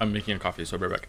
I'm making a coffee, so I'll be right back.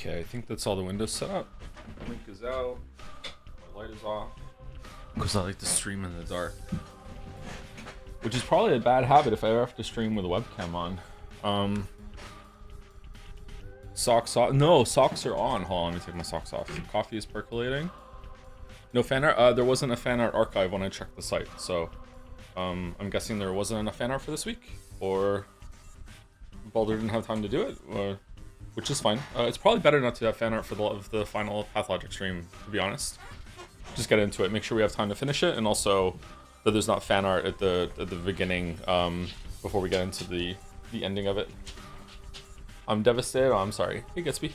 Okay, I think that's all the windows set up. Link is out. My light is off. Because I like to stream in the dark. Which is probably a bad habit if I ever have to stream with a webcam on. Socks off. No, socks are on. Hold on, let me take my socks off. Coffee is percolating. No fan art? There wasn't a fan art archive when I checked the site, so I'm guessing there wasn't enough fan art for this week, or Baldur didn't have time to do it, or, which is fine. It's probably better not to have fan art for the final Pathologic stream, to be honest. Just get into it, make sure we have time to finish it, and also that there's not fan art at the beginning before we get into the ending of it. I'm devastated. Oh, I'm sorry. Hey, Gatsby.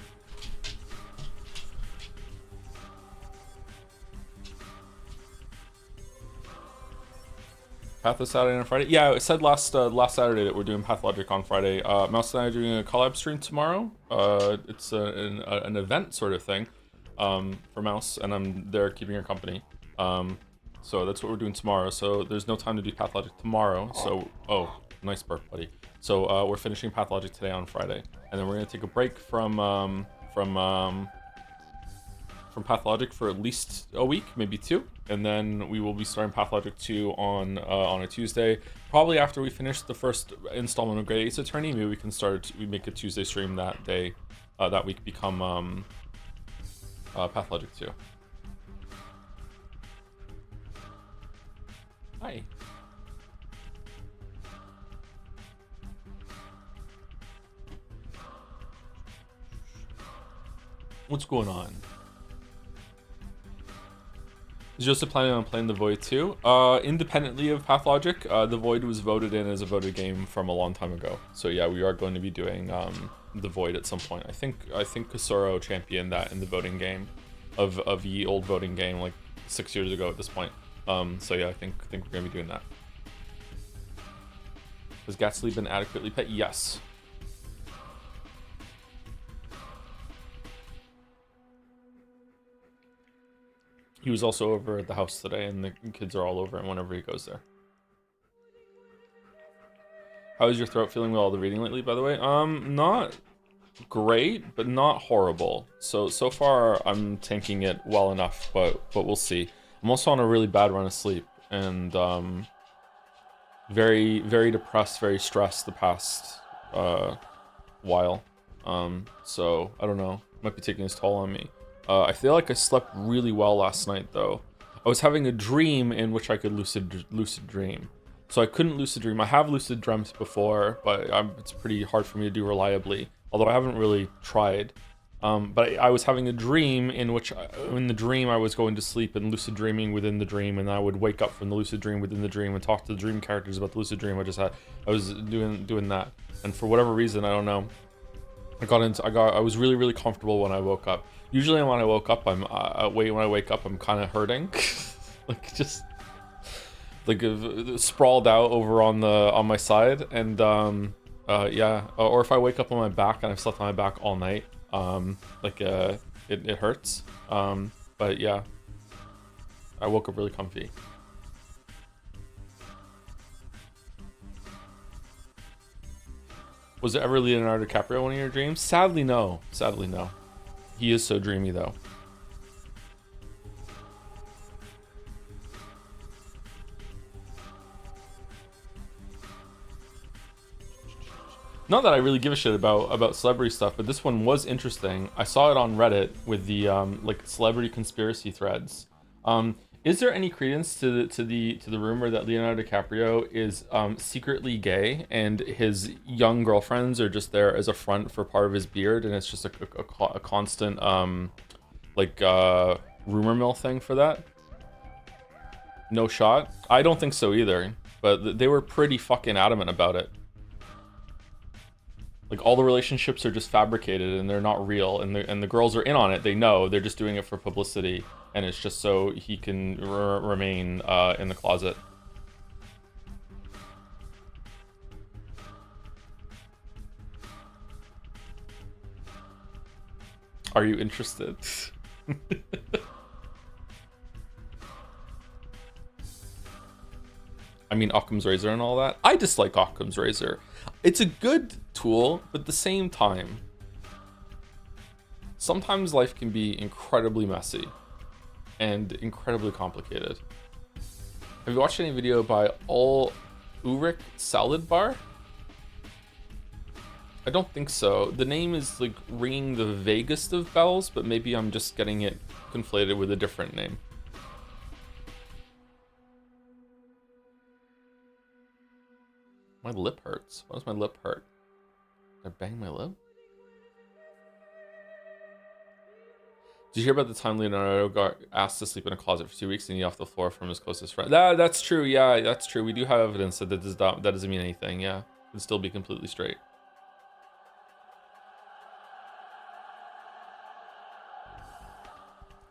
Path is Saturday and Friday. Yeah, I said last Saturday that we're doing Pathologic on Friday. Mouse and I are doing a collab stream tomorrow. It's an event sort of thing for Mouse, and I'm there keeping her company. So that's what we're doing tomorrow. So there's no time to do Pathologic tomorrow. So, oh, nice burp, buddy. So we're finishing Pathologic today on Friday, and then we're gonna take a break from Pathologic for at least a week, maybe two, and then we will be starting Pathologic 2 on a Tuesday. Probably after we finish the first installment of Grade Ace Attorney, maybe we make a Tuesday stream that day, that week become Pathologic 2. Hi. What's going on? Is Joseph planning on playing the Void too? Independently of Pathologic, the Void was voted in as a voted game from a long time ago. So yeah, we are going to be doing the Void at some point. I think Kasoro championed that in the voting game of ye old voting game like 6 years ago at this point. So yeah, I think we're gonna be doing that. Has Gatsby been adequately pet? Yes. He was also over at the house today, and the kids are all over him whenever he goes there. How is your throat feeling with all the reading lately, by the way? Not great, but not horrible. So far I'm tanking it well enough, but we'll see. I'm also on a really bad run of sleep, and very, very depressed, very stressed the past while. So I don't know, might be taking its toll on me. I feel like I slept really well last night though. I was having a dream in which I could lucid dream. So I couldn't lucid dream. I have lucid dreamt before, but it's pretty hard for me to do reliably, although I haven't really tried. But I was having a dream in which, in the dream, I was going to sleep and lucid dreaming within the dream, and I would wake up from the lucid dream within the dream and talk to the dream characters about the lucid dream I just had. I was doing that, and for whatever reason, I don't know, I was really, really comfortable when I woke up. Usually when I woke up, when I wake up, I'm kind of hurting, like just like sprawled out over on my side, and yeah, or if I wake up on my back and I've slept on my back all night, it hurts. But yeah, I woke up really comfy. Was it ever Leonardo DiCaprio one of your dreams? Sadly, no. Sadly, no. He is so dreamy, though. Not that I really give a shit about celebrity stuff, but this one was interesting. I saw it on Reddit with the like celebrity conspiracy threads. Is there any credence to the rumor that Leonardo DiCaprio is secretly gay and his young girlfriends are just there as a front for part of his beard, and it's just a constant rumor mill thing for that? No shot. I don't think so either, but they were pretty fucking adamant about it. Like, all the relationships are just fabricated and they're not real, and the girls are in on it. They know they're just doing it for publicity, and it's just so he can remain in the closet. Are you interested? I mean, Occam's razor and all that. I dislike Occam's razor. It's a good tool, but at the same time, sometimes life can be incredibly messy and incredibly complicated. Have you watched any video by Ulrich Salad Bar? I don't think so. The name is like ringing the vaguest of bells, but maybe I'm just getting it conflated with a different name. My lip hurts. Why does my lip hurt? Did I bang my lip? Did you hear about the time Leonardo got asked to sleep in a closet for 2 weeks and eat off the floor from his closest friend? That's true. Yeah, that's true. We do have evidence that that doesn't mean anything. Yeah, it would still be completely straight.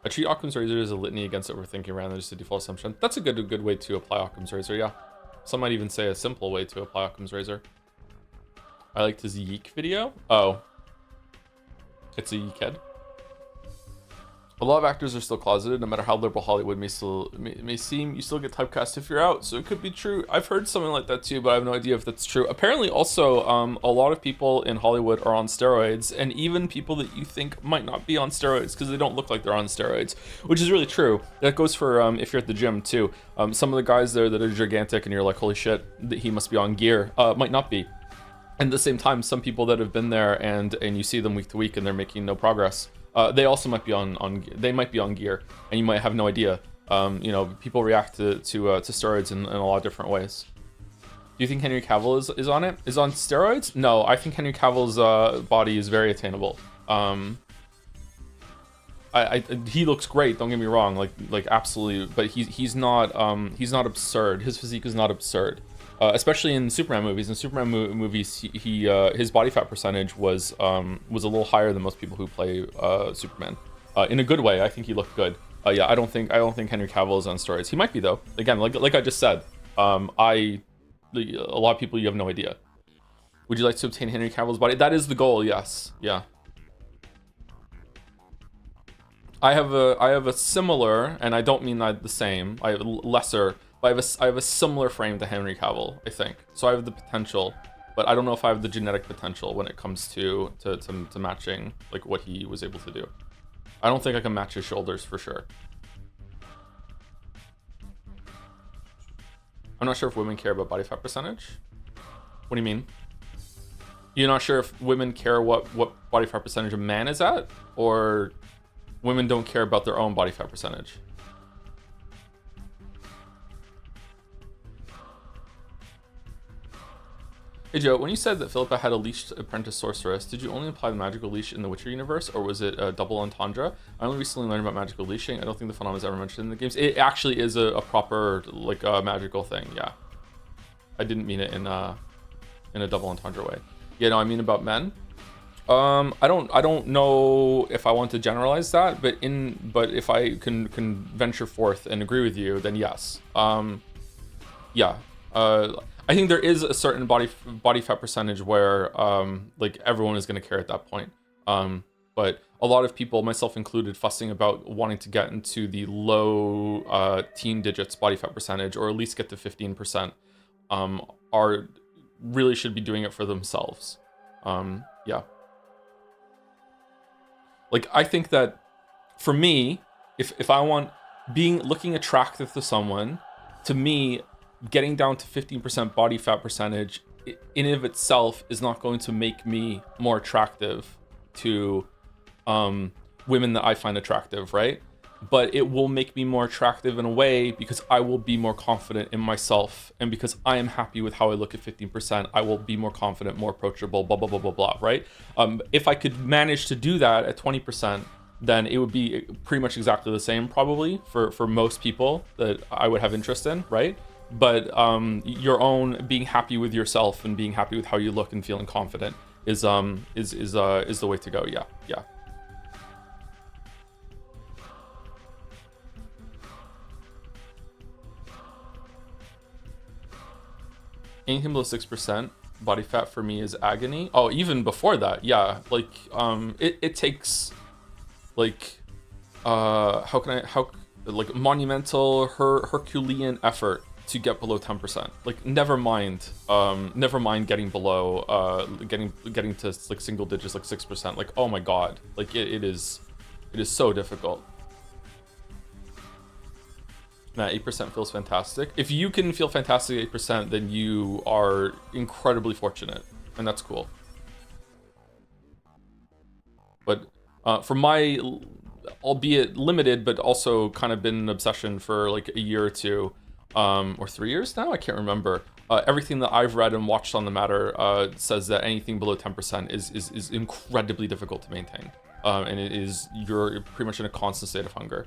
I treat Occam's razor as a litany against overthinking rather than just a default assumption. That's a good way to apply Occam's razor. Yeah. Some might even say a simple way to apply Occam's razor. I liked his yeek video. Oh. It's a yeek head. A lot of actors are still closeted, no matter how liberal Hollywood may seem. You still get typecast if you're out, so it could be true. I've heard something like that too, but I have no idea if that's true. Apparently, also, a lot of people in Hollywood are on steroids, and even people that you think might not be on steroids because they don't look like they're on steroids, which is really true. That goes for if you're at the gym too. Some of the guys there that are gigantic, and you're like, holy shit, he must be on gear, might not be. And at the same time, some people that have been there and you see them week to week and they're making no progress. They also might be they might be on gear, and you might have no idea. You know, people react to steroids in a lot of different ways. Do you think Henry Cavill is on it? Is on steroids? No, I think Henry Cavill's body is very attainable. He looks great. Don't get me wrong, like absolutely, but he's not absurd. His physique is not absurd. Especially in Superman movies. In Superman movies, his body fat percentage was a little higher than most people who play Superman. In a good way, I think he looked good. Yeah, I don't think Henry Cavill is on steroids. He might be though. Again, like I just said, a lot of people, you have no idea. Would you like to obtain Henry Cavill's body? That is the goal. Yes. Yeah. I have a similar, and I don't mean that the same. I have lesser. I have a similar frame to Henry Cavill, I think. So I have the potential but I don't know if I have the genetic potential when it comes to matching like what he was able to do. I don't think I can match his shoulders for sure. I'm not sure if women care about body fat percentage. What do you mean? You're not sure if women care what body fat percentage a man is at, or women don't care about their own body fat percentage? Hey Joe, when you said that Philippa had a leashed apprentice sorceress, did you only imply the magical leash in the Witcher universe, or was it a double entendre? I only recently learned about magical leashing. I don't think the phenomenon is ever mentioned in the games. It actually is a proper, like, magical thing, yeah. I didn't mean it in a double entendre way. Yeah, no, I mean about men. I don't know if I want to generalize that, but if I can venture forth and agree with you, then yes. Yeah. I think there is a certain body fat percentage where like everyone is going to care at that point. But a lot of people, myself included, fussing about wanting to get into the low teen digits body fat percentage, or at least get to 15%, are really should be doing it for themselves. Yeah. Like, I think that for me, if I want looking attractive to someone, to me, getting down to 15% body fat percentage in and of itself is not going to make me more attractive to women that I find attractive, right? But it will make me more attractive in a way because I will be more confident in myself, and because I am happy with how I look at 15%, I will be more confident, more approachable, blah blah blah blah blah, right? If I could manage to do that at 20%, then it would be pretty much exactly the same probably for most people that I would have interest in, right? But your own being happy with yourself and being happy with how you look and feeling confident is the way to go. Yeah. Anything below 6% body fat for me is agony. Oh, even before that, yeah. Like it takes like like monumental Herculean effort to get below 10%. Like never mind getting below getting to like single digits, like 6%. Like, oh my god, like it is so difficult. Nah, 8% feels fantastic. If you can feel fantastic at 8%, then you are incredibly fortunate, and that's cool. But for my, albeit limited, but also kind of been an obsession for like a year or two, or 3 years now, I can't remember. Everything that I've read and watched on the matter says that anything below 10% is incredibly difficult to maintain, and you're pretty much in a constant state of hunger.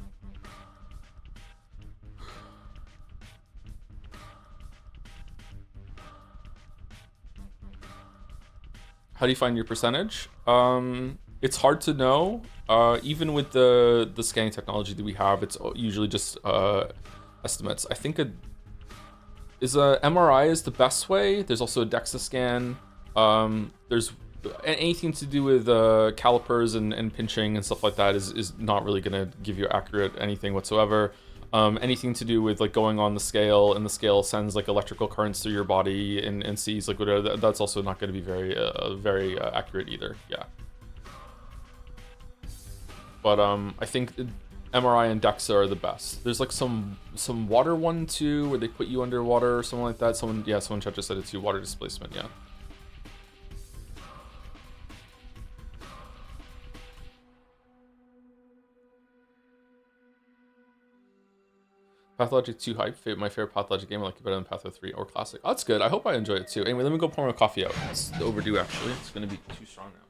How do you find your percentage? It's hard to know. Even with the scanning technology that we have, it's usually just estimates. I think is a MRI is the best way. There's also a DEXA scan. There's anything to do with calipers and pinching and stuff like that is not really gonna give you accurate anything whatsoever. Anything to do with like going on the scale, and the scale sends like electrical currents through your body and sees like whatever, that's also not going to be very accurate either. Yeah. But I think MRI and DEXA are the best. There's like some water one too, where they put you underwater or something like that. Someone chat just said it too. Water displacement. Yeah. Pathologic 2 hype. My favorite Pathologic game. I like it better than Patho 3 or Classic. Oh, that's good. I hope I enjoy it too. Anyway, let me go pour my coffee out. It's overdue actually. It's going to be too strong now.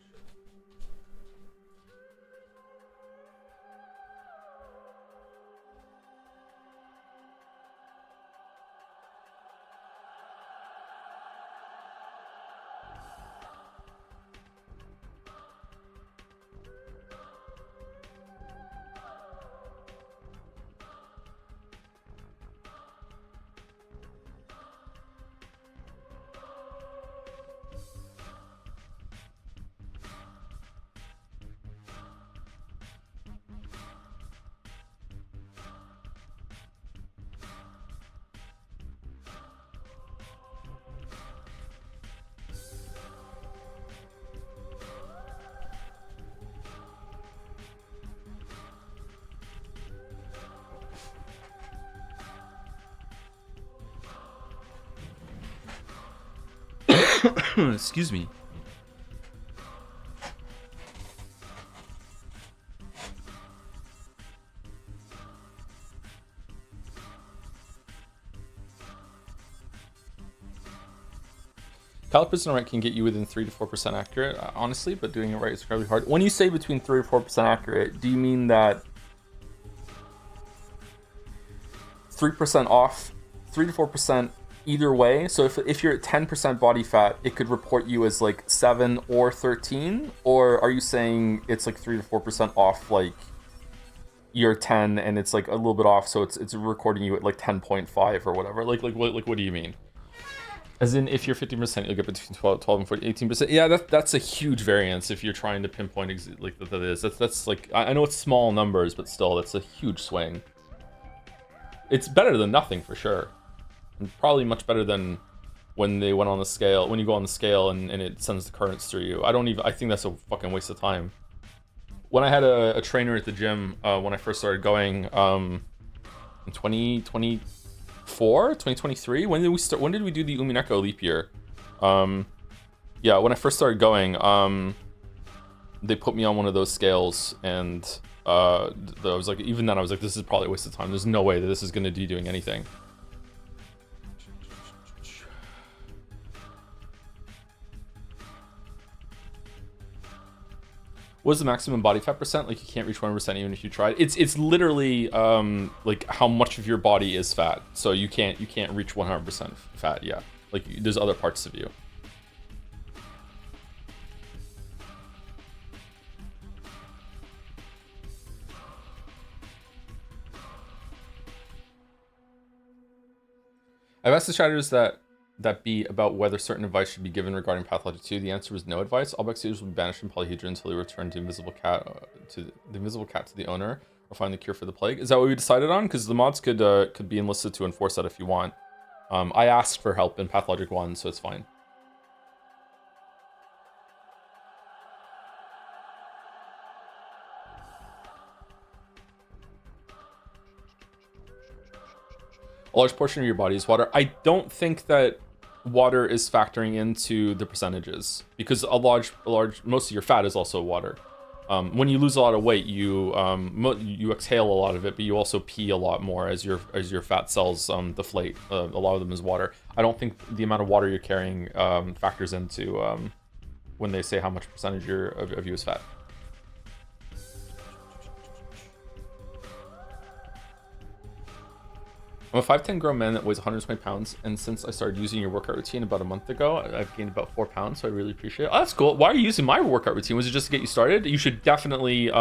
Excuse me. Calipers and right can get you within 3 to 4% accurate, honestly, but doing it right is incredibly hard. When you say between 3 to 4% accurate, do you mean that 3% off, 3 to 4% either way? So if you're at 10% body fat, it could report you as like 7 or 13? Or are you saying it's like 3 to 4% off, like you're 10 and it's like a little bit off, so it's recording you at like 10.5 or whatever? Like what do you mean? As in, if you're 15%, you'll get between 12 and 18%. Yeah, that's a huge variance if you're trying to pinpoint like that is. That's like, I know it's small numbers, but still, that's a huge swing. It's better than nothing for sure, and probably much better than when they went on the scale. When you go on the scale and it sends the currents through you. I think that's a fucking waste of time. When I had a trainer at the gym when I first started going in 2020. 2023. When did we start? When did we do the Umineko leap year? Yeah, when I first started going, they put me on one of those scales, and I was like, even then I was like, this is probably a waste of time. There's no way that this is going to be doing anything. What is the maximum body fat percent? Like, you can't reach 1% even if you tried. It's literally like how much of your body is fat. So you can't reach 100% fat. Yeah, like there's other parts of you. I've asked the chatters that be about whether certain advice should be given regarding Pathologic 2. The answer was no advice. All Bexators will be banished from Polyhedron until they return to Invisible Cat to the owner, or find the cure for the plague. Is that what we decided on? Because the mods could be enlisted to enforce that if you want. I asked for help in Pathologic 1, so it's fine. A large portion of your body is water. I don't think that water is factoring into the percentages, because a large most of your fat is also water. When you lose a lot of weight, you exhale a lot of it, but you also pee a lot more as your fat cells deflate. A lot of them is water. I don't think the amount of water you're carrying factors into when they say how much percentage of you is fat. I'm a 5'10" grown man that weighs 120 pounds, and since I started using your workout routine about a month ago, I've gained about 4 pounds, so I really appreciate it. Oh, that's cool. Why are you using my workout routine? Was it just to get you started? You should definitely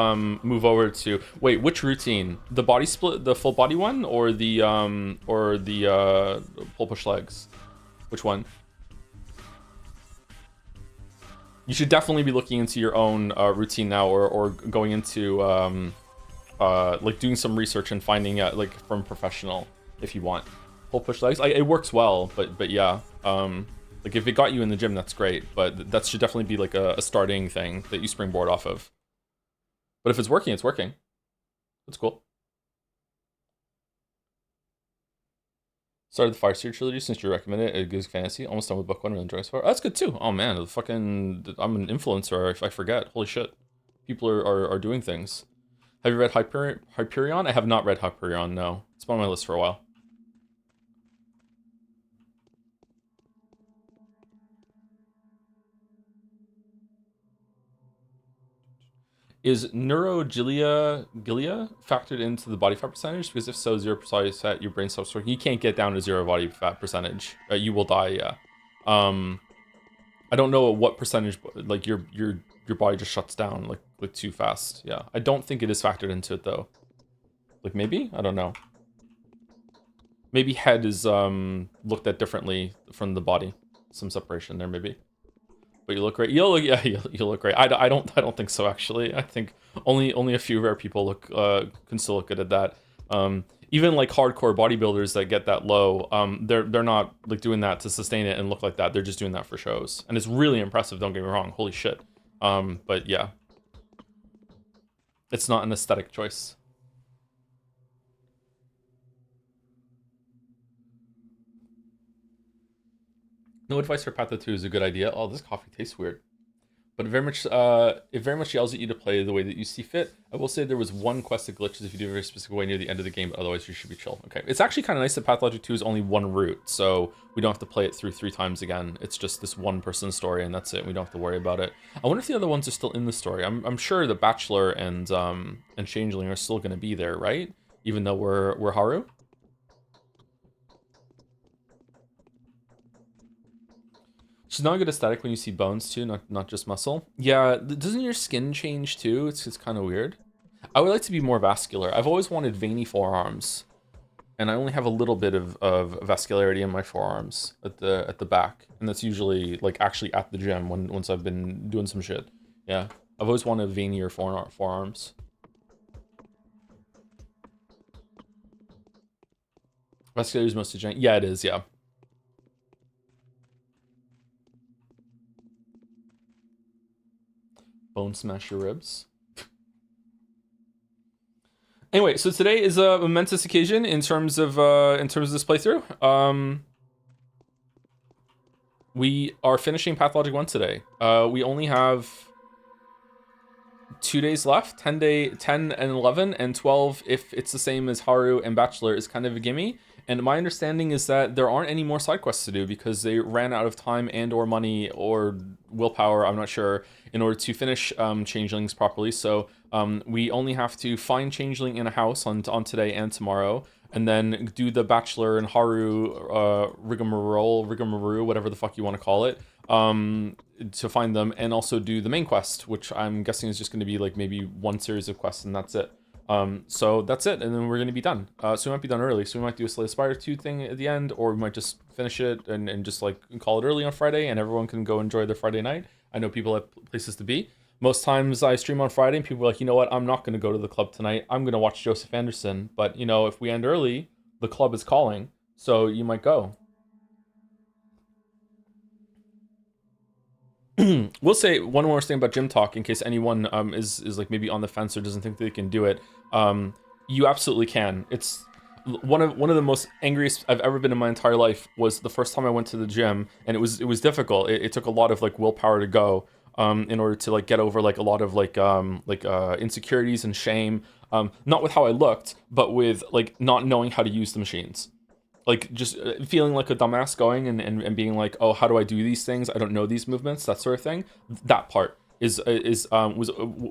move over to... Wait, which routine? The body split, the full body one, or the pull push legs? Which one? You should definitely be looking into your own routine now, or going into like doing some research and finding out like from a professional. If you want pull push legs, it works well, but yeah, like if it got you in the gym, that's great, but that should definitely be like a starting thing that you springboard off of. But if it's working, it's working. That's cool. Started the Fire Seer trilogy since you recommended it. It gives fantasy. Almost done with book 1. Really enjoying so far. That's good too. Oh man, I'm an influencer. If I forget, holy shit, people are doing things. Have you read Hyperion? I have not read Hyperion. No, it's been on my list for a while. Is gilia factored into the body fat percentage? Because if so, 0% fat, your brain stops working. You can't get down to 0 body fat percentage. You will die. Yeah. I don't know what percentage, like your body just shuts down like too fast. Yeah. I don't think it is factored into it though. Like maybe? I don't know. Maybe head is looked at differently from the body. Some separation there maybe. But you look great. You look great. I don't think so actually. I think only a few rare people can still look good at that. Even like hardcore bodybuilders that get that low, they're not like doing that to sustain it and look like that. They're just doing that for shows, and it's really impressive. Don't get me wrong. Holy shit. But yeah, it's not an aesthetic choice. No advice for Patho 2 is a good idea. Oh, this coffee tastes weird. But it very much yells at you to play the way that you see fit. I will say there was one quest that glitches if you do it a very specific way near the end of the game, but otherwise you should be chill. Okay, it's actually kind of nice that Pathologic 2 is only one route, so we don't have to play it through 3 times again. It's just this one person story, and that's it. We don't have to worry about it. I wonder if the other ones are still in the story. I'm sure the Bachelor and Changeling are still going to be there, right? Even though we're Haru. She's not a good aesthetic when you see bones too, not just muscle. Yeah, doesn't your skin change too? It's kind of weird. I would like to be more vascular. I've always wanted veiny forearms, and I only have a little bit of vascularity in my forearms at the back, and that's usually like actually at the gym once I've been doing some shit. Yeah, I've always wanted veinier forearms. Vascularity is mostly giant. Yeah, it is. Yeah. Bone smash your ribs. Anyway, so today is a momentous occasion in terms of this playthrough. We are finishing Pathologic 1 today. We only have 2 days left. 10 and 11 and 12 if it's the same as Haru and Bachelor is kind of a gimme. And my understanding is that there aren't any more side quests to do because they ran out of time and or money or willpower, I'm not sure, in order to finish Changelings properly. So we only have to find Changeling in a house on today and tomorrow, and then do the Bachelor and Haru rigmarole, whatever the fuck you want to call it, to find them, and also do the main quest, which I'm guessing is just going to be like maybe one series of quests and that's it. So that's it, and then we're gonna be done. So we might be done early, so we might do a Slay Aspire 2 thing at the end, or we might just finish it and just like call it early on Friday, and everyone can go enjoy their Friday night. I know people have places to be. Most times I stream on Friday, and people are like, you know what, I'm not gonna go to the club tonight. I'm gonna watch Joseph Anderson. But you know, if we end early, the club is calling, so you might go. We'll say one more thing about gym talk in case anyone is like maybe on the fence or doesn't think they can do it. You absolutely can. It's one of the most angriest I've ever been in my entire life was the first time I went to the gym, and it was difficult. It took a lot of like willpower to go in order to like get over like a lot of like insecurities and shame. Not with how I looked, but with like not knowing how to use the machines, like just feeling like a dumbass going and being like, oh, how do I do these things? I don't know these movements, that sort of thing. That part was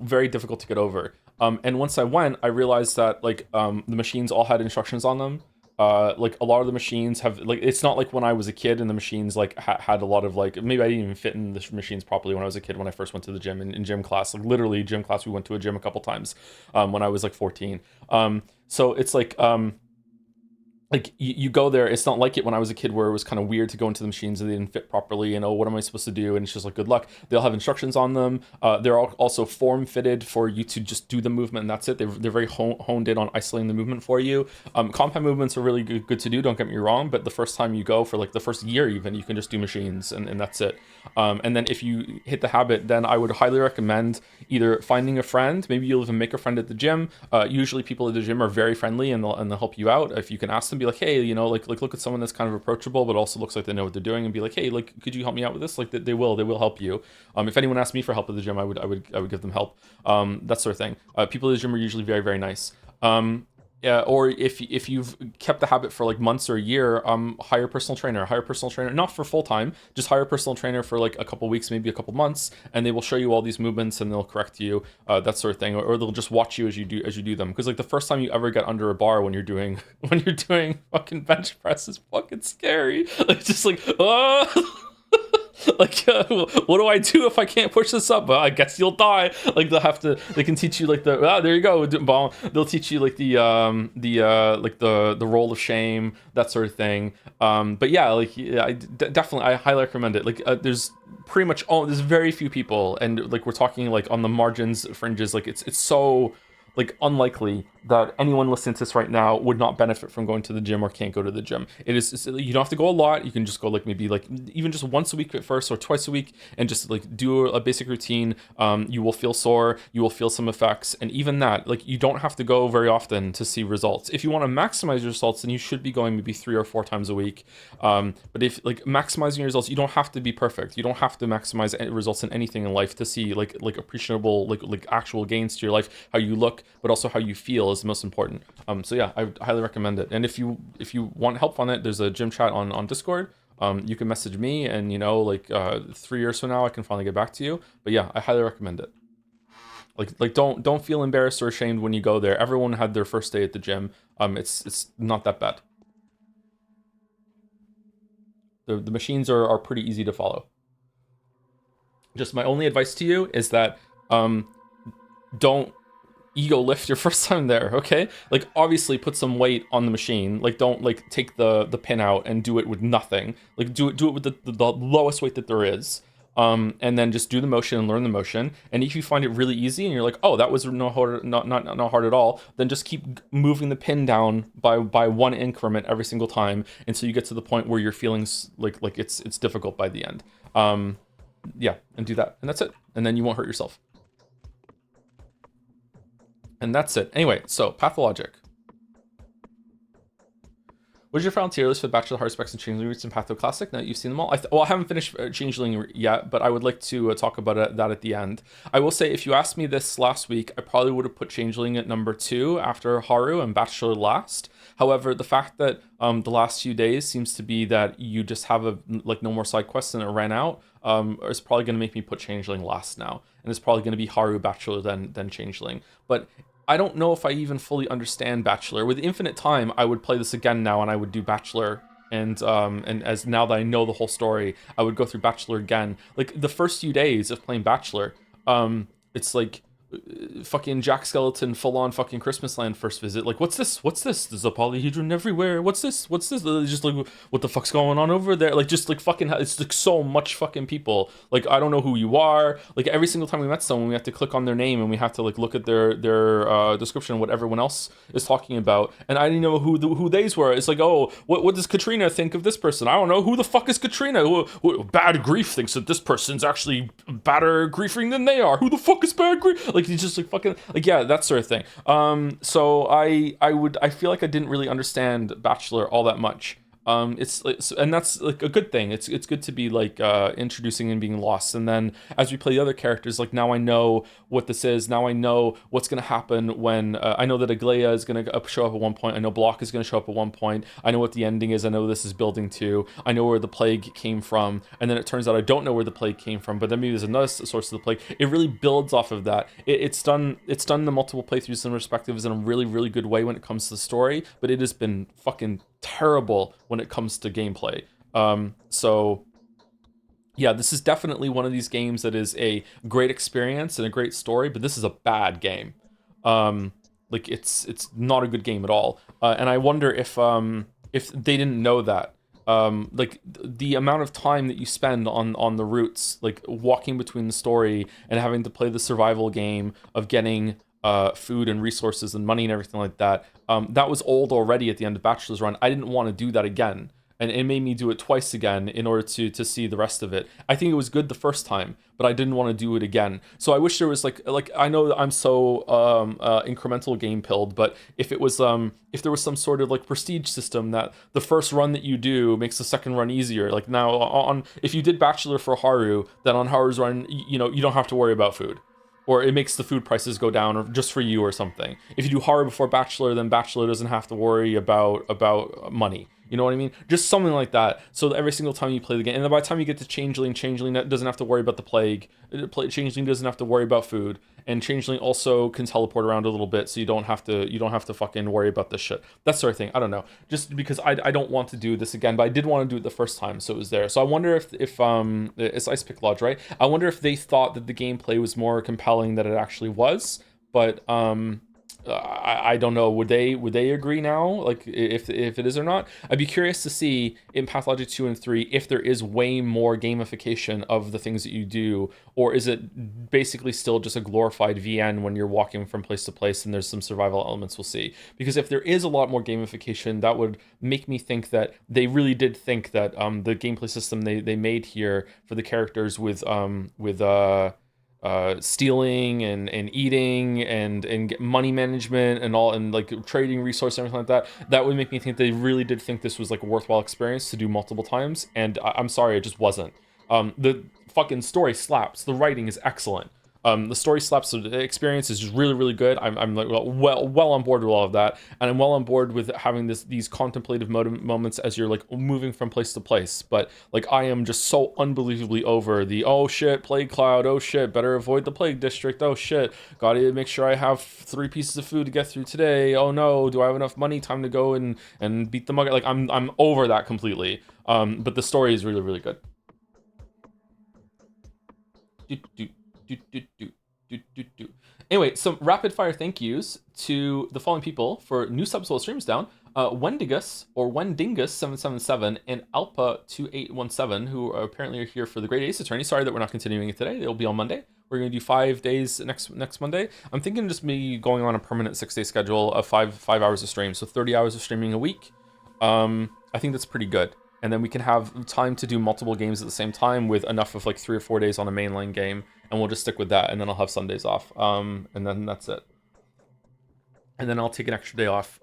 very difficult to get over. And once I went, I realized that like the machines all had instructions on them. Like a lot of the machines have like, it's not like when I was a kid and the machines like had a lot of like, maybe I didn't even fit in the machines properly when I was a kid, when I first went to the gym in gym class, like literally gym class. We went to a gym a couple times when I was like 14. So it's like you go there, it's not like it when I was a kid where it was kind of weird to go into the machines and they didn't fit properly and oh, what am I supposed to do? And it's just like, good luck. They'll have instructions on them. They're also form fitted for you to just do the movement, and that's it. They're very honed in on isolating the movement for you. Compound movements are really good to do, don't get me wrong, but the first time you go, for like the first year even, you can just do machines and that's it. And then if you hit the habit, then I would highly recommend either finding a friend. Maybe you'll even make a friend at the gym. Usually people at the gym are very friendly and they'll help you out. If you can ask them, be like, hey, you know, like look at someone that's kind of approachable but also looks like they know what they're doing, and be like, hey, like, could you help me out with this? Like they will help you. If anyone asked me for help at the gym, I would give them help. That sort of thing. People at the gym are usually very, very nice. Yeah, or if you've kept the habit for like months or a year, hire a personal trainer, not for full time, just hire a personal trainer for like a couple weeks, maybe a couple months, and they will show you all these movements and they'll correct you, that sort of thing, or they'll just watch you as you do them. Because like the first time you ever get under a bar when you're doing fucking bench press is fucking scary. Like just like like what do I do if I can't push this up? Well, I guess you'll die. Like they can teach you like there you go, they'll teach you like the roll of shame, that sort of thing. But yeah, like yeah, definitely I highly recommend it. Like there's pretty much there's very few people, and like we're talking like on the margins, fringes, like it's so like unlikely that anyone listening to this right now would not benefit from going to the gym or can't go to the gym. You don't have to go a lot. You can just go like maybe like even just once a week at first or twice a week and just like do a basic routine. You will feel sore, you will feel some effects, and even that, like you don't have to go very often to see results. If you want to maximize your results, then you should be going maybe 3 or 4 times a week. But if like maximizing your results, you don't have to be perfect. You don't have to maximize results in anything in life to see like appreciable like actual gains to your life. How you look, but also how you feel is the most important. So yeah, I highly recommend it. And if you want help on it, there's a gym chat on Discord. You can message me, and 3 years from now I can finally get back to you. But yeah, I highly recommend it. Like don't feel embarrassed or ashamed when you go there. Everyone had their first day at the gym. It's not that bad. The machines are pretty easy to follow. Just my only advice to you is that don't ego lift your first time there, okay? Like obviously put some weight on the machine. Like don't like take the pin out and do it with nothing. Like do it with the lowest weight that there is. And then just do the motion and learn the motion. And if you find it really easy and you're like, oh, that was not hard at all, then just keep moving the pin down by one increment every single time until you get to the point where your feelings like it's difficult by the end. Yeah, and do that, and that's it. And then you won't hurt yourself. And that's it. Anyway, so Pathologic. What is your final tier list for Bachelor Hard Specs and Changeling Roots and Patho Classic? Now that you've seen them all. I haven't finished Changeling yet, but I would like to talk about that at the end. I will say, if you asked me this last week, I probably would have put Changeling at number 2 after Haru and Bachelor last. However, the fact that the last few days seems to be that you just have no more side quests and it ran out, is probably going to make me put Changeling last now. And it's probably going to be Haru, Bachelor, then Changeling. But I don't know if I even fully understand Bachelor. With infinite time, I would play this again now and I would do Bachelor. And as now that I know the whole story, I would go through Bachelor again. Like the first few days of playing Bachelor, it's like fucking Jack Skeleton full-on fucking Christmas Land first visit. Like, what's this? There's a polyhedron everywhere. What's this? Just like, what the fuck's going on over there? Like, just like fucking, it's like so much fucking people. Like, I don't know who you are. Like, every single time we met someone, we have to click on their name and we have to like look at their description of what everyone else is talking about. And I didn't know who they's were. It's like, oh, what does Katrina think of this person? I don't know. Who the fuck is Katrina? Bad Grief thinks that this person's actually badder griefing than they are. Who the fuck is Bad Grief? Like, he's just like fucking like, yeah, that sort of thing. So I feel like I didn't really understand Bachelor all that much. It's like, and that's like a good thing. It's good to be like introducing and being lost, and then as we play the other characters, like now I know what this is. Now I know what's gonna happen when I know that Aglaia is gonna show up at one point. I know Block is gonna show up at one point. I know what the ending is. I know this is building to. I know where the plague came from, and then it turns out I don't know where the plague came from. But then maybe there's another source of the plague. It really builds off of that. It's done the multiple playthroughs and perspectives in a really really good way when it comes to the story. But it has been fucking terrible when it comes to gameplay. So yeah, this is definitely one of these games that is a great experience and a great story, but this is a bad game. Like it's not a good game at all. And I wonder if they didn't know that. Like the amount of time that you spend on the routes, like walking between the story and having to play the survival game of getting food and resources and money and everything like that. That was old already at the end of Bachelor's Run. I didn't want to do that again. And it made me do it twice again in order to see the rest of it. I think it was good the first time, but I didn't want to do it again. So I wish there was like I know I'm so incremental game pilled, but if it was if there was some sort of like prestige system that the first run that you do makes the second run easier. Like now on if you did Bachelor for Haru, then on Haru's run, you don't have to worry about food. Or it makes the food prices go down, or just for you or something. If you do Haru before Bachelor, then Bachelor doesn't have to worry about money. You know what I mean? Just something like that. So every single time you play the game, and then by the time you get to Changeling doesn't have to worry about the plague. Changeling doesn't have to worry about food, and Changeling also can teleport around a little bit, so you don't have to fucking worry about this shit. That sort of thing. I don't know. Just because I don't want to do this again, but I did want to do it the first time, so it was there. So I wonder if it's Ice Pick Lodge, right? I wonder if they thought that the gameplay was more compelling than it actually was, but I don't know. Would they agree now? Like if it is or not? I'd be curious to see in Pathologic 2 and 3 if there is way more gamification of the things that you do, or is it basically still just a glorified VN when you're walking from place to place and there's some survival elements. We'll see. Because if there is a lot more gamification, that would make me think that they really did think that the gameplay system they made here for the characters with stealing and eating and money management and all, and like trading resources and everything like that would make me think they really did think this was like a worthwhile experience to do multiple times. And I'm sorry, it just wasn't. The fucking story slaps. The writing is excellent. The story slaps. The experience is just really, really good. I'm like well on board with all of that, and I'm well on board with having these contemplative moments as you're like moving from place to place. But like I am just so unbelievably over the oh shit plague cloud, oh shit better avoid the plague district, oh shit gotta make sure I have 3 pieces of food to get through today. Oh no, do I have enough money? Time to go and beat the mug. Like I'm over that completely. But the story is really, really good. Anyway, some rapid fire thank yous to the following people for new subs while streams down. Wendigus or Wendingus777 and Alpa2817, who apparently are here for the Great Ace Attorney. Sorry that we're not continuing it today. It'll be on Monday. We're going to do 5 days next Monday. I'm thinking just me going on a permanent 6-day schedule of 5 hours of stream, so 30 hours of streaming a week. I think that's pretty good. And then we can have time to do multiple games at the same time with enough of like 3 or 4 days on a mainline game, and we'll just stick with that, and then I'll have Sundays off. And then that's it. And then I'll take an extra day off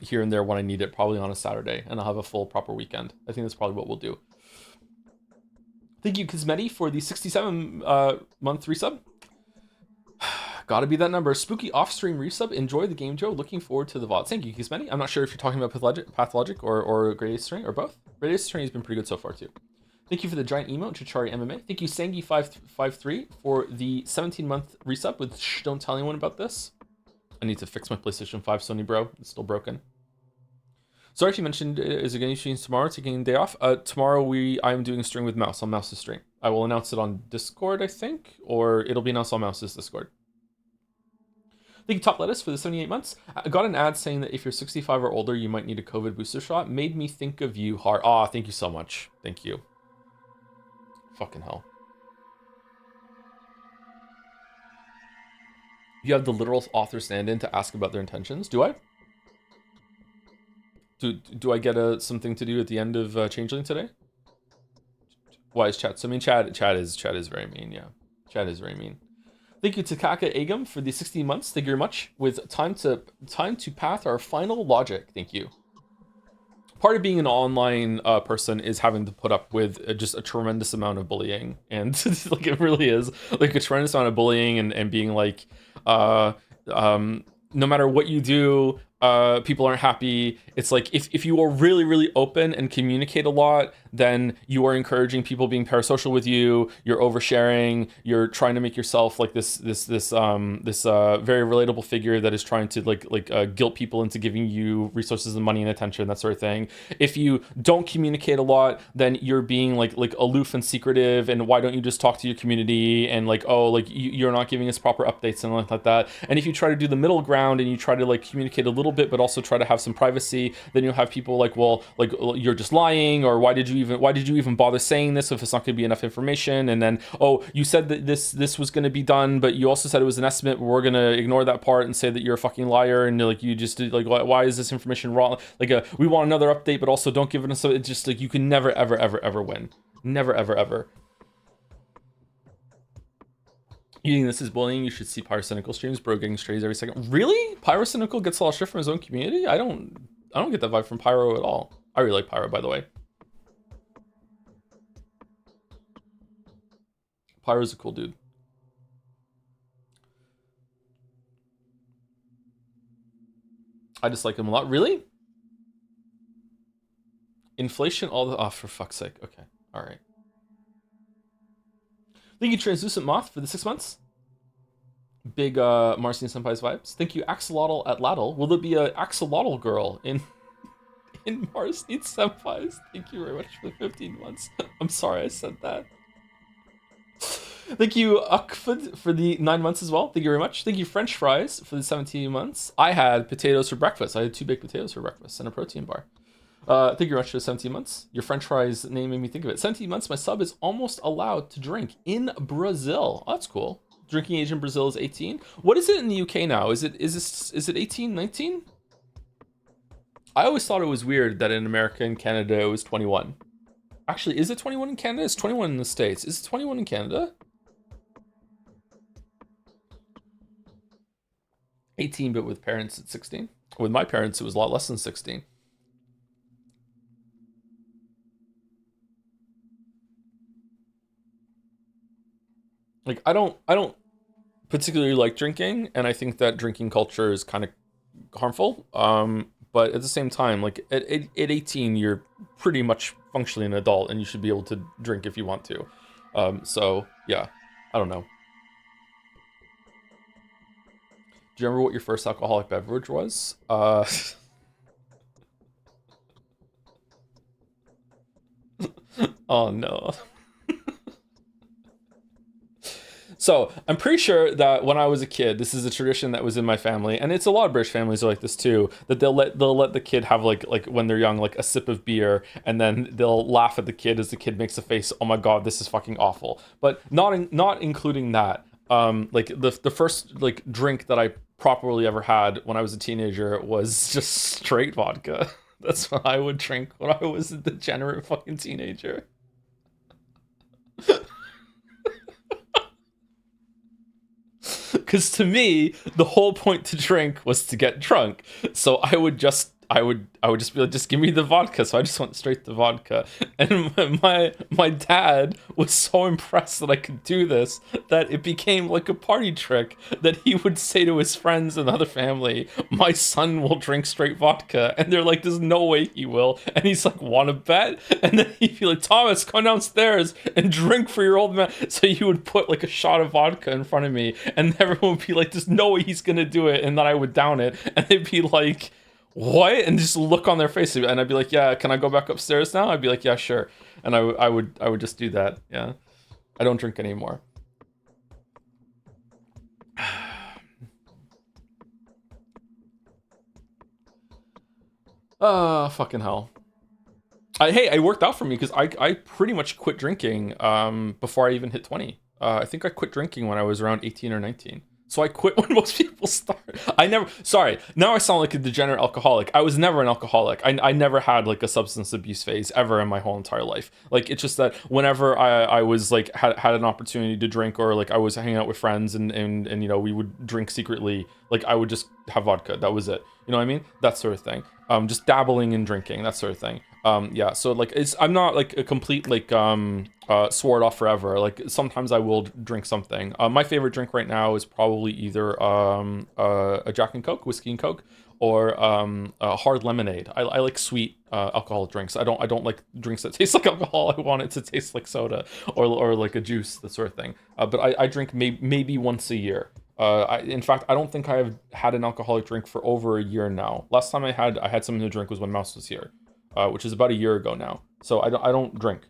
here and there when I need it, probably on a Saturday, and I'll have a full proper weekend. I think that's probably what we'll do. Thank you, Kizmeti, for the 67 month resub. Gotta be that number. Spooky off-stream resub. Enjoy the game, Joe. Looking forward to the VOD. Thank you, Kizmeti. I'm not sure if you're talking about Pathologic or Great Ace Attorney or both. Great Ace Attorney has been pretty good so far, too. Thank you for the giant emote, Chichari MMA. Thank you, Sangi553, for the 17-month resub with Shh, don't tell anyone about this. I need to fix my PlayStation 5, Sony bro. It's still broken. Sorry if you mentioned, is it going to change tomorrow, taking a day off? Tomorrow I'm doing a stream with Mouse on Mouse's stream. I will announce it on Discord, I think, or it'll be announced on Mouse's Discord. Thank you, Top Lettuce, for the 78 months. I got an ad saying that if you're 65 or older, you might need a COVID booster shot. Made me think of you hard. Aw, thank you so much. Thank you. Fucking hell. You have the literal author stand-in to ask about their intentions. Do I? Do I get something to do at the end of Changeling today? Why is chat? So I mean, chat is very mean. Yeah, chat is very mean. Thank you to Kaka Agam for the 16 months. Thank you very much. With time to path our final logic. Thank you. Part of being an online person is having to put up with just a tremendous amount of bullying, and like it really is like a tremendous amount of bullying and being like, no matter what you do, people aren't happy. It's like if you are really, really open and communicate a lot, then you are encouraging people being parasocial with you. You're oversharing. You're trying to make yourself like this very relatable figure that is trying to guilt people into giving you resources and money and attention, that sort of thing. If you don't communicate a lot, then you're being like aloof and secretive. And why don't you just talk to your community and you're not giving us proper updates and like that. And if you try to do the middle ground and you try to like communicate a little bit, but also try to have some privacy, then you'll have people like, well, like you're just lying, or why did you even bother saying this if it's not going to be enough information? And then, oh, you said that this was going to be done, but you also said it was an estimate, but we're going to ignore that part and say that you're a fucking liar, and like you just like, why is this information wrong? Like we want another update, but also don't give it us. So it's just like you can never ever win. Never ever. You think this is bullying? You should see Pyrocynical streams, bro, getting strays every second. Really? Pyrocynical gets a lot of shit from his own community? I don't get that vibe from Pyro at all. I really like Pyro, by the way. Pyro's a cool dude. I dislike him a lot. Really? Inflation all the... Oh, for fuck's sake. Okay. All right. Thank you, Translucent Moth, for the 6 months. Big Marcian Senpai's vibes. Thank you, Axolotl at Laddle. Will there be a Axolotl girl in Marcian Senpai's? Thank you very much for the 15 months. I'm sorry I said that. Thank you, Ukfud, for the 9 months as well. Thank you very much. Thank you, French fries, for the 17 months. I had potatoes for breakfast. I had 2 baked potatoes for breakfast and a protein bar. Thank you very much for the 17 months. Your French fries name made me think of it. 17 months, my sub is almost allowed to drink in Brazil. Oh, that's cool. Drinking age in Brazil is 18. What is it in the UK now? Is it 18, 19? I always thought it was weird that in America and Canada it was 21. Actually, is it 21 in Canada? It's 21 in the States. Is it 21 in Canada? 18, but with parents at 16. With my parents, it was a lot less than 16. Like I don't particularly like drinking, and I think that drinking culture is kind of harmful. But at the same time, like at 18, you're pretty much functionally an adult, and you should be able to drink if you want to. So yeah, I don't know. Do you remember what your first alcoholic beverage was? Oh no. So I'm pretty sure that when I was a kid, this is a tradition that was in my family, and it's a lot of British families are like this too. That they'll let the kid have like when they're young, like a sip of beer, and then they'll laugh at the kid as the kid makes a face. Oh my god, this is fucking awful. But not including that. Like the first like drink that I properly ever had when I was a teenager was just straight vodka. That's what I would drink when I was a degenerate fucking teenager. Because to me, the whole point to drink was to get drunk. So I would just be like, just give me the vodka. So I just went straight to vodka. And my dad was so impressed that I could do this that it became like a party trick that he would say to his friends and other family, "My son will drink straight vodka," and they're like, "There's no way he will." And he's like, "Want to bet?" And then he'd be like, "Thomas, come downstairs and drink for your old man." So he would put like a shot of vodka in front of me, and everyone would be like, "There's no way he's gonna do it," and then I would down it, and they'd be like, "What?" And just look on their face, and I'd be like, "Yeah, can I go back upstairs now?" I'd be like, "Yeah, sure," and I would just do that. Yeah, I don't drink anymore. Fucking hell. Hey, it worked out for me because I pretty much quit drinking before I even hit 20. I think I quit drinking when I was around 18 or 19. So I quit when most people start. I never, sorry, now I sound like a degenerate alcoholic. I was never an alcoholic. I never had like a substance abuse phase ever in my whole entire life. Like it's just that whenever I was like had an opportunity to drink, or like I was hanging out with friends and you know we would drink secretly, like I would just have vodka. That was it. You know what I mean? That sort of thing. Just dabbling in drinking, that sort of thing. Yeah, so like I'm not like a complete like swore it off forever. Like sometimes I will drink something. My favorite drink right now is probably either a Jack and Coke, whiskey and Coke, or a hard lemonade. I like sweet alcoholic drinks. I don't like drinks that taste like alcohol. I want it to taste like soda or like a juice, that sort of thing. But I drink maybe once a year. In fact, I don't think I have had an alcoholic drink for over a year now. Last time I had something to drink was when Mouse was here, which is about a year ago now. So I don't drink.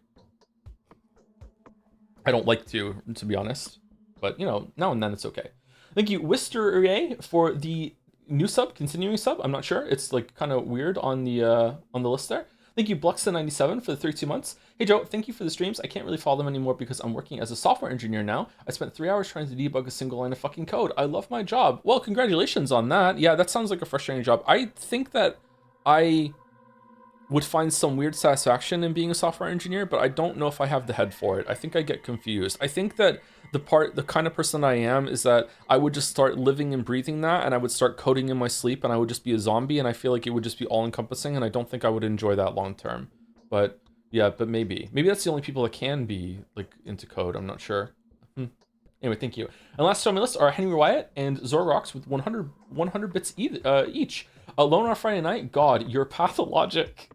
I don't like to be honest. But you know, now and then it's okay. Thank you, Wister for the new sub, continuing sub. I'm not sure. It's like kind of weird on the list there. Thank you, Bluxton97 for the 32 months. Hey Joe, thank you for the streams. I can't really follow them anymore because I'm working as a software engineer now. I spent 3 hours trying to debug a single line of fucking code. I love my job. Well, congratulations on that. Yeah, that sounds like a frustrating job. I think that I would find some weird satisfaction in being a software engineer, but I don't know if I have the head for it. I think I get confused. I think that the kind of person I am is that I would just start living and breathing that, and I would start coding in my sleep, and I would just be a zombie, and I feel like it would just be all encompassing, and I don't think I would enjoy that long term. But yeah, but maybe that's the only people that can be like into code. I'm not sure. Anyway, thank you. And last on my list are Henry Wyatt and Zorox with 100 bits each. Alone on Friday night, God, you're pathologic.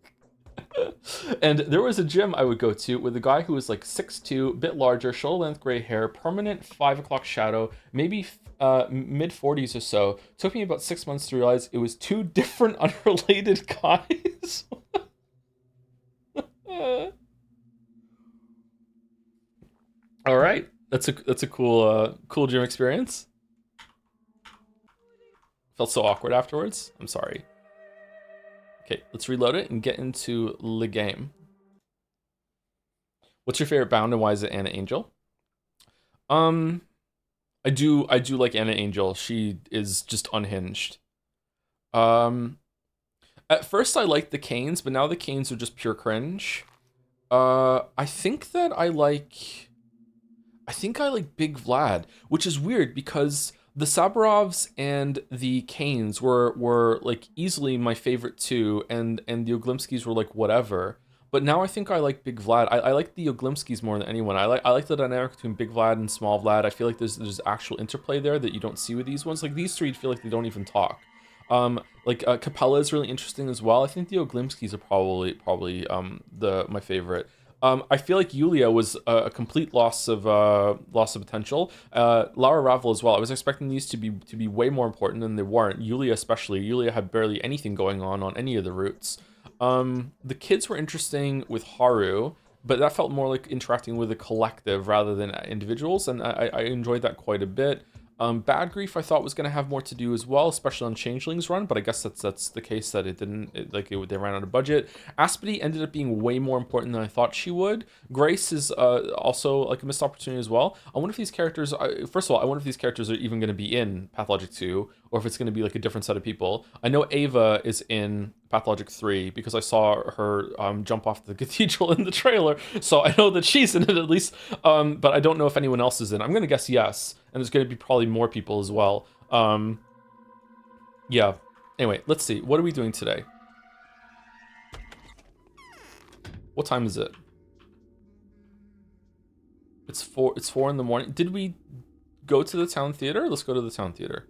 And there was a gym I would go to with a guy who was like 6'2", bit larger, shoulder length gray hair, permanent 5 o'clock shadow, maybe mid 40s or so. Took me about 6 months to realize it was two different unrelated guys. All right. That's a cool gym experience. Felt so awkward afterwards. I'm sorry. Okay, let's reload it and get into the game. What's your favorite bound and why is it Anna Angel? Um, I do like Anna Angel. She is just unhinged. Um, at first I liked the Canes, but now the Canes are just pure cringe. I think that I like Big Vlad, which is weird because the Saburovs and the Canes were like easily my favorite two, and the Oglimskis were like whatever. But now I think I like Big Vlad. I like the Oglimskis more than anyone. I like the dynamic between Big Vlad and Small Vlad. I feel like there's actual interplay there that you don't see with these ones. Like these three, feel like they don't even talk. Capella is really interesting as well. I think the Oglimskis are probably the my favorite. I feel like Yulia was a complete loss of potential. Laura Ravel as well. I was expecting these to be way more important than they weren't. Yulia especially. Yulia had barely anything going on any of the routes. The kids were interesting with Haru, but that felt more like interacting with a collective rather than individuals, and I enjoyed that quite a bit. Bad Grief I thought was going to have more to do as well, especially on Changeling's run, but I guess that's the case that it didn't, they ran out of budget. Aspity ended up being way more important than I thought she would. Grace is also like a missed opportunity as well. I wonder if these characters, first of all, I wonder if these characters are even going to be in Pathologic 2, or if it's going to be like a different set of people. I know Ava is in Pathologic 3 because I saw her jump off the cathedral in the trailer, so I know that she's in it at least, but I don't know if anyone else is in. I'm going to guess yes, and there's going to be probably more people as well. Yeah. Anyway, let's see. What are we doing today? What time is it? It's 4 in the morning. Did we go to the town theater? Let's go to the town theater.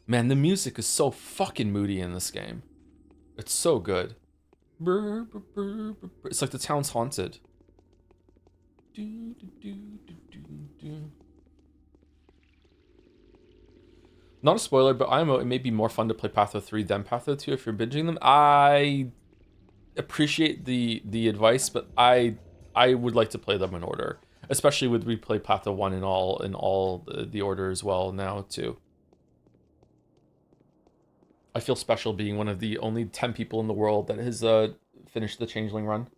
Man, the music is so fucking moody in this game. It's so good. It's like the town's haunted. Not a spoiler, but IMO, it may be more fun to play Patho 3 than Patho 2 if you're binging them. I appreciate the advice, but I would like to play them in order, especially with replay Patho 1 in all the order as well now too. I feel special being one of the only 10 people in the world that has finished the Changeling run.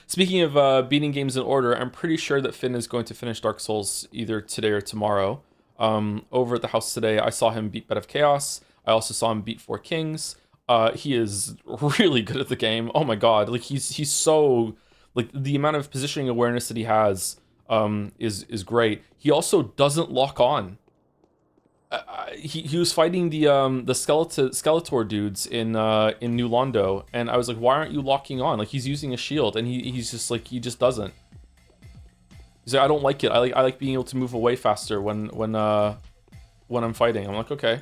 Speaking of beating games in order, I'm pretty sure that Finn is going to finish Dark Souls either today or tomorrow. Over at the house today, I saw him beat Bed of Chaos. I also saw him beat Four Kings. He is really good at the game. Oh my god, like he's so, like, the amount of positioning awareness that he has is great. He also doesn't lock on. He was fighting the Skeletor dudes in New Londo, and I was like, why aren't you locking on? Like, he's using a shield, and he's just like, he just doesn't. He's like, I don't like it. I like being able to move away faster when I'm fighting. I'm like, okay.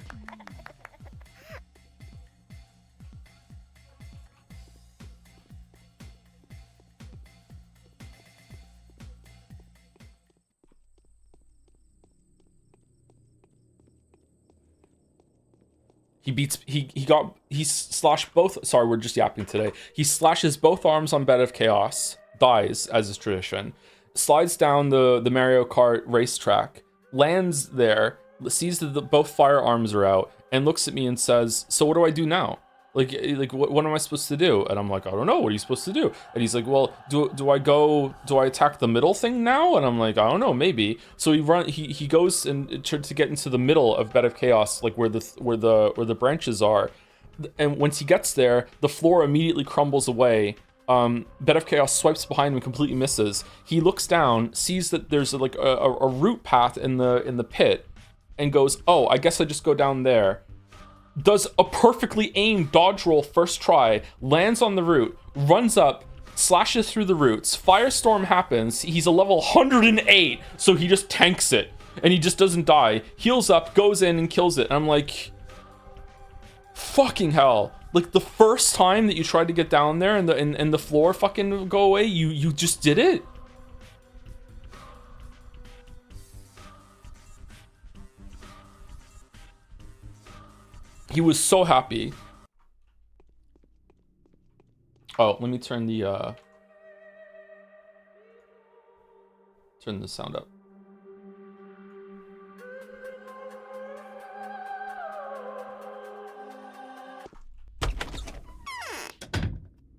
He slashed both, sorry, we're just yapping today. He slashes both arms on Bed of Chaos, dies as is tradition, slides down the Mario Kart racetrack, lands there, sees that both firearms are out, and looks at me and says, so what do I do now? Like what am I supposed to do? And I'm like, I don't know, what are you supposed to do? And he's like, well, do I attack the middle thing now? And I'm like, I don't know, maybe. So he goes and to get into the middle of Bed of Chaos, like where the branches are. And once he gets there, the floor immediately crumbles away. Bed of Chaos swipes behind him and completely misses. He looks down, sees that there's like a route path in the pit, and goes, oh, I guess I just go down there. Does a perfectly aimed dodge roll first try, lands on the route, runs up, slashes through the roots, firestorm happens, he's a level 108, so he just tanks it, and he just doesn't die, heals up, goes in and kills it, and I'm like, fucking hell. Like, the first time that you tried to get down there and the floor fucking go away, you just did it? He was so happy. Oh, let me turn the sound up.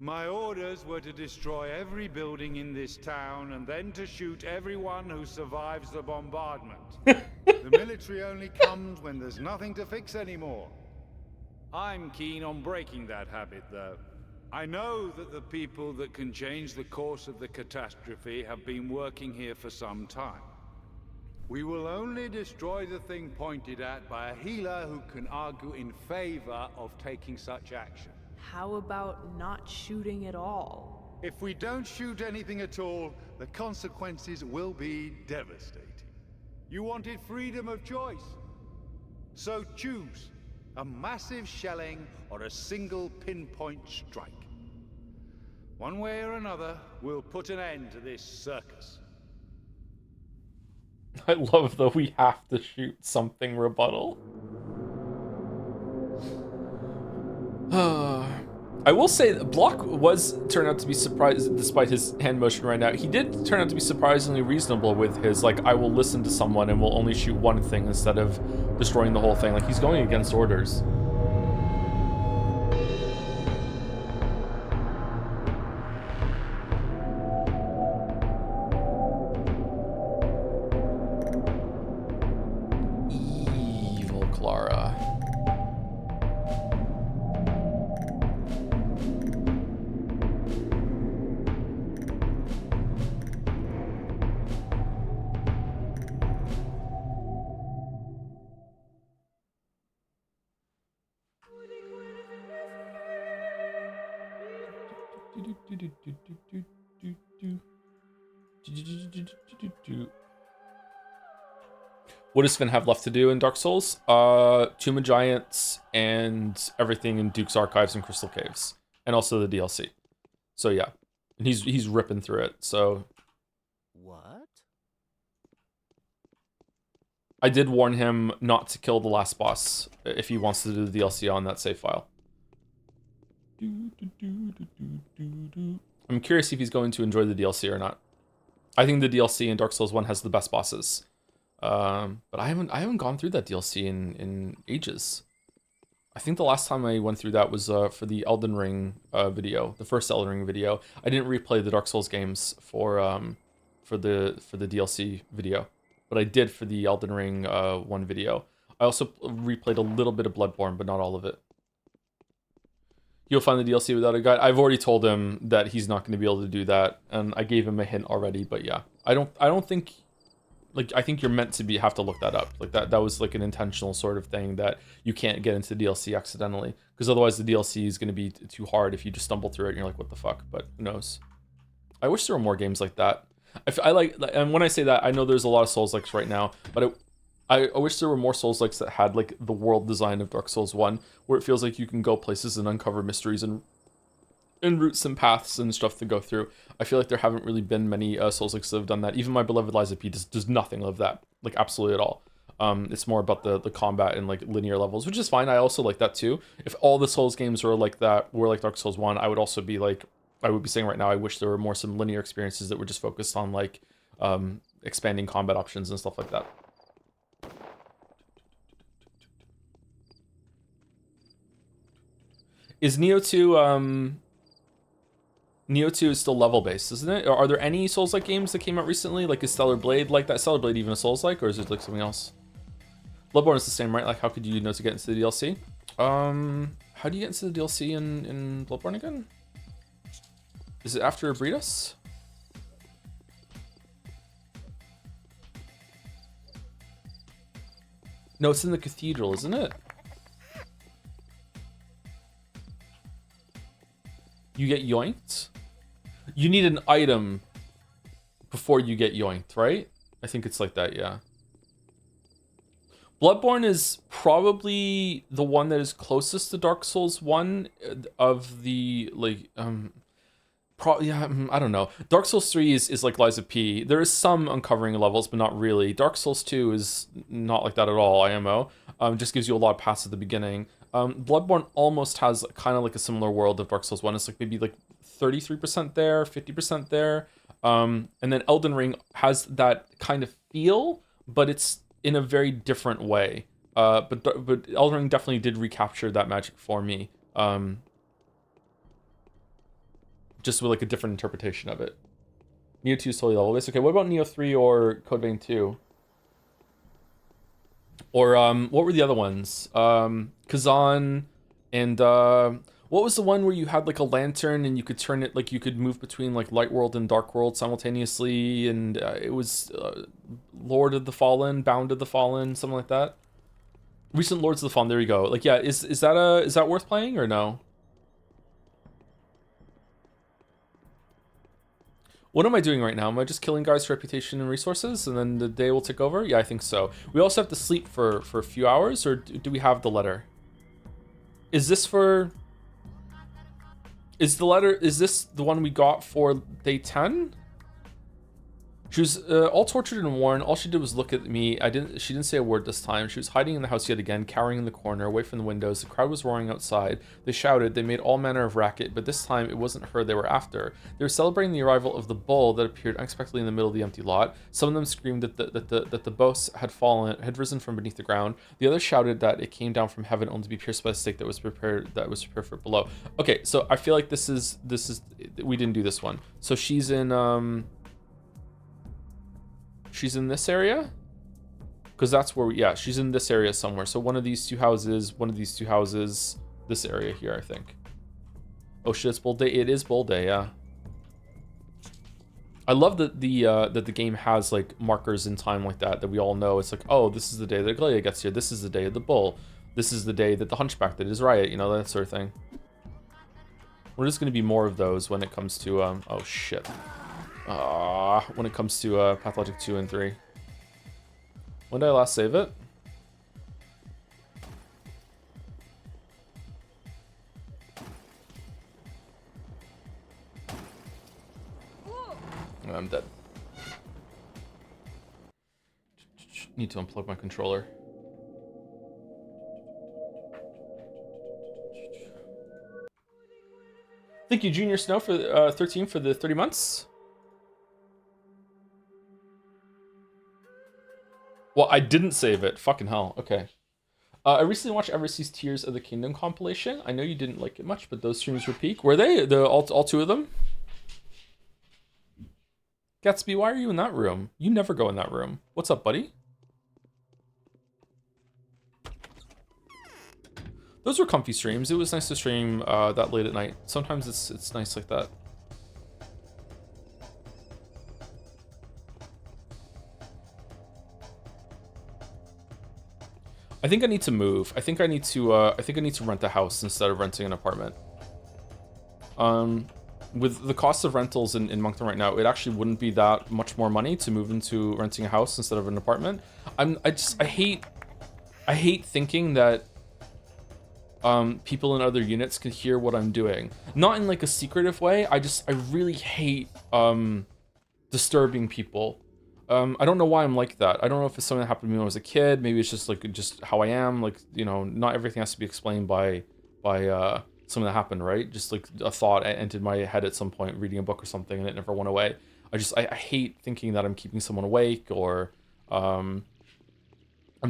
My orders were to destroy every building in this town and then to shoot everyone who survives the bombardment. The military only comes when there's nothing to fix anymore. I'm keen on breaking that habit, though. I know that the people that can change the course of the catastrophe have been working here for some time. We will only destroy the thing pointed at by a healer who can argue in favor of taking such action. How about not shooting at all? If we don't shoot anything at all, the consequences will be devastating. You wanted freedom of choice. So choose a massive shelling or a single pinpoint strike. One way or another, we'll put an end to this circus. I love the "we have to shoot something" rebuttal. I will say Block turned out to be surprised, despite his hand motion right now. He did turn out to be surprisingly reasonable with his, like, I will listen to someone and will only shoot one thing instead of destroying the whole thing. Like, he's going against orders. Evil Clara. What does Finn have left to do in Dark Souls? Tomb of Giants and everything in Duke's Archives and Crystal Caves, and also the DLC. So yeah, and he's ripping through it. So what? I did warn him not to kill the last boss if he wants to do the DLC on that save file. I'm curious if he's going to enjoy the DLC or not. I think the DLC in Dark Souls 1 has the best bosses. But I haven't gone through that DLC in ages. I think the last time I went through that was for the Elden Ring video, the first Elden Ring video. I didn't replay the Dark Souls games for the DLC video, but I did for the Elden Ring 1 video. I also replayed a little bit of Bloodborne, but not all of it. He'll find the DLC without a guide. I've already told him that he's not going to be able to do that, and I gave him a hint already. But yeah, I don't think, like, I think you're meant to have to look that up. Like that was like an intentional sort of thing that you can't get into the DLC accidentally, because otherwise the DLC is going to be too hard if you just stumble through it and you're like, what the fuck? But who knows? I wish there were more games like that. I like, and when I say that, I know there's a lot of Souls-likes right now, but I wish there were more Souls-likes that had like the world design of Dark Souls 1, where it feels like you can go places and uncover mysteries and routes and paths and stuff to go through. I feel like there haven't really been many Souls-likes that have done that. Even my beloved Lies of P does nothing of that, like absolutely at all. It's more about the combat and like linear levels, which is fine. I also like that too. If all the Souls games were like that, were like Dark Souls 1, I would also be like, I would be saying right now, I wish there were more some linear experiences that were just focused on like expanding combat options and stuff like that. Is Nioh 2, Nioh 2 is still level-based, isn't it? Or are there any Souls-like games that came out recently? Like, is Stellar Blade like that? Stellar Blade even a Souls-like, or is it like something else? Bloodborne is the same, right? Like, how could you know to get into the DLC? How do you get into the DLC in Bloodborne again? Is it after Breedus? No, it's in the cathedral, isn't it? You get yoinked? You need an item before you get yoinked, right? I think it's like that, yeah. Bloodborne is probably the one that is closest to Dark Souls 1 of the, like, I don't know. Dark Souls 3 is like Lies of P. There is some uncovering levels, but not really. Dark Souls 2 is not like that at all, IMO. Just gives you a lot of paths at the beginning. Bloodborne almost has kind of like a similar world of Dark Souls 1. It's like maybe like 33% there, 50% there. And then Elden Ring has that kind of feel, but it's in a very different way. But Elden Ring definitely did recapture that magic for me. Just with like a different interpretation of it. Neo 2 is totally level based. Okay, what about Neo 3 or Code Vein 2? Or what were the other ones? Kazan and what was the one where you had like a lantern and you could turn it, like you could move between like light world and dark world simultaneously, and it was Lord of the Fallen, Bound of the Fallen, something like that. Recent Lords of the Fallen. There you go. Like, yeah, is that worth playing or no? What am I doing right now? Am I just killing guys for reputation and resources, and then the day will take over? Yeah, I think so. We also have to sleep for a few hours, or do we have the letter? Is this for... Is this the one we got for day 10? She was all tortured and worn. All she did was look at me. She didn't say a word this time. She was hiding in the house yet again, cowering in the corner, away from the windows. The crowd was roaring outside. They shouted. They made all manner of racket, but this time it wasn't her they were after. They were celebrating the arrival of the bull that appeared unexpectedly in the middle of the empty lot. Some of them screamed that the boss had risen from beneath the ground. The others shouted that it came down from heaven only to be pierced by a stake that was prepared for it below. Okay, so I feel like this is we didn't do this one. So she's in She's in this area? Because that's where yeah, she's in this area somewhere. So one of these two houses, this area here, I think. Oh shit, it's Bull Day. It is Bull Day, yeah. I love that the game has like markers in time like that we all know. It's like, oh, this is the day that Aglaia gets here. This is the day of the bull. This is the day that the Hunchback did his riot, you know, that sort of thing. We're just gonna be more of those when it comes to oh shit. When it comes to Pathologic 2 and 3. When did I last save it? Oh, I'm dead. Need to unplug my controller. Thank you, Junior Snow, for 13 for the 30 months. Well, I didn't save it. Fucking hell. Okay. I recently watched Eversea's Tears of the Kingdom compilation. I know you didn't like it much, but those streams were peak. Were they? All two of them? Gatsby, why are you in that room? You never go in that room. What's up, buddy? Those were comfy streams. It was nice to stream that late at night. Sometimes it's nice like that. I think I need to move. I think I need to rent a house instead of renting an apartment. With the cost of rentals in Moncton right now, it actually wouldn't be that much more money to move into renting a house instead of an apartment. I hate thinking that people in other units can hear what I'm doing. Not in like a secretive way. I really hate disturbing people. I don't know why I'm like that. I don't know if it's something that happened to me when I was a kid. Maybe it's just how I am. Like, you know, not everything has to be explained by something that happened, right? Just like a thought entered my head at some point reading a book or something, and it never went away. I hate thinking that I'm keeping someone awake, or I'm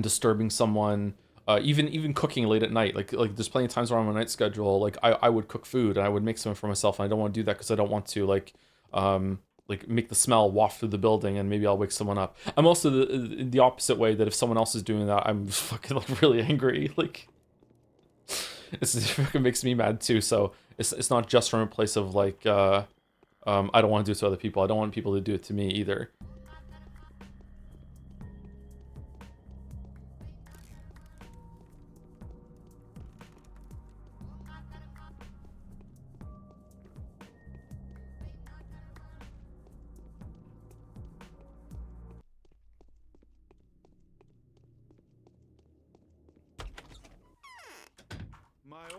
disturbing someone. Even cooking late at night. Like there's plenty of times where I'm on a night schedule. Like I would cook food and I would make something for myself, and I don't want to do that because I don't want to like make the smell waft through the building and maybe I'll wake someone up. I'm also the opposite way, that if someone else is doing that, I'm fucking like really angry. Like it fucking makes me mad too. So it's not just from a place of like I don't want to do it to other people. I don't want people to do it to me either.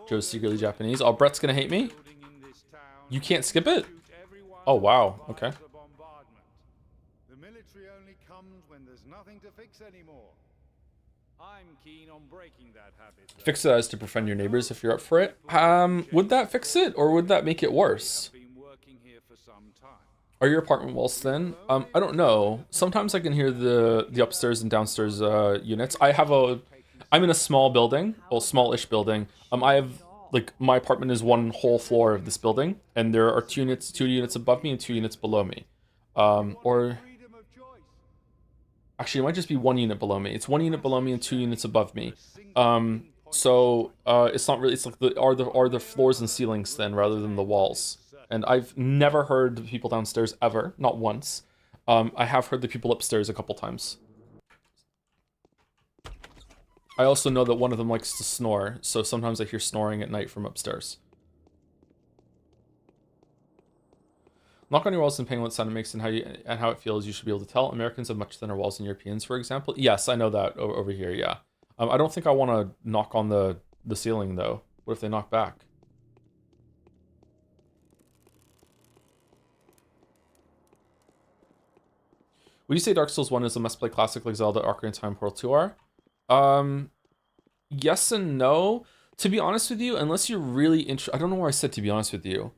Joe's secretly Japanese. Oh, Brett's gonna hate me? You can't skip it? Oh, wow. Okay. The military only comes when there's nothing to fix anymore. I'm keen on breaking that habit. Fix it as to befriend your neighbors if you're up for it. Would that fix it, or would that make it worse? Been working here for some time. Are your apartment walls thin? I don't know. Sometimes I can hear the upstairs and downstairs units. I'm in a small building, well, smallish building. I have, like, my apartment is one whole floor of this building, and there are two units above me and 2 units below me. Or Freedom of choice. actually, it might just be 1 unit below me. It's 1 unit below me and 2 units above me. It's not really. It's like are the floors and ceilings thin rather than the walls. And I've never heard the people downstairs ever, not once. I have heard the people upstairs a couple times. I also know that one of them likes to snore, so sometimes I hear snoring at night from upstairs. Knock on your walls and paying what sound it makes and how it feels. You should be able to tell. Americans have much thinner walls than Europeans, for example. Yes, I know that over here. Yeah. I don't think I want to knock on the ceiling though. What if they knock back? Would you say Dark Souls 1 is a must-play classic like Zelda, Ocarina of Time, Portal 2 are? Yes and no. To be honest with you, unless you're really I don't know why I said to be honest with you.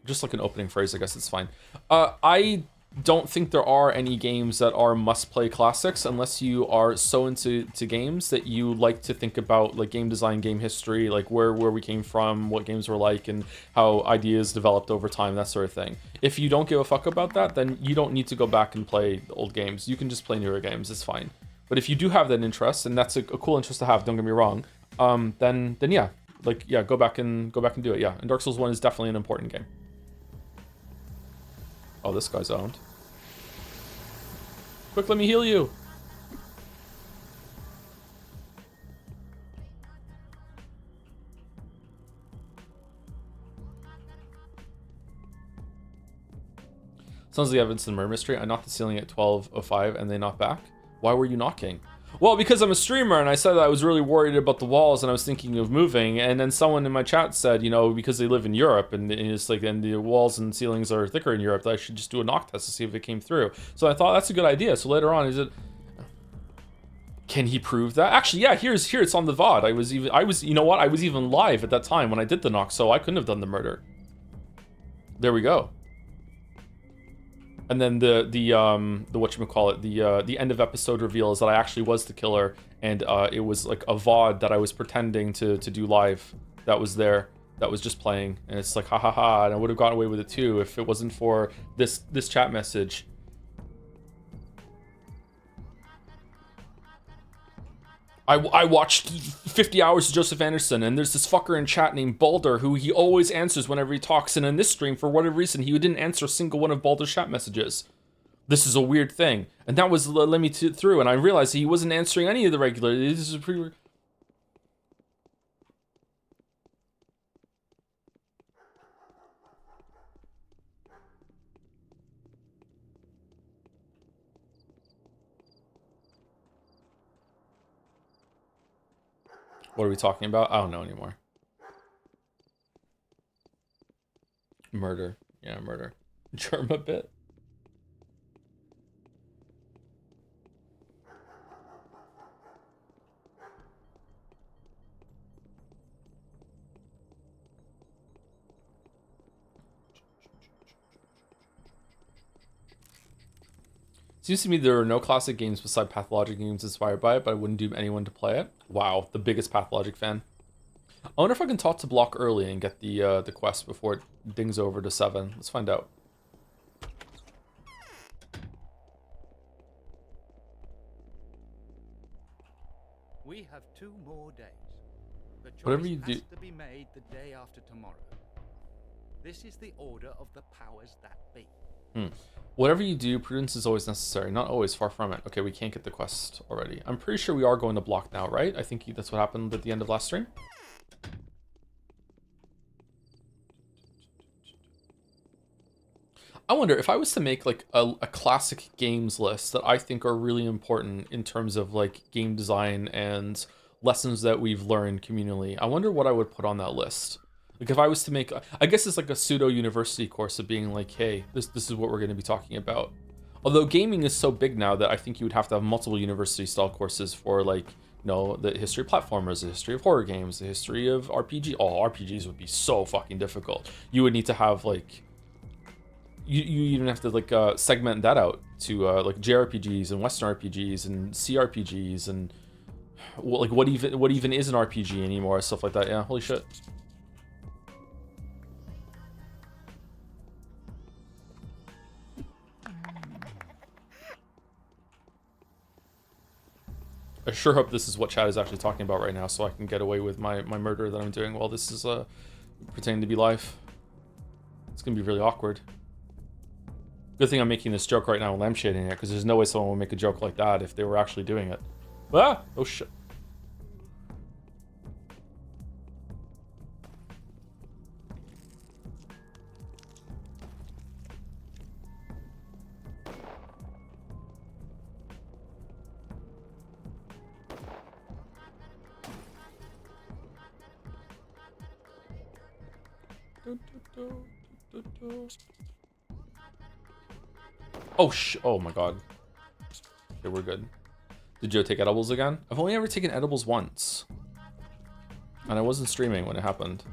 Just like an opening phrase, I guess it's fine. I don't think there are any games that are must-play classics unless you are so into games that you like to think about like game design, game history, like where we came from, what games were like, and how ideas developed over time, that sort of thing. If you don't give a fuck about that, then you don't need to go back and play the old games. You can just play newer games, it's fine. But if you do have that interest, and that's a cool interest to have, don't get me wrong, then yeah, like yeah, go back and do it, yeah. And Dark Souls 1 is definitely an important game. Oh, this guy's owned. Quick, let me heal you. Sounds like evidence in the murder mystery. I knocked the ceiling at 12:05 and they knocked back. Why were you knocking? Well, because I'm a streamer and I said that I was really worried about the walls and I was thinking of moving, and then someone in my chat said, you know, because they live in Europe and it's like, and the walls and ceilings are thicker in Europe, that I should just do a knock test to see if it came through. So I thought that's a good idea. So later on, can he prove that? Actually, yeah, here it's on the VOD. I was you know what? I was even live at that time when I did the knock, so I couldn't have done the murder. There we go. And then the whatchamacallit, the end of episode reveal is that I actually was the killer, and it was like a VOD that I was pretending to do live that was there, that was just playing, and it's like ha ha ha, and I would have gotten away with it too if it wasn't for this chat message. I watched 50 hours of Joseph Anderson, and there's this fucker in chat named Balder who he always answers whenever he talks, and in this stream, for whatever reason, he didn't answer a single one of Balder's chat messages. This is a weird thing. And that was let me through, and I realized he wasn't answering any of the regular. This is pretty weird. What are we talking about? I don't know anymore. Murder. Yeah, murder. Germa bit. Seems to me there are no classic games beside Pathologic games inspired by it, but I wouldn't doom anyone to play it. Wow, the biggest Pathologic fan. I wonder if I can talk to Block early and get the quest before it dings over to 7. Let's find out. We have 2 more days. The choice Whatever you do has to be made the day after tomorrow. This is the order of the powers that be. Whatever you do, prudence is always necessary. Not always, far from it. Okay, we can't get the quest already. I'm pretty sure we are going to Block now, right? I think that's what happened at the end of last stream. I wonder if I was to make like a classic games list that I think are really important in terms of like game design and lessons that we've learned communally. I wonder what I would put on that list. Like if I was to make, I guess it's like a pseudo university course of being like, hey, this is what we're going to be talking about. Although gaming is so big now that I think you would have to have multiple university style courses for like, you know, the history of platformers, the history of horror games, the history of RPG. Oh, RPGs would be so fucking difficult. You would need to have like, you even have to like segment that out to like JRPGs and Western RPGs and CRPGs and like what even is an RPG anymore, stuff like that. Yeah, holy shit. I sure hope this is what chat is actually talking about right now, so I can get away with my murder that I'm doing while this is pretending to be live. It's gonna be really awkward. Good thing I'm making this joke right now and lampshading it, because there's no way someone would make a joke like that if they were actually doing it. Ah! Oh shit. Oh my god. Okay, we're good. Did Joe take edibles again? I've only ever taken edibles once. And I wasn't streaming when it happened.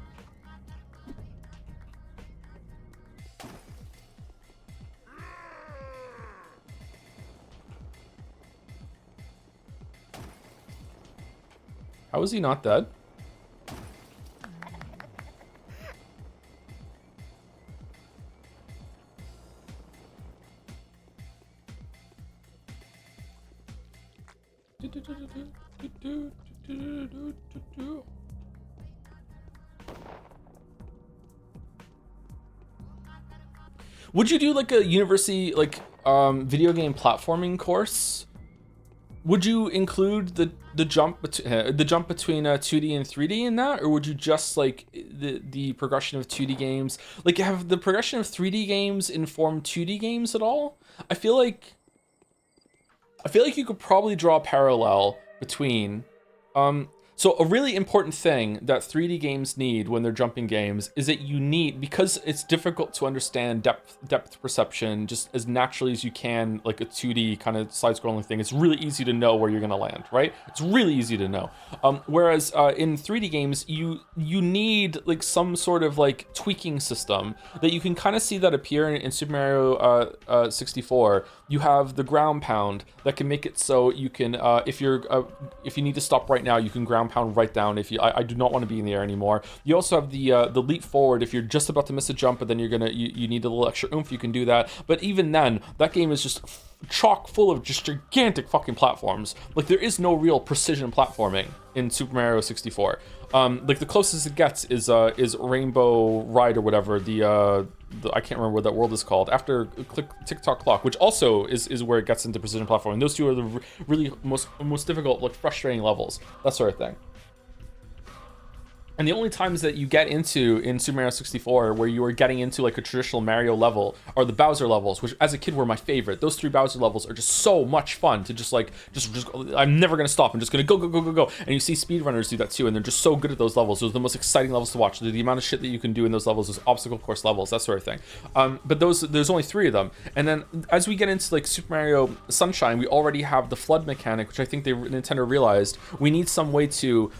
How is he not dead? Would you do like a university like video game platforming course? Would you include the jump between 2D and 3D in that, or would you just like the progression of 2D games? Like, have the progression of 3D games informed 2D games at all? I feel like you could probably draw a parallel between so a really important thing that 3D games need when they're jumping games is that you need, because it's difficult to understand depth perception just as naturally as you can, like a 2D kind of side-scrolling thing. It's really easy to know where you're gonna land, right? It's really easy to know. Whereas in 3D games, you need like some sort of like tweaking system that you can kind of see that appear in Super Mario 64. You have the ground pound that can make it so you can, if you need to stop right now, you can ground pound right down. If I do not want to be in the air anymore. You also have the leap forward. If you're just about to miss a jump, but then you need a little extra oomph, you can do that. But even then, that game is just chock full of just gigantic fucking platforms. Like, there is no real precision platforming in Super Mario 64. Like, the closest it gets is Rainbow Ride or whatever, the I can't remember what that world is called, after Tick-Tock Clock, which also is where it gets into precision platforming. Those two are the really most difficult, like, frustrating levels, that sort of thing. And the only times that you get into in Super Mario 64 where you are getting into like a traditional Mario level are the Bowser levels, which as a kid were my favorite. Those 3 Bowser levels are just so much fun to just I'm never gonna stop. I'm just gonna go. And you see speedrunners do that too, and they're just so good at those levels. Those are the most exciting levels to watch. The amount of shit that you can do in those levels, those obstacle course levels, that sort of thing. But there's only 3 of them. And then as we get into like Super Mario Sunshine, we already have the flood mechanic, which I think Nintendo realized we need some way to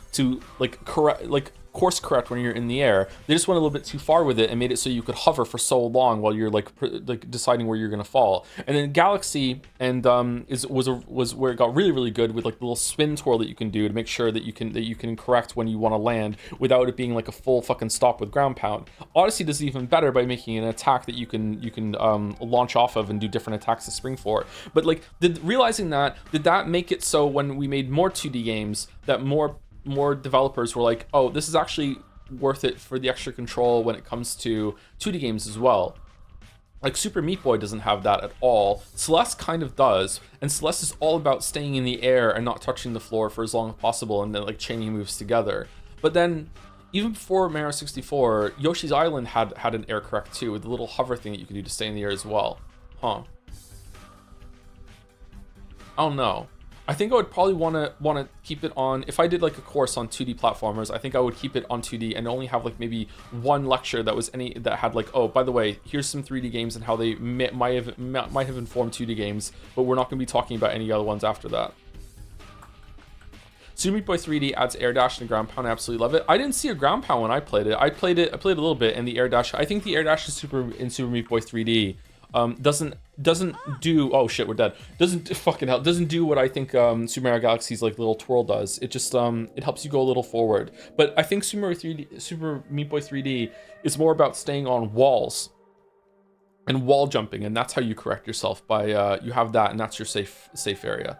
like course correct when you're in the air. They just went a little bit too far with it and made it so you could hover for so long while you're like deciding where you're gonna fall. And then Galaxy and was where it got really good with like the little spin twirl that you can do to make sure that you can correct when you want to land without it being like a full fucking stop with ground pound. Odyssey does it even better by making an attack that you can launch off of and do different attacks to spring for. But like, realizing that, did that make it so when we made more 2D games that more developers were like, oh, this is actually worth it for the extra control when it comes to 2D games as well? Like, Super Meat Boy doesn't have that at all. Celeste kind of does, and Celeste is all about staying in the air and not touching the floor for as long as possible, and then like chaining moves together. But then even before Mario 64, Yoshi's Island had an air correct too, with the little hover thing that you could do to stay in the air as well. I don't know. I think I would probably want to keep it on, if I did like a course on 2D platformers, I think I would keep it on 2D and only have like maybe one lecture that had like, oh, by the way, here's some 3D games and how they might have informed 2D games, but we're not going to be talking about any other ones after that. Super Meat Boy 3D adds air dash and ground pound. I absolutely love it. I didn't see a ground pound when I played it. I played a little bit, and the air dash. I think the air dash in Super Meat Boy 3D doesn't do. Oh shit, we're dead. Doesn't do what I think Super Mario Galaxy's like little twirl does. It just it helps you go a little forward. But I think Super Meat Boy 3D is more about staying on walls and wall jumping, and that's how you correct yourself by you have that, and that's your safe area.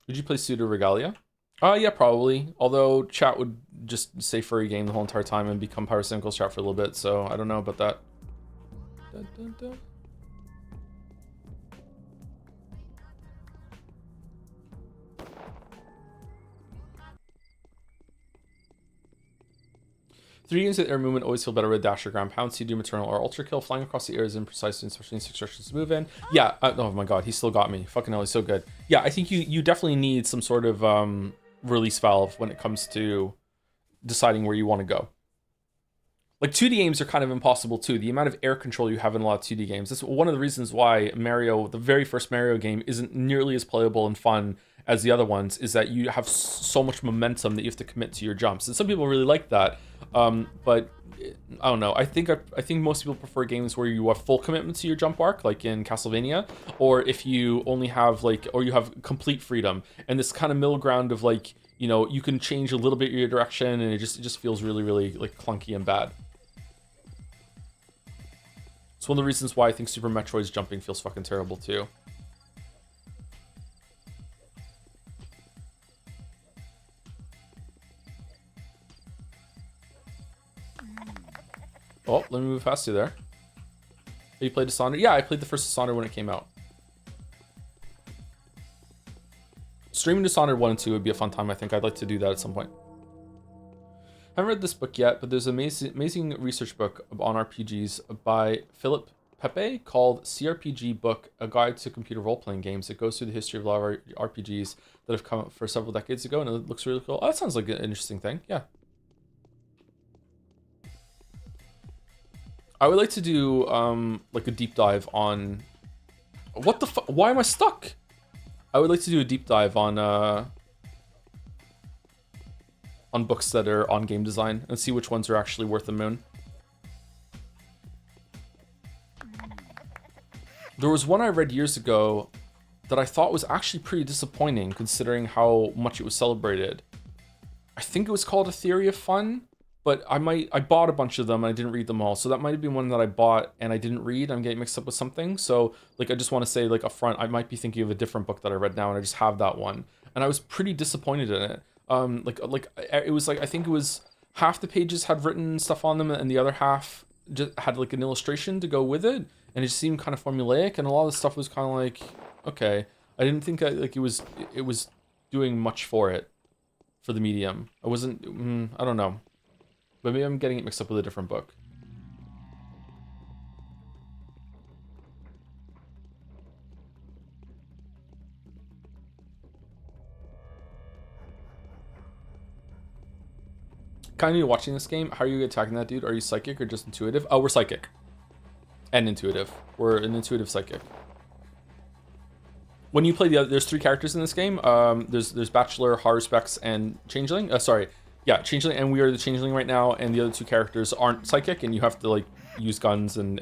Would you play Pseudo Regalia? Yeah, probably. Although chat would just say furry game the whole entire time and become Pyrocynical's chat for a little bit, so I don't know about that. Dun, dun, dun. Three games with air movement always feel better with dash or ground pound. Sea-Doom, Eternal, or Ultra Kill. Flying across the air is imprecise, especially in 6 directions to move in. Yeah, oh my god, he still got me. Fucking hell, he's so good. Yeah, I think you definitely need some sort of release valve when it comes to deciding where you want to go. Like 2D games are kind of impossible too. The amount of air control you have in a lot of 2D games. That's one of the reasons why Mario, the very first Mario game, isn't nearly as playable and fun as the other ones, is that you have so much momentum that you have to commit to your jumps. And some people really like that. But I don't know. I think most people prefer games where you have full commitment to your jump arc, like in Castlevania, or if you only have or you have complete freedom. And this kind of middle ground of like, you know, you can change a little bit your direction, and it just feels really, really like clunky and bad. It's one of the reasons why I think Super Metroid's jumping feels fucking terrible too. Oh, let me move past you there. You played Dishonored? Yeah, I played the first Dishonored when it came out. Streaming Dishonored 1 and 2 would be a fun time, I think. I'd like to do that at some point. I haven't read this book yet, but there's an amazing research book on RPGs by Philip Pepe called CRPG Book, A Guide to Computer Role-Playing Games. It goes through the history of a lot of RPGs that have come up for several decades ago, and it looks really cool. Oh, that sounds like an interesting thing, yeah. I would like to do like a deep dive on... What the fuck? Why am I stuck? I would like to do a deep dive on books that are on game design and see which ones are actually worth the moon. There was one I read years ago that I thought was actually pretty disappointing considering how much it was celebrated. I think it was called A Theory of Fun, but I bought a bunch of them and I didn't read them all. So that might have been one that I bought and I didn't read. I'm getting mixed up with something. So like, I just want to say like up front, I might be thinking of a different book that I read now and I just have that one. And I was pretty disappointed in it. It was like, I think it was half the pages had written stuff on them and the other half just had like an illustration to go with it. And it just seemed kind of formulaic, and a lot of the stuff was kind of like, okay. I didn't think that like it was doing much for it, for the medium. I wasn't, I don't know. But maybe I'm getting it mixed up with a different book. Kind of watching this game. How are you attacking that dude? Are you psychic or just intuitive? Oh, we're psychic. And intuitive. We're an intuitive psychic. When you play there's 3 characters in this game. There's Bachelor, Haruspex, and Changeling. Yeah, Changeling, and we are the Changeling right now, and the other 2 characters aren't psychic, and you have to like use guns and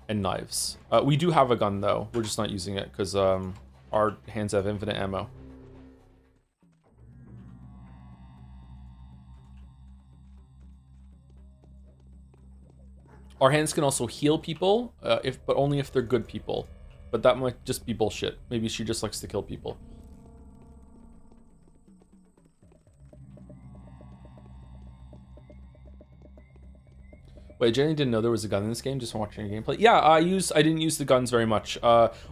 knives. We do have a gun though. We're just not using it because our hands have infinite ammo. Our hands can also heal people, but only if they're good people. But that might just be bullshit. Maybe she just likes to kill people. Wait, Jenny didn't know there was a gun in this game just from watching your gameplay. Yeah, I didn't use the guns very much.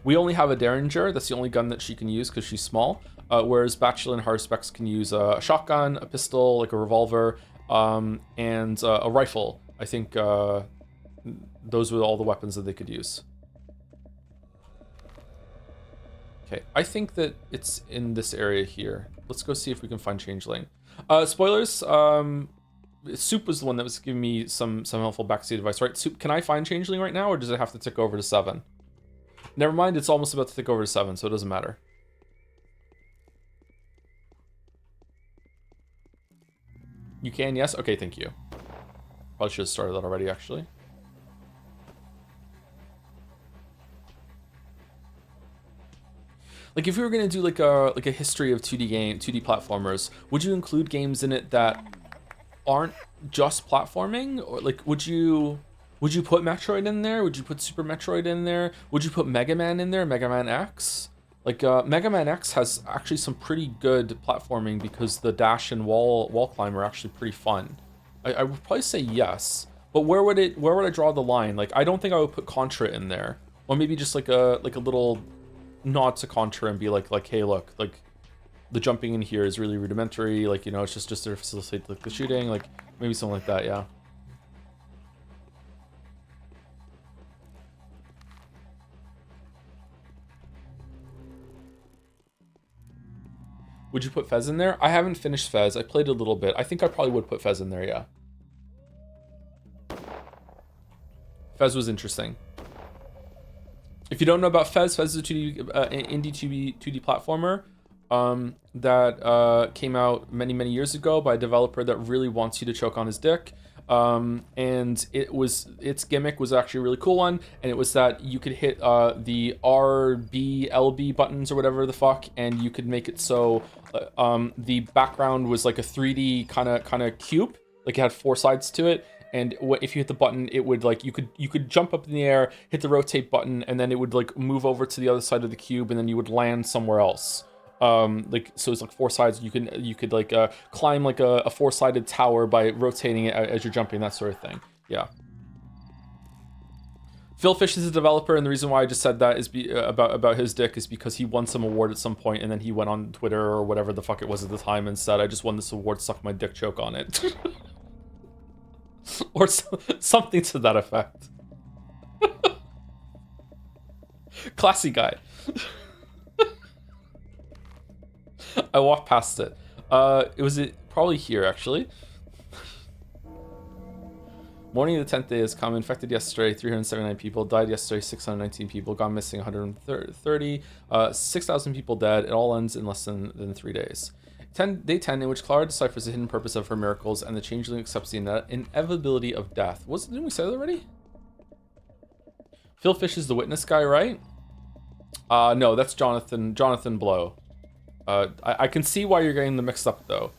We only have a Derringer. That's the only gun that she can use because she's small. Whereas Bachelor and Harspex can use a shotgun, a pistol, like a revolver, and a rifle. I think those were all the weapons that they could use. Okay, I think that it's in this area here. Let's go see if we can find Changeling. Spoilers, Soup was the one that was giving me some helpful backseat advice, right? Soup, can I find Changeling right now, or does it have to tick over to 7? Never mind, it's almost about to tick over to 7, so it doesn't matter. You can, yes? Okay, thank you. Probably should have started that already, actually. Like, if you were gonna do like a history of 2D platformers, would you include games in it that aren't just platforming? Or like, would you put Metroid in there? Would you put Super Metroid in there? Would you put Mega Man in there? Mega Man X? Like, Mega Man X has actually some pretty good platforming because the dash and wall climb are actually pretty fun. I would probably say yes, but where would I draw the line? Like, I don't think I would put Contra in there, or maybe just like a little nod to Contra and be like, hey, look, like the jumping in here is really rudimentary. Like, you know, it's just to facilitate like the shooting, like maybe something like that. Yeah. Would you put Fez in there? I haven't finished Fez. I played a little bit. I think I probably would put Fez in there, yeah. Fez was interesting. If you don't know about Fez, Fez is a 2D, indie 2D platformer that came out many years ago by a developer that really wants you to choke on his dick. And its gimmick was actually a really cool one, and it was that you could hit the R, B, LB buttons or whatever the fuck, and you could make it so the background was like a 3D kind of cube, like it had 4 sides to it. And if you hit the button, it would like you could jump up in the air, hit the rotate button, and then it would like move over to the other side of the cube, and then you would land somewhere else. Like, so it's like 4 sides. You could like climb like a 4-sided tower by rotating it as you're jumping, that sort of thing. Yeah. Phil Fish is a developer, and the reason why I just said that is about his dick is because he won some award at some point, and then he went on Twitter or whatever the fuck it was at the time and said, "I just won this award, suck my dick, choke on it." Or something to that effect. Classy guy. I walked past it. It was probably here, actually. Morning of the 10th day has come. Infected yesterday, 379 people. Died yesterday, 619 people. Gone missing, 130. 6,000 people dead. It all ends in less than 3 days. Day 10, in which Clara deciphers the hidden purpose of her miracles, and the Changeling accepts the inevitability of death. Didn't we say that already? Phil Fish is the witness guy, right? No, that's Jonathan Blow. I can see why you're getting them mixed up, though.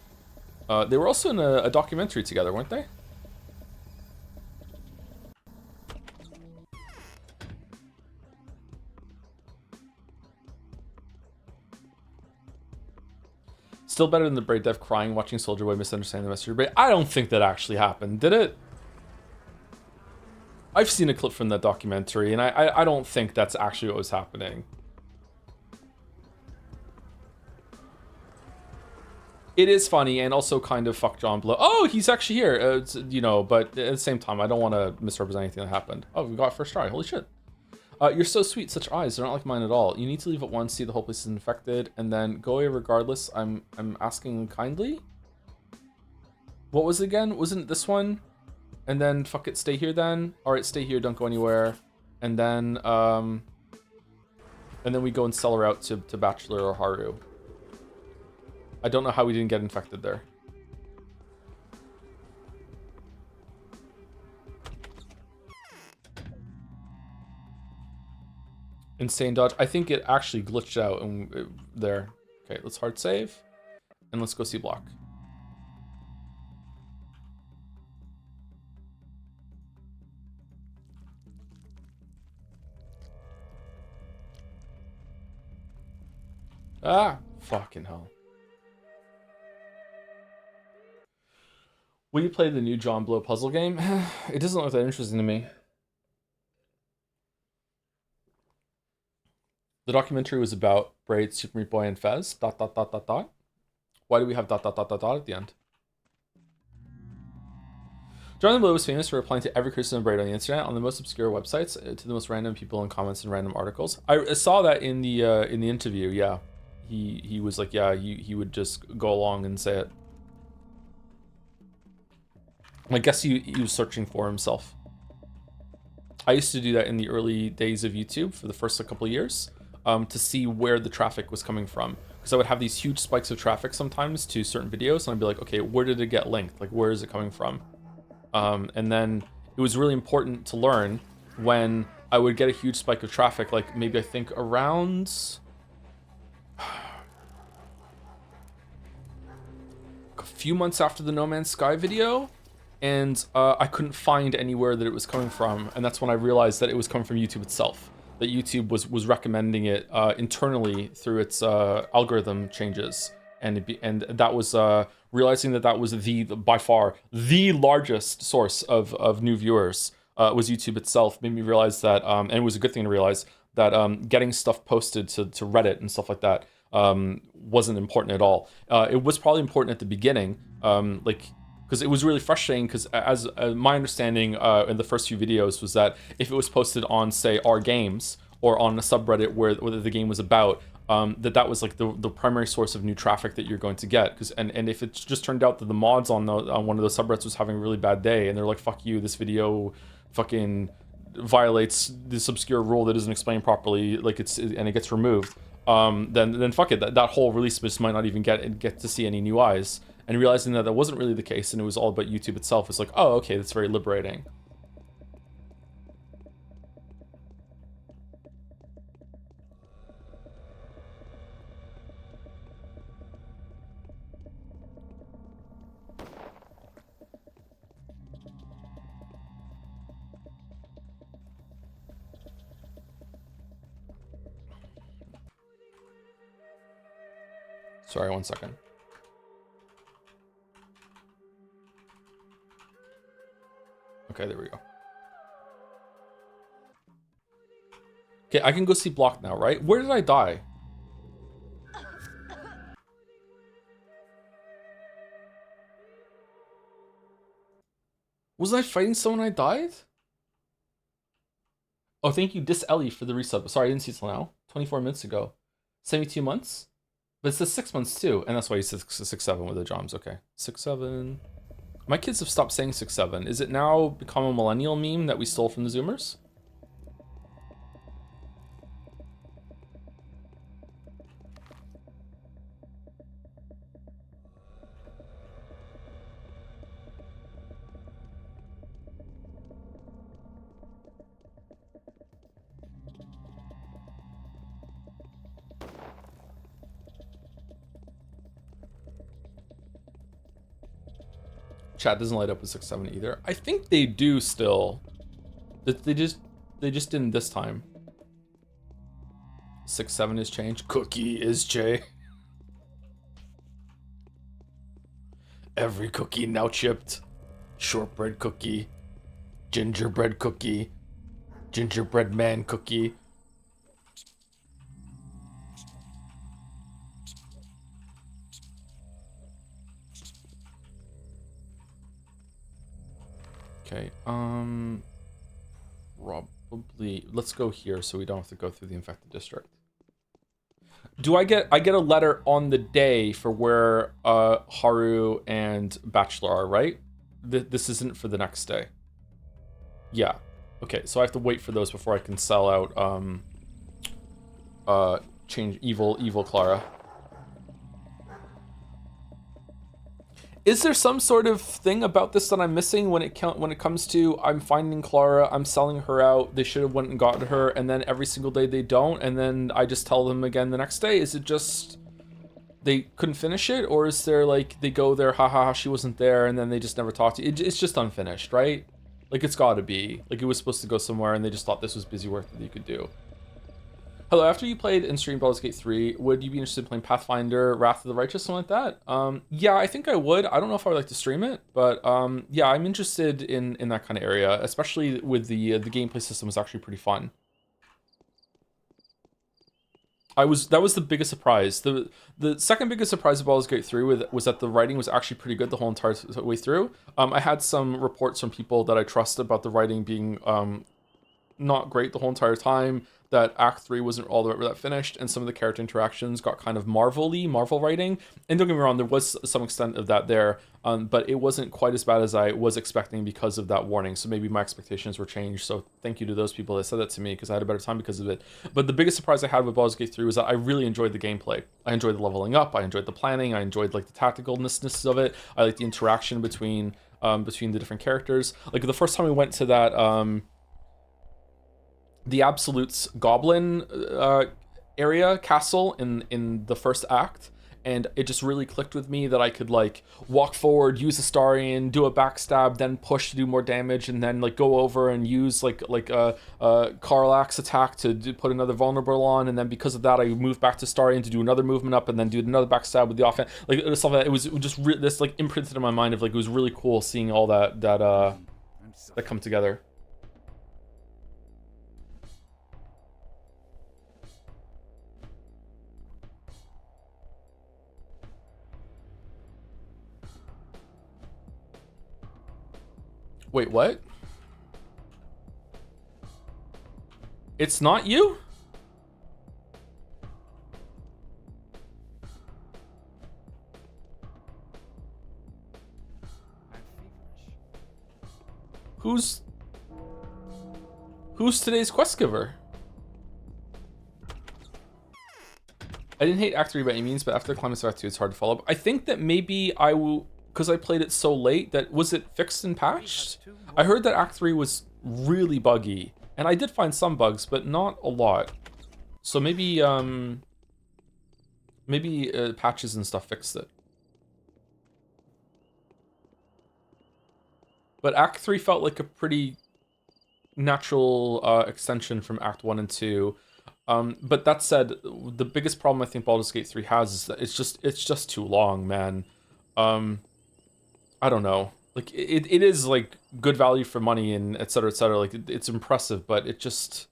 They were also in a documentary together, weren't they? Still better than the Braid Dev crying watching Soldier Boy misunderstanding the message of Braid. I don't think that actually happened, did it? I've seen a clip from that documentary, and I don't think that's actually what was happening. It is funny, and also kind of fuck John Blow. Oh, he's actually here, you know, but at the same time, I don't want to misrepresent anything that happened. Oh, we got first try, holy shit. You're so sweet, such eyes, they're not like mine at all. You need to leave at once, see the whole place is infected, and then go away regardless. I'm asking kindly? What was it again? Wasn't it this one? And then, fuck it, stay here then? Alright, stay here, don't go anywhere. And then we go and sell her out to Bachelor or Haru. I don't know how we didn't get infected there. Insane dodge. I think it actually glitched out there. Okay, let's hard save. And let's go see block. Ah, fucking hell. Will you play the new John Blow puzzle game? It doesn't look that interesting to me. The documentary was about Braid, Super Meat Boy, and Fez. ... Why do we have ... at the end? Jonathan Blow was famous for replying to every criticism of Braid on the internet, on the most obscure websites, to the most random people in comments and random articles. I saw that in the interview. Yeah, he was like, yeah, he would just go along and say it. I guess he was searching for himself. I used to do that in the early days of YouTube for the first couple of years, to see where the traffic was coming from. Because I would have these huge spikes of traffic sometimes to certain videos, and I'd be like, okay, where did it get linked? Like, where is it coming from? And then it was really important to learn when I would get a huge spike of traffic, like maybe I think around a few months after the No Man's Sky video, and I couldn't find anywhere that it was coming from, and that's when I realized that it was coming from YouTube itself. That YouTube was recommending it internally through its algorithm changes, and that was realizing that was by far the largest source of new viewers was YouTube itself. Made me realize that, and it was a good thing to realize that getting stuff posted to Reddit and stuff like that wasn't important at all. It was probably important at the beginning, because it was really frustrating, because as my understanding in the first few videos was that if it was posted on, say, our games or on a subreddit where the game was about, that was like the primary source of new traffic that you're going to get. And if it just turned out that the mods on one of those subreddits was having a really bad day, and they're like, fuck you, this video fucking violates this obscure rule that isn't explained properly, and it gets removed, then fuck it, that whole release just might not even get to see any new eyes. And realizing that wasn't really the case, and it was all about YouTube itself, was like, oh, okay, that's very liberating. Sorry, 1 second. Okay, there we go. Okay, I can go see Block now, right? Where did I die? Was I fighting someone I died? Oh, thank you, Dis Ellie, for the resub. Sorry, I didn't see it till now. 24 minutes ago. 72 months? But it says 6 months too, and that's why you said 6-7 with the Joms. Okay, 6-7. My kids have stopped saying 6-7. Is it now become a millennial meme that we stole from the Zoomers? Chat doesn't light up with 6-7 either. I think they do still. They just didn't this time. 6-7 is changed. Cookie is J. Every cookie now chipped. Shortbread cookie. Gingerbread cookie. Gingerbread man cookie. Okay, probably let's go here so we don't have to go through the infected district. Do I get a letter on the day for where Haru and Bachelor are, right? This isn't for the next day. Yeah. Okay, so I have to wait for those before I can sell out change evil Clara. Is there some sort of thing about this that I'm missing when it comes to I'm finding Clara, I'm selling her out, they should have went and gotten her, and then every single day they don't, and then I just tell them again the next day? Is it just they couldn't finish it, or is there like they go there, haha, she wasn't there, and then they just never talk to you? It's just unfinished, right? Like it's got to be like it was supposed to go somewhere, and they just thought this was busy work that you could do. Hello, after you played and streamed Baldur's Gate 3, would you be interested in playing Pathfinder, Wrath of the Righteous, something like that? Yeah, I think I would. I don't know if I would like to stream it, but yeah, I'm interested in that kind of area, especially with the gameplay system is actually pretty fun. That was the biggest surprise. The second biggest surprise of Baldur's Gate 3 was that the writing was actually pretty good the whole entire way through. I had some reports from people that I trust about the writing being not great the whole entire time, that Act 3 wasn't all the way that finished, and some of the character interactions got kind of Marvel writing. And don't get me wrong, there was some extent of that there, but it wasn't quite as bad as I was expecting because of that warning. So maybe my expectations were changed. So thank you to those people that said that to me, because I had a better time because of it. But the biggest surprise I had with Baldur's Gate 3 was that I really enjoyed the gameplay. I enjoyed the leveling up, I enjoyed the planning, I enjoyed like the tacticalness of it. I liked the interaction between the different characters. Like the first time we went to that the Absolute's goblin area castle in the first act, and it just really clicked with me that I could like walk forward, use Astarion, do a backstab, then push to do more damage, and then like go over and use like a Karlach's attack to put another vulnerable on, and then because of that I moved back to Astarion to do another movement up, and then do another backstab with the offense. Like stuff like that. It was just this like imprinted in my mind of like it was really cool seeing all that come together. Wait, what? It's not you? Who's today's quest giver? I didn't hate Act 3 by any means, but after the climax of Act 2, it's hard to follow up. I think that maybe I will, because I played it so late, that was it fixed and patched? I heard that Act 3 was really buggy, and I did find some bugs, but not a lot. So maybe patches and stuff fixed it. But Act 3 felt like a pretty natural extension from Act 1 and 2. But that said, the biggest problem I think Baldur's Gate 3 has is that it's just too long, man. I don't know. Like it is like good value for money and et cetera, like it's impressive, but it just,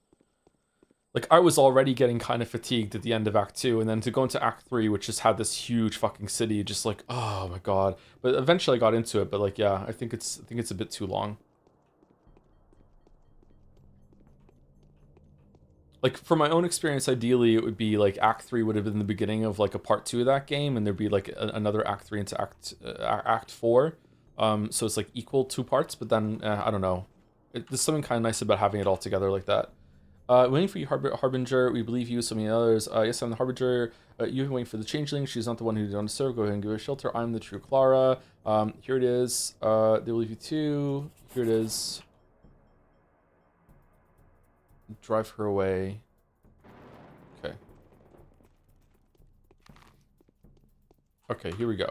like, I was already getting kind of fatigued at the end of Act 2, and then to go into Act 3, which just had this huge fucking city, just like, oh my god. But eventually I got into it, but like, yeah, I think it's a bit too long. Like, from my own experience, ideally it would be like Act 3 would have been the beginning of like a part 2 of that game, and there'd be like another Act 3 into Act 4. So it's like equal 2 parts, but then I don't know. There's something kind of nice about having it all together like that. Waiting for you, Harbinger. We believe you, so many others. Yes, I'm the Harbinger. You've been waiting for the Changeling. She's not the one who you don't serve. Go ahead and give her shelter. I'm the true Clara. Here it is. They believe you too. Here it is. Drive her away. Okay. Okay, here we go.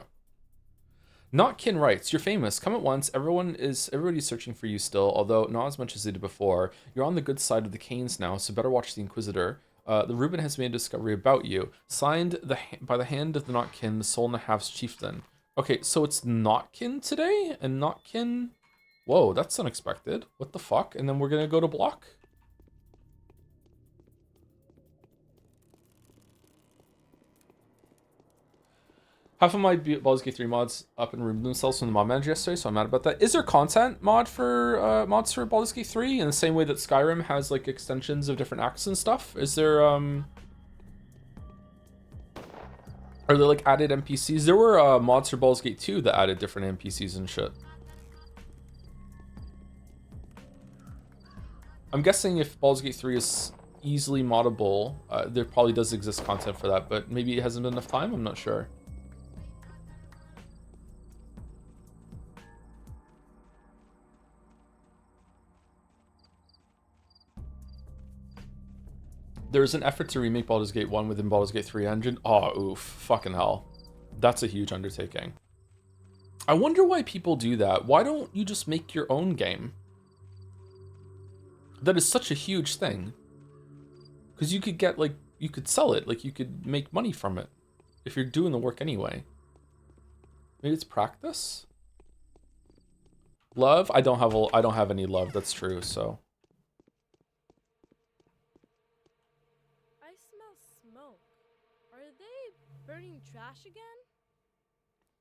Notkin writes, you're famous. Come at once. Everybody's searching for you still, although not as much as they did before. You're on the good side of the Canes now, so better watch the Inquisitor. The Reuben has made a discovery about you. Signed by the hand of the Notkin, the Soul and a Half's chieftain. Okay, so it's Notkin today? And Notkin... Whoa, that's unexpected. What the fuck? And then we're gonna go to Block? Half of my Baldur's Gate 3 mods up and removed themselves from the mod manager yesterday, so I'm mad about that. Is there content mods for Baldur's Gate 3 in the same way that Skyrim has like extensions of different acts and stuff? Is there are there like added NPCs? There were mods for Baldur's Gate 2 that added different NPCs and shit. I'm guessing if Baldur's Gate 3 is easily moddable, there probably does exist content for that, but maybe it hasn't been enough time, I'm not sure. There's an effort to remake Baldur's Gate 1 within Baldur's Gate 3 engine. Oh, oof. Fucking hell. That's a huge undertaking. I wonder why people do that. Why don't you just make your own game? That is such a huge thing. Because you could get, like, you could sell it. Like, you could make money from it. If you're doing the work anyway. Maybe it's practice? Love? I don't have any love, that's true, so... I smell smoke. Are they burning trash again?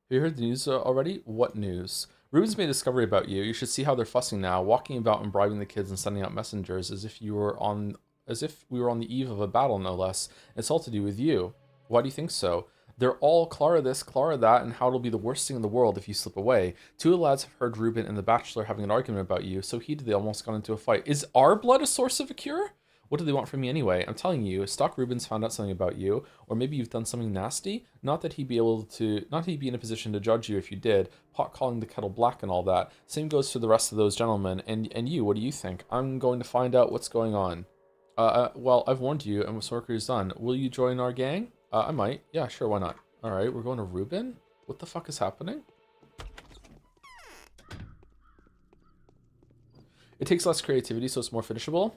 Have you heard the news already? What news? Ruben's made a discovery about you. You should see how they're fussing now, walking about and bribing the kids and sending out messengers as if we were on the eve of a battle, no less. It's all to do with you. Why do you think so? They're all Clara this, Clara that, and how it'll be the worst thing in the world if you slip away. Two of the lads have heard Ruben and the Bachelor having an argument about you, so heated they almost got into a fight. Is our blood a source of a cure? What do they want from me anyway? I'm telling you, Stock Rubens found out something about you, or maybe you've done something nasty. Not that he'd be in a position to judge you if you did. Pot calling the kettle black and all that. Same goes for the rest of those gentlemen. And you, what do you think? I'm going to find out what's going on. Well, I've warned you, and what's work is done. Will you join our gang? I might. Yeah, sure, why not? All right, we're going to Ruben. What the fuck is happening? It takes less creativity, so it's more finishable.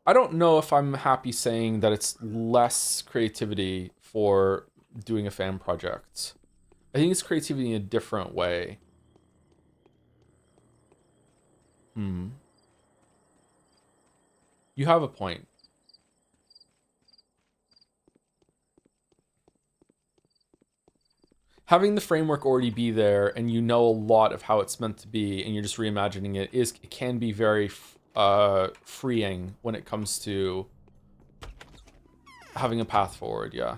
I don't know if I'm happy saying that it's less creativity for doing a fan project. I think it's creativity in a different way. You have a point. Having the framework already be there and you know a lot of how it's meant to be and you're just reimagining it can be very freeing when it comes to having a path forward, yeah.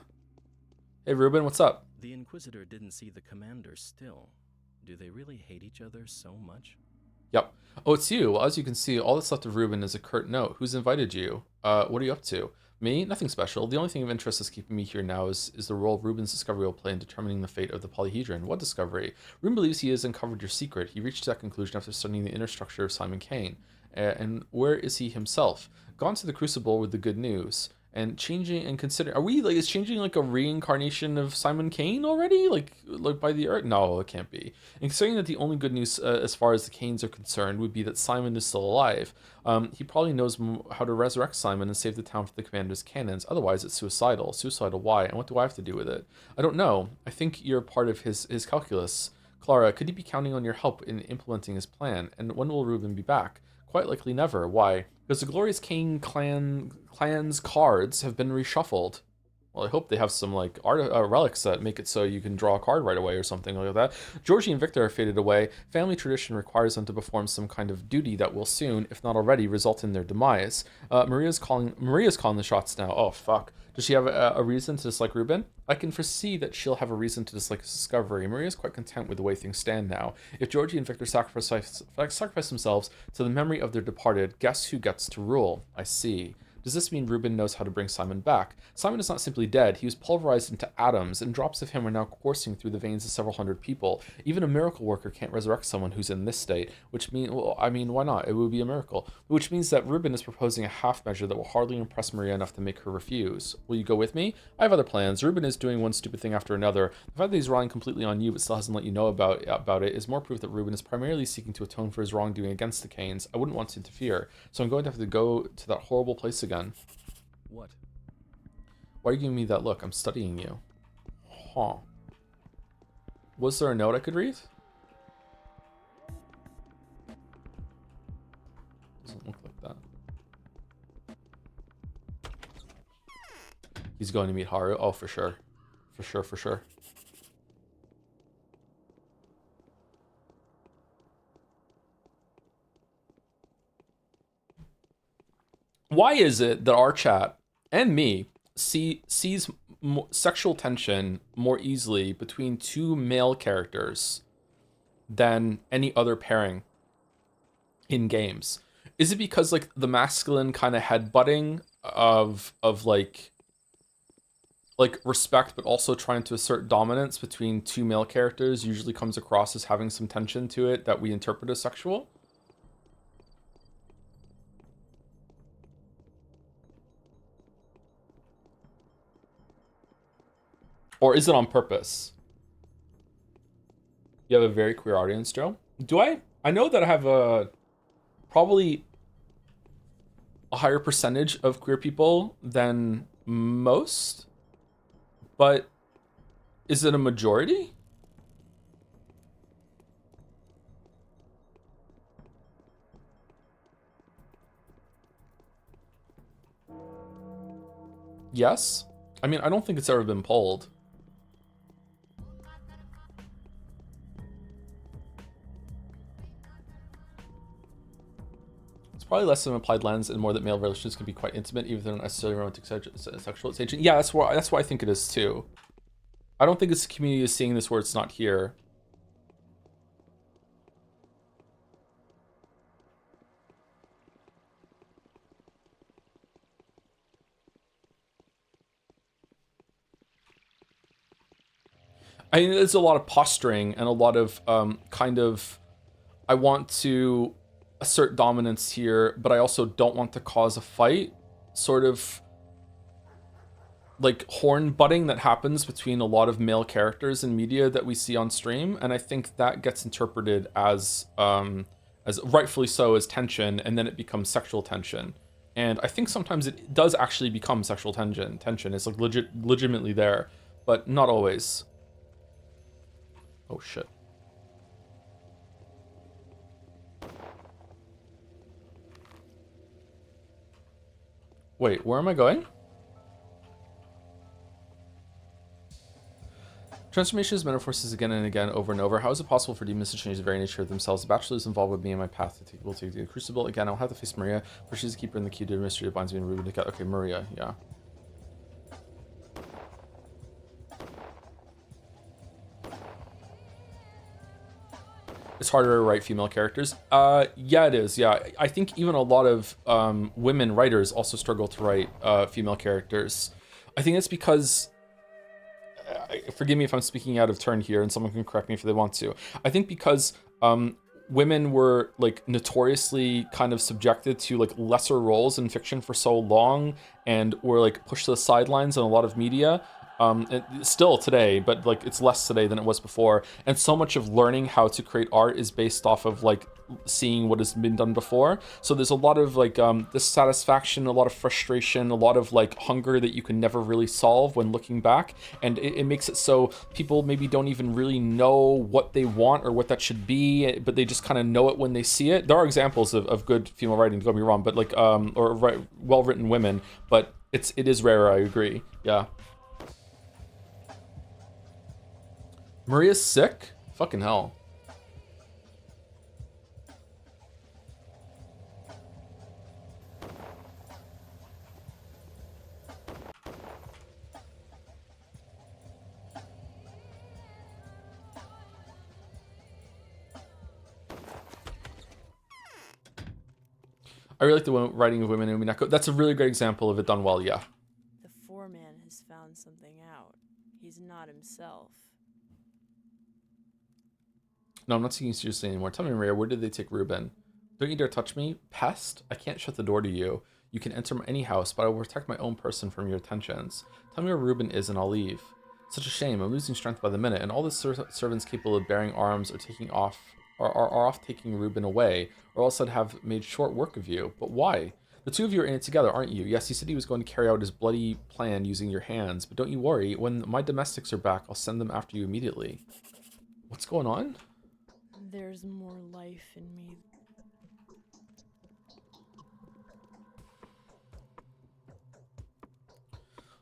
Hey Ruben, what's up? The Inquisitor didn't see the commander still. Do they really hate each other so much? Yep. Oh, it's you. Well, as you can see, all that's left of Ruben is a curt note. Who's invited you? What are you up to? Me? Nothing special. The only thing of interest that's keeping me here now is the role Ruben's discovery will play in determining the fate of the polyhedron. What discovery? Ruben believes he has uncovered your secret. He reached that conclusion after studying the inner structure of Simon Kane. And where is he himself? Gone to the Crucible with the good news. And changing and considering, is Changing like a reincarnation of Simon Kane already? Like by the earth? No, it can't be. And considering that the only good news as far as the Kanes are concerned would be that Simon is still alive, he probably knows how to resurrect Simon and save the town for the commander's cannons. Otherwise, it's suicidal. Suicidal why? And what do I have to do with it? I don't know. I think you're part of his calculus. Clara, could he be counting on your help in implementing his plan? And when will Ruben be back? Quite likely never. Why? Because the Glorious Kane clan's cards have been reshuffled. Well, I hope they have some like relics that make it so you can draw a card right away or something like that. Georgie and Victor are faded away. Family tradition requires them to perform some kind of duty that will soon, if not already, result in their demise. Maria's calling the shots now. Oh fuck. Does she have a reason to dislike Ruben? I can foresee that she'll have a reason to dislike his discovery. Maria's quite content with the way things stand now. If Georgie and Victor sacrifice themselves to the memory of their departed, guess who gets to rule? I see. Does this mean Ruben knows how to bring Simon back? Simon is not simply dead. He was pulverized into atoms, and drops of him are now coursing through the veins of several hundred people. Even a miracle worker can't resurrect someone who's in this state, which means, why not? It would be a miracle. Which means that Ruben is proposing a half measure that will hardly impress Maria enough to make her refuse. Will you go with me? I have other plans. Ruben is doing one stupid thing after another. The fact that he's relying completely on you but still hasn't let you know about it is more proof that Ruben is primarily seeking to atone for his wrongdoing against the Kanes. I wouldn't want to interfere, so I'm going to have to go to that horrible place again. What? Why are you giving me that look? I'm studying you. Huh. Was there a note I could read? Doesn't look like that. He's going to meet Haru. Oh, for sure. For sure, for sure. Why is it that our chat and me sees sexual tension more easily between two male characters than any other pairing in games? Is it because like the masculine kind of headbutting of like respect but also trying to assert dominance between two male characters usually comes across as having some tension to it that we interpret as sexual? Or is it on purpose? You have a very queer audience, Joe. Do I? I know that I have probably a higher percentage of queer people than most, but is it a majority? Yes. I mean, I don't think it's ever been pulled. It's probably less of an implied lens and more that male relationships can be quite intimate, even if they're not necessarily romantic sexualization. Yeah, that's why I think it is too. I don't think it's the community is seeing this where it's not here. I mean, there's a lot of posturing and a lot of kind of, I want to assert dominance here, but I also don't want to cause a fight. Sort of like horn butting that happens between a lot of male characters in media that we see on stream, and I think that gets interpreted as rightfully so as tension, and then it becomes sexual tension. And I think sometimes it does actually become sexual tension. Tension is like legitimately there, but not always. Oh shit. Wait, where am I going? Transformation is metamorphosis again and again, over and over. How is it possible for demons to change the very nature of themselves? The Bachelor is involved with me in my path to will take the Crucible. Again, I'll have to face Maria, for she's the keeper in the key to the mystery that binds me and Ruben together. Okay, Maria, yeah. It's harder to write female characters. Yeah, it is. Yeah, I think even a lot of women writers also struggle to write female characters. I think it's because, forgive me if I'm speaking out of turn here, and someone can correct me if they want to. I think because women were like notoriously kind of subjected to like lesser roles in fiction for so long, and were like pushed to the sidelines in a lot of media. And still today, but like it's less today than it was before. And so much of learning how to create art is based off of like seeing what has been done before. So there's a lot of like dissatisfaction, a lot of frustration, a lot of like hunger that you can never really solve when looking back. And it makes it so people maybe don't even really know what they want or what that should be, but they just kind of know it when they see it. There are examples of good female writing, don't get me wrong, but like or well-written women, but it is rare, I agree. Yeah. Maria's sick? Fucking hell. I really like the writing of women in Minako. That's a really great example of it done well, yeah. The foreman has found something out. He's not himself. No, I'm not taking you seriously anymore. Tell me, Maria, where did they take Ruben? Don't you dare touch me. Pest? I can't shut the door to you. You can enter any house, but I will protect my own person from your attentions. Tell me where Ruben is and I'll leave. Such a shame. I'm losing strength by the minute, and all the servants capable of bearing arms are off taking Ruben away, or else I'd have made short work of you. But why? The two of you are in it together, aren't you? Yes, he said he was going to carry out his bloody plan using your hands, but don't you worry. When my domestics are back, I'll send them after you immediately. What's going on? There's more life in me.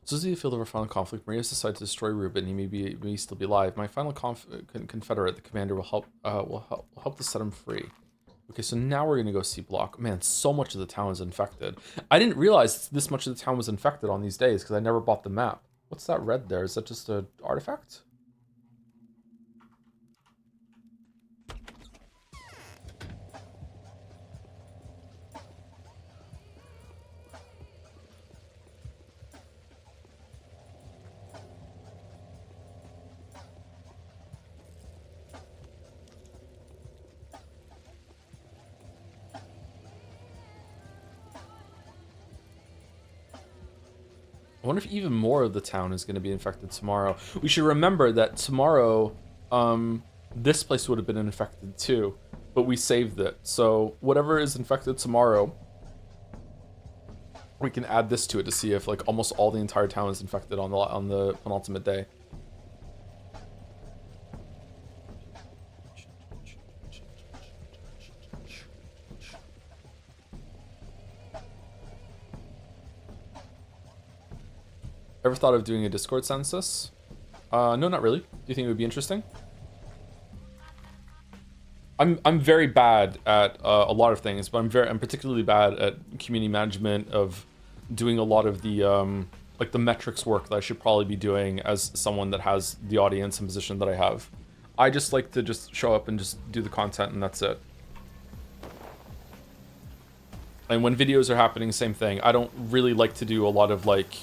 So this is the field of our final conflict. Maria's decided to destroy Ruben. He may still be alive. My final confederate, the commander, will help to set him free. Okay, so now we're gonna go see Block. Man, so much of the town is infected. I didn't realize this much of the town was infected on these days because I never bought the map. What's that red there? Is that just an artifact? I wonder if even more of the town is going to be infected tomorrow. We should remember that tomorrow, this place would have been infected too, but we saved it. So whatever is infected tomorrow, we can add this to it to see if like almost all the entire town is infected on the penultimate day. Ever thought of doing a Discord census? No, not really. Do you think it would be interesting? I'm very bad at a lot of things, but I'm particularly bad at community management, of doing a lot of the like the metrics work that I should probably be doing as someone that has the audience and position that I have. I just like to just show up and just do the content, and that's it. And when videos are happening, same thing. I don't really like to do a lot of like,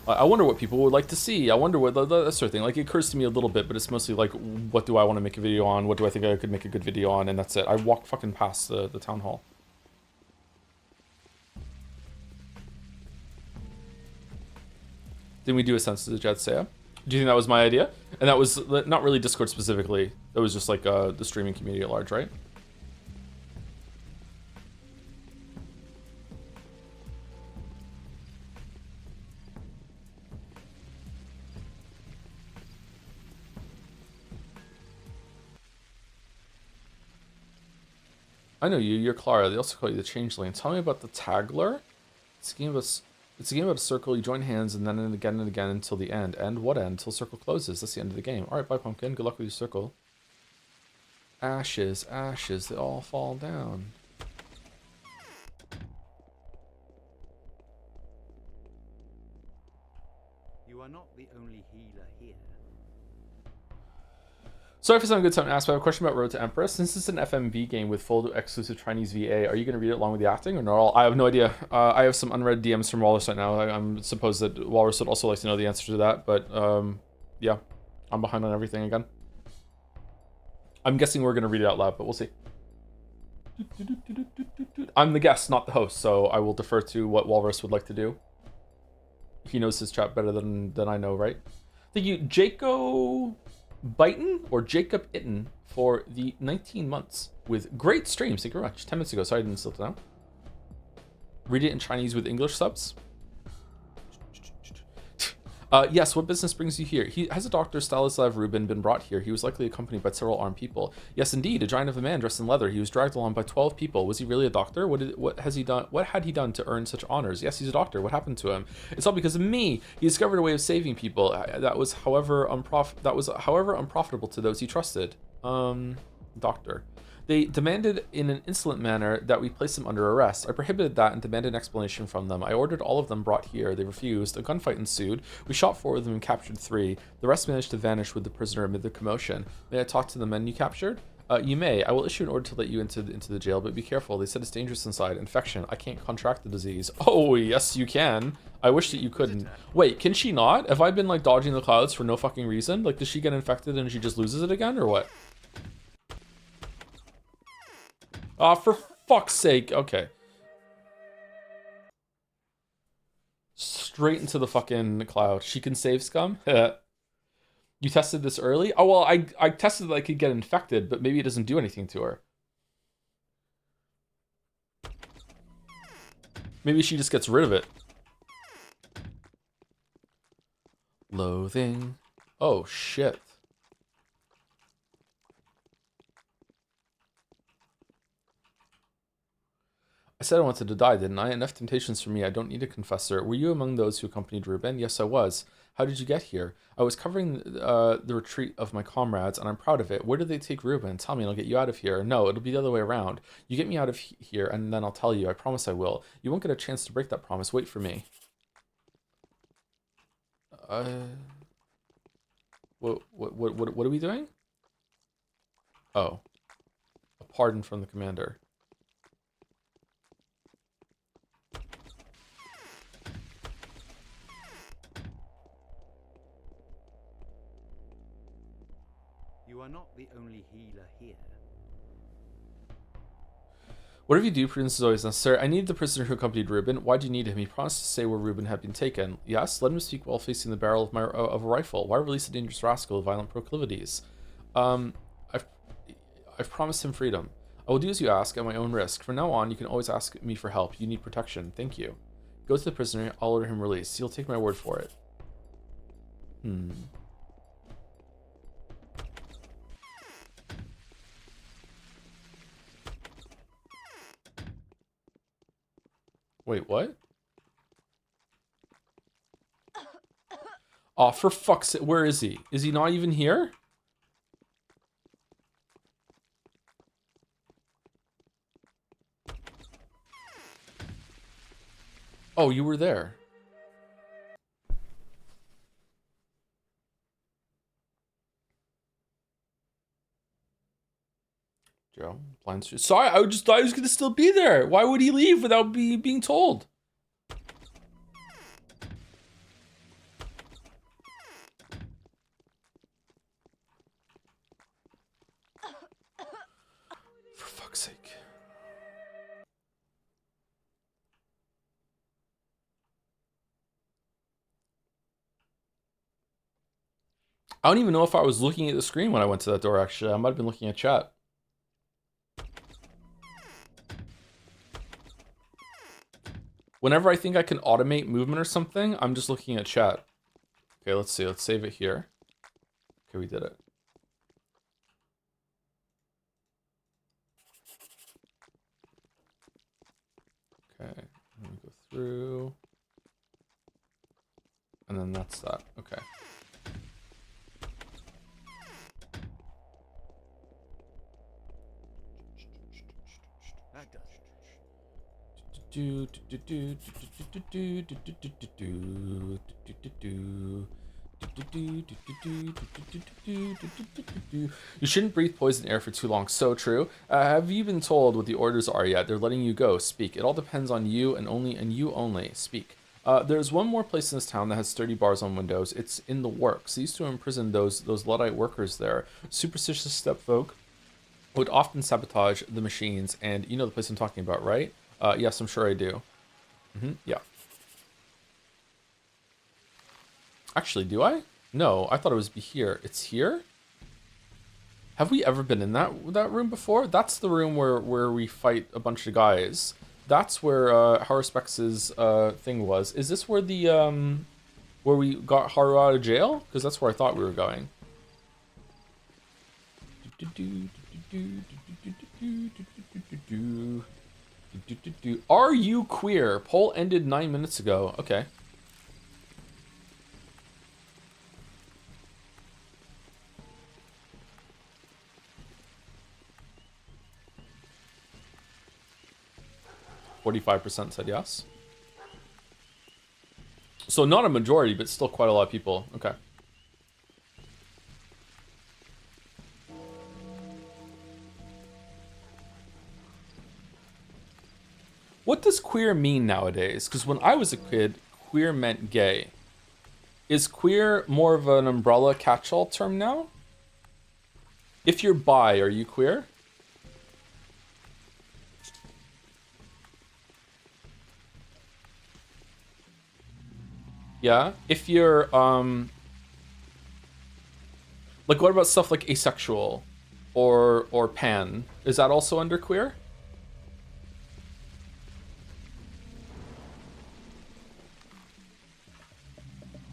I wonder what people would like to see. I wonder what, that sort of thing. Like, it occurs to me a little bit, but it's mostly like, what do I want to make a video on? What do I think I could make a good video on? And that's it. I walk fucking past the town hall. Didn't we do a census of Jetsaya? Do you think that was my idea? And that was not really Discord specifically. It was just like the streaming community at large, right? I know you. You're Clara. They also call you the Changeling. Tell me about the Tagler. It's a game about a circle. You join hands and then and again until the end. And what end? Until circle closes. That's the end of the game. All right, bye, Pumpkin. Good luck with your circle. Ashes, ashes. They all fall down. You are not the only healer here. Sorry for some good time to ask, but I have a question about Road to Empress. Since it's an FMV game with full exclusive Chinese VA, are you going to read it along with the acting or not? I have no idea. I have some unread DMs from Walrus right now. I'm supposed that Walrus would also like to know the answer to that, but yeah, I'm behind on everything again. I'm guessing we're going to read it out loud, but we'll see. I'm the guest, not the host, so I will defer to what Walrus would like to do. He knows his chat better than I know, right? Thank you, Jaco Byton or Jacob Itten for the 19 months with great streams. Thank you very much. 10 minutes ago. Sorry I didn't slow it down. Read it in Chinese with English subs. Yes, what business brings you here? Has a Dr. Stanislav Rubin been brought here? He was likely accompanied by several armed people. Yes, indeed, a giant of a man dressed in leather. He was dragged along by 12 people. Was he really a doctor? What has he done? What had he done to earn such honors? Yes, he's a doctor. What happened to him? It's all because of me. He discovered a way of saving people. That was, however, unprofitable to those he trusted. Doctor. They demanded in an insolent manner that we place them under arrest. I prohibited that and demanded an explanation from them. I ordered all of them brought here. They refused. A gunfight ensued. We shot 4 of them and captured 3. The rest managed to vanish with the prisoner amid the commotion. May I talk to the men you captured? You may. I will issue an order to let you into the jail, but be careful. They said it's dangerous inside. Infection. I can't contract the disease. Oh, yes, you can. I wish that you couldn't. Wait, can she not? Have I been, like, dodging the clouds for no fucking reason? Like, does she get infected and she just loses it again, or what? Oh, for fuck's sake. Okay. Straight into the fucking cloud. She can save scum? You tested this early? Oh, well, I tested that I could get infected, but maybe it doesn't do anything to her. Maybe she just gets rid of it. Loathing. Oh, shit. I said I wanted to die, didn't I? Enough temptations for me. I don't need a confessor. Were you among those who accompanied Ruben? Yes, I was. How did you get here? I was covering the retreat of my comrades, and I'm proud of it. Where did they take Ruben? Tell me, and I'll get you out of here. No, it'll be the other way around. You get me out of here, and then I'll tell you. I promise I will. You won't get a chance to break that promise. Wait for me. What are we doing? Oh. A pardon from the commander. You are not the only healer here. Whatever you do, prudence is always necessary. I need the prisoner who accompanied Ruben. Why do you need him? He promised to say where Ruben had been taken. Yes, let him speak while facing the barrel of a rifle. Why release a dangerous rascal with violent proclivities? I've promised him freedom. I will do as you ask at my own risk. From now on, you can always ask me for help. You need protection. Thank you. Go to the prisoner. I'll order him released. You'll take my word for it. Wait, what? Oh, for fuck's sake, where is he? Is he not even here? Oh, you were there. Joe, blind street. Sorry, I just thought he was gonna still be there. Why would he leave without being told? For fuck's sake. I don't even know if I was looking at the screen when I went to that door, actually. I might have been looking at chat. Whenever I think I can automate movement or something, I'm just looking at chat. Okay, let's see. Let's save it here. Okay, we did it. Okay, let me go through. And then that's that. Okay. That does You shouldn't breathe poison air for too long. So true. Have you been told what the orders are yet? They're letting you go. Speak. It all depends on you and you only. Speak. There's one more place in this town that has sturdy bars on windows. It's in the works. They used to imprison those Luddite workers there. Superstitious stepfolk would often sabotage the machines, and you know the place I'm talking about, right? Yes, I'm sure I do. Yeah. Actually, do I? No, I thought it was here. It's here? Have we ever been in that room before? That's the room where we fight a bunch of guys. That's where Haruspex's thing was. Is this where the where we got Haru out of jail? Because that's where I thought we were going. Are you queer? Poll ended 9 minutes ago. Okay. %45 said yes. So not a majority, but still quite a lot of people. Okay. What does queer mean nowadays? Because when I was a kid, queer meant gay. Is queer more of an umbrella catch-all term now? If you're bi, are you queer? Yeah. If you're like, what about stuff like asexual or pan? Is that also under queer?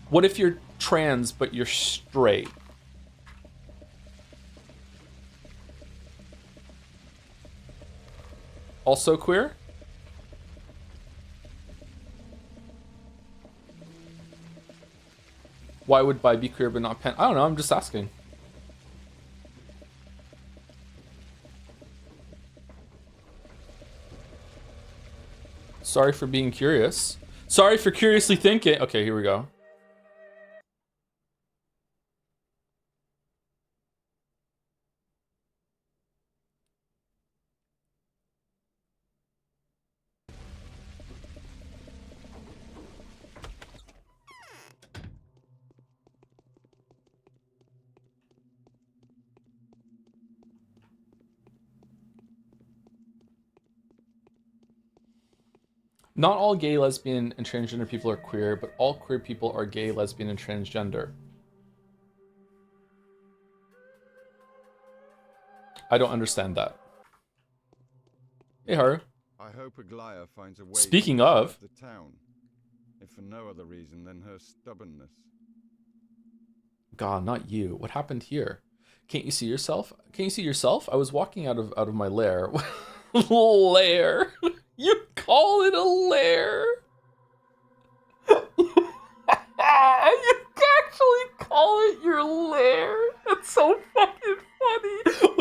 What if you're trans but you're straight? Also queer? Why would bi be queer but not pan? I don't know, I'm just asking. Sorry for being curious. Sorry for curiously thinking. Okay, here we go. Not all gay, lesbian, and transgender people are queer, but all queer people are gay, lesbian, and transgender. I don't understand that. Hey, Haru. I hope Aglaya finds a way Speaking to of, the town, if for no other reason than her stubbornness. God, not you. What happened here? Can't you see yourself? Can't you see yourself? I was walking out of my lair. Lair. You call it a lair? You actually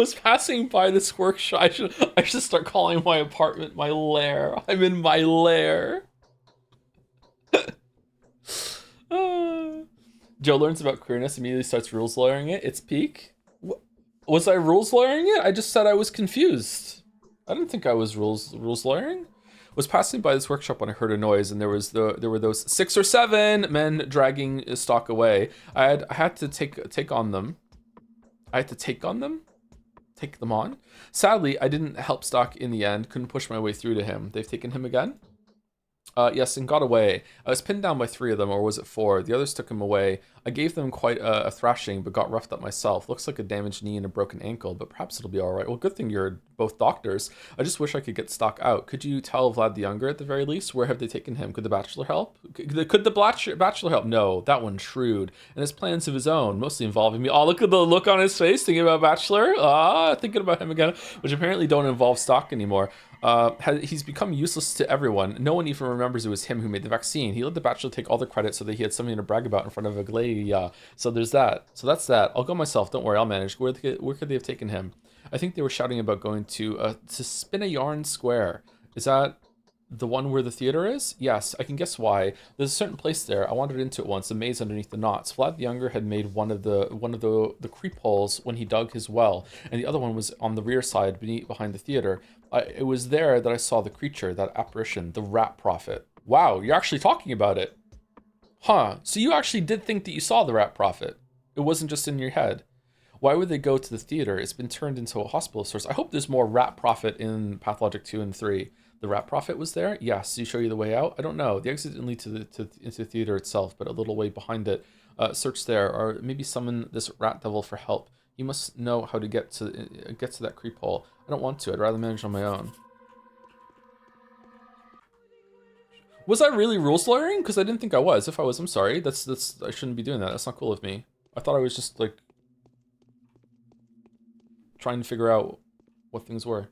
was passing by this workshop. I should start calling my apartment my lair. I'm in my lair. Joe learns about queerness, immediately starts rules lawyering it. It's peak. Was I rules lawyering it? I just said I was confused. I didn't think I was rules lawyering. Was passing by this workshop when I heard a noise, and there were those 6 or 7 men dragging stock away. I had to take on them. I had to take them on. Sadly, I didn't help Stock in the end. Couldn't push my way through to him. They've taken him again. Yes, and got away. I was pinned down by 3 of them, or was it 4? The others took him away. I gave them quite a thrashing, but got roughed up myself. Looks like a damaged knee and a broken ankle, but perhaps it'll be alright. Well, good thing you're both doctors. I just wish I could get Stock out. Could you tell Vlad the Younger at the very least? Where have they taken him? Could the Bachelor help? Could the Bachelor help? No, that one's shrewd. And has plans of his own, mostly involving me. Oh, look at the look on his face, thinking about Bachelor. Thinking about him again, which apparently don't involve Stock anymore. He's become useless to everyone. No one even remembers it was him who made the vaccine. He let the Bachelor take all the credit so that he had something to brag about in front of a lady. So there's that. So that's that. I'll go myself. Don't worry, I'll manage. Where could they have taken him? I think they were shouting about going to Spin a Yarn Square. Is that the one where the theater is? Yes, I can guess why. There's a certain place there. I wandered into it once, a maze underneath the knots. Vlad the Younger had made one of the creep holes when he dug his well, and the other one was on the rear side behind the theater. It was there that I saw the creature, that apparition, the rat prophet. Wow, you're actually talking about it. Huh, so you actually did think that you saw the rat prophet. It wasn't just in your head. Why would they go to the theater? It's been turned into a hospital source. I hope there's more rat prophet in Pathologic 2 and 3. The rat prophet was there? Yes. Did he show you the way out? I don't know. The exit didn't lead into the theater itself, but a little way behind it. Search there, or maybe summon this rat devil for help. You must know how to get to that creep hole. I don't want to. I'd rather manage on my own. Was I really rules lawyering? Because I didn't think I was. If I was, I'm sorry. That's I shouldn't be doing that. That's not cool of me. I thought I was just like trying to figure out what things were.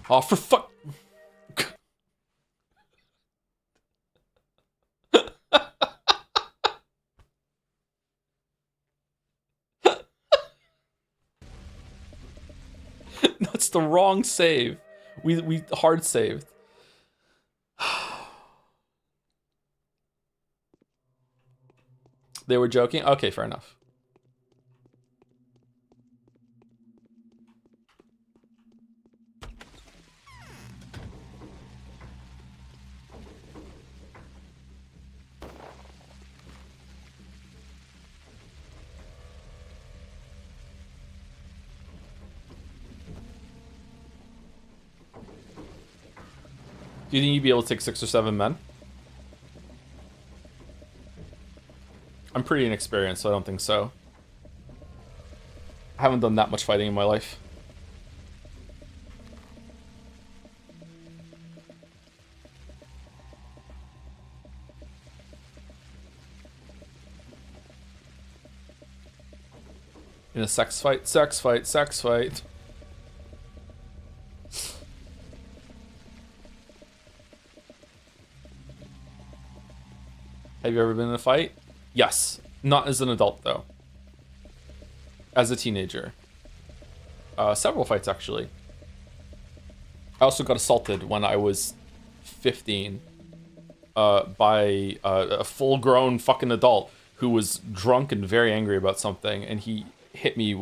Oh, for fuck. That's the wrong save. We hard saved. They were joking? Okay, fair enough. Do you think you'd be able to take 6 or 7 men? I'm pretty inexperienced, so I don't think so. I haven't done that much fighting in my life. In a sex fight? Sex fight, sex fight. Have you ever been in a fight? Yes. Not as an adult, though. As a teenager. Several fights, actually. I also got assaulted when I was 15 by a full-grown fucking adult who was drunk and very angry about something, and he hit me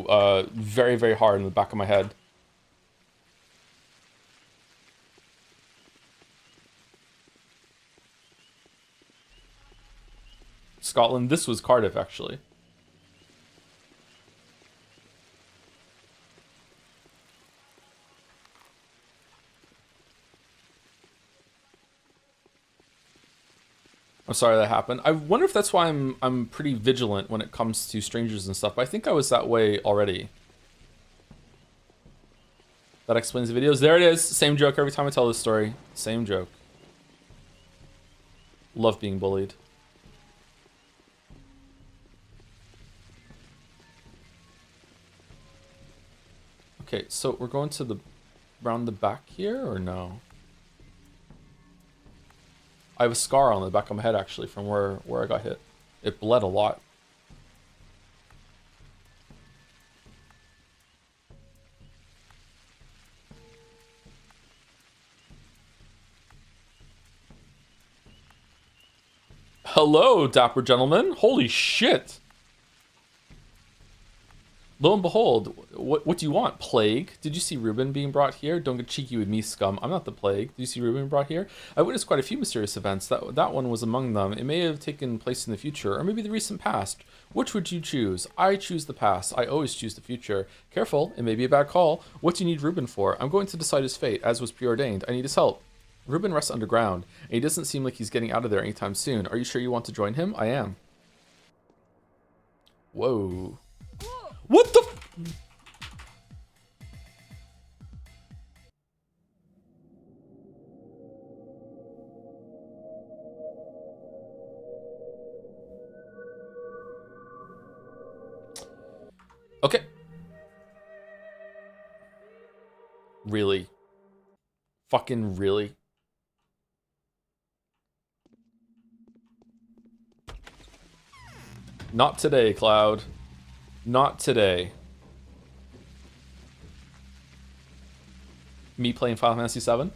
very, very hard in the back of my head. Scotland. This was Cardiff, actually. I'm sorry that happened. I wonder if that's why I'm pretty vigilant when it comes to strangers and stuff. But I think I was that way already. That explains the videos. There it is. Same joke every time I tell this story. Same joke. Love being bullied. Okay, so we're going to the around the back here, or no? I have a scar on the back of my head, actually, from where I got hit. It bled a lot. Hello, dapper gentlemen. Holy shit. Lo and behold, what do you want? Plague? Did you see Ruben being brought here? Don't get cheeky with me, scum. I'm not the plague. Did you see Ruben brought here? I witnessed quite a few mysterious events. That one was among them. It may have taken place in the future, or maybe the recent past. Which would you choose? I choose the past. I always choose the future. Careful, it may be a bad call. What do you need Ruben for? I'm going to decide his fate, as was preordained. I need his help. Ruben rests underground, and he doesn't seem like he's getting out of there anytime soon. Are you sure you want to join him? I am. Whoa. What the Okay. Really? Fucking really? Not today, Cloud. Not today. Me playing Final Fantasy VII?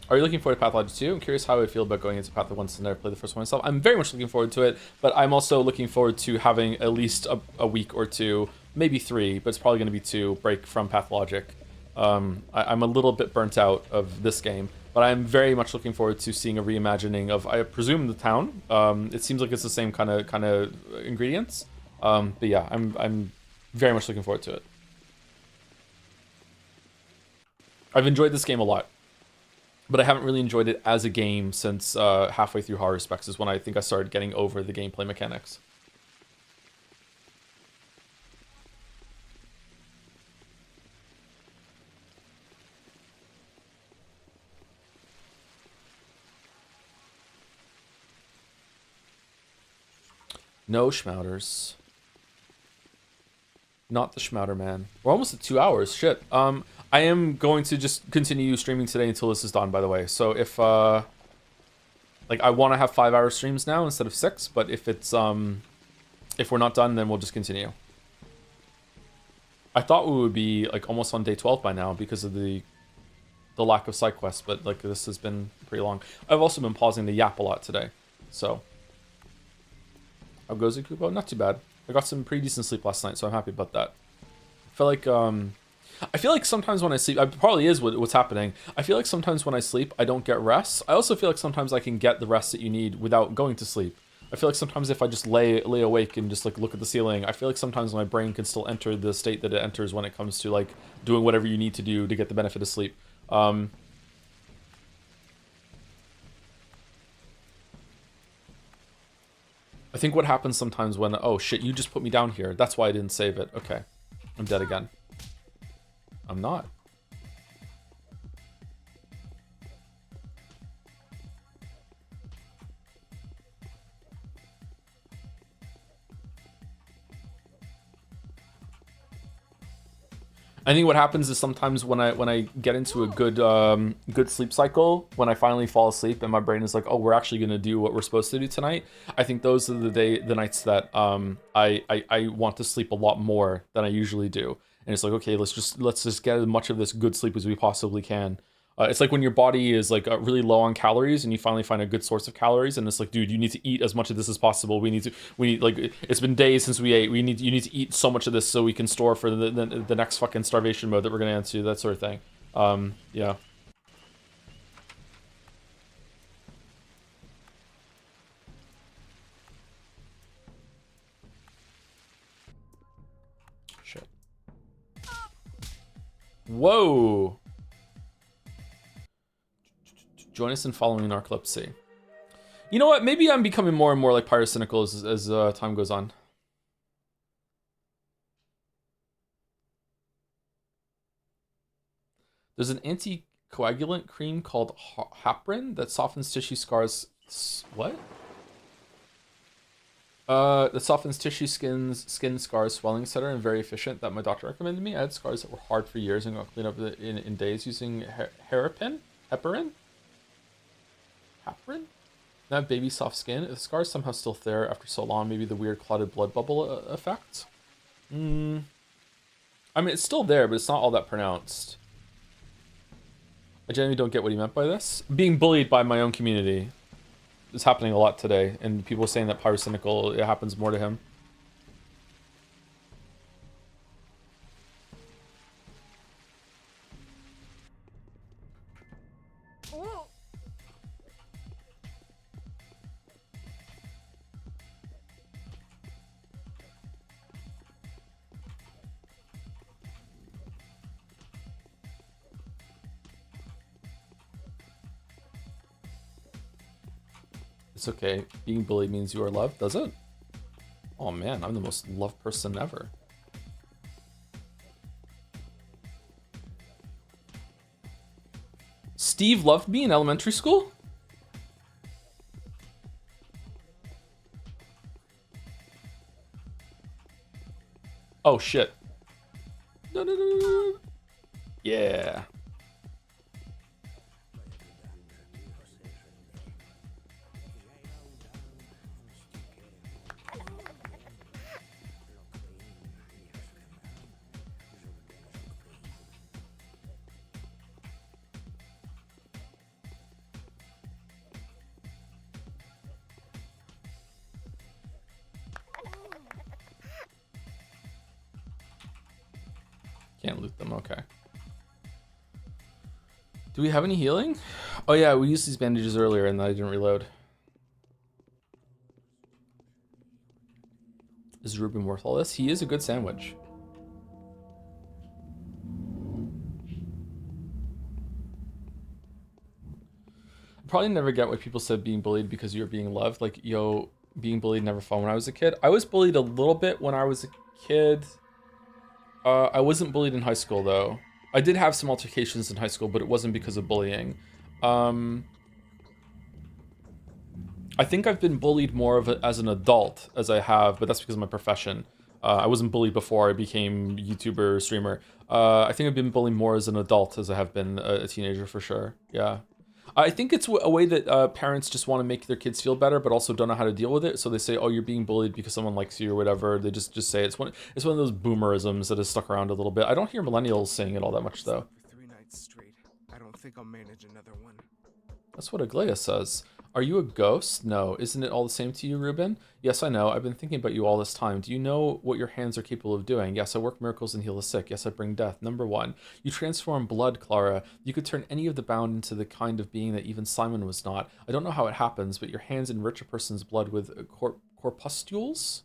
Are you looking forward to Pathologic 2? I'm curious how I feel about going into Pathologic once I never played the first one myself. I'm very much looking forward to it, but I'm also looking forward to having at least a week or two, maybe 3, but it's probably going to be 2, break from Pathologic. I'm a little bit burnt out of this game, but I'm very much looking forward to seeing a reimagining of, I presume, the town. It seems like it's the same kind of ingredients. But yeah, I'm very much looking forward to it. I've enjoyed this game a lot, but I haven't really enjoyed it as a game since halfway through Horror Specs is when I think I started getting over the gameplay mechanics. No schmouters. Not the schmouter man. We're almost at 2 hours. Shit. I am going to just continue streaming today until this is done, by the way. So if like I want to have 5-hour streams now instead of 6, but if it's if we're not done, then we'll just continue. I thought we would be like almost on day 12 by now because of the lack of side quests, but like this has been pretty long. I've also been pausing to yap a lot today. So how goes it, Kupo? Not too bad. I got some pretty decent sleep last night, so I'm happy about that. I feel like sometimes when I sleep, it probably is what's happening. I feel like sometimes when I sleep, I don't get rest. I also feel like sometimes I can get the rest that you need without going to sleep. I feel like sometimes if I just lay awake and just like look at the ceiling, I feel like sometimes my brain can still enter the state that it enters when it comes to like doing whatever you need to do to get the benefit of sleep. I think what happens sometimes when, oh shit, you just put me down here. That's why I didn't save it. Okay. I'm dead again. I'm not. I think what happens is sometimes when I get into a good sleep cycle, when I finally fall asleep and my brain is like, oh, we're actually gonna do what we're supposed to do tonight. I think those are the nights that I want to sleep a lot more than I usually do. And it's like, okay, let's just get as much of this good sleep as we possibly can. It's like when your body is like really low on calories and you finally find a good source of calories, and it's like, dude, you need to eat as much of this as possible. We need like, it's been days since we ate. You need to eat so much of this so we can store for the next fucking starvation mode that we're gonna into, that sort of thing. Yeah. Shit. Whoa. Join us in following Narcolepsy. You know what? Maybe I'm becoming more and more like pyrocynical as time goes on. There's an anticoagulant cream called Haprin that softens tissue scars. What? That softens tissue, skin scars, swelling, etc., and very efficient. That my doctor recommended me. I had scars that were hard for years and got cleaned up in days using heparin. Heparin? Now I have baby soft skin. If the scar is somehow still there after so long, maybe the weird clotted blood bubble effect? I mean, it's still there, but it's not all that pronounced. I genuinely don't get what he meant by this. Being bullied by my own community. is happening a lot today, and people saying that pyrocynical, it happens more to him. It's okay. Being bullied means you are loved, does it? Oh man, I'm the most loved person ever. Steve loved me in elementary school? Oh shit. No, no, no, no, no. Yeah. Can't loot them, okay. Do we have any healing? Oh yeah, we used these bandages earlier and I didn't reload. Is Ruben worth all this? He is a good sandwich. I probably never get why people said being bullied because you're being loved. Like, yo, being bullied never fun when I was a kid. I was bullied a little bit when I was a kid. I wasn't bullied in high school though. I did have some altercations in high school, but it wasn't because of bullying. I think I've been bullied more as an adult as I have, but that's because of my profession. I wasn't bullied before I became YouTuber, streamer. I think I've been bullied more as an adult as I have been a teenager for sure. Yeah. I think it's a way that parents just want to make their kids feel better, but also don't know how to deal with it. So they say, "Oh, you're being bullied because someone likes you or whatever." They just say it's one of those boomerisms that has stuck around a little bit. I don't hear millennials saying it all that much though. For 3 nights straight. I don't think I'll manage another one. That's what Aglaia says. Are you a ghost? No. Isn't it all the same to you, Ruben? Yes, I know. I've been thinking about you all this time. Do you know what your hands are capable of doing? Yes, I work miracles and heal the sick. Yes, I bring death. Number 1. You transform blood, Clara. You could turn any of the bound into the kind of being that even Simon was not. I don't know how it happens, but your hands enrich a person's blood with corpuscules?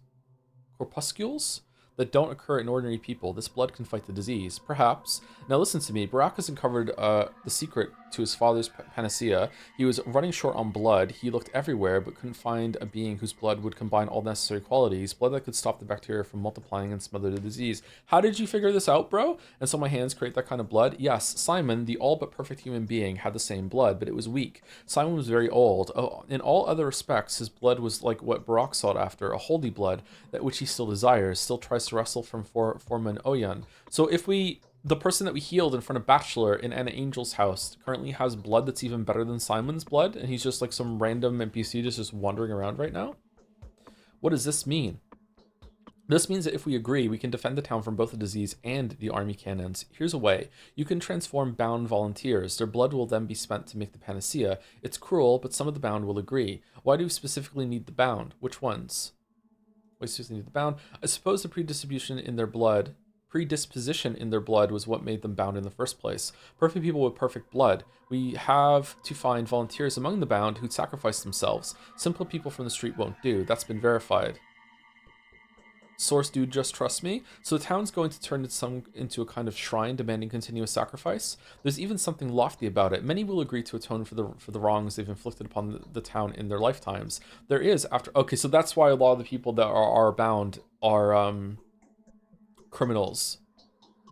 Corpuscules? That don't occur in ordinary people. This blood can fight the disease. Perhaps. Now listen to me. Barack uncovered the secret to his father's panacea. He was running short on blood. He looked everywhere, but couldn't find a being whose blood would combine all necessary qualities. Blood that could stop the bacteria from multiplying and smother the disease. How did you figure this out, bro? And so my hands create that kind of blood? Yes, Simon, the all but perfect human being, had the same blood, but it was weak. Simon was very old. Oh, in all other respects, his blood was like what Barack sought after, a holy blood, that which he still desires, still tries to wrestle from Foreman Oyan. So if the person that we healed in front of Bachelor in Anna Angel's house currently has blood that's even better than Simon's blood, and he's just like some random NPC just wandering around right now? What does this mean? This means that if we agree, we can defend the town from both the disease and the army cannons. Here's a way. You can transform bound volunteers. Their blood will then be spent to make the panacea. It's cruel, but some of the bound will agree. Why do we specifically need the bound? Which ones? Why specifically need the bound? I suppose the predisposition in their blood was what made them bound in the first place. Perfect people with perfect blood. We have to find volunteers among the bound who'd sacrifice themselves. Simple people from the street won't do. That's been verified. Source dude, just trust me. So the town's going to turn into a kind of shrine demanding continuous sacrifice. There's even something lofty about it. Many will agree to atone for the wrongs they've inflicted upon the town in their lifetimes. There is okay, so that's why a lot of the people that are bound are criminals.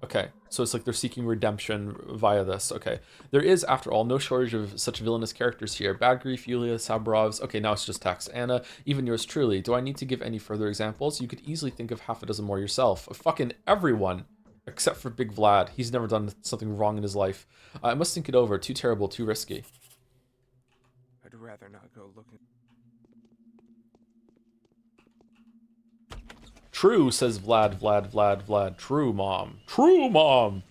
Okay, so it's like they're seeking redemption via this. Okay, there is, after all, no shortage of such villainous characters here. Bad Grief, Yulia, Sabrovs. Okay, now it's just text. Anna, even yours truly. Do I need to give any further examples? You could easily think of half a dozen more yourself. Fucking everyone, except for Big Vlad. He's never done something wrong in his life. I must think it over. Too terrible, too risky. I'd rather not go looking. True, says Vlad. True, Mom. True, Mom.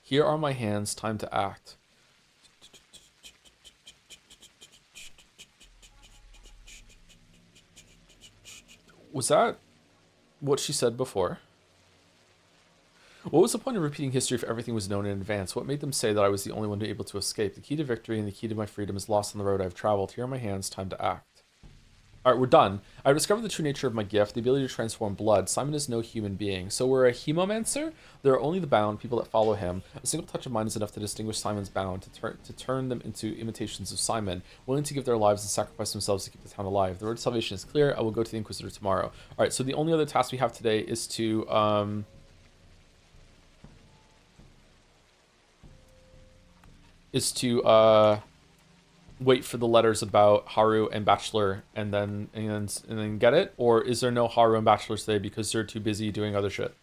Here are my hands, time to act. Was that what she said before? What was the point of repeating history if everything was known in advance? What made them say that I was the only one able to escape? The key to victory and the key to my freedom is lost on the road I've traveled. Here are my hands, time to act. All right, we're done. I've discovered the true nature of my gift, the ability to transform blood. Simon is no human being. So we're a hemomancer? There are only the bound, people that follow him. A single touch of mine is enough to distinguish Simon's bound, to turn them into imitations of Simon, willing to give their lives and sacrifice themselves to keep the town alive. The road to salvation is clear. I will go to the Inquisitor tomorrow. All right, so the only other task we have today is to... wait for the letters about Haru and Bachelor and then get it? Or is there no Haru and Bachelor today because they're too busy doing other shit?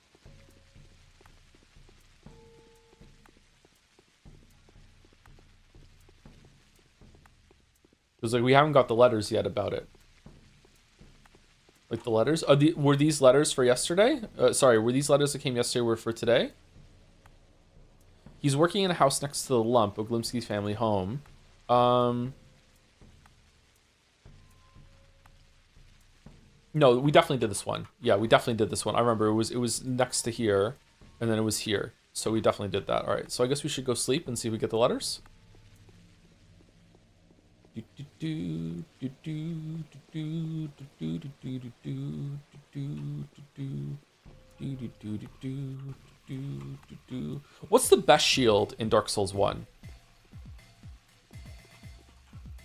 Because like we haven't got the letters yet about it. Like the letters? Were these letters for yesterday? Sorry, were these letters that came yesterday were for today? He's working in a house next to the Lump, Oglimsky's family home. No, we definitely did this one. Yeah, we definitely did this one. I remember it was next to here, and then it was here. So we definitely did that. All right, so I guess we should go sleep and see if we get the letters. What's the best shield in Dark Souls 1?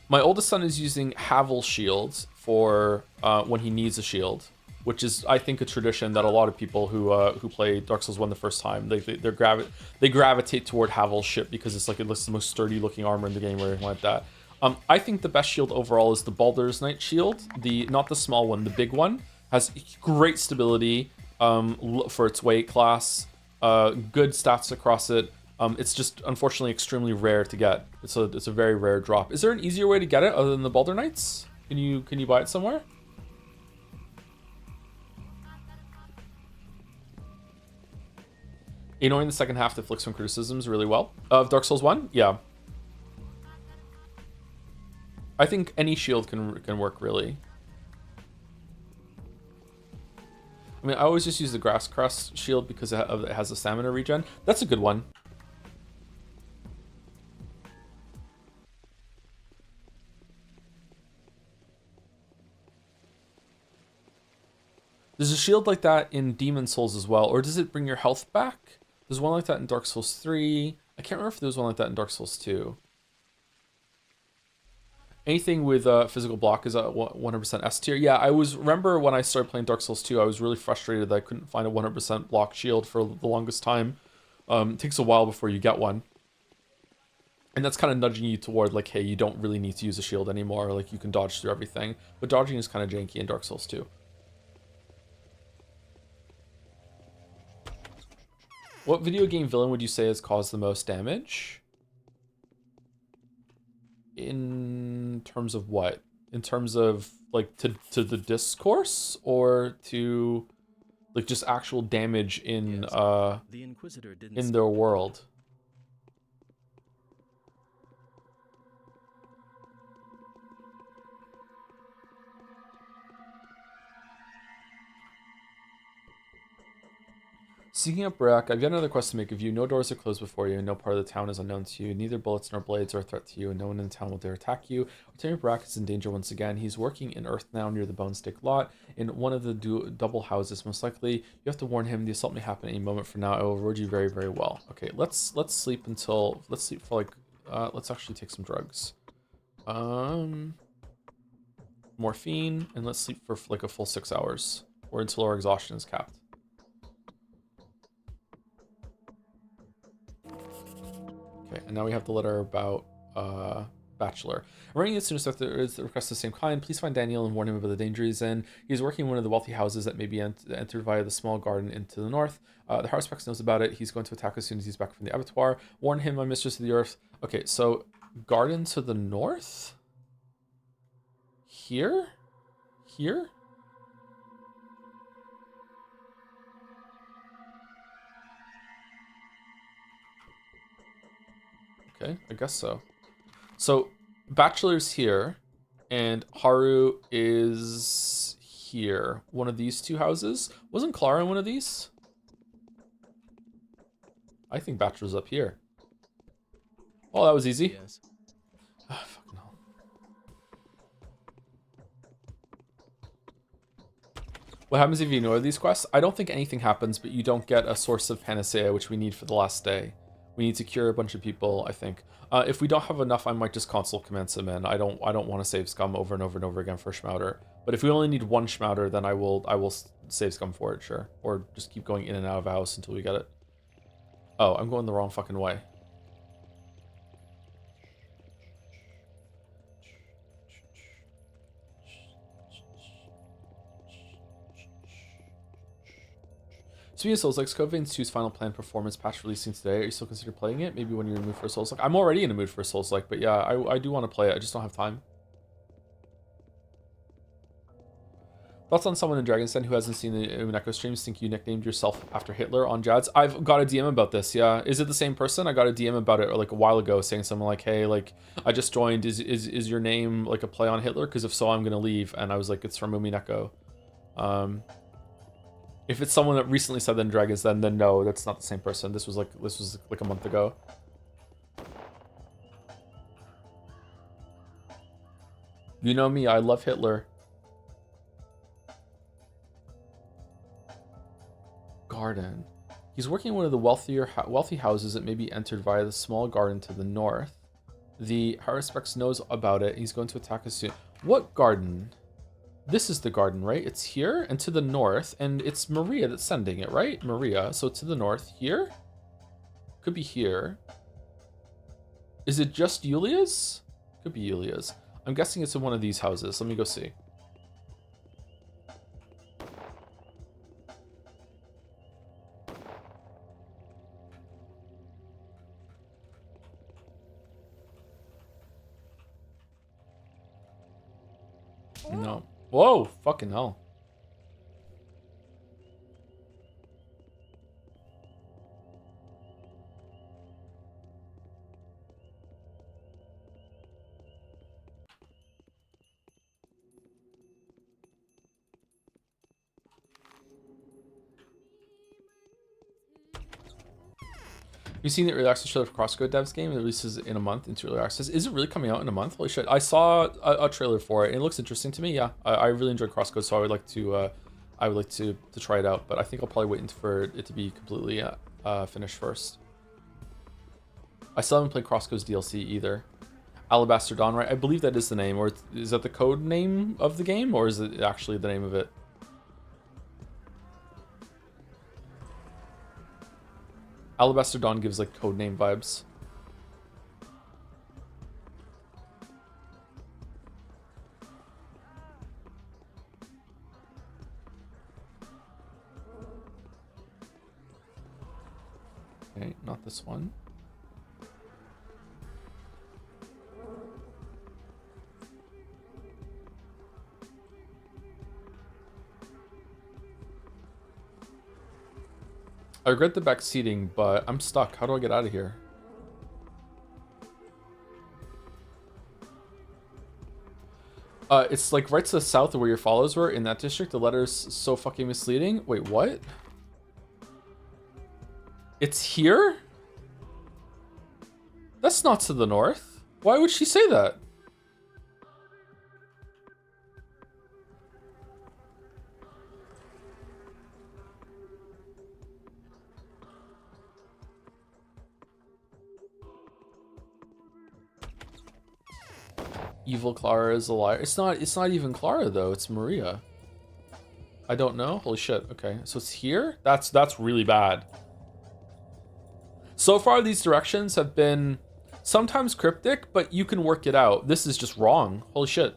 My oldest son is using Havel shields for when he needs a shield, which is, I think, a tradition that a lot of people who play Dark Souls 1 the first time, they gravitate toward Havel's ship because it's like it looks the most sturdy looking armor in the game or anything like that. I think the best shield overall is the Baldur's Knight shield, not the small one, the big one. Has great stability for its weight class, good stats across it. It's just unfortunately extremely rare to get. It's a very rare drop. Is there an easier way to get it other than the Baldur Knights? Can you buy it somewhere? Knowing the second half deflects from criticisms really well of Dark Souls 1, yeah. I think any shield can work really. I mean, I always just use the Grass Crest shield because it has a stamina regen. That's a good one. There's a shield like that in Demon Souls as well, or does it bring your health back? There's one like that in Dark Souls 3. I can't remember if there was one like that in Dark Souls 2. Anything with physical block is a 100% S tier. Yeah, I remember when I started playing Dark Souls 2, I was really frustrated that I couldn't find a 100% block shield for the longest time. It takes a while before you get one. And that's kind of nudging you toward like, hey, you don't really need to use a shield anymore. Like you can dodge through everything. But dodging is kind of janky in Dark Souls 2. What video game villain would you say has caused the most damage? In terms of what? In terms of like to the discourse or to like just actual damage in the Inquisitor didn't in their world? Seeking up Barak, I've yet another quest to make of you. No doors are closed before you, and no part of the town is unknown to you. Neither bullets nor blades are a threat to you, and no one in the town will dare attack you. Lieutenant Barak is in danger once again. He's working in Earth now near the Bone Stick lot, in one of the double houses. Most likely, you have to warn him. The assault may happen any moment from now. I will reward you very, very well. Okay, let's sleep for like let's actually take some drugs. Morphine, and let's sleep for like a full 6 hours, or until our exhaustion is capped. Okay, and now we have the letter about Bachelor. I'm writing as soon as there is the request of the same kind. Please find Daniel and warn him about the danger he's in. He's working in one of the wealthy houses that may be entered via the small garden into the north. The Haruspex knows about it. He's going to attack as soon as he's back from the abattoir. Warn him, my mistress of the earth. Okay, so garden to the north? Here? Here? Okay, I guess so. So, Bachelor's here, and Haru is here. One of these two houses. Wasn't Clara in one of these? I think Bachelor's up here. Oh, that was easy. Yes. Ah, fucking hell. What happens if you ignore these quests? I don't think anything happens, but you don't get a source of panacea, which we need for the last day. We need to cure a bunch of people, I think. If we don't have enough, I might just console commence them in. I don't want to save scum over and over and over again for Schmouter. But if we only need one Schmouter, then I will save scum for it, sure. Or just keep going in and out of a house until we get it. Oh, I'm going the wrong fucking way. Speaking of Souls-like, Covenant's 2's final plan performance patch releasing today. Are you still consider playing it? Maybe when you're in the mood for a Souls-like. I'm already in the mood for a Souls-like, but yeah, I do want to play it. I just don't have time. Thoughts on someone in Dragon's Den who hasn't seen the Umineko streams? Think you nicknamed yourself after Hitler on Jad's? I've got a DM about this, yeah. Is it the same person? I got a DM about it like a while ago saying something like, hey, like, I just joined. Is your name like a play on Hitler? Because if so, I'm going to leave. And I was like, it's from Umineko. If it's someone that recently said that in Dragon's Den, then no, that's not the same person. This was like a month ago. You know me, I love Hitler. Garden. He's working in one of the wealthy houses that may be entered via the small garden to the north. The Haruspex knows about it. He's going to attack us soon. What garden? This is the garden, right? It's here and to the north, and it's Maria that's sending it, right? Maria. So to the north here? Could be here. Is it just Yulia's? Could be Yulia's. I'm guessing it's in one of these houses. Let me go see. No. Whoa, fucking hell. You've seen the early access trailer for CrossCode Devs game? It releases in a month into early access. Is it really coming out in a month? Holy shit! I saw a trailer for it. And it looks interesting to me. Yeah, I really enjoyed CrossCode, so I would like to try it out. But I think I'll probably wait for it to be completely finished first. I still haven't played CrossCode's DLC either. Alabaster Dawn, right? I believe that is the name, or is that the code name of the game, or is it actually the name of it? Alabaster Dawn gives like codename vibes. Okay, not this one. I regret the back seating, but I'm stuck. How do I get out of here? It's like right to the south of where your follows were in that district. The letter's so fucking misleading. Wait, what? It's here? That's not to the north. Why would she say that? Evil Clara is a liar. It's not even Clara though, it's Maria. I don't know. Holy shit. Okay. So it's here? That's really bad. So far these directions have been sometimes cryptic, but you can work it out. This is just wrong. Holy shit.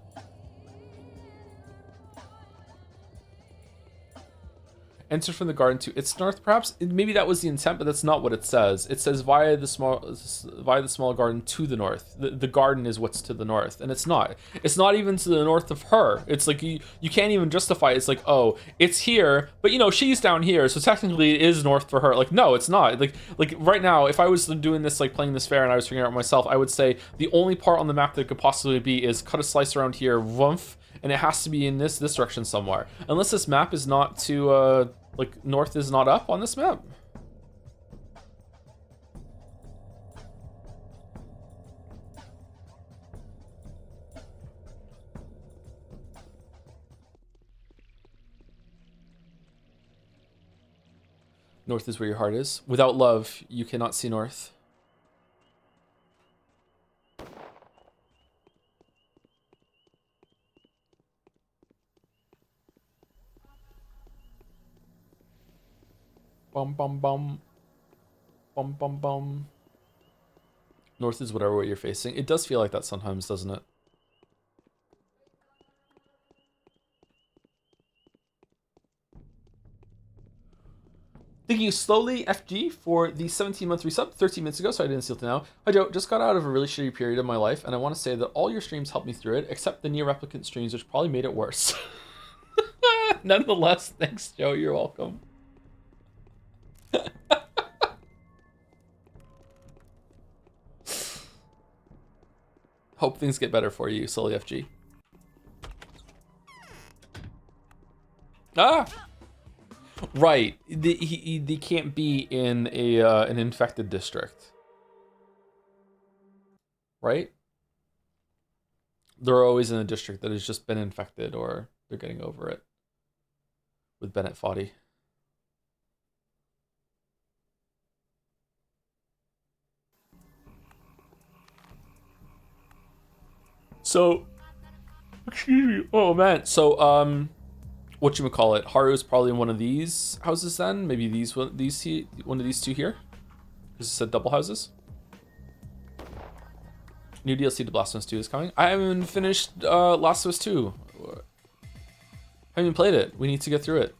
Enter from the garden to its north, perhaps. Maybe that was the intent, but that's not what it says. It says via the small garden to the north. The garden is what's to the north, and it's not. It's not even to the north of her. It's like you can't even justify it. It's like, oh, it's here, but you know she's down here, so technically it is north for her. Like, no, it's not. Like right now, if I was doing this, like playing this fair, and I was figuring it out myself, I would say the only part on the map that it could possibly be is cut a slice around here, woof, and it has to be in this direction somewhere. Unless this map is not to like north is not up on this map. North is where your heart is. Without love, you cannot see north. Bum bum bum. Bum bum bum. North is whatever way you're facing. It does feel like that sometimes, doesn't it? Thinking slowly, FG, for the 17-month resub, 13 minutes ago, so I didn't see it now. Hi Joe, just got out of a really shitty period of my life, and I want to say that all your streams helped me through it, except the near replicant streams, which probably made it worse. Nonetheless, thanks Joe, you're welcome. Hope things get better for you, Sully FG. Ah! Right. They can't be in a an infected district. Right? They're always in a district that has just been infected, or they're getting over it. With Bennett Foddy. So, excuse me. Oh man. So, whatchamacallit, Haru is probably in one of these houses then? Maybe one of these two here? Because it said double houses. New DLC to Last of Us 2 is coming. I haven't finished Last of Us 2. I haven't even played it. We need to get through it.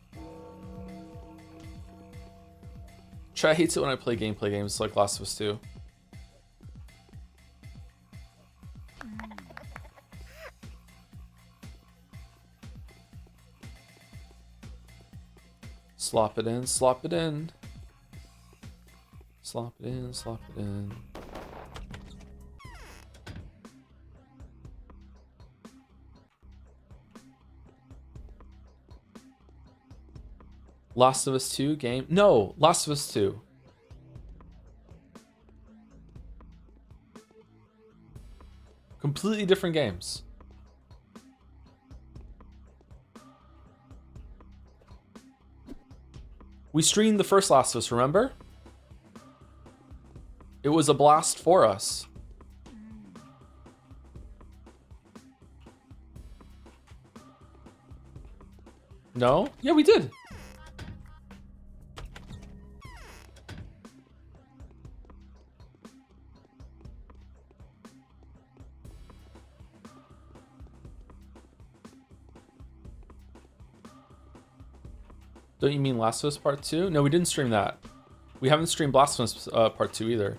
Chad hates it when I play gameplay games like Last of Us 2. Slop it in, slop it in. Slop it in, slop it in. Last of Us 2 game? No, Last of Us 2. Completely different games. We streamed the first Last of Us, remember? It was a blast for us. No? Yeah, we did. Don't you mean Last of Us Part 2? No, we didn't stream that. We haven't streamed Last of Us Part 2 either.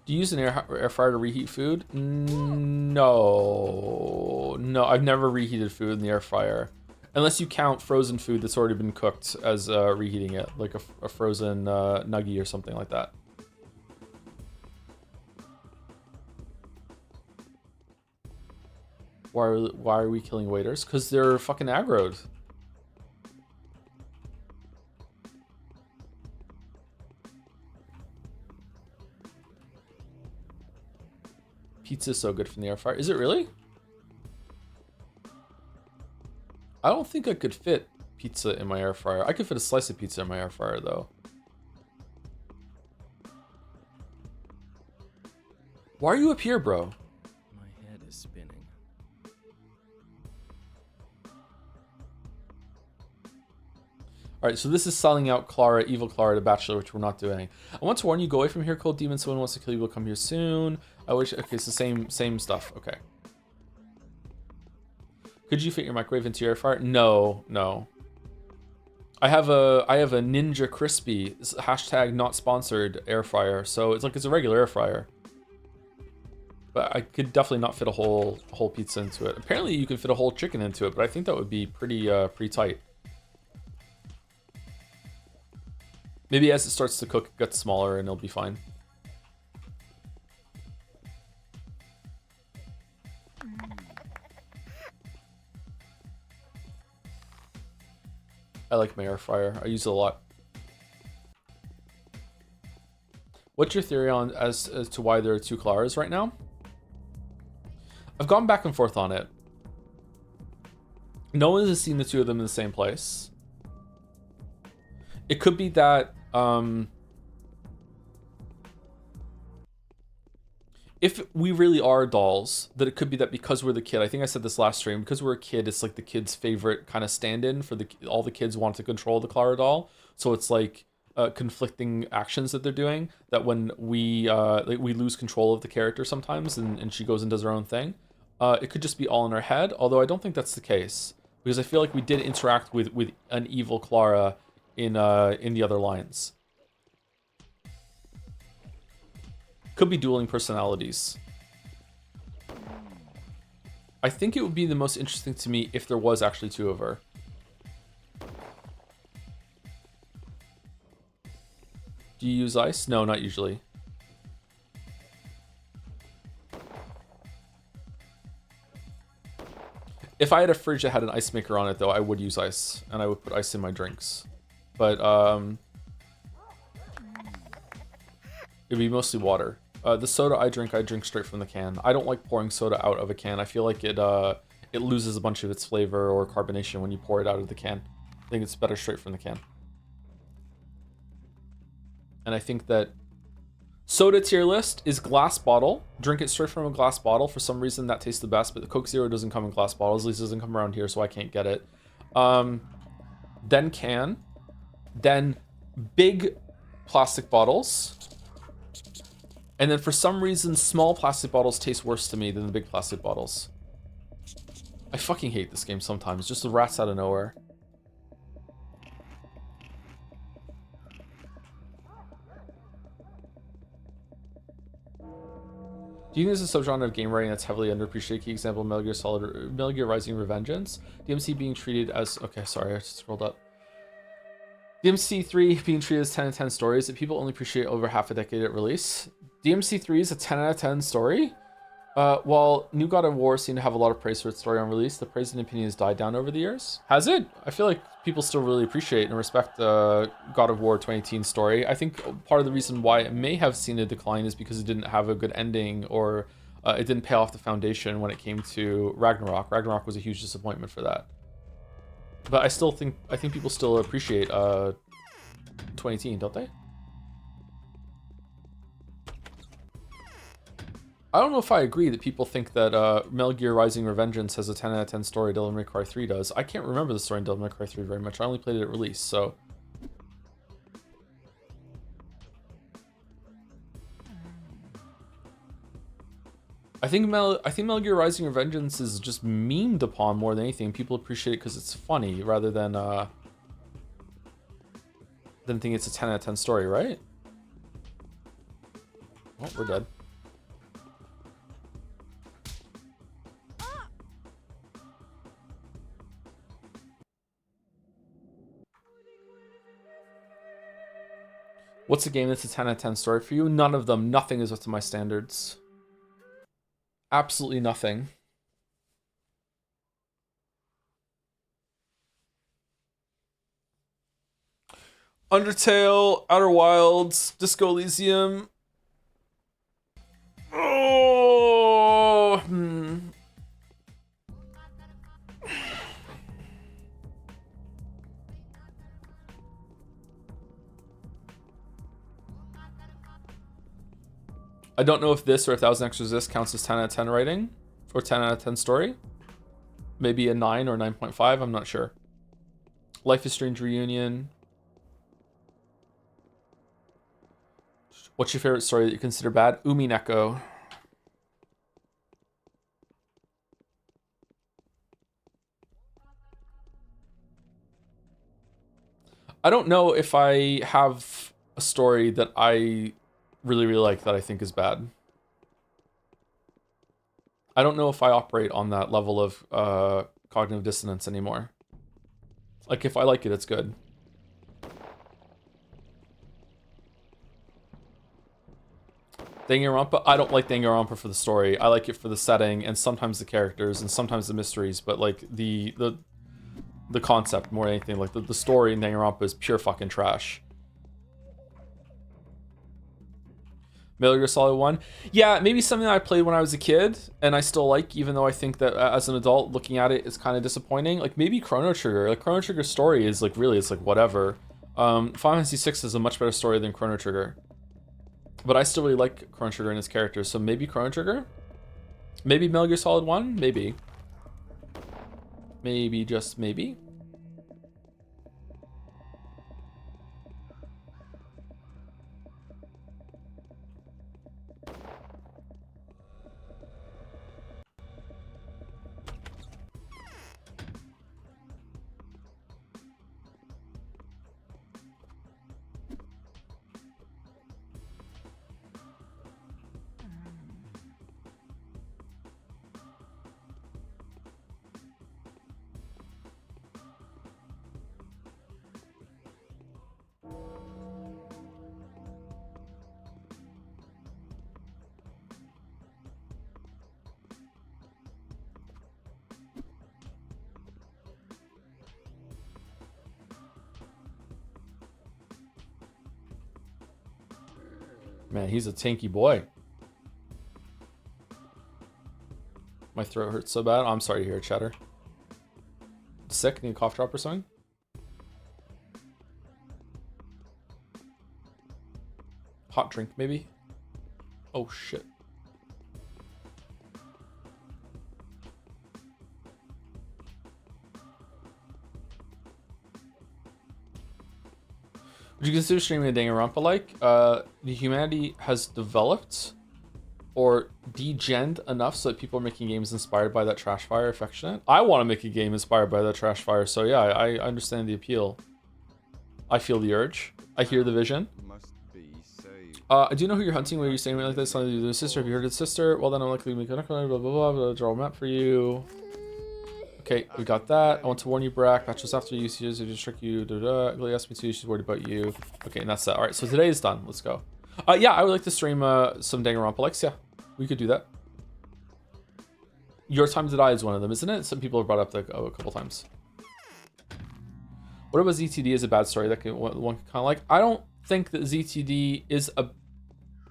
Do you use an air fryer to reheat food? No. No, I've never reheated food in the air fryer. Unless you count frozen food that's already been cooked as reheating it. Like a frozen nugget or something like that. Why are we killing waiters? Because they're fucking aggroed. Pizza's so good from the air fryer. Is it really? I don't think I could fit pizza in my air fryer. I could fit a slice of pizza in my air fryer though. Why are you up here, bro? My head is spinning. Alright, so this is selling out Clara, Evil Clara, the Bachelor, which we're not doing. I want to warn you, go away from here, Cold Demon. Someone wants to kill you, will come here soon. I wish, okay, it's the same stuff, okay. Could you fit your microwave into your air fryer? No, no. I have a Ninja Crispy hashtag not sponsored air fryer, so it's like it's a regular air fryer. But I could definitely not fit a whole pizza into it. Apparently you can fit a whole chicken into it, but I think that would be pretty tight. Maybe as it starts to cook, it gets smaller and it'll be fine. I like my air fryer. I use it a lot. What's your theory on as to why there are two Claras right now? I've gone back and forth on it. No one has seen the two of them in the same place. It could be that if we really are dolls, that it could be that because we're the kid. I think I said this last stream. Because we're a kid, it's like the kid's favorite kind of stand-in for all the kids want to control the Clara doll. So it's like conflicting actions that they're doing. That when we we lose control of the character sometimes, and she goes and does her own thing. It could just be all in our head. Although I don't think that's the case, because I feel like we did interact with an evil Clara in the other lines. Could be dueling personalities. I think it would be the most interesting to me if there was actually two of her. Do you use ice? No, not usually. If I had a fridge that had an ice maker on it, though, I would use ice, and I would put ice in my drinks. But it'd be mostly water. The soda I drink straight from the can. I don't like pouring soda out of a can. I feel like it loses a bunch of its flavor or carbonation when you pour it out of the can. I think it's better straight from the can. And I think that soda tier list is glass bottle. Drink it straight from a glass bottle. For some reason that tastes the best, but the Coke Zero doesn't come in glass bottles. At least it doesn't come around here, so I can't get it. Then can. Then big plastic bottles. And then for some reason, small plastic bottles taste worse to me than the big plastic bottles. I fucking hate this game sometimes. Just the rats out of nowhere. Do you think there's a subgenre of game writing that's heavily underappreciated? Key example, Metal Gear Rising Revengeance. DMC being treated as... Okay, sorry, I just scrolled up. DMC3 being treated as 10 out of 10 stories that people only appreciate over half a decade at release. DMC3 is a 10 out of 10 story. While New God of War seemed to have a lot of praise for its story on release, the praise and opinion has died down over the years. Has it? I feel like people still really appreciate and respect the God of War 2018 story. I think part of the reason why it may have seen a decline is because it didn't have a good ending, or it didn't pay off the foundation when it came to Ragnarok. Ragnarok was a huge disappointment for that. But I think people still appreciate 2018, don't they? I don't know if I agree that people think that Metal Gear Rising Revengeance has a 10 out of 10 story. Devil May Cry 3 does. I can't remember the story in Devil May Cry 3 very much. I only played it at release, so... I think Metal Gear Rising Revengeance is just memed upon more than anything. People appreciate it because it's funny, rather than think it's a 10 out of 10 story, right? Oh, we're dead. What's a game that's a 10 out of 10 story for you? None of them. Nothing is up to my standards. Absolutely nothing. Undertale, Outer Wilds, Disco Elysium. Oh, I don't know if this or 1000 Exorcist counts as 10 out of 10 writing or 10 out of 10 story. Maybe a 9 or 9.5, I'm not sure. Life is Strange Reunion. What's your favorite story that you consider bad? Umineko. I don't know if I have a story that I really, really like that I think is bad. I don't know if I operate on that level of cognitive dissonance anymore. Like, if I like it, it's good. Danganronpa, I don't like Danganronpa for the story. I like it for the setting and sometimes the characters and sometimes the mysteries, but like the concept more than anything. Like the story in Danganronpa is pure fucking trash. Metal Gear Solid 1. Yeah, maybe something I played when I was a kid and I still like, even though I think that as an adult looking at it is kind of disappointing. Like maybe Chrono Trigger. Like Chrono Trigger's story is like really, it's like whatever. Final Fantasy 6 is a much better story than Chrono Trigger. But I still really like Chrono Trigger and his characters, so maybe Chrono Trigger? Maybe Metal Gear Solid 1? Maybe. Maybe, just maybe. Man, he's a tanky boy. My throat hurts so bad. I'm sorry to hear it, Chatter. Sick? Need a cough drop or something? Hot drink, maybe? Oh, shit. Would you consider streaming a Danganronpa like? The humanity has developed or degened enough so that people are making games inspired by that trash fire affectionate? I want to make a game inspired by that trash fire, so yeah, I understand the appeal. I feel the urge. I hear the vision. I do know who you're hunting when you're saying like this. Something to do with sister. Have you heard of sister? Well, then I'm likely to make a blah, blah, blah, blah, draw a map for you. Okay, we got that. I want to warn you, Brack. That's just after you. She just trick you. Glee asked me to. She's worried about you. Okay, and that's that. All right, so today is done. Let's go. Yeah, I would like to stream some Danganronpa likes. Yeah, we could do that. Your Time to Die is one of them, isn't it? Some people have brought up that a couple times. What about ZTD as a bad story that one can kind of like? I don't think that ZTD is a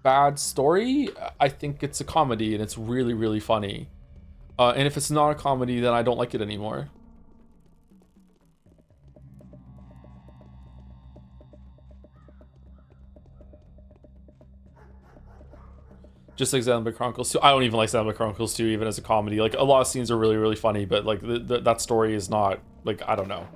bad story. I think it's a comedy and it's really, really funny. And if it's not a comedy, then I don't like it anymore. Just like Xenoblade Chronicles 2. I don't even like Xenoblade Chronicles 2 even as a comedy. Like, a lot of scenes are really, really funny, but like that story is not, like, I don't know.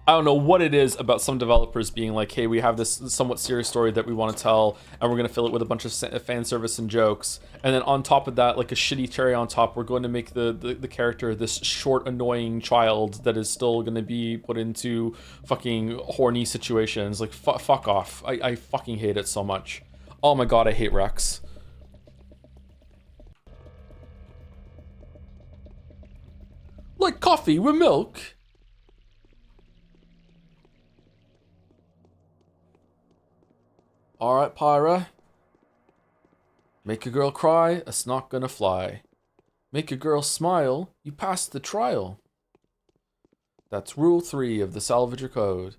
I don't know what it is about some developers being like, hey, we have this somewhat serious story that we want to tell, and we're going to fill it with a bunch of fan service and jokes. And then on top of that, like a shitty cherry on top, we're going to make the character this short, annoying child that is still going to be put into fucking horny situations. Like, fuck off. I fucking hate it so much. Oh my god, I hate Rex. Like coffee with milk. Alright, Pyra. Make a girl cry, it's not gonna fly. Make a girl smile, you pass the trial. That's rule 3 of the Salvager Code.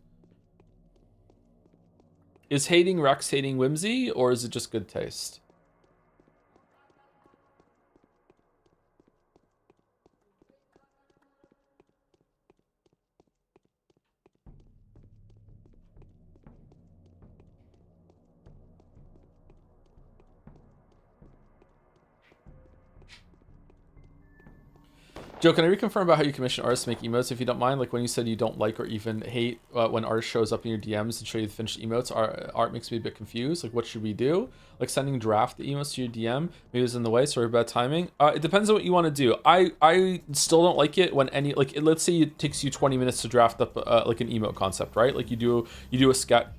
Is hating Rex hating whimsy, or is it just good taste? Joe, can I reconfirm about how you commission artists to make emotes if you don't mind? Like when you said you don't like or even hate when art shows up in your DMs and show you the finished emotes, art makes me a bit confused. Like what should we do? Like sending draft emotes to your DM maybe it's in the way. Sorry about timing. It depends on what you want to do. I still don't like it when any like let's say it takes you 20 minutes to draft up like an emote concept, right? Like you do a sketch.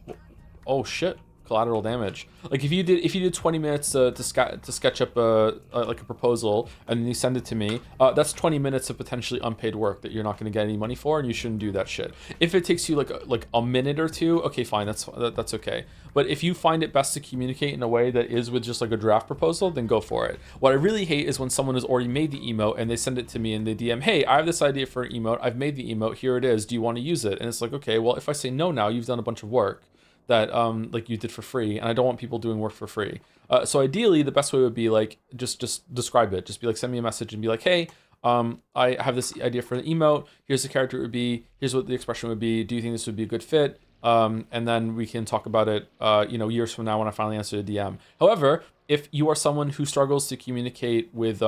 Oh shit. Collateral damage. Like if you did 20 minutes to sketch up like a proposal and then you send it to me, that's 20 minutes of potentially unpaid work that you're not going to get any money for, and you shouldn't do that shit. If it takes you like a minute or two, okay, fine, that's okay. But if you find it best to communicate in a way that is with just like a draft proposal, then go for it. What I really hate is when someone has already made the emote and they send it to me and they DM, hey, I have this idea for an emote, I've made the emote, here it is, do you want to use it? And it's like, okay, well, if I say no now, you've done a bunch of work that like you did for free, and I don't want people doing work for free. So ideally the best way would be like just describe it. Just be like, send me a message and be like, hey, I have this idea for the emote, here's the character it would be, here's what the expression would be, do you think this would be a good fit? And then we can talk about it years from now when I finally answer the DM. However, if you are someone who struggles to communicate with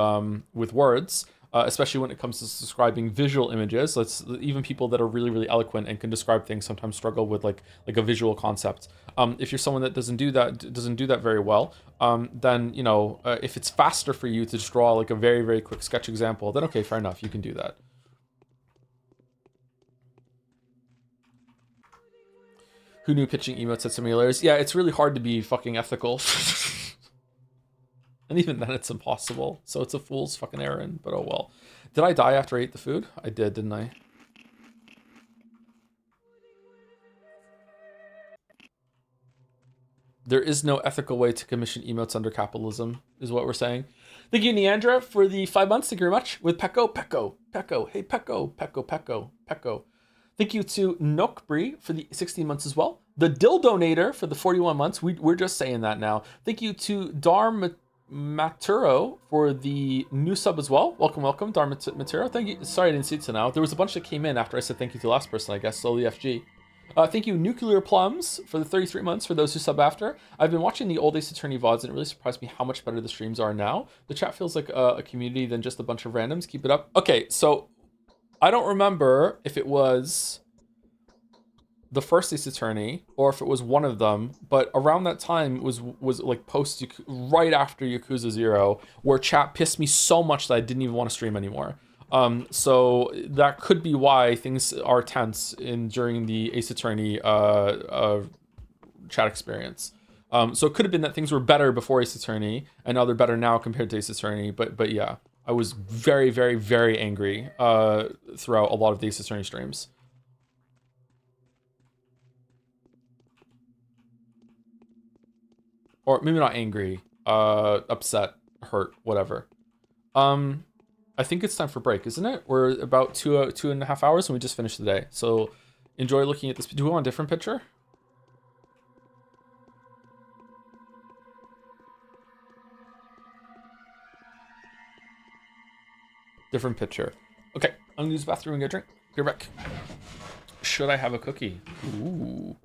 words, especially when it comes to describing visual images, even people that are really, really eloquent and can describe things sometimes struggle with like a visual concept. If you're someone that doesn't do that very well, then if it's faster for you to just draw like a very, very quick sketch example, then okay, fair enough, you can do that. Who knew pitching emotes at simulators? Yeah, it's really hard to be fucking ethical. And even then it's impossible. So it's a fool's fucking errand, but oh well. Did I die after I ate the food? I did, didn't I? There is no ethical way to commission emotes under capitalism, is what we're saying. Thank you, Neandra, for the 5 months. Thank you very much. With Pecco. Hey, Pecco. Thank you to Nokbri for the 16 months as well. The Dildonator for the 41 months. We're just saying that now. Thank you to Maturo for the new sub as well. Welcome, Maturo. Thank you. Sorry I didn't see it till now. There was a bunch that came in after I said thank you to the last person, I guess, slowly FG. Thank you, Nuclear Plums, for the 33 months for those who sub after. I've been watching the old Ace Attorney VODs, and it really surprised me how much better the streams are now. The chat feels like a community than just a bunch of randoms. Keep it up. Okay, so I don't remember if it was the first Ace Attorney or if it was one of them, but around that time was like post right after Yakuza 0, where chat pissed me so much that I didn't even want to stream anymore. So that could be why things are tense during the Ace Attorney chat experience. So it could have been that things were better before Ace Attorney and now they're better now compared to Ace Attorney. But yeah, I was very, very, very angry throughout a lot of the Ace Attorney streams. Or maybe not angry, upset, hurt, whatever. I think it's time for break, isn't it? We're about 2.5 hours and we just finished the day. So enjoy looking at this. Do we want a different picture? Different picture. Okay, I'm gonna use the bathroom and get a drink. Be right back. Should I have a cookie? Ooh.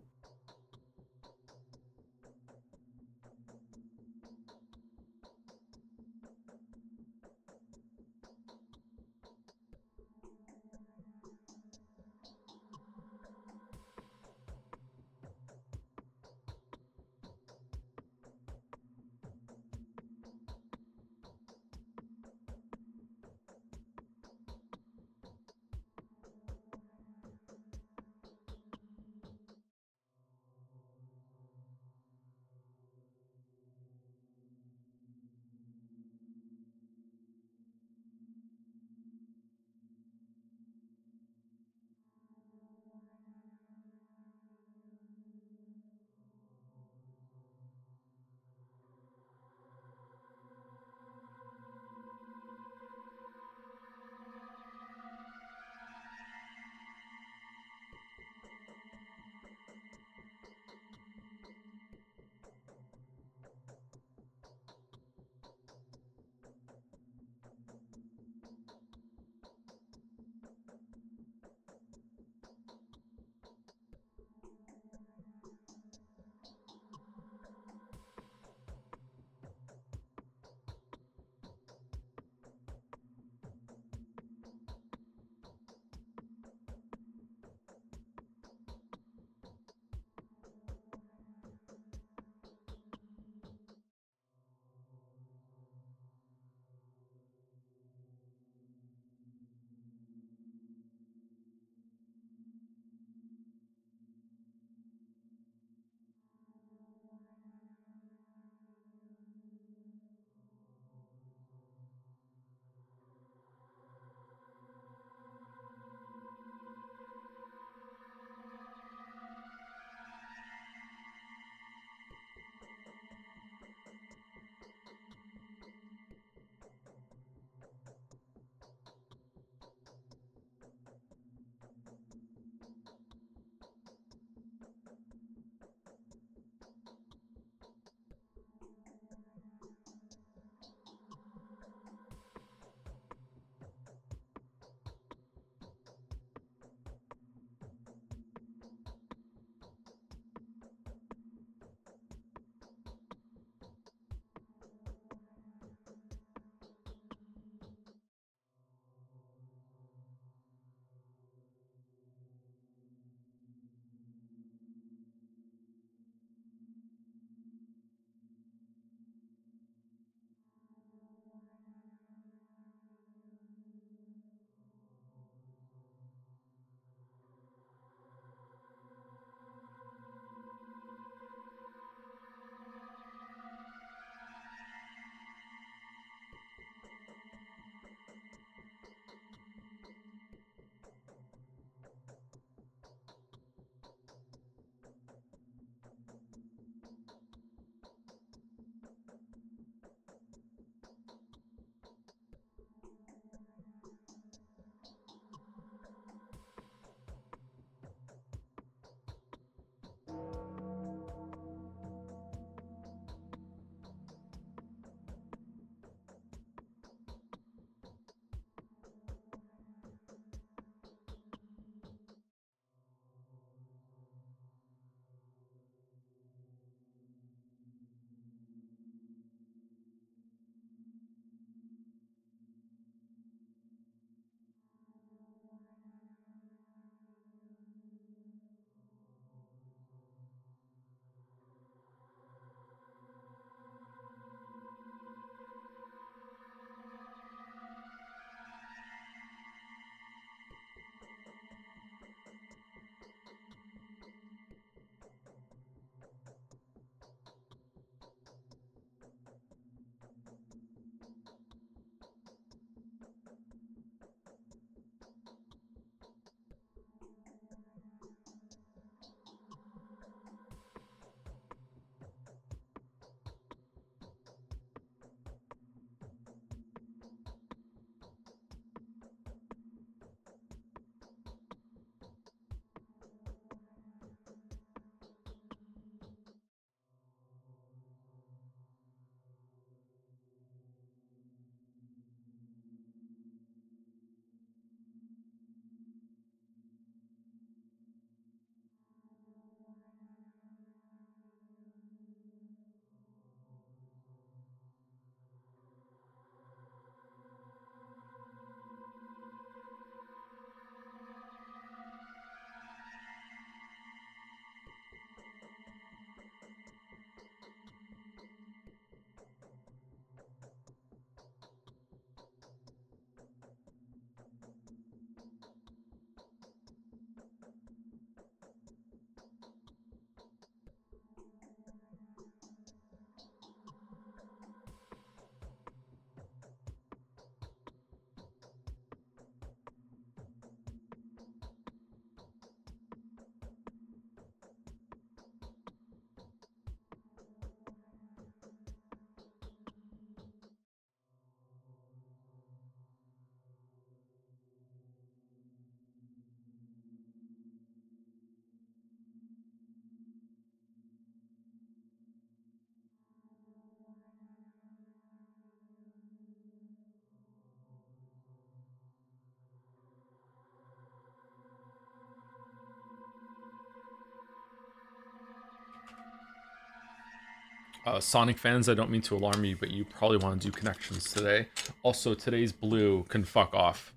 Sonic fans, I don't mean to alarm you, but you probably want to do connections today. Also, today's blue can fuck off.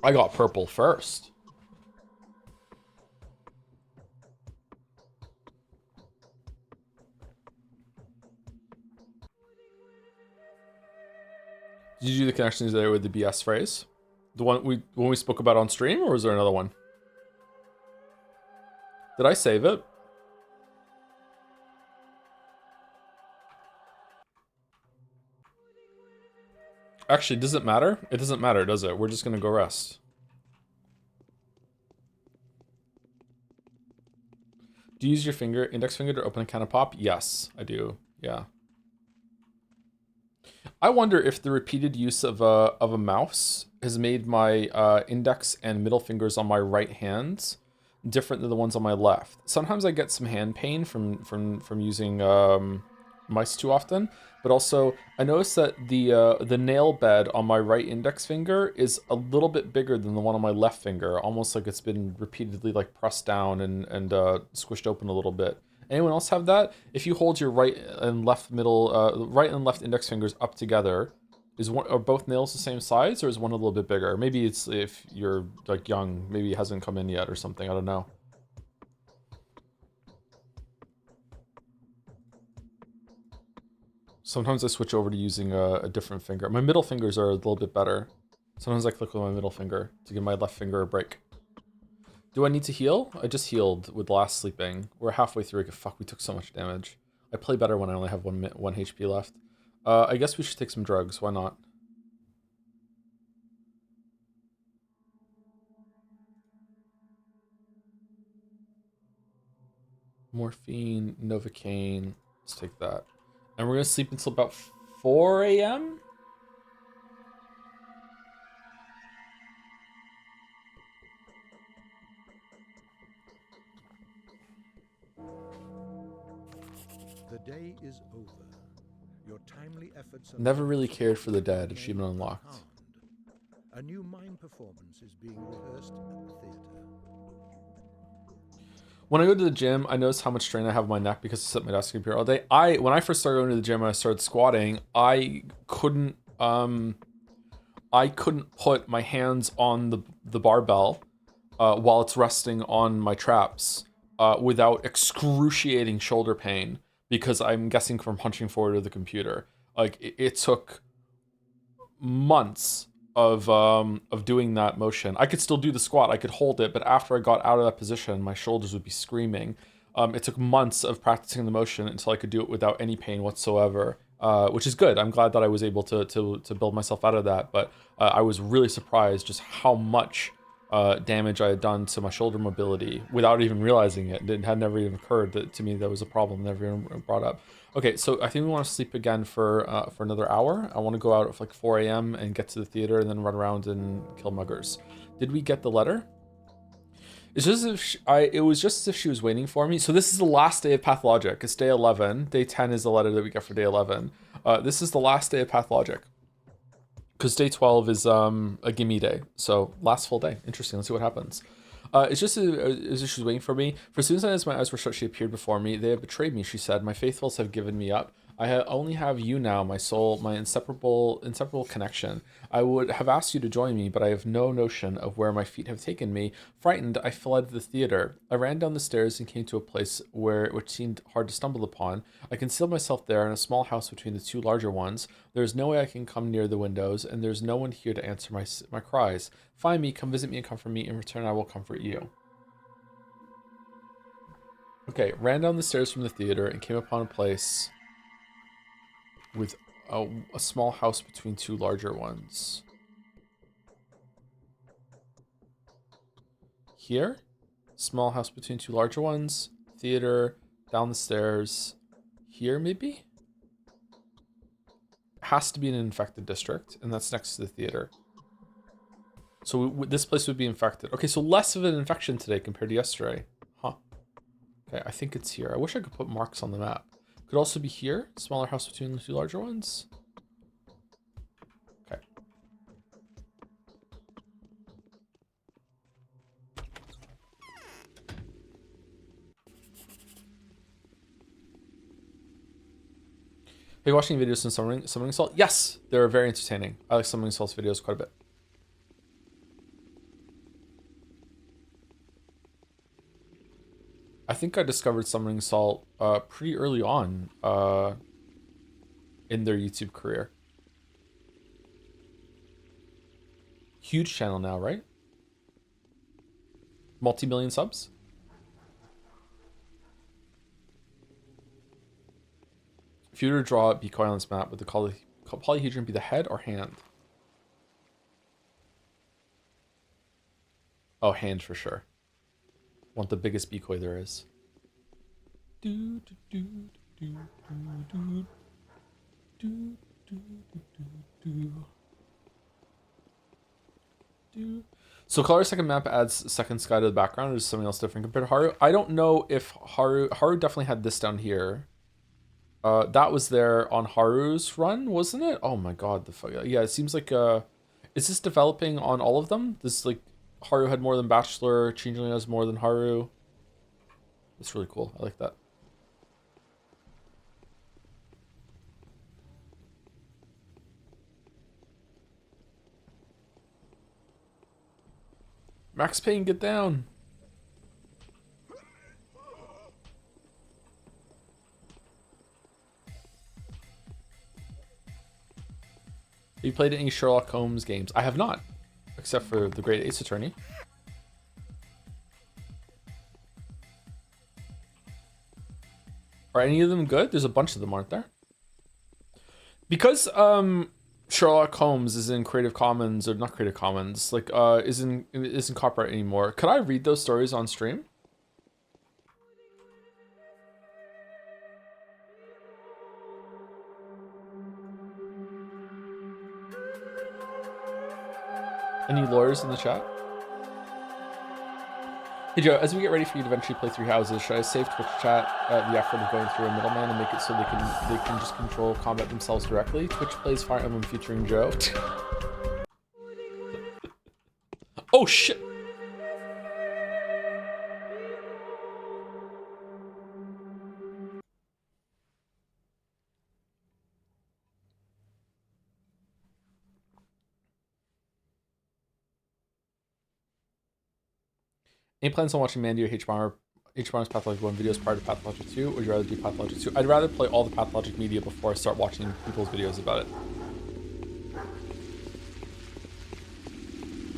I got purple first. Did you do the connections today with the BS phrase? The one when we spoke about on stream, or was there another one? Did I save it? Actually, does it matter? It doesn't matter, does it? We're just gonna go rest. Do you use your index finger to open a can of pop? Yes, I do. Yeah. I wonder if the repeated use of a mouse has made my index and middle fingers on my right hand different than the ones on my left. Sometimes I get some hand pain from using mice too often, but also I noticed that the nail bed on my right index finger is a little bit bigger than the one on my left finger, almost like it's been repeatedly like pressed down and squished open a little bit. Anyone else have that? If you hold your right and left index fingers up together, are both nails the same size, or is one a little bit bigger? Maybe it's if you're like young, maybe it hasn't come in yet or something. I don't know. Sometimes I switch over to using a different finger. My middle fingers are a little bit better. Sometimes I click with my middle finger to give my left finger a break. Do I need to heal? I just healed with last sleeping. We're halfway through. Fuck, we took so much damage. I play better when I only have one HP left. I guess we should take some drugs. Why not? Morphine, Novocaine. Let's take that. And we're going to sleep until about 4 a.m.? The day is over. Your timely efforts Never really cared for the dead. Achievement unlocked. A new mime performance is being rehearsed at the theater. When I go to the gym, I notice how much strain I have on my neck because I sit at my desk computer all day. When I first started going to the gym and I started squatting, I couldn't put my hands on the barbell while it's resting on my traps without excruciating shoulder pain, because I'm guessing from punching forward to the computer. Like it took months of doing that motion. I could still do the squat, I could hold it, but after I got out of that position, my shoulders would be screaming. It took months of practicing the motion until I could do it without any pain whatsoever, which is good. I'm glad that I was able to build myself out of that, but I was really surprised just how much damage I had done to my shoulder mobility without even realizing it. It had never even occurred to me that was a problem, never even brought up. Okay, so I think we want to sleep again for another hour. I want to go out at like 4 a.m. and get to the theater and then run around and kill muggers. Did we get the letter? It's just as if it was just as if she was waiting for me. So this is the last day of Pathologic. It's day 11. Day 10 is the letter that we get for day 11. This is the last day of Pathologic, because day 12 is a gimme day. So last full day. Interesting. Let's see what happens. It's just as if she's waiting for me. For as soon as my eyes were shut, she appeared before me. They have betrayed me, she said. My faithfuls have given me up. I only have you now, my soul, my inseparable connection. I would have asked you to join me, but I have no notion of where my feet have taken me. Frightened, I fled the theater. I ran down the stairs and came to a place which seemed hard to stumble upon. I concealed myself there in a small house between the two larger ones. There is no way I can come near the windows, and there's no one here to answer my cries. Find me, come visit me, and comfort me. In return, I will comfort you. Okay, ran down the stairs from the theater and came upon a place with a small house between two larger ones. Here? Small house between two larger ones. Theater, down the stairs. Here, maybe? Has to be an infected district, and that's next to the theater. So this place would be infected. Okay, so less of an infection today compared to yesterday. Huh. Okay, I think it's here. I wish I could put marks on the map. Could also be here. Smaller house between the two larger ones. you watching videos on Summoning Salt? Yes, they're very entertaining. I like Summoning Salt's videos quite a bit. I think I discovered Summoning Salt pretty early on in their YouTube career. Huge channel now, right? Multi-million subs? If you were to draw a Beaky Islands map, would the polyhedron be the head or hand? Oh, hand for sure. Want the biggest Beaky there is. So color second map adds second sky to the background, or is something else different compared to Haru? I don't know if Haru definitely had this down here. That was there on Haru's run, wasn't it? Oh my god, the fuck. Yeah, it seems like is this developing on all of them? This like Haru had more than Bachelor, Changeling has more than Haru. It's really cool. I like that. Max Payne, get down. Have you played any Sherlock Holmes games? I have not, except for The Great Ace Attorney. Are any of them good? There's a bunch of them, aren't there? Because Sherlock Holmes is in Creative Commons, or not Creative Commons, like isn't copyright anymore. Could I read those stories on stream? Any lawyers in the chat? Hey Joe, as we get ready for you to eventually play Three Houses, should I save Twitch chat the effort of going through a middleman and make it so they can just control combat themselves directly? Twitch plays Fire Emblem featuring Joe. Oh shit! Any plans on watching Mandy or H-Bomber's Pathologic 1 videos prior to Pathologic 2? Or would you rather do Pathologic 2? I'd rather play all the Pathologic media before I start watching people's videos about it.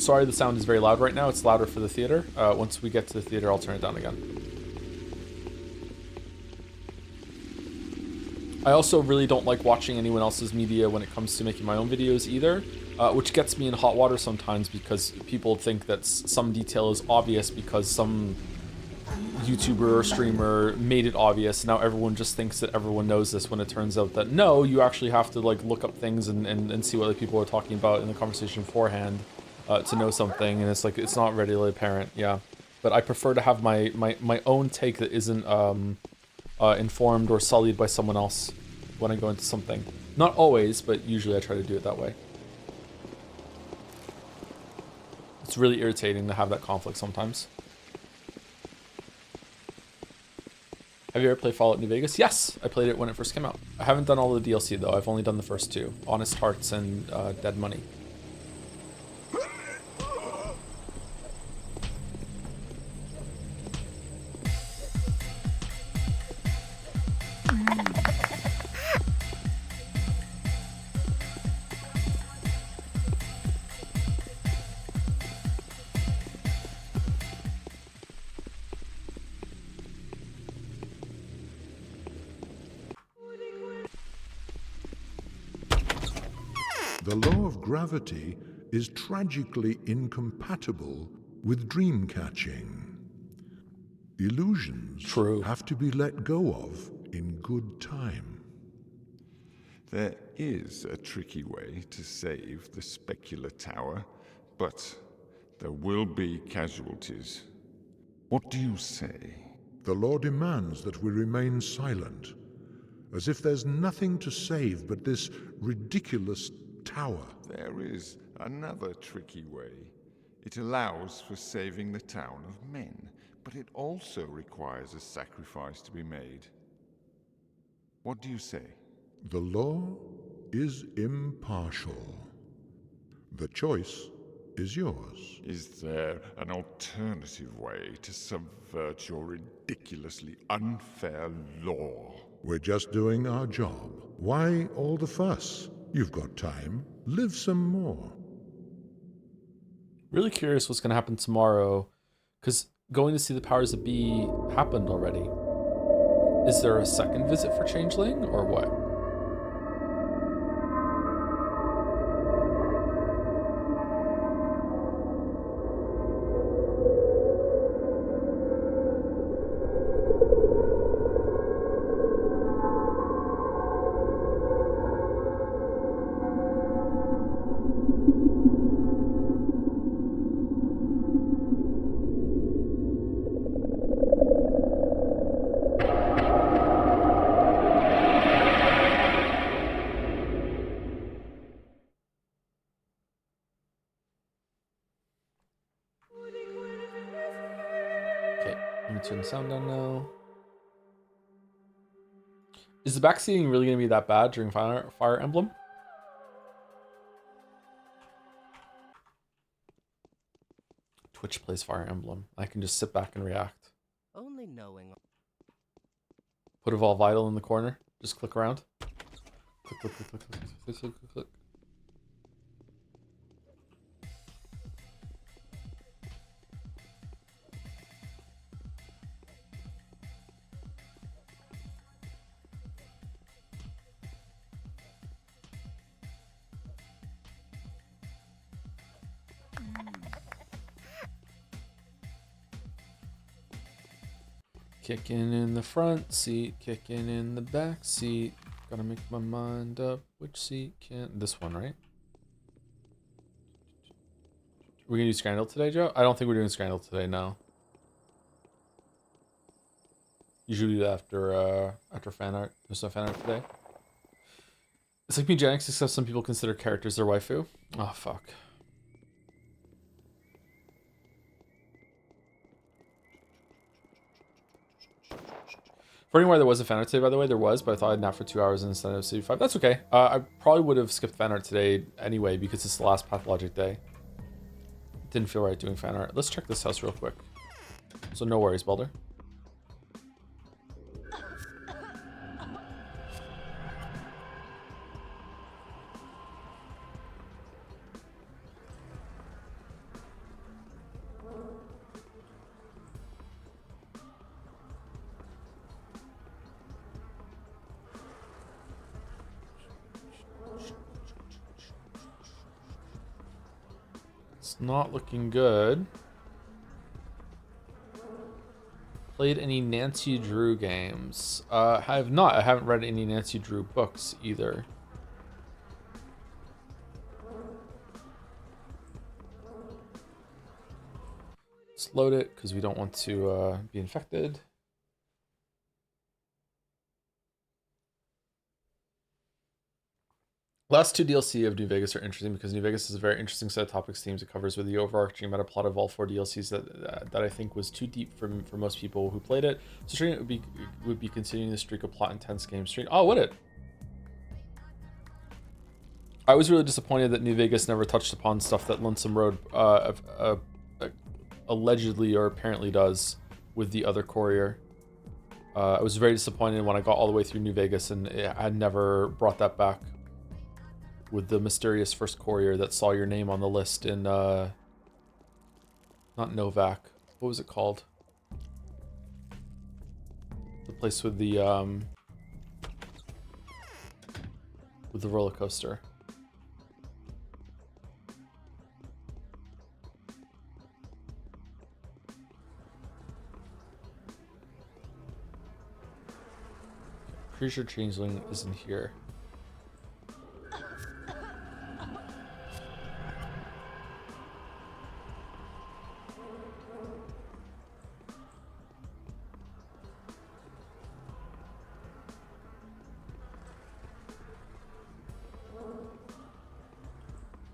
Sorry, the sound is very loud right now. It's louder for the theater. Once we get to the theater, I'll turn it down again. I also really don't like watching anyone else's media when it comes to making my own videos either, which gets me in hot water sometimes because people think that some detail is obvious because some YouTuber or streamer made it obvious. Now everyone just thinks that everyone knows this when it turns out that no, you actually have to like look up things and see what other people are talking about in the conversation beforehand to know something, and it's like it's not readily apparent. Yeah, but I prefer to have my own take that isn't informed or sullied by someone else when I go into something. Not always, but usually I try to do it that way. It's really irritating to have that conflict sometimes. Have you ever played Fallout New Vegas? Yes, I played it when it first came out. I haven't done all the DLC though. I've only done the first two, Honest Hearts and Dead Money. The law of gravity is tragically incompatible with dream catching. Illusions have to be let go of in good time. There is a tricky way to save the specular tower, but there will be casualties. What do you say? The law demands that we remain silent, as if there's nothing to save but this ridiculous tower. There is another tricky way. It allows for saving the town of men, but it also requires a sacrifice to be made. What do you say? The law is impartial. The choice is yours. Is there an alternative way to subvert your ridiculously unfair law? We're just doing our job. Why all the fuss? You've got time. Live some more. Really curious what's going to happen tomorrow, because going to see the powers that be happened already. Is there a second visit for Changeling, or what? Okay, let me turn the sound down now. Is the backseating really going to be that bad during Fire Emblem? Twitch plays Fire Emblem. I can just sit back and react. Only knowing. Put Evolve Vital in the corner. Just click around. Click, click, click, click, click, click, click, click, click. Kicking in the front seat, kicking in the back seat. Gotta make my mind up which seat can. This one, right? We're gonna do Scandal today, Joe? I don't think we're doing Scandal today, no. Usually do that after fan art. There's no fan art today. It's like Eugenics, except some people consider characters their waifu. Oh, fuck. For anyone there was a fan art today, by the way, there was, but I thought I'd nap for 2 hours instead of 75. That's okay. I probably would have skipped fan art today anyway because it's the last Pathologic day. Didn't feel right doing fan art. Let's check this house real quick. So no worries, Balder. It's not looking good. Played any Nancy Drew games? I have not. I haven't read any Nancy Drew books either. Let's load it because we don't want to be infected. Last two DLC of New Vegas are interesting because New Vegas is a very interesting set of topics, themes it covers with the overarching meta plot of all 4 DLCs that I think was too deep for most people who played it. So streaming it would be continuing the streak of plot intense game stream. Oh, would it? I was really disappointed that New Vegas never touched upon stuff that Lonesome Road allegedly or apparently does with the other courier. I was very disappointed when I got all the way through New Vegas and I had never brought that back. With the mysterious first courier that saw your name on the list in, not Novak. What was it called? The place with the roller coaster. Pretty sure Changeling isn't here.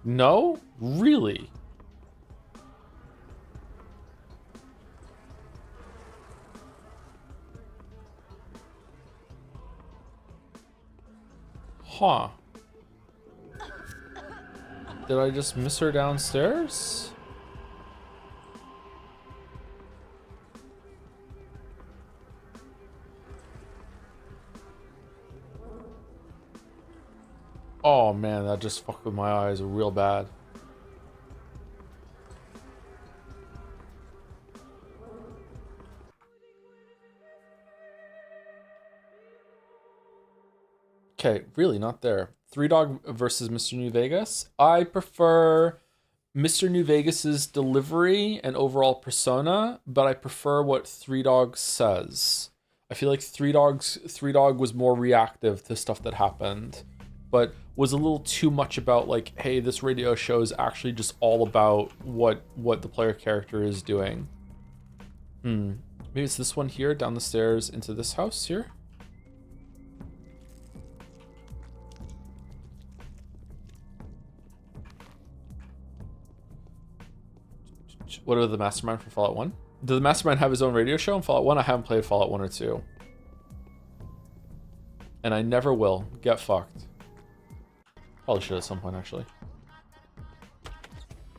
No? Really? Huh. Did I just miss her downstairs? Oh man, that just fucked with my eyes real bad. Okay, really not there. Three Dog versus Mr. New Vegas. I prefer Mr. New Vegas's delivery and overall persona, but I prefer what Three Dog says. I feel like Three Dog was more reactive to stuff that happened, but was a little too much about like, hey, this radio show is actually just all about what the player character is doing. Maybe it's this one here, down the stairs into this house here. What are the Mastermind for Fallout 1? Does the Mastermind have his own radio show in Fallout 1? I haven't played Fallout 1 or 2. And I never will. Get fucked. Probably should at some point, actually.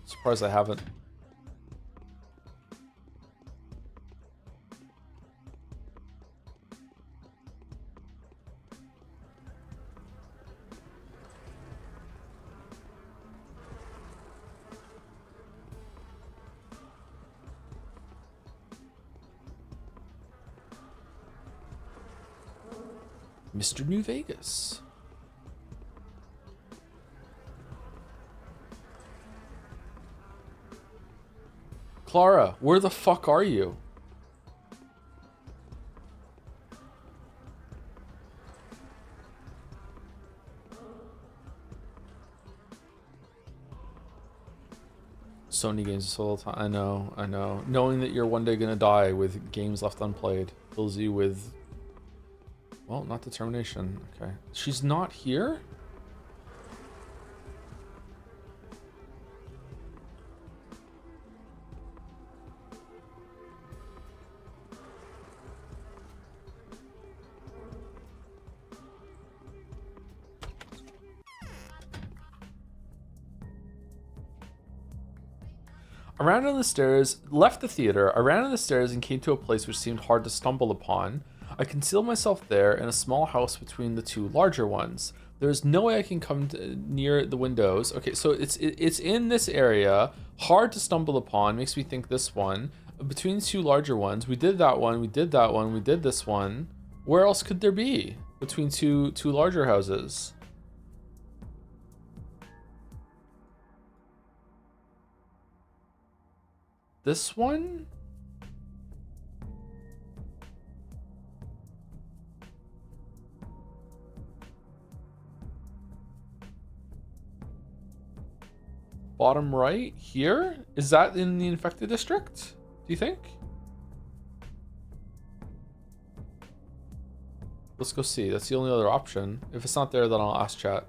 Surprised I haven't. Mr. New Vegas. Clara, where the fuck are you? Sony games all the time. I know. Knowing that you're one day gonna die with games left unplayed fills you with, well, not determination. Okay. She's not here? I ran down the stairs, left the theater, I ran down the stairs and came to a place which seemed hard to stumble upon. I concealed myself there in a small house between the two larger ones. There's no way I can come near the windows. Okay, so it's in this area, hard to stumble upon, makes me think this one. Between two larger ones, we did that one, we did that one, we did this one. Where else could there be between two larger houses? This one? Bottom right here? Is that in the infected district? Do you think? Let's go see. That's the only other option. If it's not there, then I'll ask chat.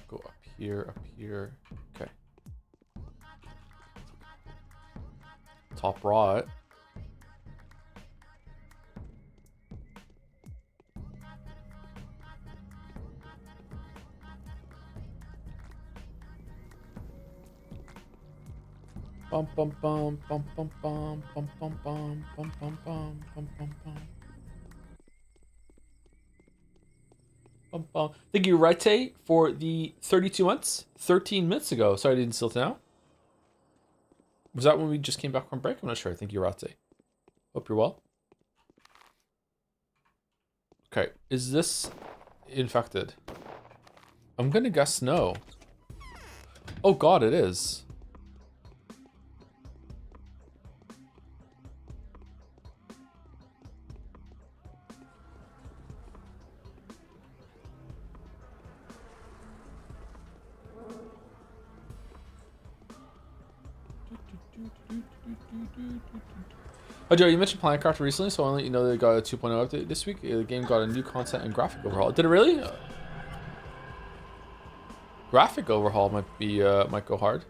Go up here. Okay. Top right. Bum bum bum bum bum bum bum bum bum bum bum bum bum bum bum. Thank you, Rite, for the 32 months. 13 minutes ago. Sorry I didn't steal it now. Was that when we just came back from break? I'm not sure. Thank you, Rate. Hope you're well. Okay, is this infected? I'm gonna guess no. Oh god, it is. Oh, Joe, you mentioned Planetcraft recently, so I'll let you know they got a 2.0 update this week. The game got a new content and graphic overhaul. Did it really? Graphic overhaul might go hard.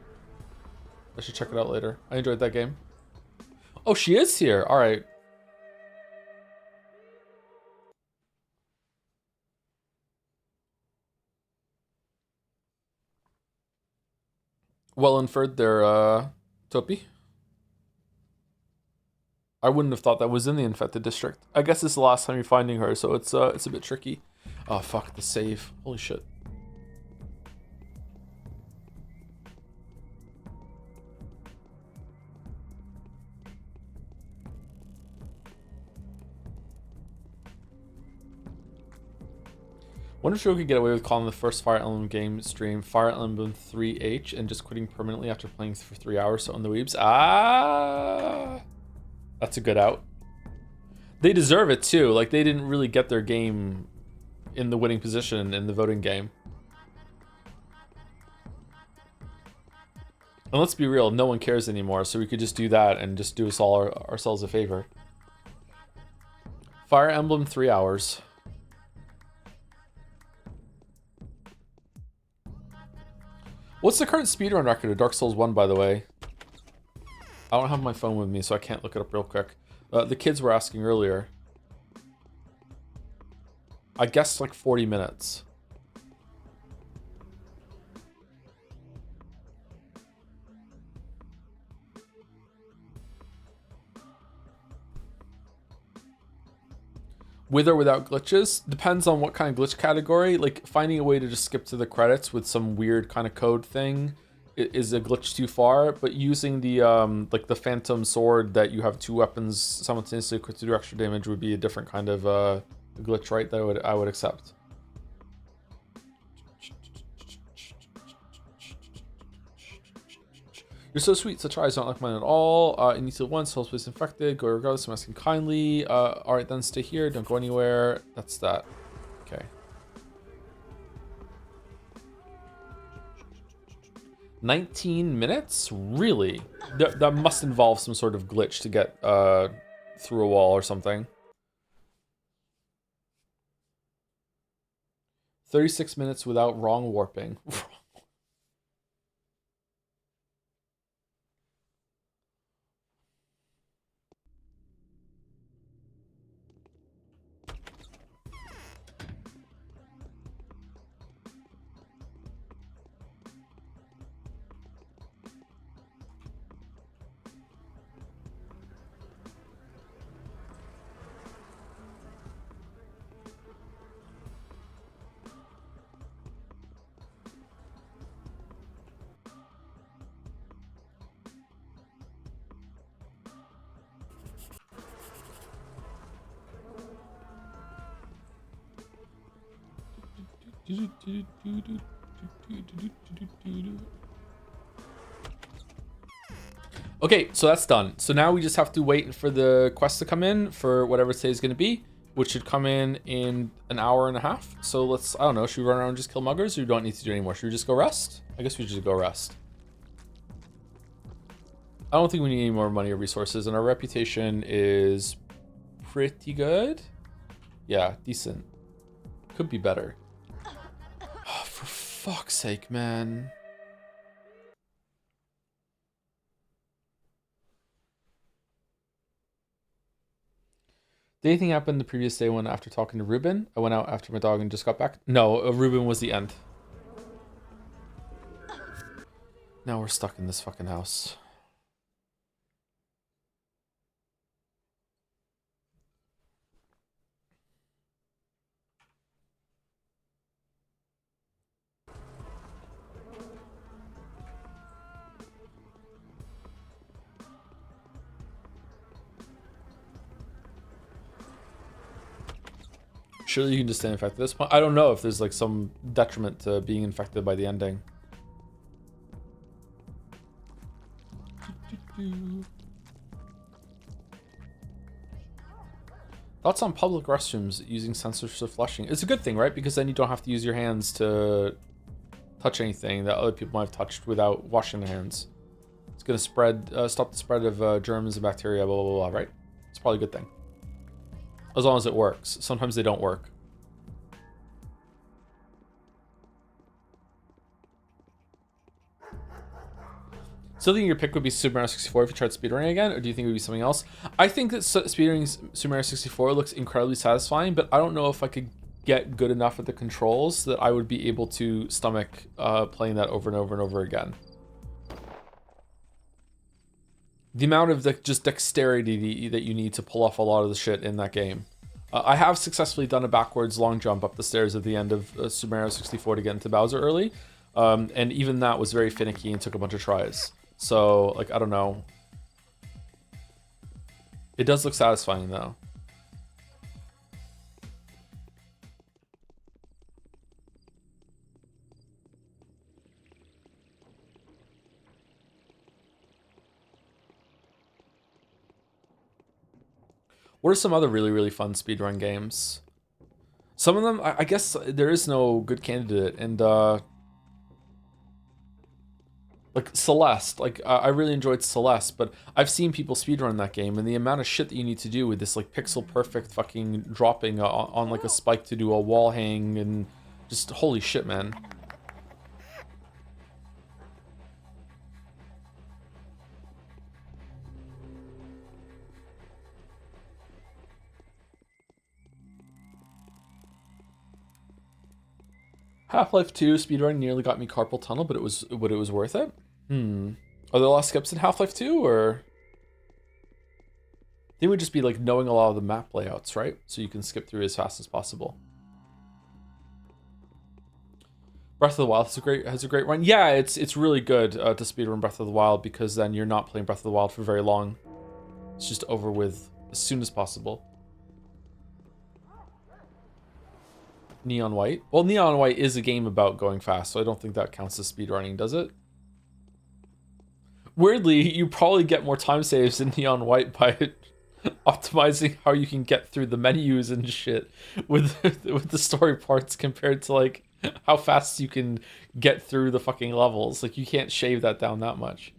I should check it out later. I enjoyed that game. Oh, she is here. All right. Well inferred there, Topi. I wouldn't have thought that was in the infected district. I guess it's the last time you're finding her, so it's a bit tricky. Oh fuck, the save. Holy shit. Wonder if we could get away with calling the first Fire Emblem game stream Fire Emblem 3H and just quitting permanently after playing for 3 hours so on the weebs. Ah, that's a good out. They deserve it too. Like, they didn't really get their game in the winning position in the voting game. And let's be real, no one cares anymore, so we could just do that and just do us all ourselves a favor. Fire Emblem 3 hours. What's the current speedrun record of Dark Souls 1, by the way? I don't have my phone with me, so I can't look it up real quick. The kids were asking earlier. I guess like 40 minutes. With or without glitches? Depends on what kind of glitch category. Like, finding a way to just skip to the credits with some weird kind of code thing is a glitch too far, but using the like the phantom sword that you have 2 weapons simultaneously equipped to do extra damage would be a different kind of glitch, right? That I would accept. You're so sweet, such eyes don't like mine at all. You need to once, whole place infected, go regardless, I'm asking kindly. Alright then, stay here, don't go anywhere. That's that. Okay. 19 minutes? Really? That must involve some sort of glitch to get through a wall or something. 36 minutes without wrong warping. Okay, so that's done. So now we just have to wait for the quest to come in for whatever today's going to be, which should come in an hour and a half. So let's, I don't know, should we run around and just kill muggers, or we don't need to do anymore? Should we just go rest? I guess we should just go rest. I don't think we need any more money or resources, and our reputation is pretty good. Yeah, decent. Could be better. Oh, for fuck's sake, man. Did anything happen the previous day when after talking to Ruben? I went out after my dog and just got back. No, Ruben was the end. Now we're stuck in this fucking house. Surely you can just stay infected at this point. I don't know if there's like some detriment to being infected by the ending. Thoughts on public restrooms using sensors for flushing? It's a good thing, right? Because then you don't have to use your hands to touch anything that other people might have touched without washing their hands. It's gonna spread, stop the spread of germs and bacteria, blah, blah, blah, right? It's probably a good thing. As long as it works. Sometimes they don't work. So, do you think your pick would be Super Mario 64 if you tried speedrunning again, or do you think it would be something else? I think that speedrunning Super Mario 64 looks incredibly satisfying, but I don't know if I could get good enough at the controls that I would be able to stomach playing that over and over and over again. The amount of just dexterity that you need to pull off a lot of the shit in that game. I have successfully done a backwards long jump up the stairs at the end of Super Mario 64 to get into Bowser early, and even that was very finicky and took a bunch of tries. So, like, I don't know. It does look satisfying, though. What are some other really, really fun speedrun games? Some of them, I guess there is no good candidate, and like Celeste, like I really enjoyed Celeste, but I've seen people speedrun that game, and the amount of shit that you need to do with this like pixel perfect fucking dropping on like a spike to do a wall hang, and just holy shit, man. Half-Life 2 speedrun nearly got me carpal tunnel, but it was worth it. Are there a lot of skips in Half-Life 2, or? They would just be like knowing a lot of the map layouts, right? So you can skip through as fast as possible. Breath of the Wild has a great run. Yeah, it's really good to speedrun Breath of the Wild, because then you're not playing Breath of the Wild for very long. It's just over with as soon as possible. Neon White. Well, Neon White is a game about going fast, so I don't think that counts as speedrunning, does it? Weirdly, you probably get more time saves in Neon White by optimizing how you can get through the menus and shit with the story parts compared to like how fast you can get through the fucking levels. Like, you can't shave that down that much.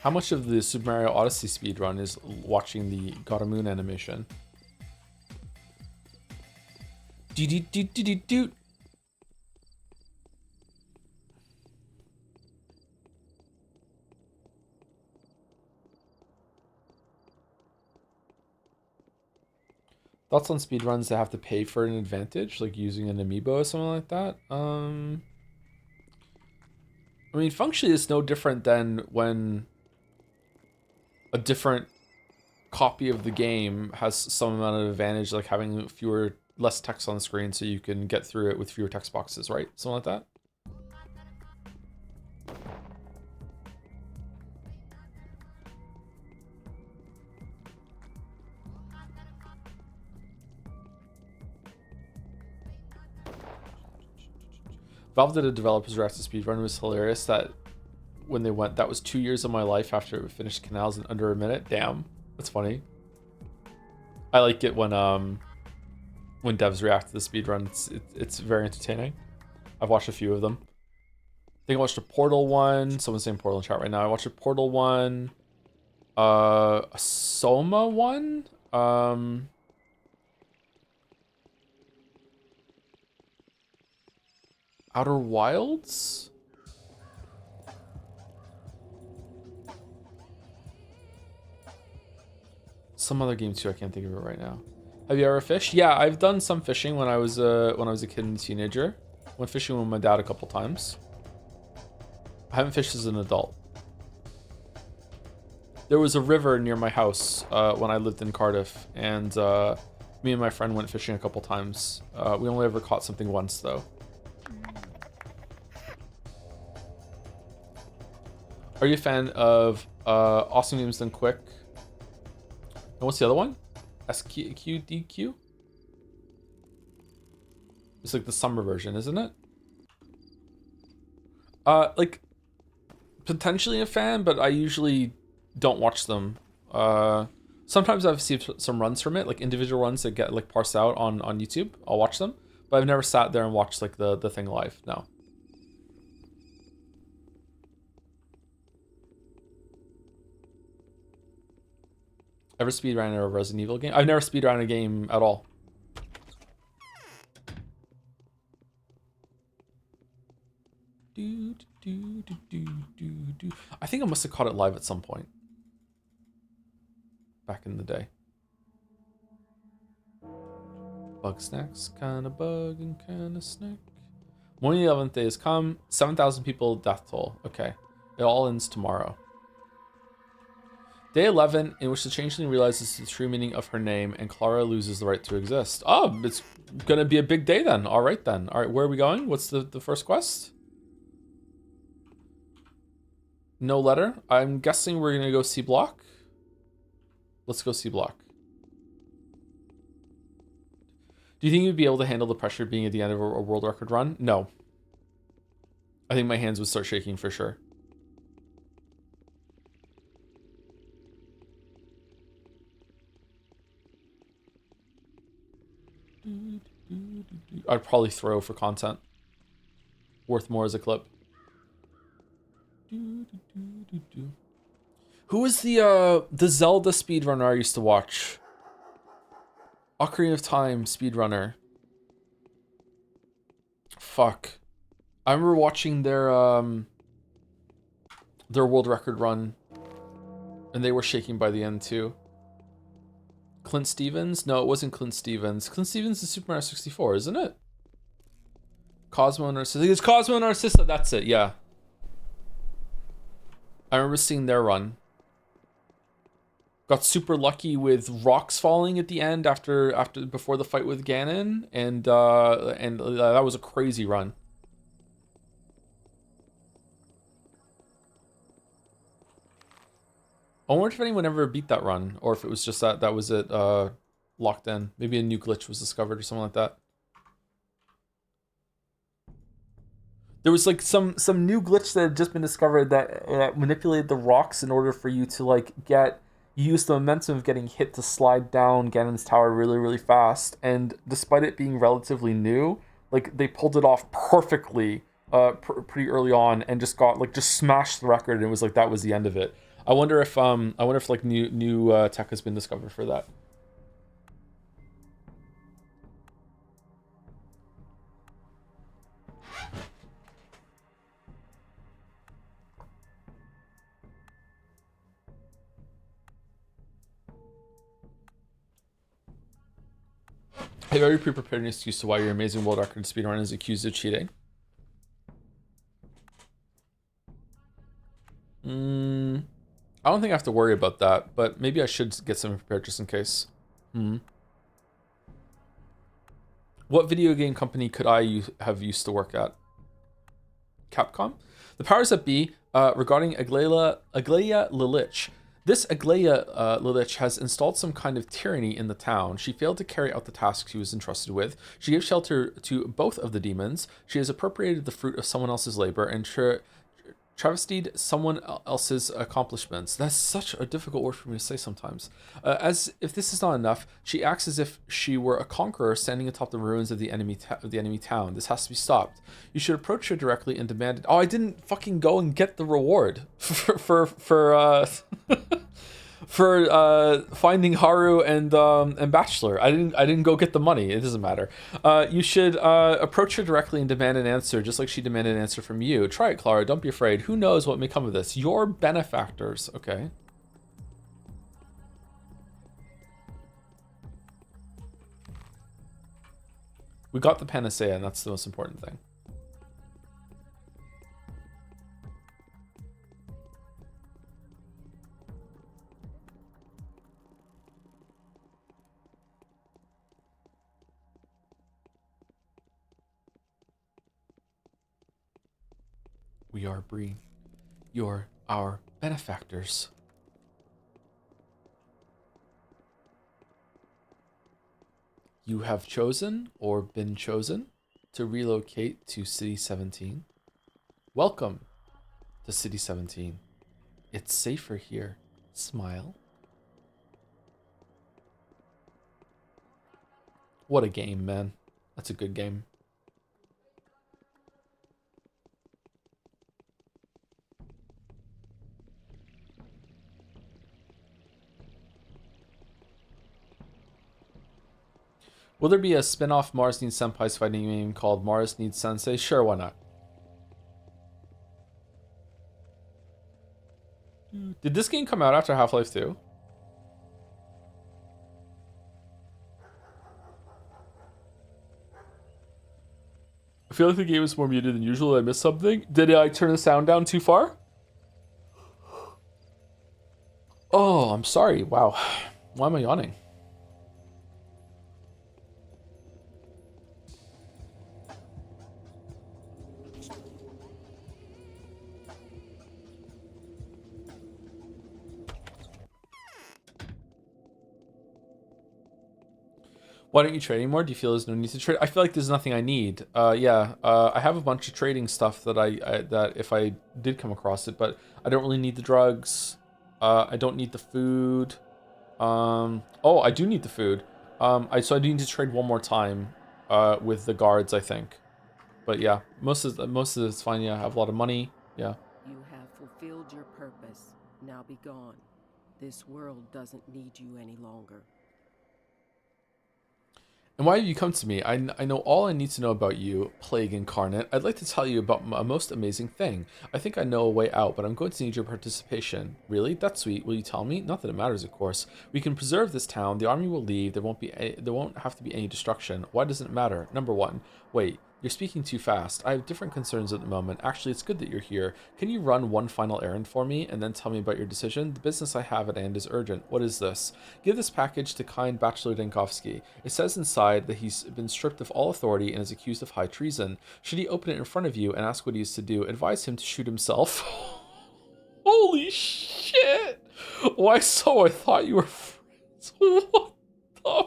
How much of the Super Mario Odyssey speedrun is watching the God of Moon animation? Do. Thoughts on speedruns that have to pay for an advantage, like using an amiibo or something like that? I mean, functionally, it's no different than when a different copy of the game has some amount of advantage, like having less text on the screen so you can get through it with fewer text boxes, right? Something like that. Valve did a developer's direct to speedrun. It was hilarious that when they went, that was 2 years of my life after it finished Canals in under a minute. Damn, that's funny. I like it when devs react to the speedrun. It's very entertaining. I've watched a few of them. I think I watched a Portal one. Someone's saying Portal in chat right now. I watched a Portal one, a Soma one, Outer Wilds? Some other game too, I can't think of it right now. Have you ever fished? Yeah, I've done some fishing when I was a kid and teenager. Went fishing with my dad a couple times. I haven't fished as an adult. There was a river near my house when I lived in Cardiff, and me and my friend went fishing a couple times. We only ever caught something once though. Are you a fan of Awesome Games Done Quick? And what's the other one? SQDQ? It's like the summer version, isn't it? Like potentially a fan, but I usually don't watch them. Sometimes I've seen some runs from it, like individual runs that get like parsed out on YouTube. I'll watch them, but I've never sat there and watched like the thing live. No. Ever speedrun a Resident Evil game? I've never speedrun a game at all. I think I must have caught it live at some point. Back in the day. Bug snacks, kinda bug and kinda snack. Morning 11th day has come. 7,000 people death toll. Okay. It all ends tomorrow. Day 11, in which the Changeling realizes the true meaning of her name and Clara loses the right to exist. Oh, it's gonna be a big day then. Alright then. Alright, where are we going? What's the first quest? No letter. I'm guessing we're gonna go C block. Let's go C block. Do you think you'd be able to handle the pressure being at the end of a world record run? No. I think my hands would start shaking for sure. I'd probably throw for content. Worth more as a clip. Who was the Zelda speedrunner I used to watch? Ocarina of Time speedrunner. Fuck. I remember watching their world record run, and they were shaking by the end too. Clint Stevens? No, it wasn't Clint Stevens. Clint Stevens is Super Mario 64, isn't it? Cosmo Narcissa. It's Cosmo Narcissa, that's it, yeah. I remember seeing their run. Got super lucky with rocks falling at the end before the fight with Ganon, and that was a crazy run. I wonder if anyone ever beat that run, or if it was just that was it locked in. Maybe a new glitch was discovered or something like that. There was like some new glitch that had just been discovered that manipulated the rocks in order for you to like use the momentum of getting hit to slide down Ganon's tower really, really fast. And despite it being relatively new, like they pulled it off perfectly pretty early on and just smashed the record, and it was like that was the end of it. I wonder if like new tech has been discovered for that. Have you already pre-prepared an excuse to why your amazing world record speedrun is accused of cheating? I don't think I have to worry about that, but maybe I should get something prepared just in case. What video game company could I have used to work at? Capcom? The powers that be regarding Aglaia Lilich. This Aglaia Lilich has installed some kind of tyranny in the town. She failed to carry out the tasks she was entrusted with. She gave shelter to both of the demons. She has appropriated the fruit of someone else's labor and travestied someone else's accomplishments. That's such a difficult word for me to say sometimes. As if this is not enough, she acts as if she were a conqueror standing atop the ruins of the enemy town. This has to be stopped. You should approach her directly and demand it. Oh, I didn't fucking go and get the reward for finding Haru and Bachelor. I didn't go get the money. It doesn't matter. You should approach her directly and demand an answer, just like she demanded an answer from you. Try it, Clara. Don't be afraid. Who knows what may come of this? Your benefactors. Okay. We got the panacea, and that's the most important thing. We are Bree. You're our benefactors. You have chosen or been chosen. to relocate to City 17? Welcome to City 17. It's safer here. Smile. What a game, man. That's a good game. Will there be a spin-off Mars Needs Senpai's fighting game called Mars Needs Sensei? Sure, why not? Did this game come out after Half-Life 2? I feel like the game is more muted than usual. Did I miss something? Did I turn the sound down too far? Oh, I'm sorry. Wow. Why am I yawning? Why don't you trade anymore? Do you feel there's no need to trade? I feel like there's nothing I need. Yeah, I have a bunch of trading stuff that that if I did come across it, but I don't really need the drugs. I don't need the food. Oh, I do need the food. So I do need to trade one more time with the guards, I think. But yeah, most of it's fine. Yeah, I have a lot of money. Yeah. You have fulfilled your purpose. Now be gone. This world doesn't need you any longer. And why have you come to me? I know all I need to know about you, Plague Incarnate. I'd like to tell you about a most amazing thing. I think I know a way out, but I'm going to need your participation. Really? That's sweet. Will you tell me? Not that it matters, of course. We can preserve this town. The army will leave. There won't have to be any destruction. Why doesn't it matter? Number one. Wait. You're speaking too fast. I have different concerns at the moment. Actually, it's good that you're here. Can you run one final errand for me and then tell me about your decision? The business I have at hand is urgent. What is this? Give this package to kind Bachelor Denkovsky. It says inside that he's been stripped of all authority and is accused of high treason. Should he open it in front of you and ask what he is to do, advise him to shoot himself. Holy shit! Why so? I thought you were friends. What the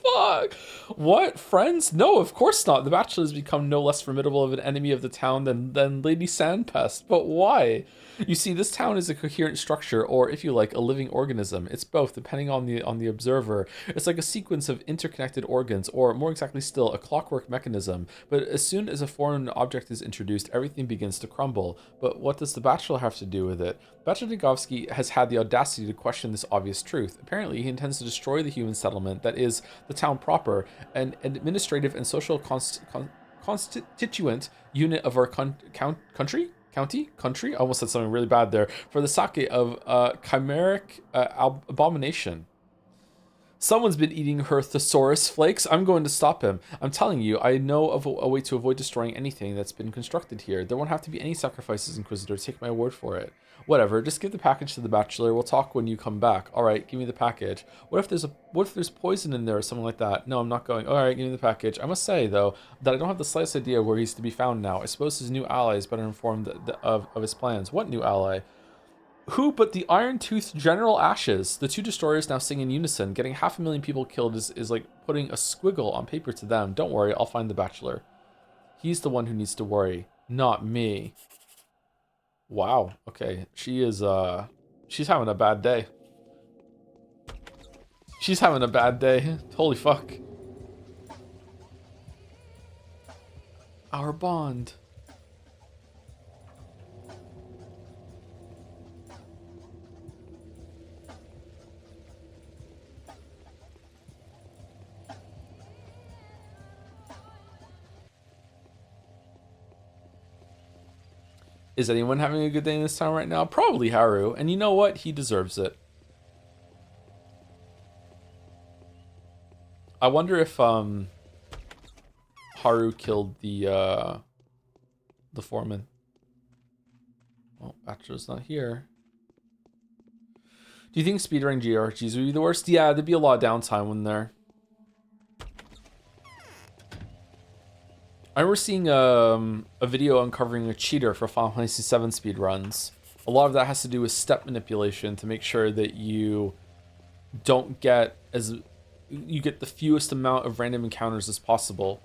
fuck? What? Friends? No, of course not. The Bachelor has become no less formidable of an enemy of the town than Lady Sandpest. But why? You see, this town is a coherent structure, or if you like, a living organism. It's both, depending on the observer. It's like a sequence of interconnected organs, or more exactly still, a clockwork mechanism. But as soon as a foreign object is introduced, everything begins to crumble. But what does the Bachelor have to do with it? Bachelor Denkovsky has had the audacity to question this obvious truth. Apparently, he intends to destroy the human settlement, that is, the town proper, an administrative and social constituent unit of our country? I almost said something really bad there. For the sake of chimeric abomination. Someone's been eating her thesaurus flakes. I'm going to stop him. I'm telling you, I know of a way to avoid destroying anything that's been constructed here. There won't have to be any sacrifices, Inquisitor. Take my word for it. Whatever, just give the package to the Bachelor. We'll talk when you come back. All right, give me the package. What if there's poison in there or something like that? No, I'm not going. All right, give me the package. I must say, though, that I don't have the slightest idea where he's to be found now. I suppose his new ally is better informed of his plans. What new ally? Who but the Iron-Toothed General Ashes? The two destroyers now sing in unison. Getting 500,000 people killed is like putting a squiggle on paper to them. Don't worry, I'll find the Bachelor. He's the one who needs to worry, not me. Wow, okay. She's having a bad day. She's having a bad day. Holy fuck. Our bond. Is anyone having a good day in this town right now? Probably Haru. And you know what? He deserves it. I wonder if Haru killed the foreman. Well, Bachelor's not here. Do you think speedrunning GRGs would be the worst? Yeah, there'd be a lot of downtime when they're... I remember seeing a video uncovering a cheater for Final Fantasy VII speedruns. A lot of that has to do with step manipulation to make sure that you don't get you get the fewest amount of random encounters as possible.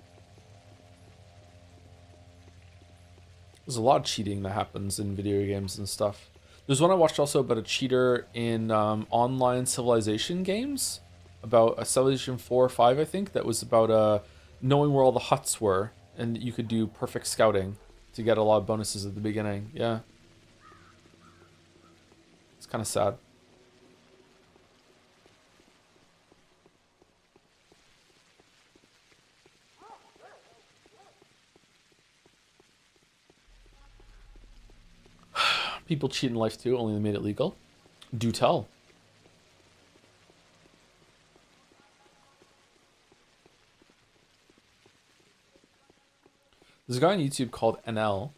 There's a lot of cheating that happens in video games and stuff. There's one I watched also about a cheater in online Civilization games, about a Civilization 4 or 5, I think, that was about knowing where all the huts were, and you could do perfect scouting to get a lot of bonuses at the beginning. Yeah. It's kind of sad. People cheat in life too, only they made it legal. Do tell. There's a guy on YouTube called NL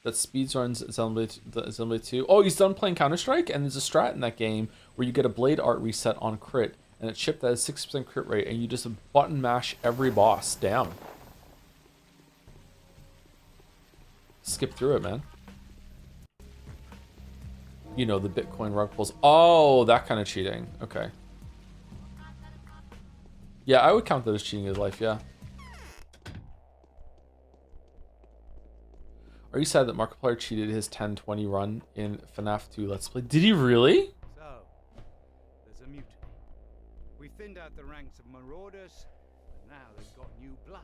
that speedruns Xenoblade 2. Oh, he's done playing Counter-Strike, and there's a strat in that game where you get a blade art reset on crit, and it's shipped at a 6% crit rate, and you just button mash every boss down. Skip through it, man. You know, the Bitcoin rug pulls. Oh, that kind of cheating. Okay. Yeah, I would count that as cheating in life, yeah. Are you sad that Markiplier cheated his 10-20 run in FNAF 2 Let's Play? Did he really? So, there's a mutiny. We thinned out the ranks of marauders, but now they've got new blood.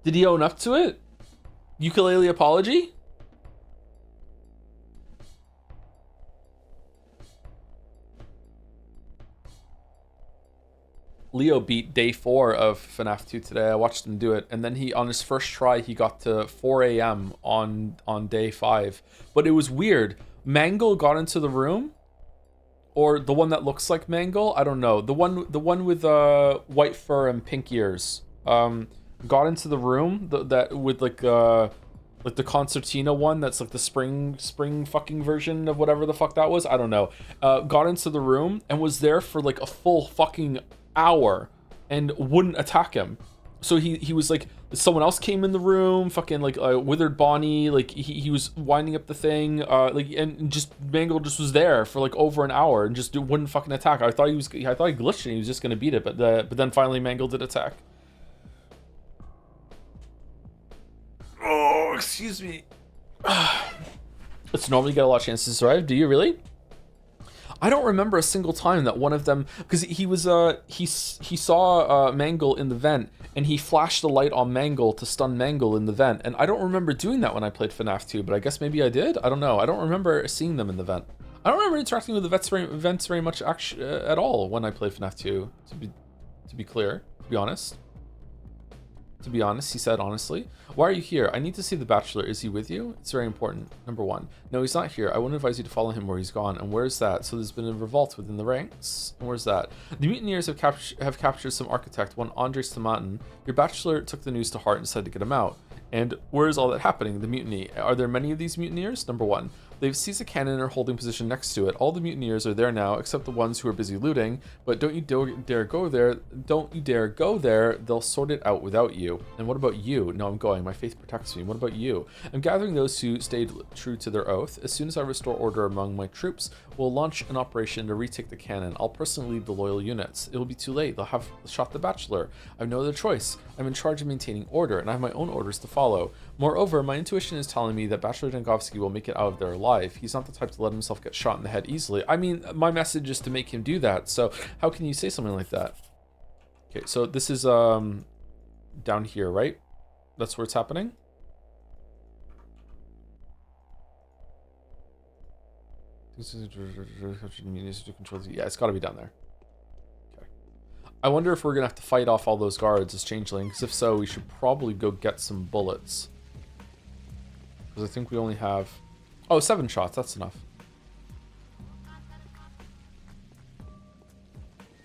Did he own up to it? Ukulele apology? Leo beat day 4 of FNAF 2 today. I watched him do it, and then he, on his first try, he got to 4 a.m. on day 5. But it was weird. Mangle got into the room, or the one that looks like Mangle. I don't know. The one with white fur and pink ears. Got into the room that with like the concertina one that's like the spring fucking version of whatever the fuck that was. I don't know. Got into the room and was there for like a full fucking hour and wouldn't attack him. So he was like, someone else came in the room, fucking like Withered Bonnie, like he was winding up the thing, like, and just Mangle just was there for like over an hour and just wouldn't fucking attack. I thought he glitched and he was just gonna beat it, but then finally Mangle did attack. Oh, excuse me. It's normally get a lot of chances to survive. Do you really? I don't remember a single time that one of them, because he was he saw Mangle in the vent and he flashed the light on Mangle to stun Mangle in the vent, and I don't remember doing that when I played FNAF 2, but I guess maybe I did. I don't know. I don't remember seeing them in the vent. I don't remember interacting with the vents very much at all when I played FNAF 2. To be clear, to be honest. To be honest, he said honestly. Why are you here? I need to see the Bachelor. Is he with you? It's very important. Number 1. No, he's not here. I wouldn't advise you to follow him where he's gone. And where's that? So there's been a revolt within the ranks. And where's that? The mutineers have captured some architect, one Andres Tomatin. Your Bachelor took the news to heart and decided to get him out. And where is all that happening? The mutiny. Are there many of these mutineers? Number 1. They've seized a cannon and are holding position next to it. All the mutineers are there now, except the ones who are busy looting. But don't you dare go there. Don't you dare go there. They'll sort it out without you. And what about you? No, I'm going. My faith protects me. What about you? I'm gathering those who stayed true to their oath. As soon as I restore order among my troops, we'll launch an operation to retake the cannon. I'll personally lead the loyal units. It'll be too late. They'll have shot the Bachelor. I've no other choice. I'm in charge of maintaining order, and I have my own orders to follow. Moreover, my intuition is telling me that Bachelor Dangovsky will make it out of there alive. He's not the type to let himself get shot in the head easily. I mean, my message is to make him do that, so how can you say something like that? Okay, so this is down here, right? That's where it's happening? Yeah, it's got to be down there. Okay. I wonder if we're going to have to fight off all those guards as Changeling, because if so, we should probably go get some bullets. Because I think we only have... Oh, 7 shots, that's enough.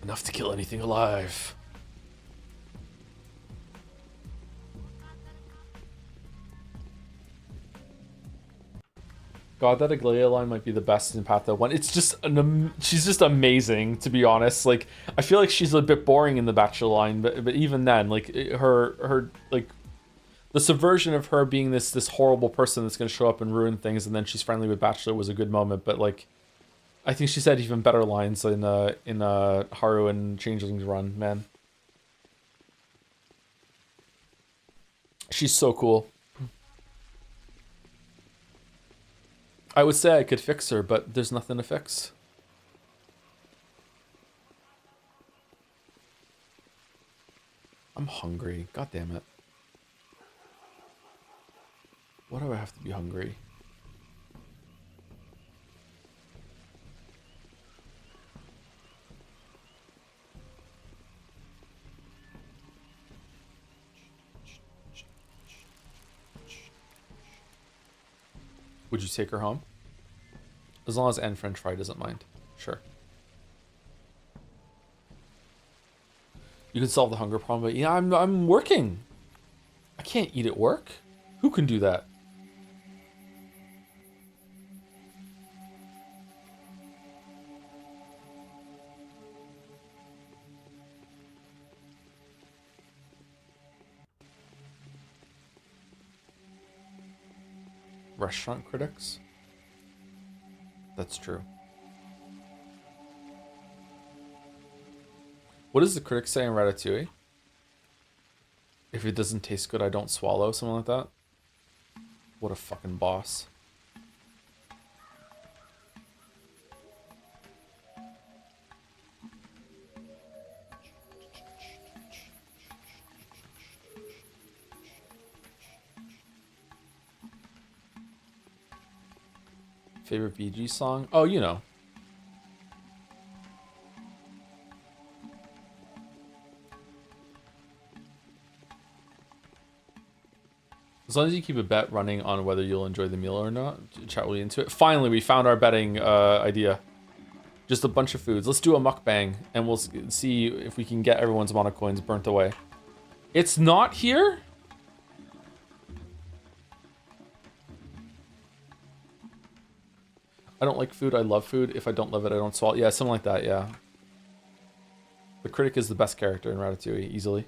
Enough to kill anything alive. God, that Aglaia line might be the best in Path 1. It's just she's just amazing, to be honest. Like, I feel like she's a bit boring in the Bachelor line, but even then, like her like the subversion of her being this horrible person that's gonna show up and ruin things, and then she's friendly with Bachelor was a good moment. But like, I think she said even better lines in Haru and Changeling's run, man. She's so cool. I would say I could fix her, but there's nothing to fix. I'm hungry. God damn it. Why do I have to be hungry? Would you take her home? As long as Anne French Fry doesn't mind. Sure. You can solve the hunger problem, but yeah, I'm working. I can't eat at work. Who can do that? Restaurant critics? That's true. What does the critic say in Ratatouille? If it doesn't taste good, I don't swallow, something like that. What a fucking boss. Favorite BG song? Oh, you know. As long as you keep a bet running on whether you'll enjoy the meal or not, chat will be into it. Finally, we found our betting idea. Just a bunch of foods. Let's do a mukbang, and we'll see if we can get everyone's mono coins burnt away. It's not here? I don't like food, I love food. If I don't love it, I don't swallow. Yeah, something like that, yeah. The critic is the best character in Ratatouille, easily.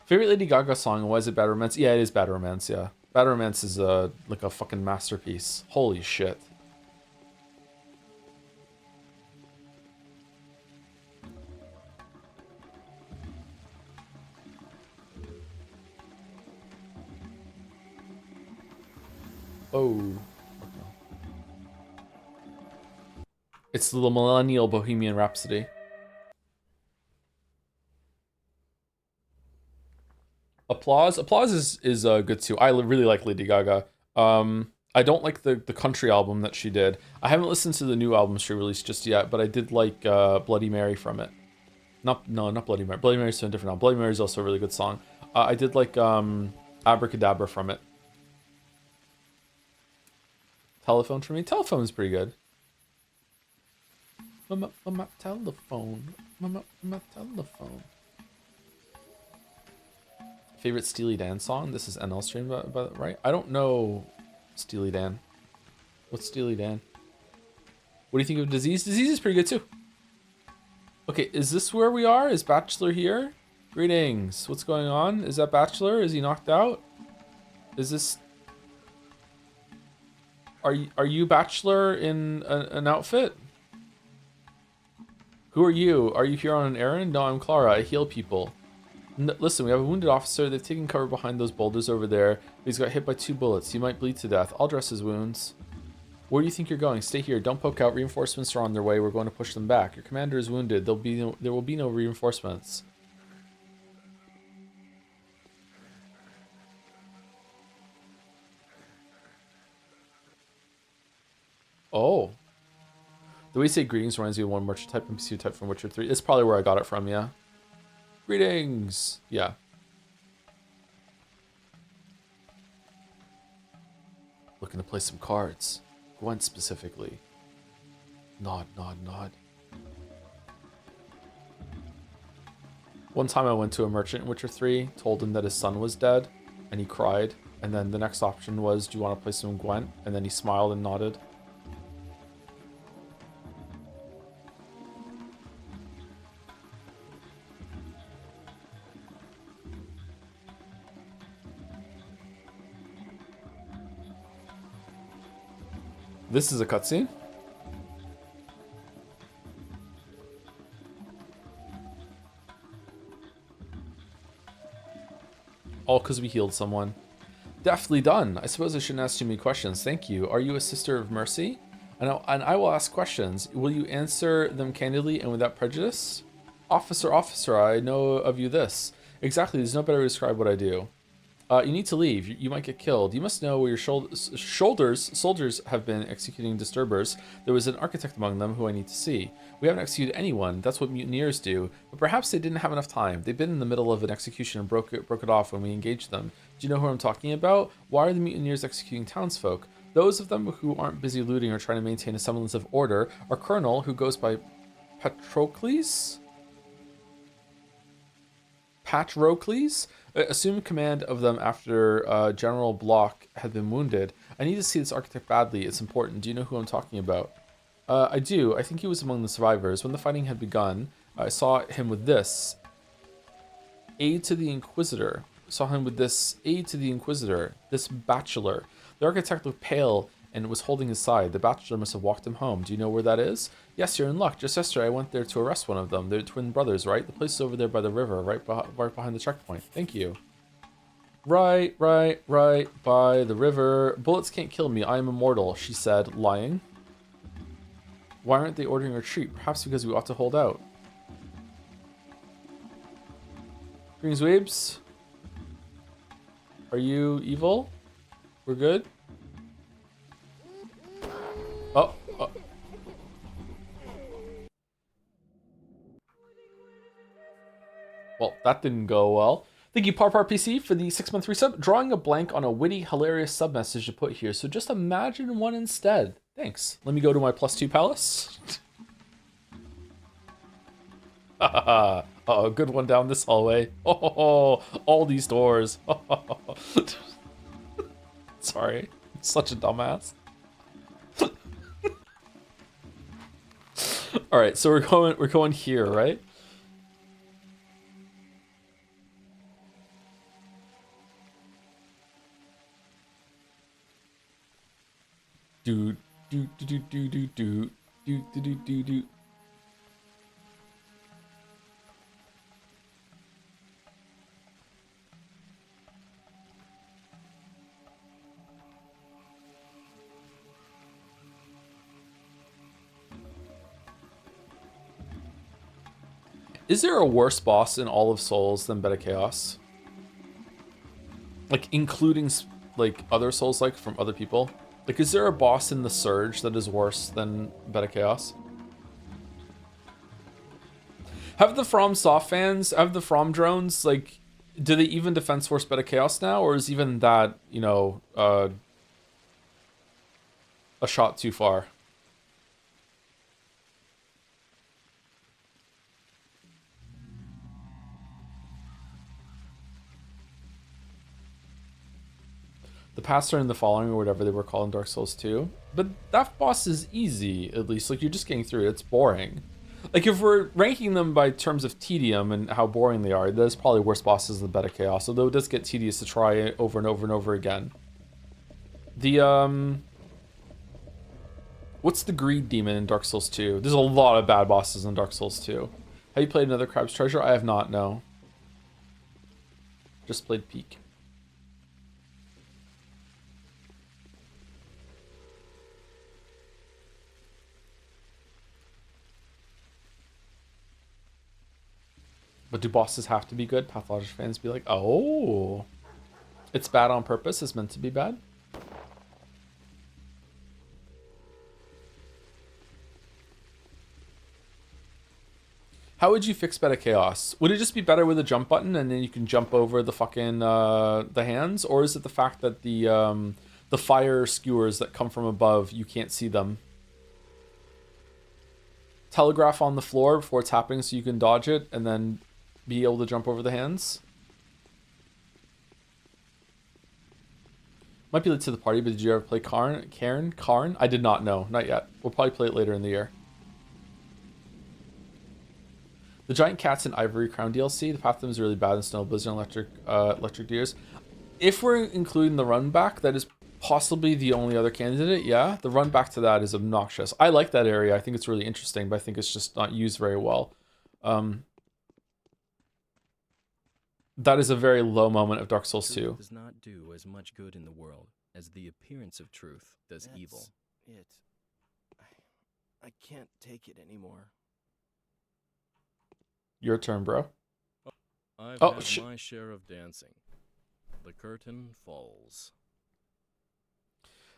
Favorite Lady Gaga song, why is it Bad Romance? Yeah, it is Bad Romance, yeah. Bad Romance is like a fucking masterpiece. Holy shit. Oh. It's the Millennial Bohemian Rhapsody. Applause. Applause is good too. I really like Lady Gaga. I don't like the country album that she did. I haven't listened to the new album she released just yet, but I did like Bloody Mary from it. Not Bloody Mary. Bloody Mary's a different album. Bloody Mary is also a really good song. I did like Abracadabra from it. Telephone for me. Telephone is pretty good. Mama, telephone. Mama, telephone. Favorite Steely Dan song? This is NL stream, right? I don't know Steely Dan. What's Steely Dan? What do you think of Disease? Disease is pretty good too. Okay, is this where we are? Is Bachelor here? Greetings. What's going on? Is that Bachelor? Is he knocked out? Is this... Are you Bachelor in an outfit? Who are you? Are you here on an errand? No, I'm Clara. I heal people. Listen, we have a wounded officer. They've taken cover behind those boulders over there. He's got hit by 2 bullets. He might bleed to death. I'll dress his wounds. Where do you think you're going? Stay here. Don't poke out. Reinforcements are on their way. We're going to push them back. Your commander is wounded. There will be no reinforcements. Oh. The way you say greetings reminds me of one Witcher type NPC type from Witcher 3. It's probably where I got it from, yeah. Greetings. Yeah. Looking to play some cards. Gwent specifically. Nod, nod, nod. One time I went to a merchant in Witcher 3, told him that his son was dead, and he cried. And then the next option was, do you want to play some Gwent? And then he smiled and nodded. This is a cutscene? All because we healed someone. Deftly done. I suppose I shouldn't ask too many questions. Thank you. Are you a sister of mercy? And I will ask questions. Will you answer them candidly and without prejudice? Officer, I know of you this. Exactly, there's no better way to describe what I do. You need to leave. You might get killed. You must know where your soldiers have been executing disturbers. There was an architect among them who I need to see. We haven't executed anyone. That's what mutineers do. But perhaps they didn't have enough time. They've been in the middle of an execution and broke it off when we engaged them. Do you know who I'm talking about? Why are the mutineers executing townsfolk? Those of them who aren't busy looting or trying to maintain a semblance of order. Our colonel, who goes by Patrocles, assumed command of them after General Block had been wounded. I need to see this architect badly. It's important. Do you know who I'm talking about? I do. I think he was among the survivors. When the fighting had begun, I saw him with this. Aid to the Inquisitor. This bachelor. The architect looked pale and was holding his side. The bachelor must have walked him home. Do you know where that is? Yes, you're in luck. Just yesterday, I went there to arrest one of them. They're twin brothers, right? The place is over there by the river, right behind the checkpoint. Thank you. Right by the river. Bullets can't kill me. I am immortal, she said, lying. Why aren't they ordering a retreat? Perhaps because we ought to hold out. Greens Weebs? Are you evil? We're good? Oh. Well, that didn't go well. Thank you, PC, for the 6-month resub. Drawing a blank on a witty, hilarious sub message to put here, so just imagine one instead. Thanks. Let me go to my +2 palace. Oh, good one down this hallway. Oh, all these doors. Sorry, I'm such a dumbass. All right, so we're going here, right? Do. Is there a worse boss in all of Souls than Beta Chaos? Like, including, like, other Souls, like, from other people? Like, is there a boss in the Surge that is worse than Beta Chaos? Have the FromSoft fans, have the From drones, like, do they even Defense Force Beta Chaos now? Or is even that, you know, a shot too far? The Pastor and the Following, or whatever they were called in Dark Souls 2. But that boss is easy, at least. Like, you're just getting through it. It's boring. Like, if we're ranking them by terms of tedium and how boring they are, there's probably worse bosses than Beta Chaos, although it does get tedious to try it over and over and over again. The, what's the Greed Demon in Dark Souls 2? There's a lot of bad bosses in Dark Souls 2. Have you played another Crab's Treasure? I have not, no. Just played Peak. But do bosses have to be good? Pathologic fans be like, oh, it's bad on purpose. It's meant to be bad. How would you fix Beta Chaos? Would it just be better with a jump button and then you can jump over the fucking the hands, or is it the fact that the fire skewers that come from above, you can't see them? Telegraph on the floor before it's happening so you can dodge it and then be able to jump over the hands. Might be late to the party, but did you ever play Karn? I did not know. Not yet. We'll probably play it later in the year. The Giant Cats and Ivory Crown DLC. The path to them is really bad in Snow Blizzard and Electric Deers. If we're including the run back, that is possibly the only other candidate. Yeah, the run back to that is obnoxious. I like that area. I think it's really interesting, but I think it's just not used very well. That is a very low moment of Dark Souls 2. Truth does not do as much good in the world as the appearance of truth does evil. It. I can't take it anymore. Your turn, bro. I've Oh, had my share of dancing. The curtain falls.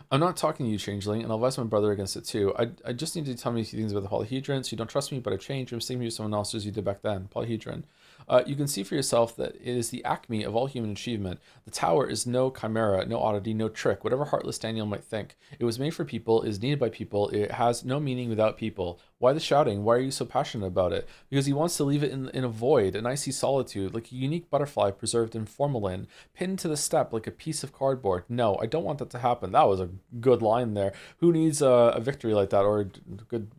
I'm not talking to you, Changeling, and I'll advise my brother against it too. I just need you to tell me a few things about the polyhedron, so you don't trust me, but I've changed. I'm mistaking you with someone else as you did back then. Polyhedron. You can see for yourself that it is the acme of all human achievement. The tower is no chimera, no oddity, no trick, whatever heartless Daniel might think. It was made for people, is needed by people, it has no meaning without people. Why the shouting? Why are you so passionate about it? Because he wants to leave it in a void, an icy solitude, like a unique butterfly preserved in formalin, pinned to the step like a piece of cardboard. No, I don't want that to happen. That was a good line there. Who needs a victory like that, or a good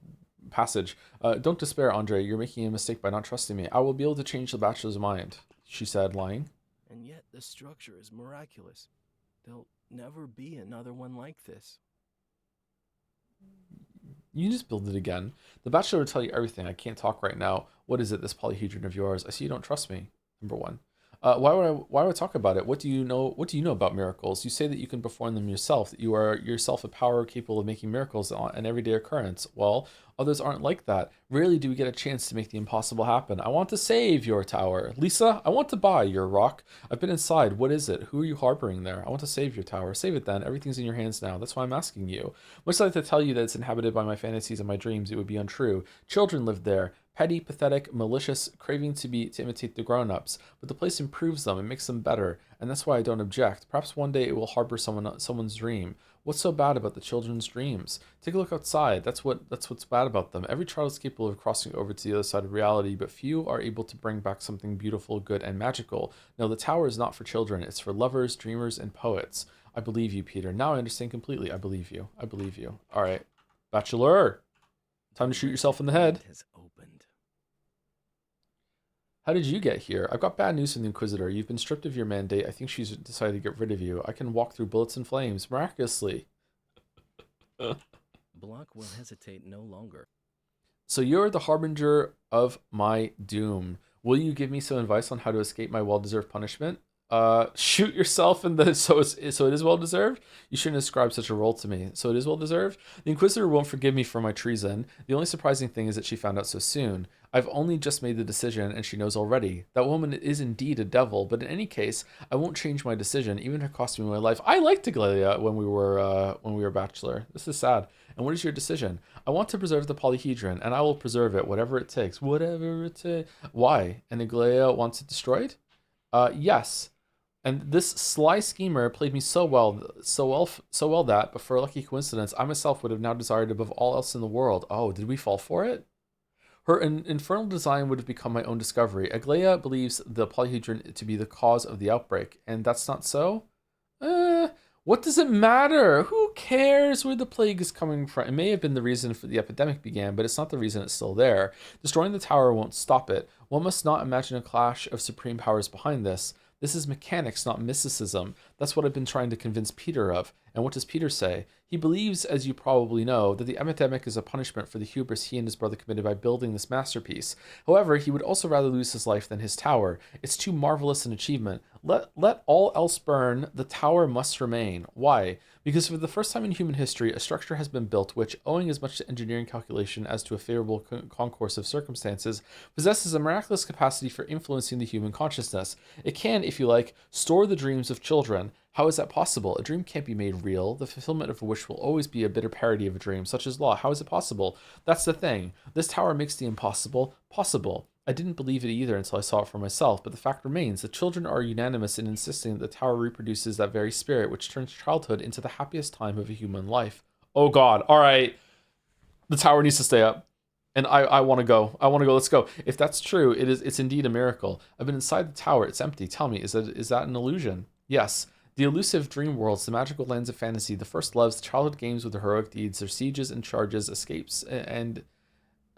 passage? Don't despair, Andre. You're making a mistake by not trusting me. I will be able to change the bachelor's mind, she said, lying. And yet the structure is miraculous. There'll never be another one like this. You just build it again. The bachelor will tell you everything. I can't talk right now. What is it, this polyhedron of yours? I see you don't trust me. Number one. Why would I talk about it? What do you know? What do you know about miracles? You say that you can perform them yourself, that you are yourself a power capable of making miracles an everyday occurrence. Well, others aren't like that. Rarely do we get a chance to make the impossible happen. I want to save your tower. Lisa, I want to buy your rock. I've been inside. What is it? Who are you harboring there? I want to save your tower. Save it then. Everything's in your hands now. That's why I'm asking you. Much like to tell you that it's inhabited by my fantasies and my dreams, it would be untrue. Children live there. Petty, pathetic, malicious, craving to imitate the grown-ups, but the place improves them and makes them better, and that's why I don't object. Perhaps one day it will harbor someone's dream. What's so bad about the children's dreams? Take a look outside. That's what's bad about them. Every child is capable of crossing over to the other side of reality, but few are able to bring back something beautiful, good, and magical. No, the tower is not for children. It's for lovers, dreamers, and poets. I believe you, Peter. Now I understand completely. I believe you. I believe you. All right, Bachelor. Time to shoot yourself in the head. How did you get here? I've got bad news from the Inquisitor. You've been stripped of your mandate. I think she's decided to get rid of you. I can walk through bullets and flames, miraculously. Block will hesitate no longer. So you're the harbinger of my doom. Will you give me some advice on how to escape my well-deserved punishment? Shoot yourself in the... So it is well-deserved? You shouldn't ascribe such a role to me. So it is well-deserved? The Inquisitor won't forgive me for my treason. The only surprising thing is that she found out so soon. I've only just made the decision, and she knows already. That woman is indeed a devil, but in any case, I won't change my decision, even if it costs me my life. I liked Aglaia when we were Bachelor. This is sad. And what is your decision? I want to preserve the polyhedron, and I will preserve it, whatever it takes. Whatever it takes. Why? And Aglaia wants it destroyed? Yes. And this sly schemer played me so well that, but for a lucky coincidence, I myself would have now desired above all else in the world. Oh, did we fall for it? Her infernal design would have become my own discovery. Aglaia believes the polyhedron to be the cause of the outbreak, and that's not so? What does it matter? Who cares where the plague is coming from? It may have been the reason for the epidemic began, but it's not the reason it's still there. Destroying the tower won't stop it. One must not imagine a clash of supreme powers behind this. This is mechanics, not mysticism. That's what I've been trying to convince Peter of. And what does Peter say? He believes, as you probably know, that the epidemic is a punishment for the hubris he and his brother committed by building this masterpiece. However, he would also rather lose his life than his tower. It's too marvelous an achievement. Let all else burn, the tower must remain. Why? Because for the first time in human history, a structure has been built which, owing as much to engineering calculation as to a favorable concourse of circumstances, possesses a miraculous capacity for influencing the human consciousness. It can, if you like, store the dreams of children. How is that possible? A dream can't be made real. The fulfillment of a wish will always be a bitter parody of a dream, such as law. How is it possible? That's the thing. This tower makes the impossible possible. I didn't believe it either until I saw it for myself, but the fact remains. The children are unanimous in insisting that the tower reproduces that very spirit which turns childhood into the happiest time of a human life. Oh God. All right. The tower needs to stay up. And I want to go. I want to go. Let's go. If that's true, it's indeed a miracle. I've been inside the tower. It's empty. Tell me, is that an illusion? Yes. The elusive dream worlds, the magical lands of fantasy, the first loves, the childhood games with the heroic deeds, their sieges and charges, escapes, and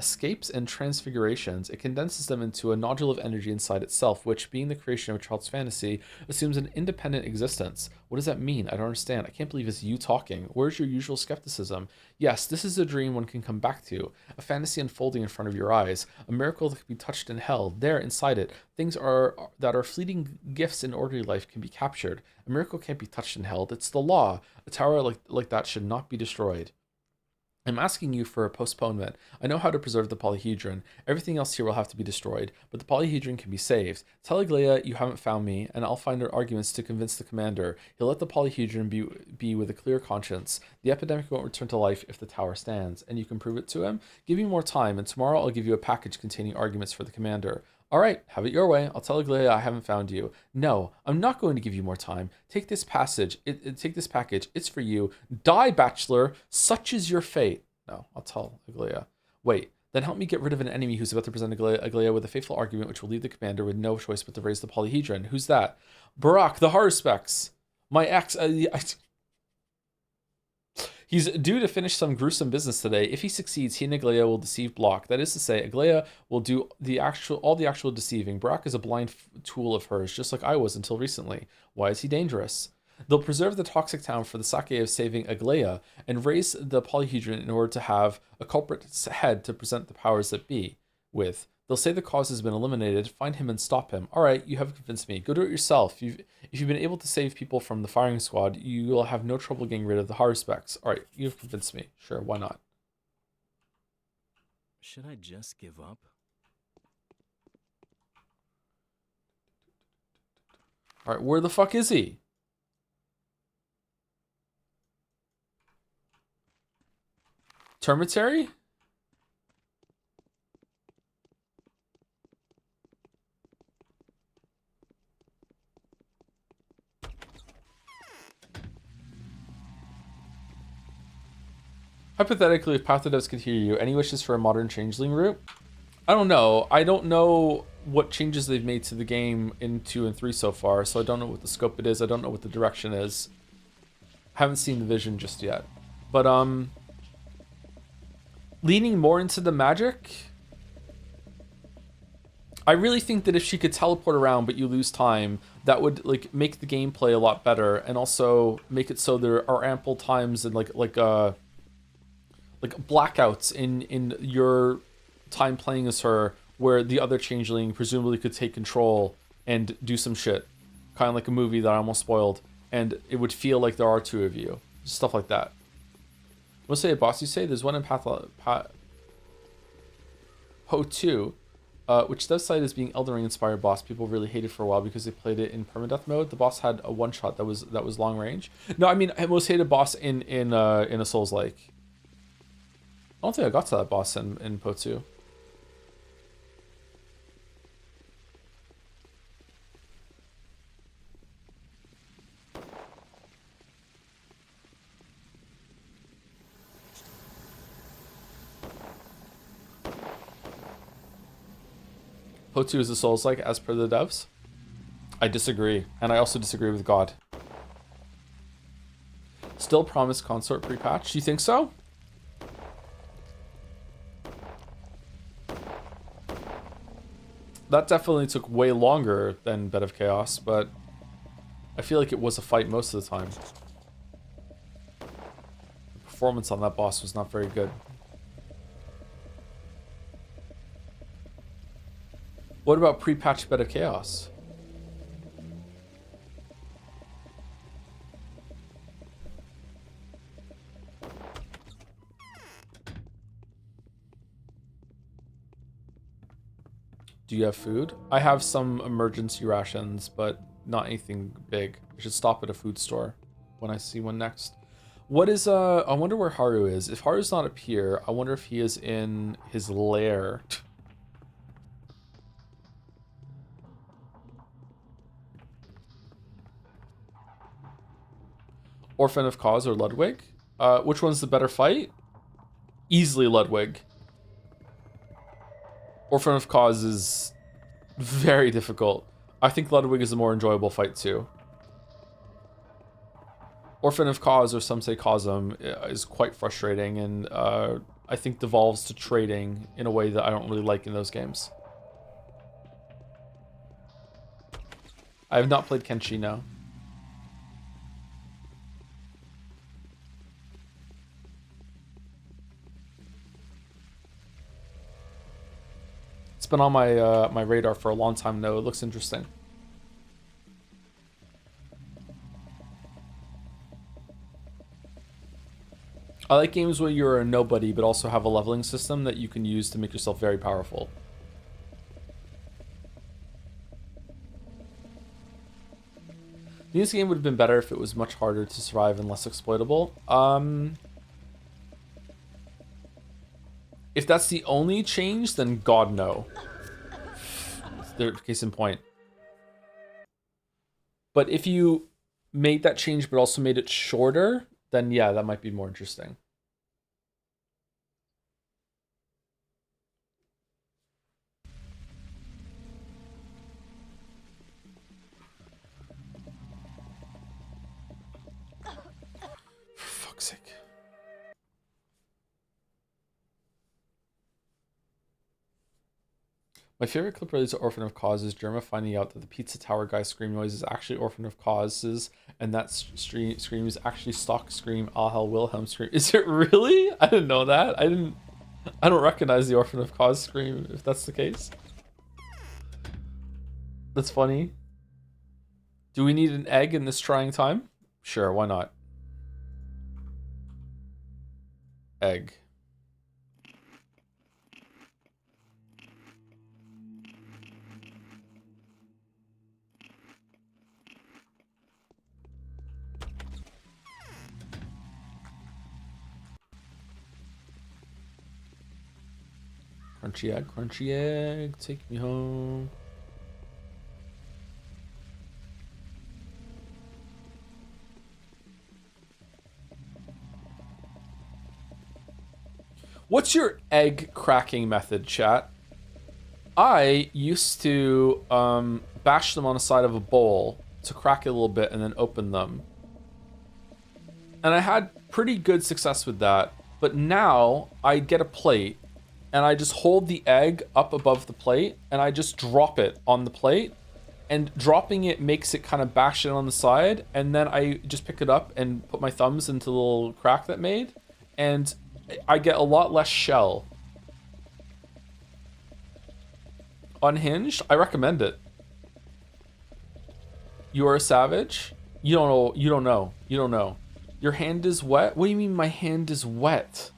escapes and transfigurations, it condenses them into a nodule of energy inside itself, which, being the creation of a child's fantasy, assumes an independent existence. What does that mean? I don't understand. I can't believe it's you talking. Where's your usual skepticism? Yes, this is a dream one can come back to, a fantasy unfolding in front of your eyes, a miracle that can be touched and held. There, inside it, things that are fleeting gifts in ordinary life can be captured. A miracle can't be touched and held. It's the law. A tower like that should not be destroyed. I'm asking you for a postponement. I know how to preserve the polyhedron. Everything else here will have to be destroyed, but the polyhedron can be saved. Tell Aglaia you haven't found me, and I'll find arguments to convince the commander. He'll let the polyhedron be with a clear conscience. The epidemic won't return to life if the tower stands, and you can prove it to him? Give me more time, and tomorrow I'll give you a package containing arguments for the commander. All right, have it your way. I'll tell Aglaia I haven't found you. No, I'm not going to give you more time. Take this passage. Take this package. It's for you. Die, bachelor. Such is your fate. No, I'll tell Aglaia. Wait, then help me get rid of an enemy who's about to present Aglaia with a faithful argument which will leave the commander with no choice but to raise the polyhedron. Who's that? Barak, the horror specs. My ex... He's due to finish some gruesome business today. If he succeeds, he and Aglaia will deceive Block. That is to say, Aglaia will do all the actual deceiving. Barak is a blind tool of hers, just like I was until recently. Why is he dangerous? They'll preserve the toxic town for the sake of saving Aglaia and raise the polyhedron in order to have a culprit's head to present the powers that be with. They'll say the cause has been eliminated, find him and stop him. All right, you have convinced me. Go do it yourself. If you've been able to save people from the firing squad, you will have no trouble getting rid of the horror specs. All right, you've convinced me. Sure, why not? Should I just give up? All right, where the fuck is he? Termitary? Hypothetically, if Pathodevs could hear you, any wishes for a modern Changeling route? I don't know. I don't know what changes they've made to the game in 2 and 3 so far, so I don't know what the scope it is. I don't know what the direction is. Haven't seen the vision just yet. But, leaning more into the magic, I really think that if she could teleport around but you lose time, that would like make the gameplay a lot better, and also make it so there are ample times and like blackouts in your time playing as her where the other changeling presumably could take control and do some shit, kind of like a movie that I almost spoiled, and it would feel like there are 2 of you, stuff like that. Let's say a boss you say there's one in Po 2, which does cite as being Elden Ring inspired boss. People really hated for a while because they played it in permadeath mode. The boss had a one shot that was long range. No, I mean, I most hated boss in a Souls like. I don't think I got to that boss in Po 2. Po 2 is a Souls-like as per the devs? I disagree, and I also disagree with God. Still promised consort pre-patch? You think so? That definitely took way longer than Bed of Chaos, but I feel like it was a fight most of the time. The performance on that boss was not very good. What about pre-patch Bed of Chaos? Do you have food? I have some emergency rations, but not anything big. I should stop at a food store when I see one next. What is, I wonder where Haru is. If Haru's not up here, I wonder if he is in his lair. Orphan of Cause or Ludwig? Which one's the better fight? Easily Ludwig. Orphan of Cause is very difficult. I think Ludwig is a more enjoyable fight too. Orphan of Cause, or some say Cosm, is quite frustrating, and I think devolves to trading in a way that I don't really like in those games. I have not played Kenshi, no. It's been on my my radar for a long time though. It looks interesting. I like games where you're a nobody but also have a leveling system that you can use to make yourself very powerful. This game would have been better if it was much harder to survive and less exploitable. If that's the only change, then God no. Case in point. But if you made that change but also made it shorter, then yeah, that might be more interesting. For fuck's sake. My favorite clip related to Orphan of Cause is Jerma finding out that the Pizza Tower guy scream noise is actually Orphan of Causes, and that scream is actually stock scream, Ahel Wilhelm scream. Is it really? I didn't know that. I don't recognize the Orphan of Cause scream, if that's the case. That's funny. Do we need an egg in this trying time? Sure, why not? Egg. Crunchy egg, take me home. What's your egg cracking method, chat? I used to bash them on the side of a bowl to crack it a little bit and then open them. And I had pretty good success with that. But now I get a plate and I just hold the egg up above the plate and I just drop it on the plate. And dropping it makes it kind of bash it on the side. And then I just pick it up and put my thumbs into the little crack that made. And I get a lot less shell. Unhinged? I recommend it. You are a savage? You don't know. You don't know. You don't know. Your hand is wet? What do you mean my hand is wet?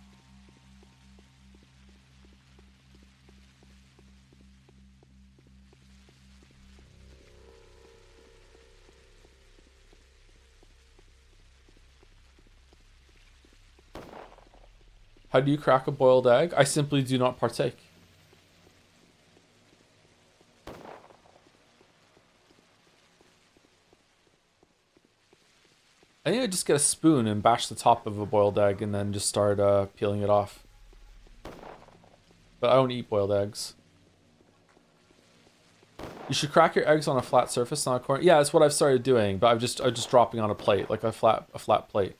How do you crack a boiled egg? I simply do not partake. I think I just get a spoon and bash the top of a boiled egg and then just start peeling it off. But I don't eat boiled eggs. You should crack your eggs on a flat surface, not a corner. Yeah, that's what I've started doing, but I'm just dropping on a plate, like a flat plate.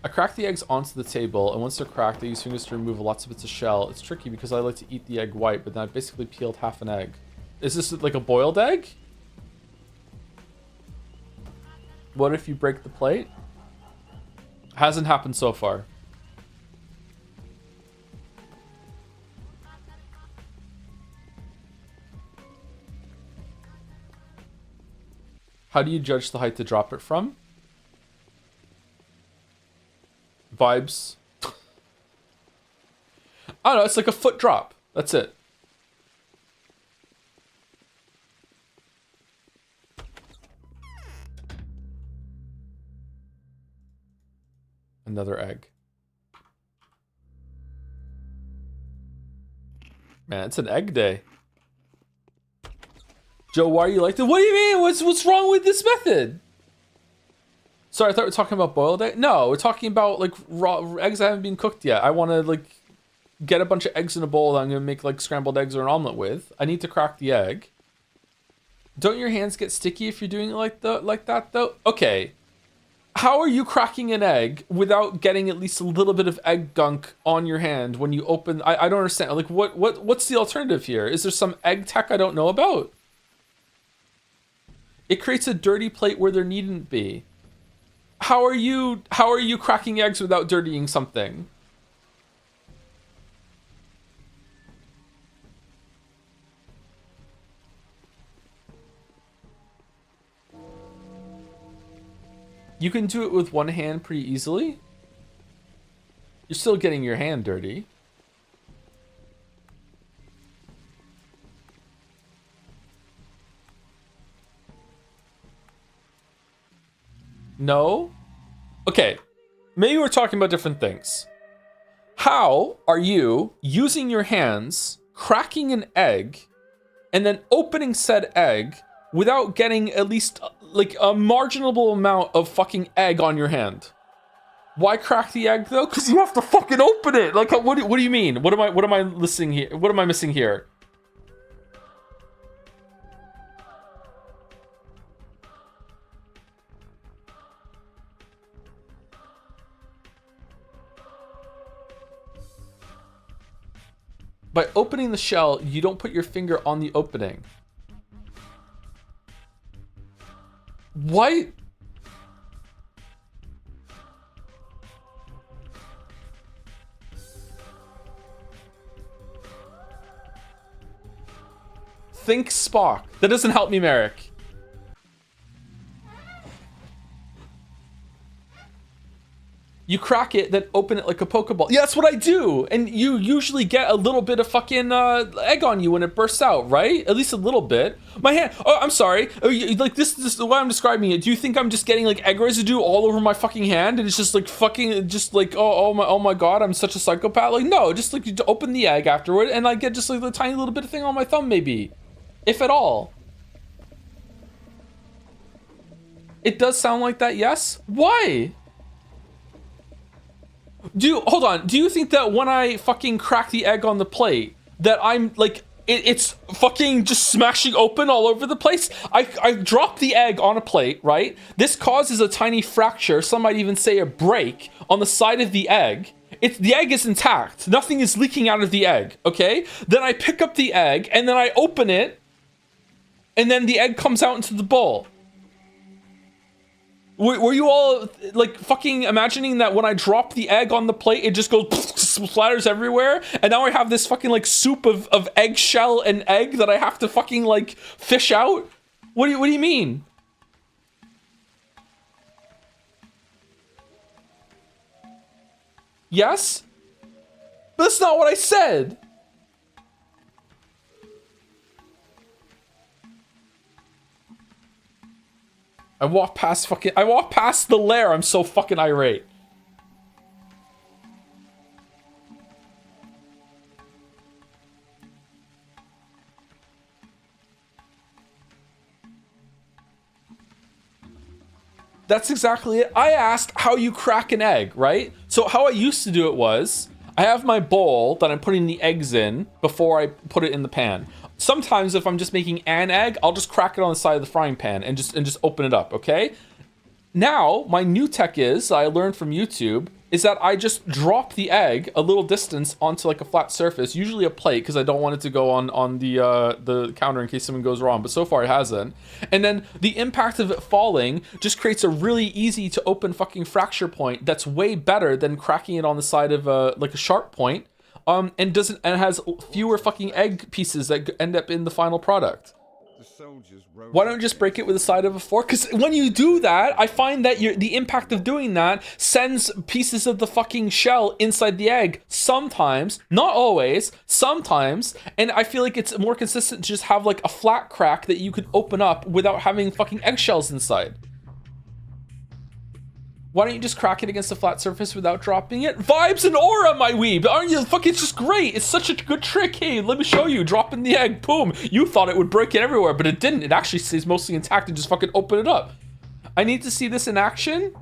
I crack the eggs onto the table, and once they're cracked, I use fingers to remove lots of bits of shell. It's tricky because I like to eat the egg white, but then I've basically peeled half an egg. Is this like a boiled egg? What if you break the plate? Hasn't happened so far. How do you judge the height to drop it from? Vibes. I don't know, it's like a foot drop. That's it. Another egg. Man, it's an egg day. Joe, why are you like that? What do you mean? What's wrong with this method? Sorry, I thought we were talking about boiled egg. No, we're talking about like raw eggs that haven't been cooked yet. I want to like get a bunch of eggs in a bowl that I'm gonna make like scrambled eggs or an omelet with. I need to crack the egg. Don't your hands get sticky if you're doing it like that though? Okay. How are you cracking an egg without getting at least a little bit of egg gunk on your hand when you open? I don't understand. Like, what's the alternative here? Is there some egg tech I don't know about? It creates a dirty plate where there needn't be. How are you cracking eggs without dirtying something? You can do it with one hand pretty easily. You're still getting your hand dirty. No? Okay, maybe we're talking about different things. How are you using your hands, cracking an egg, and then opening said egg without getting at least like a marginal amount of fucking egg on your hand? Why crack the egg though? Because you have to fucking open it. Like, what do you mean? What am I listening here? What am I missing here? By opening the shell, you don't put your finger on the opening. Why? Think Spock. That doesn't help me, Merrick. You crack it, then open it like a Pokeball. Yeah, that's what I do. And you usually get a little bit of fucking egg on you when it bursts out, right? At least a little bit. My hand. Oh, I'm sorry. Like this is the way I'm describing it. Do you think I'm just getting like egg residue all over my fucking hand, and it's just like fucking, just like oh my god, I'm such a psychopath? Like no, just like you open the egg afterward, and I get just like the tiny little bit of thing on my thumb, maybe, if at all. It does sound like that, yes. Why? Hold on, do you think that when I fucking crack the egg on the plate, that I'm like, it's fucking just smashing open all over the place? I drop the egg on a plate, right? This causes a tiny fracture, some might even say a break, on the side of the egg. The egg is intact, nothing is leaking out of the egg, okay? Then I pick up the egg, and then I open it, and then the egg comes out into the bowl. Were you all like fucking imagining that when I drop the egg on the plate, it just goes splatters everywhere, and now I have this fucking like soup of eggshell and egg that I have to fucking like fish out? What do you mean? Yes? But that's not what I said. I walk past the lair. I'm so fucking irate. That's exactly it. I asked how you crack an egg, right? So how I used to do it was, I have my bowl that I'm putting the eggs in before I put it in the pan. Sometimes if I'm just making an egg, I'll just crack it on the side of the frying pan and just open it up, okay? Now, my new tech is, I learned from YouTube, is that I just drop the egg a little distance onto like a flat surface, usually a plate, because I don't want it to go on the counter in case something goes wrong, but so far it hasn't. And then the impact of it falling just creates a really easy to open fucking fracture point that's way better than cracking it on the side of like a sharp point. And has fewer fucking egg pieces that end up in the final product. Why don't you just break it with the side of a fork? Because when you do that, I find that the impact of doing that sends pieces of the fucking shell inside the egg. Sometimes, not always, sometimes. And I feel like it's more consistent to just have like a flat crack that you could open up without having fucking eggshells inside. Why don't you just crack it against a flat surface without dropping it? Vibes and aura, my weeb! Aren't you? Fuck, it's just great! It's such a good trick! Hey, let me show you. Dropping the egg, boom! You thought it would break it everywhere, but it didn't. It actually stays mostly intact and just fucking open it up. I need to see this in action.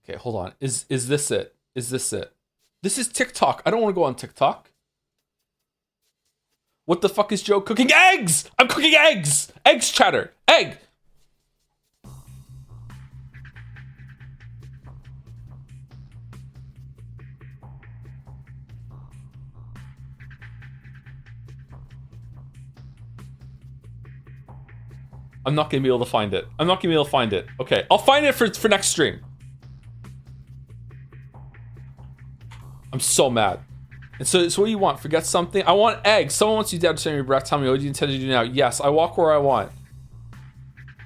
Okay, hold on. Is this it? Is this it? This is TikTok. I don't want to go on TikTok. What the fuck is Joe cooking? Eggs! I'm cooking eggs! Eggs, chatter! Egg! I'm not gonna be able to find it. I'm not gonna be able to find it. Okay, I'll find it for next stream. I'm so mad. And so what do you want? Forget something? I want eggs. Someone wants you dead to send your breath. Tell me, what do you intend to do now? Yes, I walk where I want.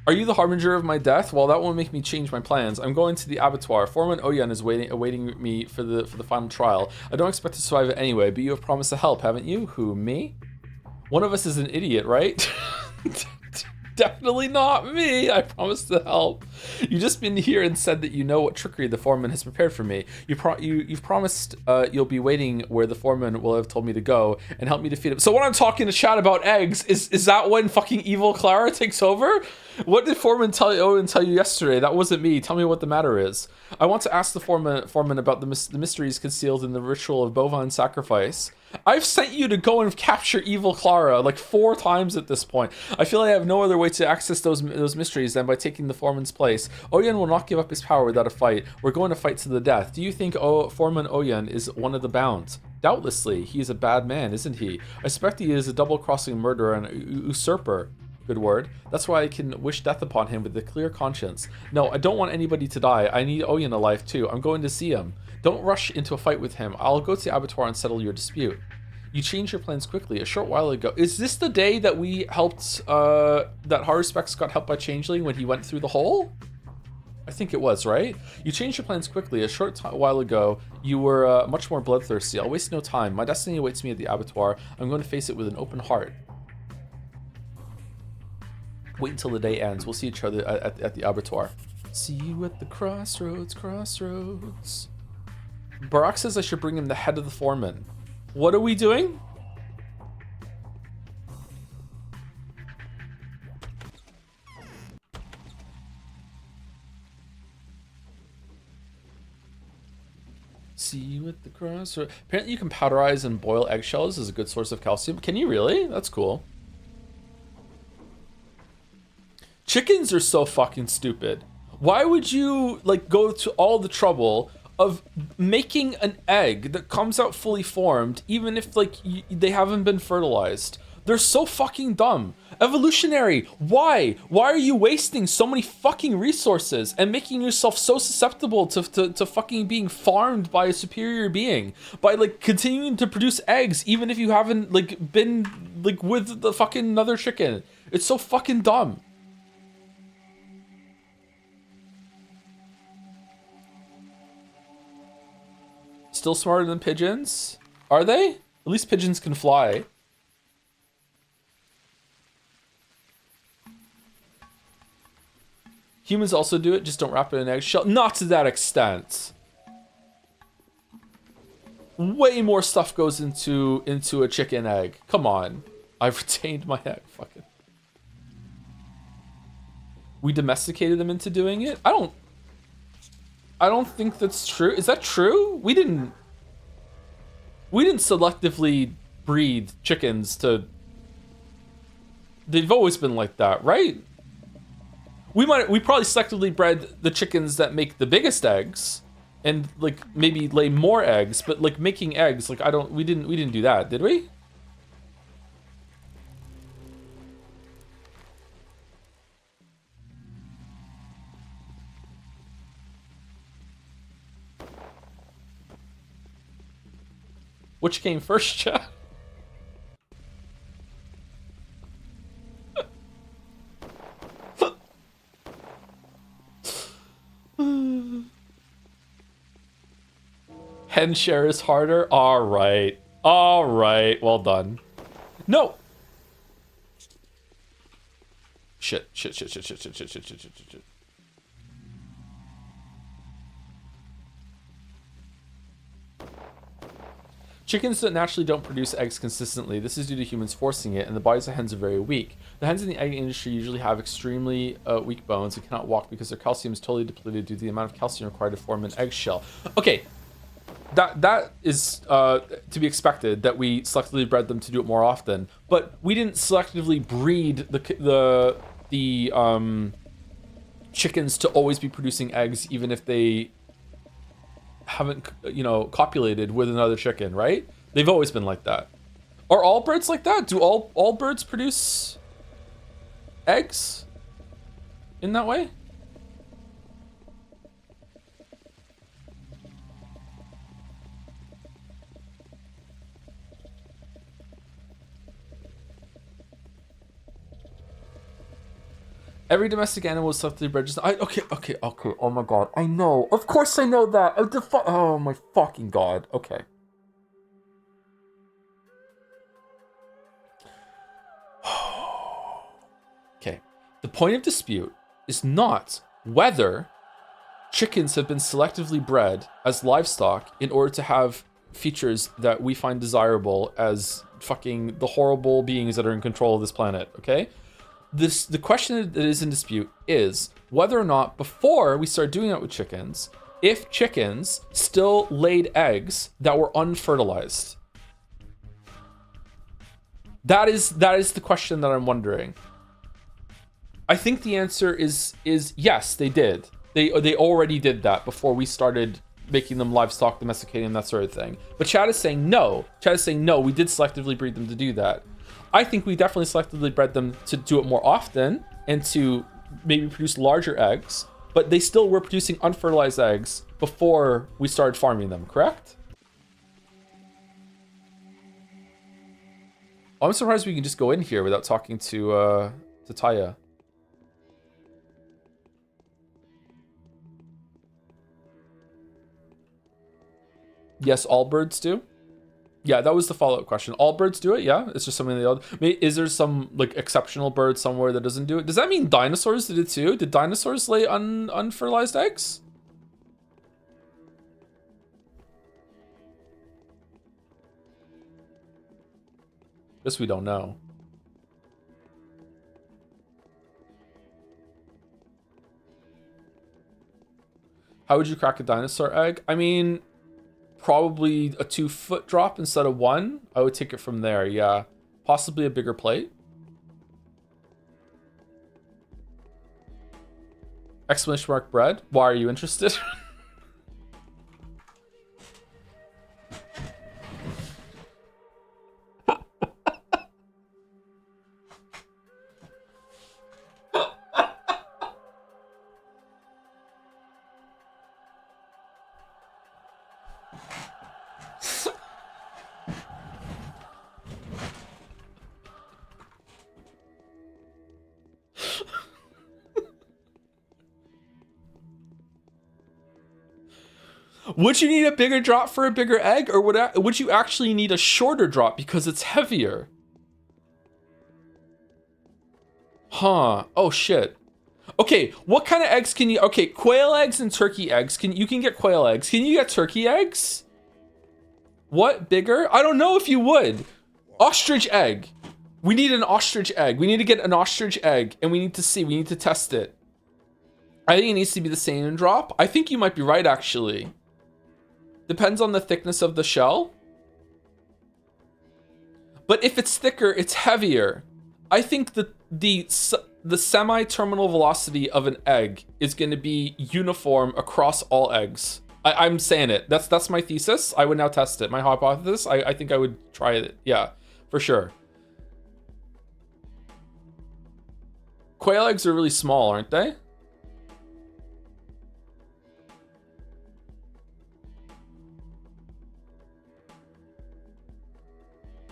Are you the harbinger of my death? Well, that won't make me change my plans. I'm going to the abattoir. Foreman Oyen is awaiting me for the final trial. I don't expect to survive it anyway, but you have promised to help, haven't you? Who, me? One of us is an idiot, right? Definitely not me. I promised to help. You just been here and said that you know what trickery the foreman has prepared for me. You've promised you'll be waiting where the foreman will have told me to go and help me defeat him. So when I'm talking to chat about eggs, is that when fucking evil Clara takes over? What did Foreman tell you yesterday? That wasn't me. Tell me what the matter is. I want to ask the foreman about the mysteries concealed in the ritual of bovine sacrifice. I've sent you to go and capture evil Clara like 4 times at this point. I feel I have no other way to access those mysteries than by taking the foreman's place. Oyen will not give up his power without a fight. We're going to fight to the death. Do you think Foreman Oyen is one of the bound? Doubtlessly, he is a bad man, isn't he? I suspect he is a double-crossing murderer and usurper. Good word. That's why I can wish death upon him with a clear conscience. No, I don't want anybody to die. I need Oyen alive too. I'm going to see him. Don't rush into a fight with him. I'll go to the abattoir and settle your dispute. You changed your plans quickly a short while ago. Is this the day that we helped, that Harspecs got helped by Changeling when he went through the hole? I think it was, right? You changed your plans quickly. A short while ago, you were much more bloodthirsty. I'll waste no time. My destiny awaits me at the abattoir. I'm going to face it with an open heart. Wait until the day ends. We'll see each other at the abattoir. See you at the crossroads. Barak says I should bring him the head of the foreman. What are we doing? See you at the crossroads. Apparently you can powderize and boil eggshells as a good source of calcium. Can you really? That's cool. Chickens are so fucking stupid. Why would you like go to all the trouble of making an egg that comes out fully formed even if like they haven't been fertilized? They're so fucking dumb. Evolutionary, why? Why are you wasting so many fucking resources and making yourself so susceptible to fucking being farmed by a superior being? By like continuing to produce eggs even if you haven't like been like with the fucking another chicken. It's so fucking dumb. Still smarter than pigeons? Are they? At least pigeons can fly. Humans also do it, just don't wrap it in an eggshell. Not to that extent. Way more stuff goes into a chicken egg. Come on. I've retained my egg. Fucking. We domesticated them into doing it? I don't think that's true. Is that true? We didn't selectively breed chickens to... They've always been like that, right? We probably selectively bred the chickens that make the biggest eggs and like maybe lay more eggs, but like making eggs, like we didn't do that, did we? Which came first, chat? Hen share is harder? Alright. Alright, well done. No! Shit. Chickens naturally don't produce eggs consistently. This is due to humans forcing it, and the bodies of hens are very weak. The hens in the egg industry usually have extremely weak bones and cannot walk because their calcium is totally depleted due to the amount of calcium required to form an eggshell. Okay, that is to be expected, that we selectively bred them to do it more often, but we didn't selectively breed the chickens to always be producing eggs, even if they haven't, you know, copulated with another chicken, right? They've always been like that. Are all birds like that? Do all birds produce eggs in that way? Every domestic animal is selectively bred. Okay. Oh my god, I know. Of course I know that. Oh my fucking god. Okay. Okay. The point of dispute is not whether chickens have been selectively bred as livestock in order to have features that we find desirable as fucking the horrible beings that are in control of this planet, okay? The question that is in dispute is whether or not, before we started doing that with chickens, if chickens still laid eggs that were unfertilized. That is the question that I'm wondering. I think the answer is yes, they did. They already did that before we started making them livestock, domesticating them, that sort of thing. But Chad is saying no. Chad is saying no, we did selectively breed them to do that. I think we definitely selectively bred them to do it more often and to maybe produce larger eggs, but they still were producing unfertilized eggs before we started farming them, correct? I'm surprised we can just go in here without talking to Taya. Yes, all birds do. Yeah, that was the follow-up question. All birds do it, yeah? It's just something they all... Is there some, like, exceptional bird somewhere that doesn't do it? Does that mean dinosaurs did it too? Did dinosaurs lay unfertilized eggs? This we don't know. How would you crack a dinosaur egg? I mean... probably a 2-foot drop instead of 1. I would take it from there, yeah. Possibly a bigger plate. Exclamation mark bread. Why are you interested? Would you need a bigger drop for a bigger egg, or would you actually need a shorter drop because it's heavier? Huh. Oh shit. Okay, what kind of eggs can you... Okay, quail eggs and turkey eggs. You can get quail eggs. Can you get turkey eggs? What, bigger? I don't know if you would. Ostrich egg. We need an ostrich egg. We need to get an ostrich egg, and we need to see. We need to test it. I think it needs to be the same in drop. I think you might be right, actually. Depends on the thickness of the shell. But if it's thicker, it's heavier. I think that the semi-terminal velocity of an egg is going to be uniform across all eggs. I'm saying it. That's my thesis. I would now test it. My hypothesis. I think I would try it. Yeah, for sure. Quail eggs are really small, aren't they?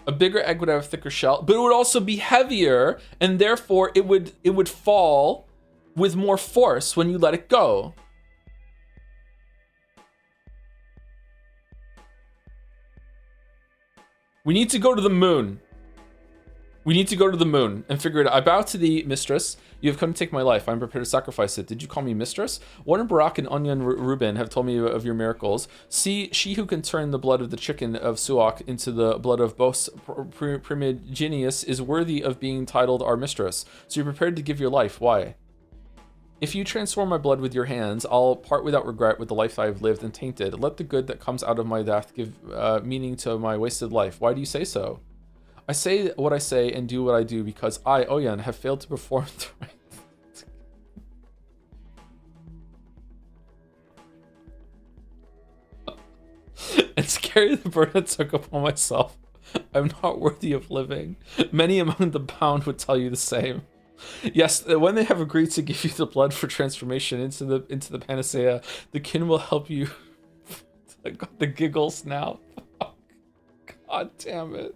A bigger egg would have a thicker shell, but it would also be heavier, and therefore it would fall with more force when you let it go. We need to go to the moon. We need to go to the moon and figure it out. I bow to thee, mistress. You have come to take my life. I am prepared to sacrifice it. Did you call me mistress? Warren Barak and Onion Rubin have told me of your miracles. See, she who can turn the blood of the chicken of Suak into the blood of Bos Primigenius is worthy of being titled our mistress. So you're prepared to give your life. Why? If you transform my blood with your hands, I'll part without regret with the life I have lived and tainted. Let the good that comes out of my death give meaning to my wasted life. Why do you say so? I say what I say and do what I do because I, Oyen, have failed to perform the right and to carry the burden I took upon myself. I'm not worthy of living. Many among the bound would tell you the same. Yes, when they have agreed to give you the blood for transformation into the panacea, the kin will help you. I got the giggles now. God damn it.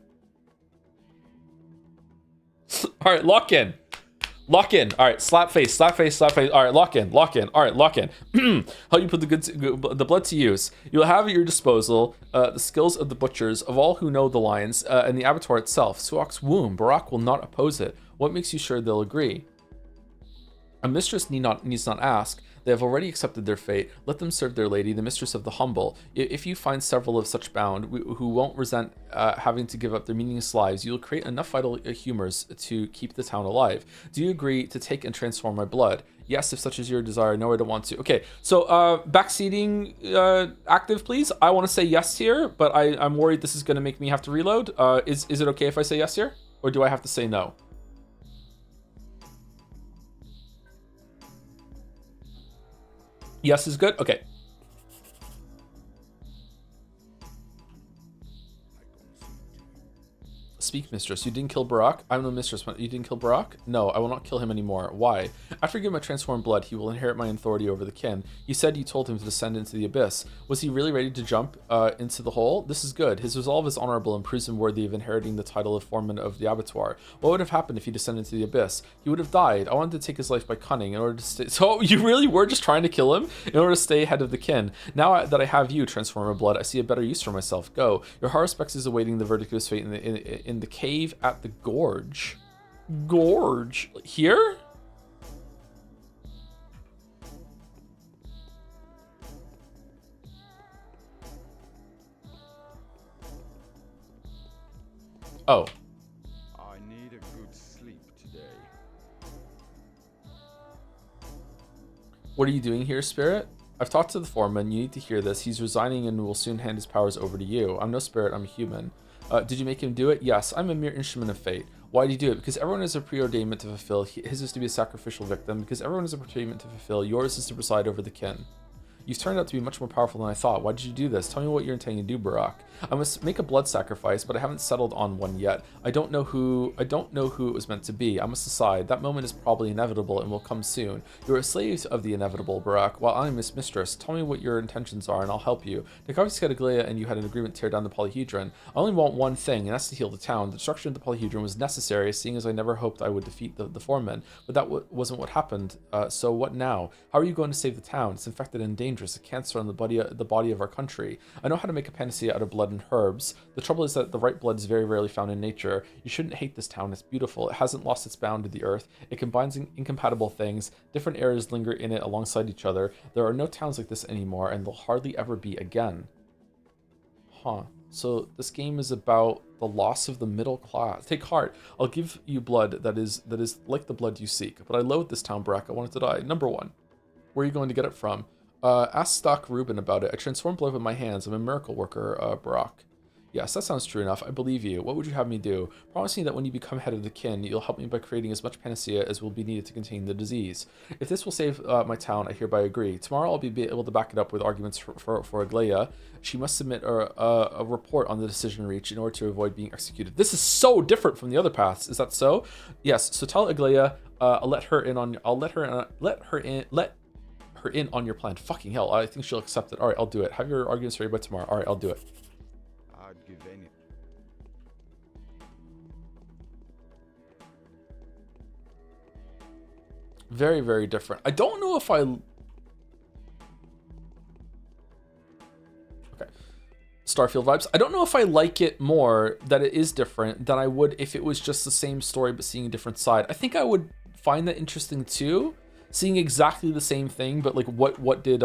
All right, lock in. Lock in. All right, slap face, slap face, slap face. All right, lock in, lock in. All right, lock in. How you put the blood to use? You'll have at your disposal the skills of the butchers, of all who know the lions, and the abattoir itself. Suak's womb. Barak will not oppose it. What makes you sure they'll agree? A mistress needs not ask. They have already accepted their fate. Let them serve their lady, the mistress of the humble. If you find several of such bound who won't resent having to give up their meaningless lives, you'll create enough vital humors to keep the town alive. Do you agree to take and transform my blood? Yes, if such is your desire. No, I don't want to. Okay, so backseating active, please. I want to say yes here, but I'm worried this is going to make me have to reload. Is it okay if I say yes here? Or do I have to say no? Yes is good? Okay. Speak, mistress. You didn't kill Barak? I'm no mistress. You didn't kill Barak? No, I will not kill him anymore. Why? After I give my transformed blood, he will inherit my authority over the kin. You said you told him to descend into the abyss. Was he really ready to jump into the hole? This is good. His resolve is honorable and proves him worthy of inheriting the title of foreman of the abattoir. What would have happened if he descended into the abyss? He would have died. I wanted to take his life by cunning in order to stay... So you really were just trying to kill him in order to stay ahead of the kin. Now that I have you, transformer blood, I see a better use for myself. Go. Your Haruspex is awaiting the verdict of his fate in the cave at the gorge. Gorge? Here? Oh. I need a good sleep today. What are you doing here, Spirit? I've talked to the foreman. You need to hear this. He's resigning and will soon hand his powers over to you. I'm no spirit. I'm a human. Did you make him do it? Yes, I'm a mere instrument of fate. Why do you do it? Because everyone has a preordainment to fulfill. His is to be a sacrificial victim. Because everyone has a preordainment to fulfill. Yours is to preside over the kin. You've turned out to be much more powerful than I thought. Why did you do this? Tell me what you're intending to do, Barak. I must make a blood sacrifice, but I haven't settled on one yet. I don't know who it was meant to be. I must decide. That moment is probably inevitable and will come soon. You're a slave of the inevitable, Barak, while I'm his mistress. Tell me what your intentions are, and I'll help you. Dekavis Categlia and you had an agreement to tear down the polyhedron. I only want one thing, and that's to heal the town. The destruction of the polyhedron was necessary, seeing as I never hoped I would defeat the foreman. But that wasn't what happened. So what now? How are you going to save the town? It's infected and dangerous. A cancer on the body of our country. I know how to make a panacea out of blood and herbs. The trouble is that the right blood is very rarely found in nature. You shouldn't hate this town. It's beautiful. It hasn't lost its bound to the earth. It combines incompatible things. Different eras linger in it alongside each other. There are no towns like this anymore, and they'll hardly ever be again. Huh. So this game is about the loss of the middle class. Take heart. I'll give you blood that is like the blood you seek. But I loathe this town, Barak. I want it to die. Number one. Where are you going to get it from? Ask Stock Rubin about it. I transform blood with my hands. I'm a miracle worker, Barak. Yes, that sounds true enough. I believe you. What would you have me do? Promise me that when you become head of the kin, you'll help me by creating as much panacea as will be needed to contain the disease. If this will save my town, I hereby agree. Tomorrow I'll be able to back it up with arguments for Aglaia. She must submit a report on the decision reached in order to avoid being executed. This is so different from the other paths. Is that so? Yes. So tell Aglaia, I'll let her in on your plan. Fucking hell, I think she'll accept it. All right, I'll do it. Have your arguments ready by tomorrow. All right, I'll do it. I'd give anything. Very, very different. I don't know if I... Okay. Starfield vibes. I don't know if I like it more that it is different than I would if it was just the same story but seeing a different side. I think I would find that interesting too, seeing exactly the same thing, but like what did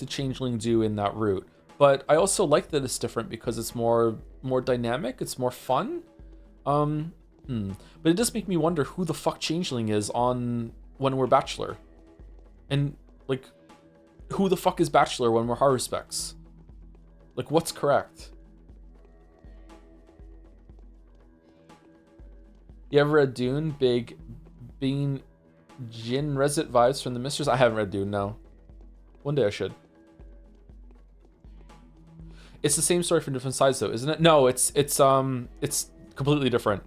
Changeling do in that route? But I also like that it's different because it's more dynamic, it's more fun. But it does make me wonder who the fuck Changeling is on when we're Bachelor. And like who the fuck is Bachelor when we're Haruspecs? Like, what's correct? You ever read Dune? Big Bean Jin Resit vibes from the Mistress? I haven't read Dune, no. One day I should. It's the same story from different sides though, isn't it? No, it's completely different.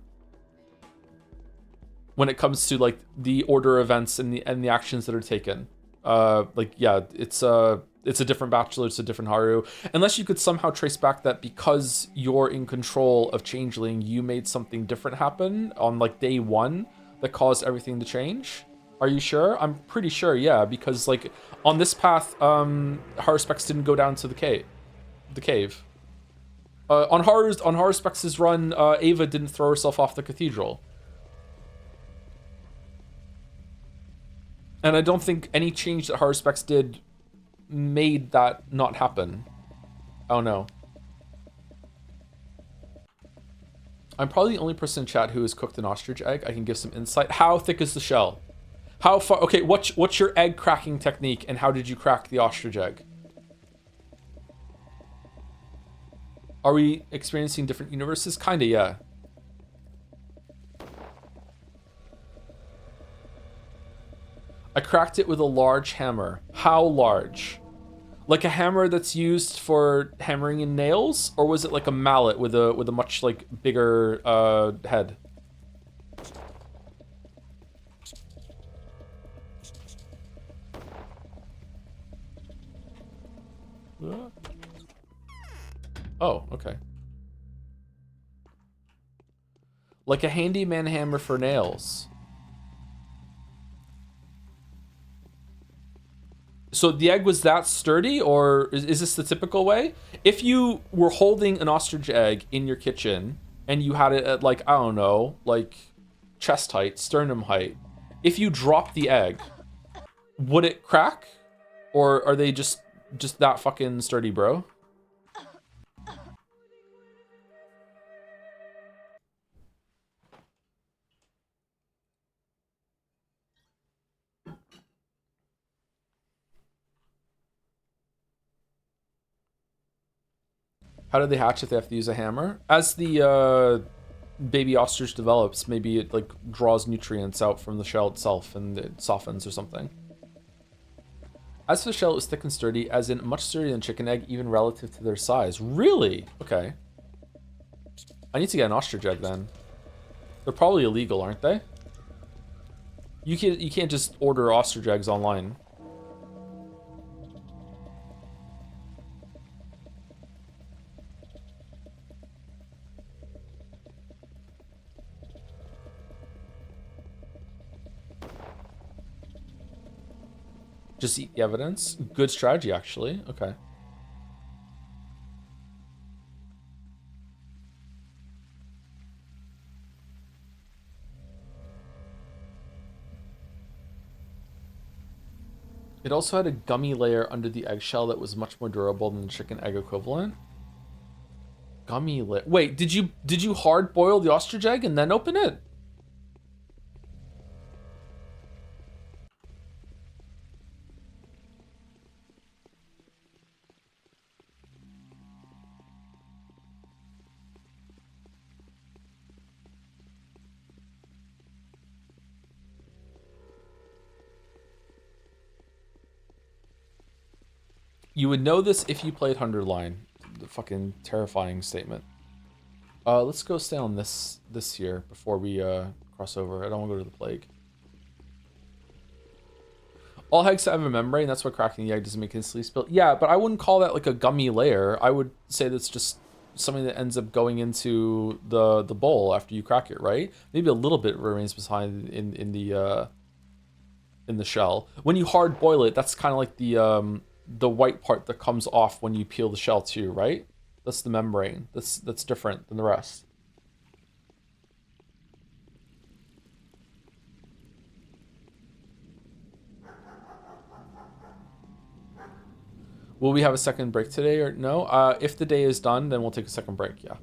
When it comes to like the order of events and the actions that are taken. Like yeah, it's a different Bachelor, it's a different Haru. Unless you could somehow trace back that because you're in control of Changeling, you made something different happen on like day one that caused everything to change. Are you sure? I'm pretty sure, yeah, because like on this path, Haruspecs didn't go down to the cave. On Haruspecs' run, Ava didn't throw herself off the cathedral. And I don't think any change that Haruspecs did made that not happen. Oh no. I'm probably the only person in chat who has cooked an ostrich egg. I can give some insight. How thick is the shell? How far? Okay, what's your egg cracking technique and how did you crack the ostrich egg? Are we experiencing different universes? Kinda, yeah. I cracked it with a large hammer. How large? Like a hammer that's used for hammering in nails, or was it like a mallet with a much like bigger head? Oh, okay. Like a handyman hammer for nails. So the egg was that sturdy, or is this the typical way? If you were holding an ostrich egg in your kitchen and you had it at like, I don't know, like chest height, sternum height, if you drop the egg, would it crack? Or are they just that fucking sturdy, bro? How do they hatch if they have to use a hammer? As the baby ostrich develops, maybe it like draws nutrients out from the shell itself and it softens or something. As for the shell, it was thick and sturdy, as in much sturdier than chicken egg, even relative to their size. Really? Okay. I need to get an ostrich egg then. They're probably illegal, aren't they? You can't just order ostrich eggs online. Just eat the evidence. Good strategy, actually. Okay. It also had a gummy layer under the eggshell that was much more durable than the chicken egg equivalent. Gummy layer. Wait, did you hard boil the ostrich egg and then open it? You would know this if you played Hunterline. The fucking terrifying statement. Let's go stay on this here before we cross over. I don't want to go to the plague. All eggs have a membrane. That's why cracking the egg doesn't make it instantly spill. Yeah, but I wouldn't call that like a gummy layer. I would say that's just something that ends up going into the bowl after you crack it, right? Maybe a little bit remains behind in the shell. When you hard boil it, that's kind of like the white part that comes off when you peel the shell too, right? That's the membrane. That's different than the rest. Will we have a second break today or no? If the day is done, then we'll take a second break, yeah.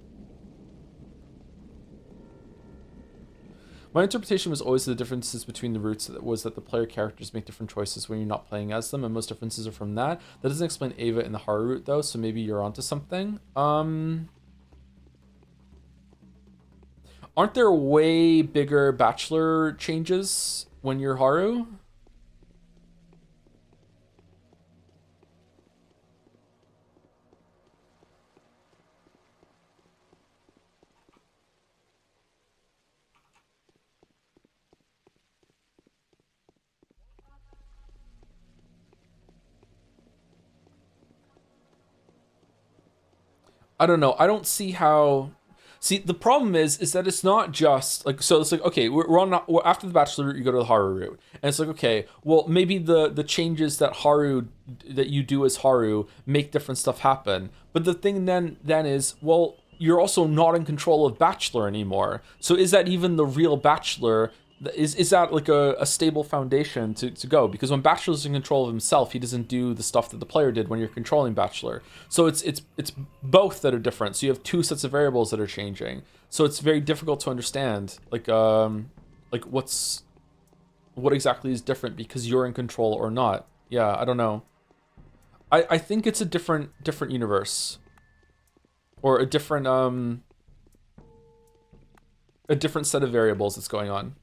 My interpretation was always the differences between the routes was that the player characters make different choices when you're not playing as them, and most differences are from that. That doesn't explain Ava in the Haru route, though, so maybe you're onto something. Aren't there way bigger Bachelor changes when you're Haru? I don't know. I don't see how. See, the problem is that it's not just like, so it's like, okay, we're after the Bachelor route, you go to the Haru route, and it's like, okay, well, maybe the changes that you do as Haru make different stuff happen, but the thing then is, well, you're also not in control of Bachelor anymore. So is that even the real Bachelor? Is that like a stable foundation to go? Because when Bachelor's in control of himself, he doesn't do the stuff that the player did when you're controlling Bachelor. So it's both that are different. So you have two sets of variables that are changing. So it's very difficult to understand like what exactly is different because you're in control or not. Yeah, I don't know. I think it's a different universe. Or a different set of variables that's going on.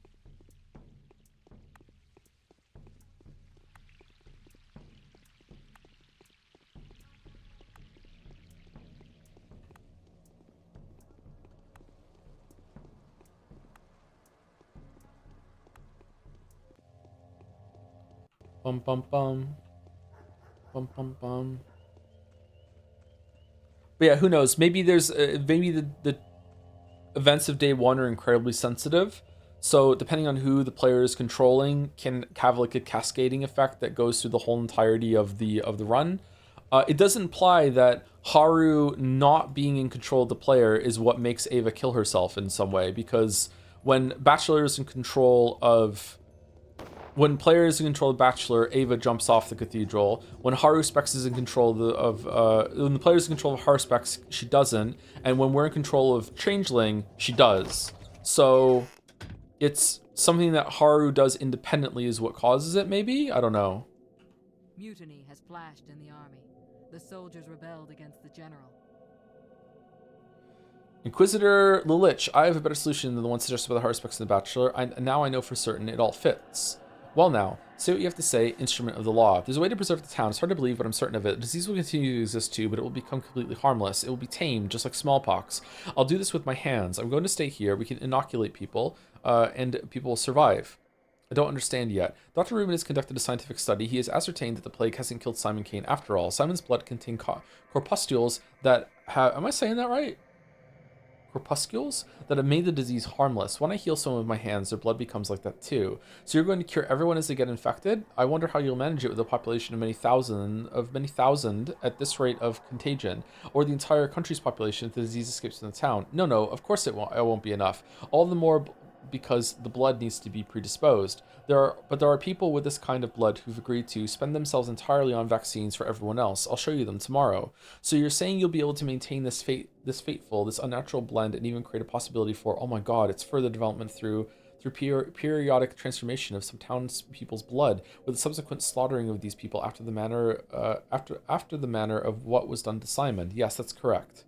Bum bum bum. Bum bum bum. But yeah, who knows? Maybe there's maybe the events of day one are incredibly sensitive. So depending on who the player is controlling, can have like a cascading effect that goes through the whole entirety of the run. It does imply that Haru not being in control of the player is what makes Ava kill herself in some way, because when Bachelor is in control of. When player is in control of Bachelor, Ava jumps off the cathedral. When Haru Specs is in control when the player is in control of Haru Specs, she doesn't. And when we're in control of Changeling, she does. So it's something that Haru does independently is what causes it, maybe? I don't know. Mutiny has flashed in the army. The soldiers rebelled against the general. Inquisitor Lilich, I have a better solution than the one suggested by the Haru Specs and the Bachelor. Now I know for certain it all fits. Well now, say what you have to say, instrument of the law. There's a way to preserve the town. It's hard to believe, but I'm certain of it. The disease will continue to exist too, but it will become completely harmless. It will be tamed, just like smallpox. I'll do this with my hands. I'm going to stay here. We can inoculate people, and people will survive. I don't understand yet. Dr. Rubin has conducted a scientific study. He has ascertained that the plague hasn't killed Simon Kane after all. Simon's blood contained corpuscules that have... Am I saying that right? Corpuscules that have made the disease harmless. When I heal someone with my hands, their blood becomes like that too. So you're going to cure everyone as they get infected? I wonder how you'll manage it with a population of many thousand at this rate of contagion, or the entire country's population if the disease escapes from the town. No, of course it won't be enough. All the more because the blood needs to be predisposed. But there are people with this kind of blood who've agreed to spend themselves entirely on vaccines for everyone else. I'll show you them tomorrow. So you're saying you'll be able to maintain this unnatural blend and even create a possibility for, oh my god, it's further development through periodic transformation of some townspeople's blood, with the subsequent slaughtering of these people after the manner of what was done to Simon. Yes, that's correct.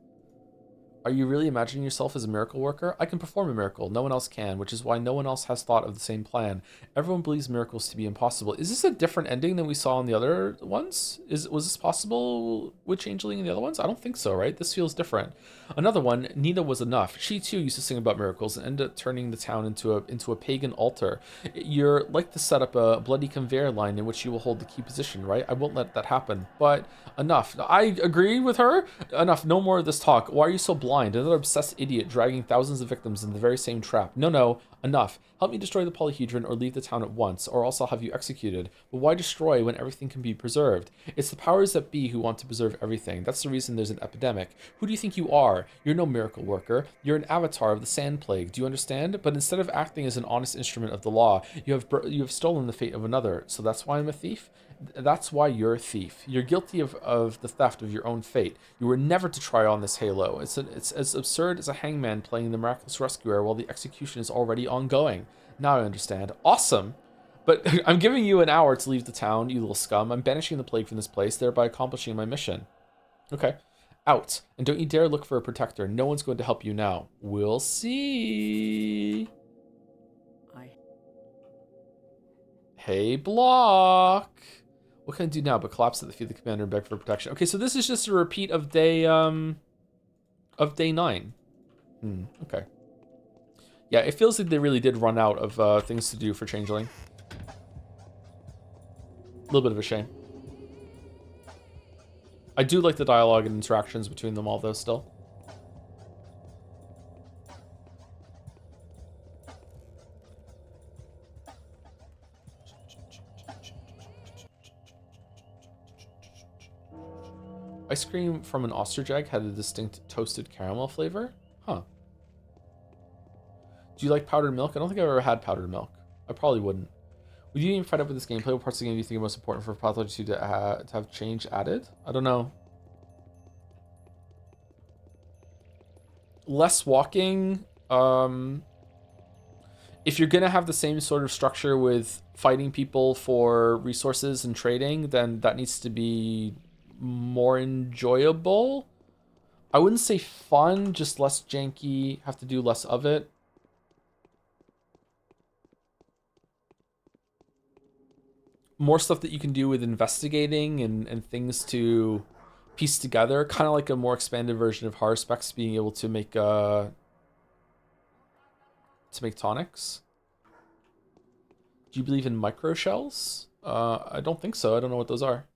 Are you really imagining yourself as a miracle worker? I can perform a miracle. No one else can, which is why no one else has thought of the same plan. Everyone believes miracles to be impossible. Is this a different ending than we saw in the other ones? Was this possible with Changeling in the other ones? I don't think so, right? This feels different. Another one, Nina was enough. She too used to sing about miracles and ended up turning the town into a pagan altar. You're like to set up a bloody conveyor line in which you will hold the key position, right? I won't let that happen. But enough. I agree with her. Enough. No more of this talk. Why are you so blind blind, another obsessed idiot dragging thousands of victims in the very same trap. No, enough. Help me destroy the polyhedron or leave the town at once, or else I'll have you executed. But why destroy when everything can be preserved? It's the powers that be who want to preserve everything. That's the reason there's an epidemic. Who do you think you are? You're no miracle worker. You're an avatar of the sand plague. Do you understand? But instead of acting as an honest instrument of the law, you have stolen the fate of another. So that's why I'm a thief? That's why you're a thief. You're guilty of the theft of your own fate. You were never to try on this halo. It's as absurd as a hangman playing the miraculous rescuer while the execution is already ongoing. Now I understand. Awesome! But I'm giving you an hour to leave the town, you little scum. I'm banishing the plague from this place, thereby accomplishing my mission. Okay. Out. And don't you dare look for a protector. No one's going to help you now. We'll see. Hey, Block. What can I do now but collapse at the feet of the commander and beg for protection? Okay, so this is just a repeat of day 9. Okay. Yeah, it feels like they really did run out of things to do for Changeling. A little bit of a shame. I do like the dialogue and interactions between them all, though, still. Ice cream from an ostrich egg had a distinct toasted caramel flavor? Huh. Do you like powdered milk? I don't think I've ever had powdered milk. I probably wouldn't. Would you even find out with this gameplay? What parts of the game do you think are most important for Pathology 2 to have change added? I don't know. Less walking. If you're going to have the same sort of structure with fighting people for resources and trading, then that needs to be more enjoyable. I wouldn't say fun, just less janky, have to do less of it. More stuff that you can do with investigating and things to piece together, kind of like a more expanded version of Haruspex being able to make tonics. Do you believe in micro shells? I don't think so. I don't know what those are.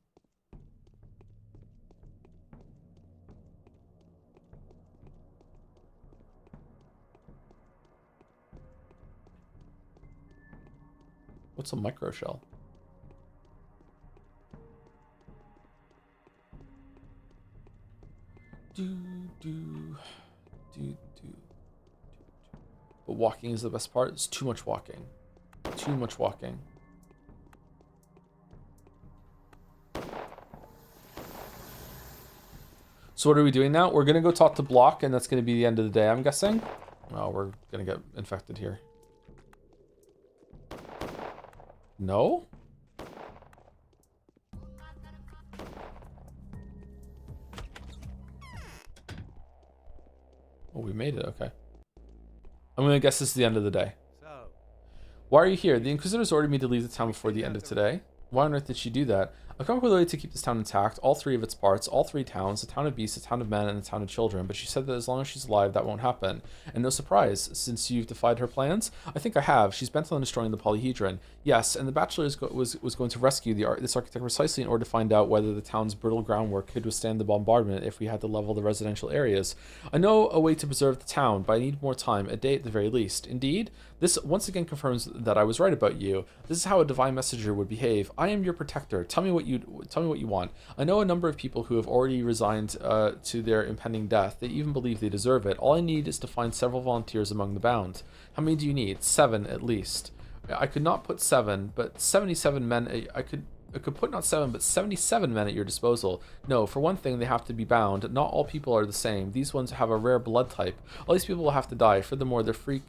What's a micro shell? But walking is the best part. It's too much walking. Too much walking. So what are we doing now? We're gonna go talk to Block, and that's gonna be the end of the day, I'm guessing. Oh, we're gonna get infected here. No? Oh, we made it, okay. I'm gonna guess this is the end of the day. Why are you here? The Inquisitors ordered me to leave the town before the end of today. Why on earth did she do that? I've come up with a way to keep this town intact, all 3 of its parts, all 3 towns, the town of beasts, the town of men, and the town of children, but she said that as long as she's alive, that won't happen. And no surprise, since you've defied her plans? I think I have. She's bent on destroying the polyhedron. Yes, and the Bachelor was going to rescue this architect precisely in order to find out whether the town's brittle groundwork could withstand the bombardment if we had to level the residential areas. I know a way to preserve the town, but I need more time, a day at the very least. Indeed, this once again confirms that I was right about you. This is how a divine messenger would behave. I am your protector. Tell me what you want. I know a number of people who have already resigned to their impending death. They even believe they deserve it. All I need is to find several volunteers among the bound. How many do you need? 7 at least. I could not put 7, but 77 men. I could put not 7, but 77 men at your disposal. No, for one thing, they have to be bound. Not all people are the same. These ones have a rare blood type. All these people will have to die. Furthermore, their free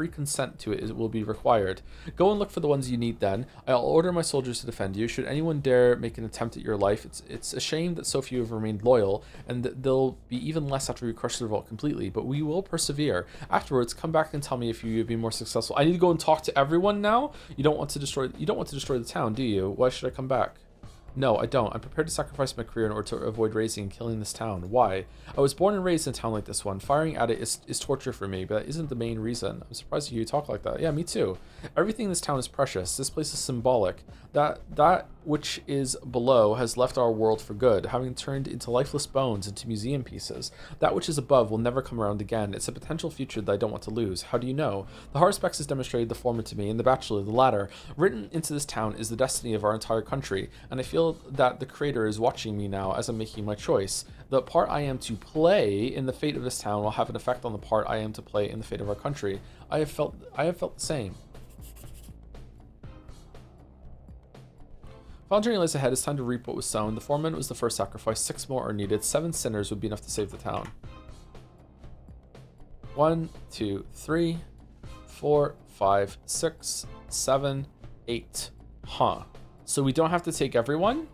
consent to it will be required. Go and look for the ones you need then. I'll order my soldiers to defend you. Should anyone dare make an attempt at your life, it's a shame that so few have remained loyal, and there'll be even less after we crush the revolt completely, but we will persevere. Afterwards, come back and tell me if you've been more successful. I need to go and talk to everyone now? You don't want to destroy the town, do you? Why should I come back? No, I don't. I'm prepared to sacrifice my career in order to avoid raising and killing this town. Why? I was born and raised in a town like this one. Firing at it is torture for me, but that isn't the main reason. I'm surprised you talk like that. Yeah, me too. Everything in this town is precious. This place is symbolic. That which is below has left our world for good, having turned into lifeless bones into museum pieces. That which is above will never come around again. It's a potential future that I don't want to lose. How do you know? The Harspex has demonstrated the former to me, and the Bachelor the latter. Written into this town is the destiny of our entire country, and I feel that the Creator is watching me now as I'm making my choice. The part I am to play in the fate of this town will have an effect on the part I am to play in the fate of our country. I have felt the same. Final journey lies ahead. It's time to reap what was sown. The foreman was the first sacrifice. 6 more are needed. 7 sinners would be enough to save the town. 1, 2, 3, 4, 5, 6, 7, 8. Huh. So we don't have to take everyone?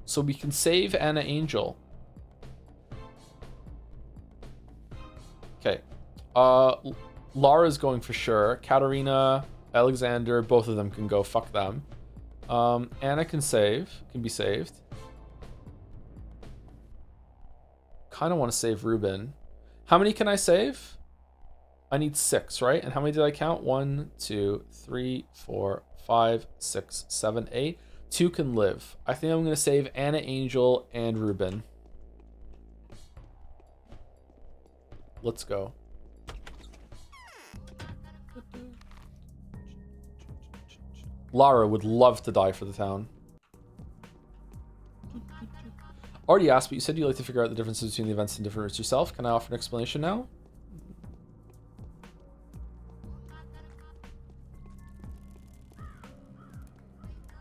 So we can save Anna Angel. Okay. Lara's going for sure. Katarina, Alexander, both of them can go. Fuck them. Anna can be saved. Kind of want to save Ruben. How many can I save? I need 6, right? And how many did I count? 1, 2, 3, 4, 5, 6, 7, 8. 2 can live. I think I'm going to save Anna Angel and Ruben. Let's go. Lara would love to die for the town. Already asked, but you said you like to figure out the differences between the events and different routes yourself. Can I offer an explanation now?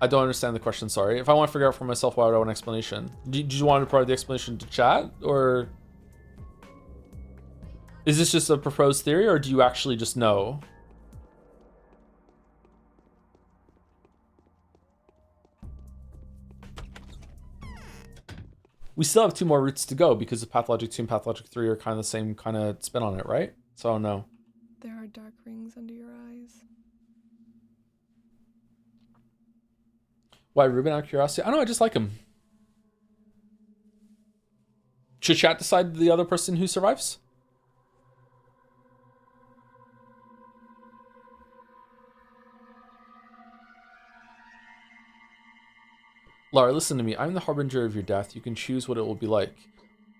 I don't understand the question, sorry. If I want to figure out for myself, why would I want an explanation? Do you want to provide the explanation to chat, or... Is this just a proposed theory, or do you actually just know? We still have 2 more routes to go because of Pathologic 2 and Pathologic 3 are kind of the same kind of spin on it, right? So I don't know. There are dark rings under your eyes. Why, Ruben, out of curiosity? I don't know, I just like him. Should chat decide the other person who survives? Lara, listen to me. I'm the harbinger of your death. You can choose what it will be like.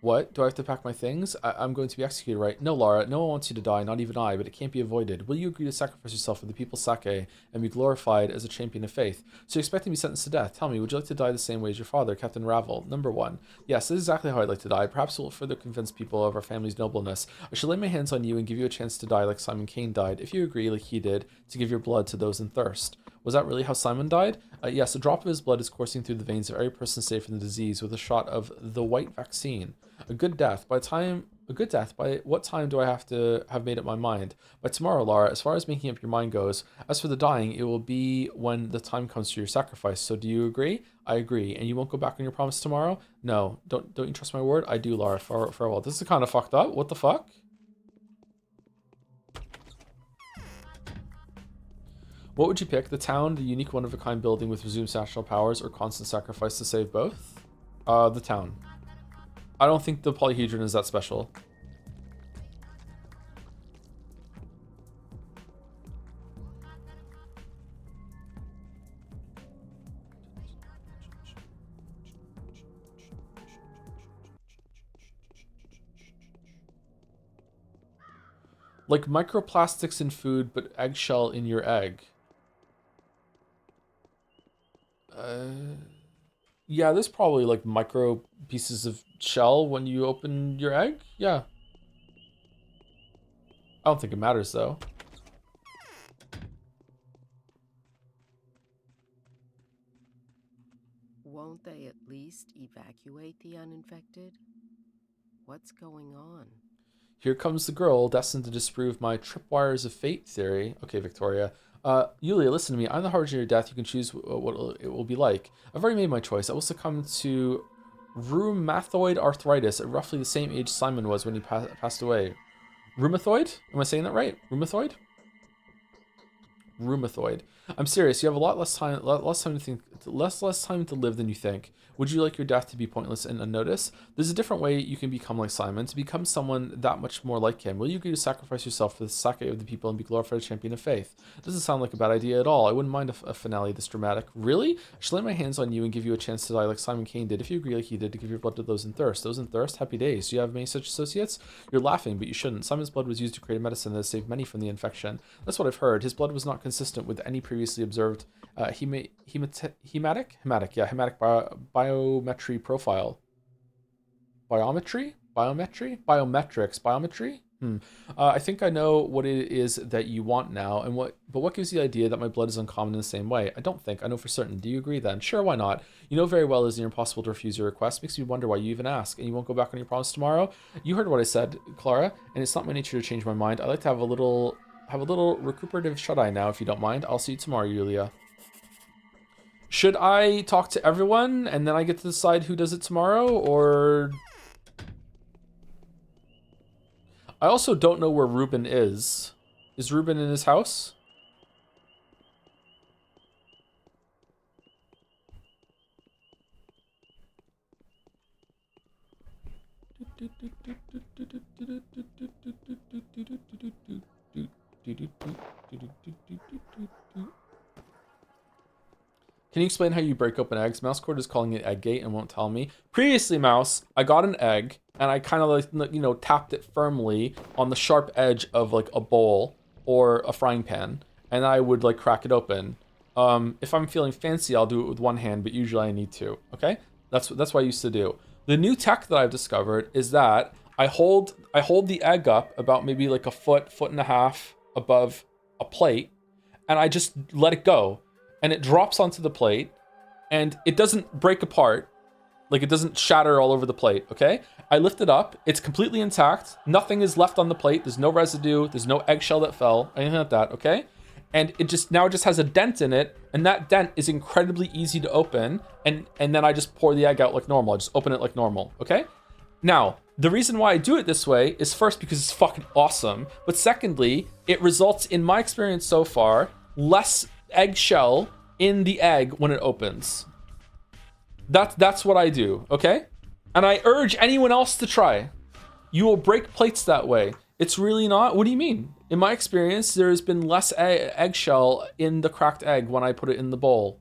What? Do I have to pack my things? I'm going to be executed, right? No, Lara. No one wants you to die, not even I, but it can't be avoided. Will you agree to sacrifice yourself for the people's sake and be glorified as a champion of faith? So you expect to be sentenced to death. Tell me, would you like to die the same way as your father, Captain Ravel? Number 1. Yes, this is exactly how I'd like to die. Perhaps it will further convince people of our family's nobleness. I should lay my hands on you and give you a chance to die like Simon Cain died, if you agree, like he did, to give your blood to those in thirst. Was that really how Simon died? Yes, a drop of his blood is coursing through the veins of every person saved from the disease with a shot of the white vaccine. A good death. By what time do I have to have made up my mind? By tomorrow, Lara. As far as making up your mind goes. As for the dying, it will be when the time comes to your sacrifice. So do you agree? I agree. And you won't go back on your promise tomorrow? No. Don't you trust my word? I do, Lara. Farewell. This is kind of fucked up. What the fuck? What would you pick? The town, the unique one-of-a-kind building with resumed national powers, or constant sacrifice to save both? The town. I don't think the polyhedron is that special. Like microplastics in food, but eggshell in your egg. Yeah, there's probably like micro pieces of shell when you open your egg. Yeah. I don't think it matters though. Won't they at least evacuate the uninfected? What's going on? Here comes the girl destined to disprove my tripwires of fate theory. Okay, Victoria. Yulia, listen to me. I'm the harbinger of your death. You can choose what it will be like. I've already made my choice. I will succumb to rheumatoid arthritis at roughly the same age Simon was when he passed away. Rheumatoid? Am I saying that right? Rheumatoid? rheumatoid. I'm serious. You have a lot less time to think, less time to live than you think. Would you like your death to be pointless and unnoticed? There's a different way you can become like Simon, to become someone that much more like him. Will you agree to sacrifice yourself for the sake of the people and be glorified as champion of faith? It doesn't sound like a bad idea at all. I wouldn't mind a finale this dramatic. Really? I should lay my hands on you and give you a chance to die like Simon Cain did, if you agree like he did, to give your blood to those in thirst. Those in thirst? Happy days. Do you have many such associates? You're laughing, but you shouldn't. Simon's blood was used to create a medicine that has saved many from the infection. That's what I've heard. His blood was not consistent with any previously observed hematic biometry profile. Biometrics. I think I know what it is that you want now, but what gives you the idea that my blood is uncommon in the same way? I don't think. I know for certain. Do you agree then? Sure, why not? You know very well it is impossible to refuse your request. Makes me wonder why you even ask. And you won't go back on your promise tomorrow? You heard what I said, Clara, and it's not my nature to change my mind. I like to have a little recuperative shut-eye now, if you don't mind. I'll see you tomorrow, Yulia. Should I talk to everyone and then I get to decide who does it tomorrow, or... I also don't know where Ruben is. Is Ruben in his house? Can you explain how you break open eggs? Mousecord is calling it egg gate and won't tell me. Previously, Mouse, I got an egg and I kind of like, you know, tapped it firmly on the sharp edge of like a bowl or a frying pan, and I would like crack it open. If I'm feeling fancy, I'll do it with one hand, but usually I need two. Okay, that's what I used to do. The new tech that I've discovered is that I hold the egg up about maybe like a foot and a half above a plate, and I just let it go. And it drops onto the plate, and it doesn't break apart. Like, it doesn't shatter all over the plate, okay? I lift it up. It's completely intact. Nothing is left on the plate. There's no residue. There's no eggshell that fell, anything like that, okay? And it just has a dent in it, and that dent is incredibly easy to open, and then I just pour the egg out like normal. I just open it like normal, okay? Now, the reason why I do it this way is first because it's fucking awesome, but secondly, it results, in my experience so far, less eggshell in the egg when it opens. That's what I do, okay? And I urge anyone else to try. You will break plates that way. It's really not. What do you mean? In my experience, there has been less eggshell in the cracked egg when I put it in the bowl.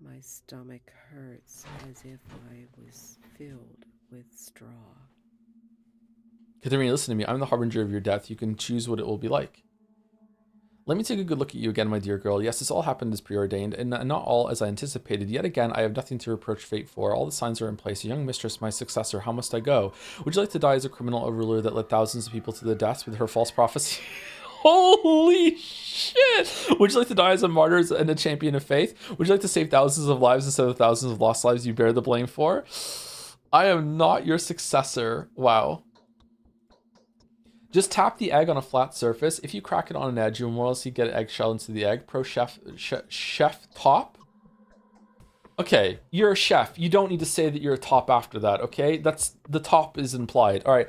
My stomach hurts as if I was filled with straw. Katerina, listen to me. I'm the harbinger of your death. You can choose what it will be like. Let me take a good look at you again, my dear girl. Yes, this all happened as preordained, and not all as I anticipated. Yet again, I have nothing to reproach fate for. All the signs are in place. A young mistress, my successor. How must I go? Would you like to die as a criminal, a ruler that led thousands of people to their deaths with her false prophecy? Holy shit! Would you like to die as a martyr and a champion of faith? Would you like to save thousands of lives instead of thousands of lost lives you bear the blame for? I am not your successor. Wow. Just tap the egg on a flat surface. If you crack it on an edge, you'll more or less get an eggshell into the egg. Pro chef top. Okay, you're a chef. You don't need to say that you're a top after that, okay? That's the top is implied. All right.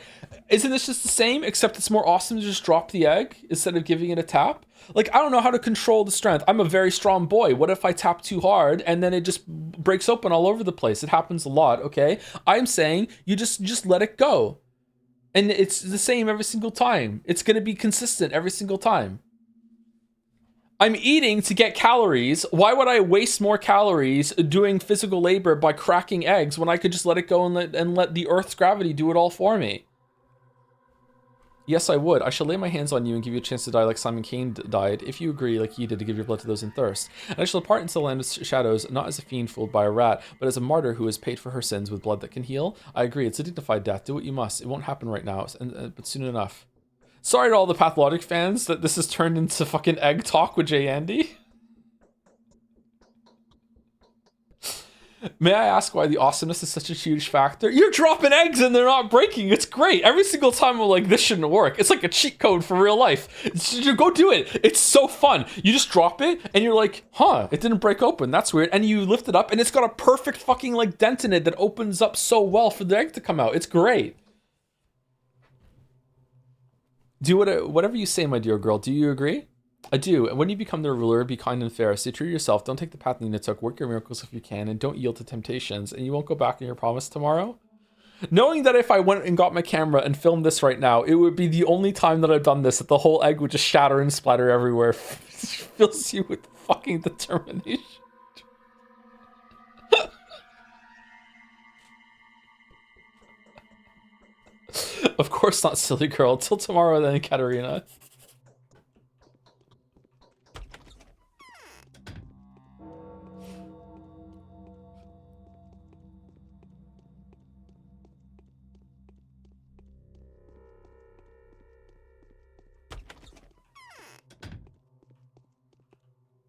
Isn't this just the same, except it's more awesome to just drop the egg instead of giving it a tap? Like, I don't know how to control the strength. I'm a very strong boy. What if I tap too hard and then it just breaks open all over the place? It happens a lot, okay? I'm saying you just let it go. And it's the same every single time. It's going to be consistent every single time. I'm eating to get calories. Why would I waste more calories doing physical labor by cracking eggs when I could just let it go and let the Earth's gravity do it all for me? Yes, I would. I shall lay my hands on you and give you a chance to die like Simon Cain died, if you agree like he did to give your blood to those in thirst. And I shall depart into the land of shadows, not as a fiend fooled by a rat, but as a martyr who has paid for her sins with blood that can heal. I agree, it's a dignified death. Do what you must. It won't happen right now, but soon enough. Sorry to all the Pathologic fans that this has turned into fucking egg talk with Jay Andy. May I ask why the awesomeness is such a huge factor? You're dropping eggs and they're not breaking. It's great. Every single time I'm like, this shouldn't work. It's like a cheat code for real life. Go do it. It's so fun. You just drop it and you're like, huh, it didn't break open. That's weird. And you lift it up and it's got a perfect fucking like dent in it that opens up so well for the egg to come out. It's great. Do whatever you say, my dear girl. Do you agree? I do. And when you become the ruler, be kind and fair. Stay true to yourself. Don't take the path Nina took. Work your miracles if you can, and don't yield to temptations. And you won't go back on your promise tomorrow? Knowing that if I went and got my camera and filmed this right now, it would be the only time that I've done this, that the whole egg would just shatter and splatter everywhere. Fills you with fucking determination. Of course not, silly girl. Till tomorrow then, Katerina.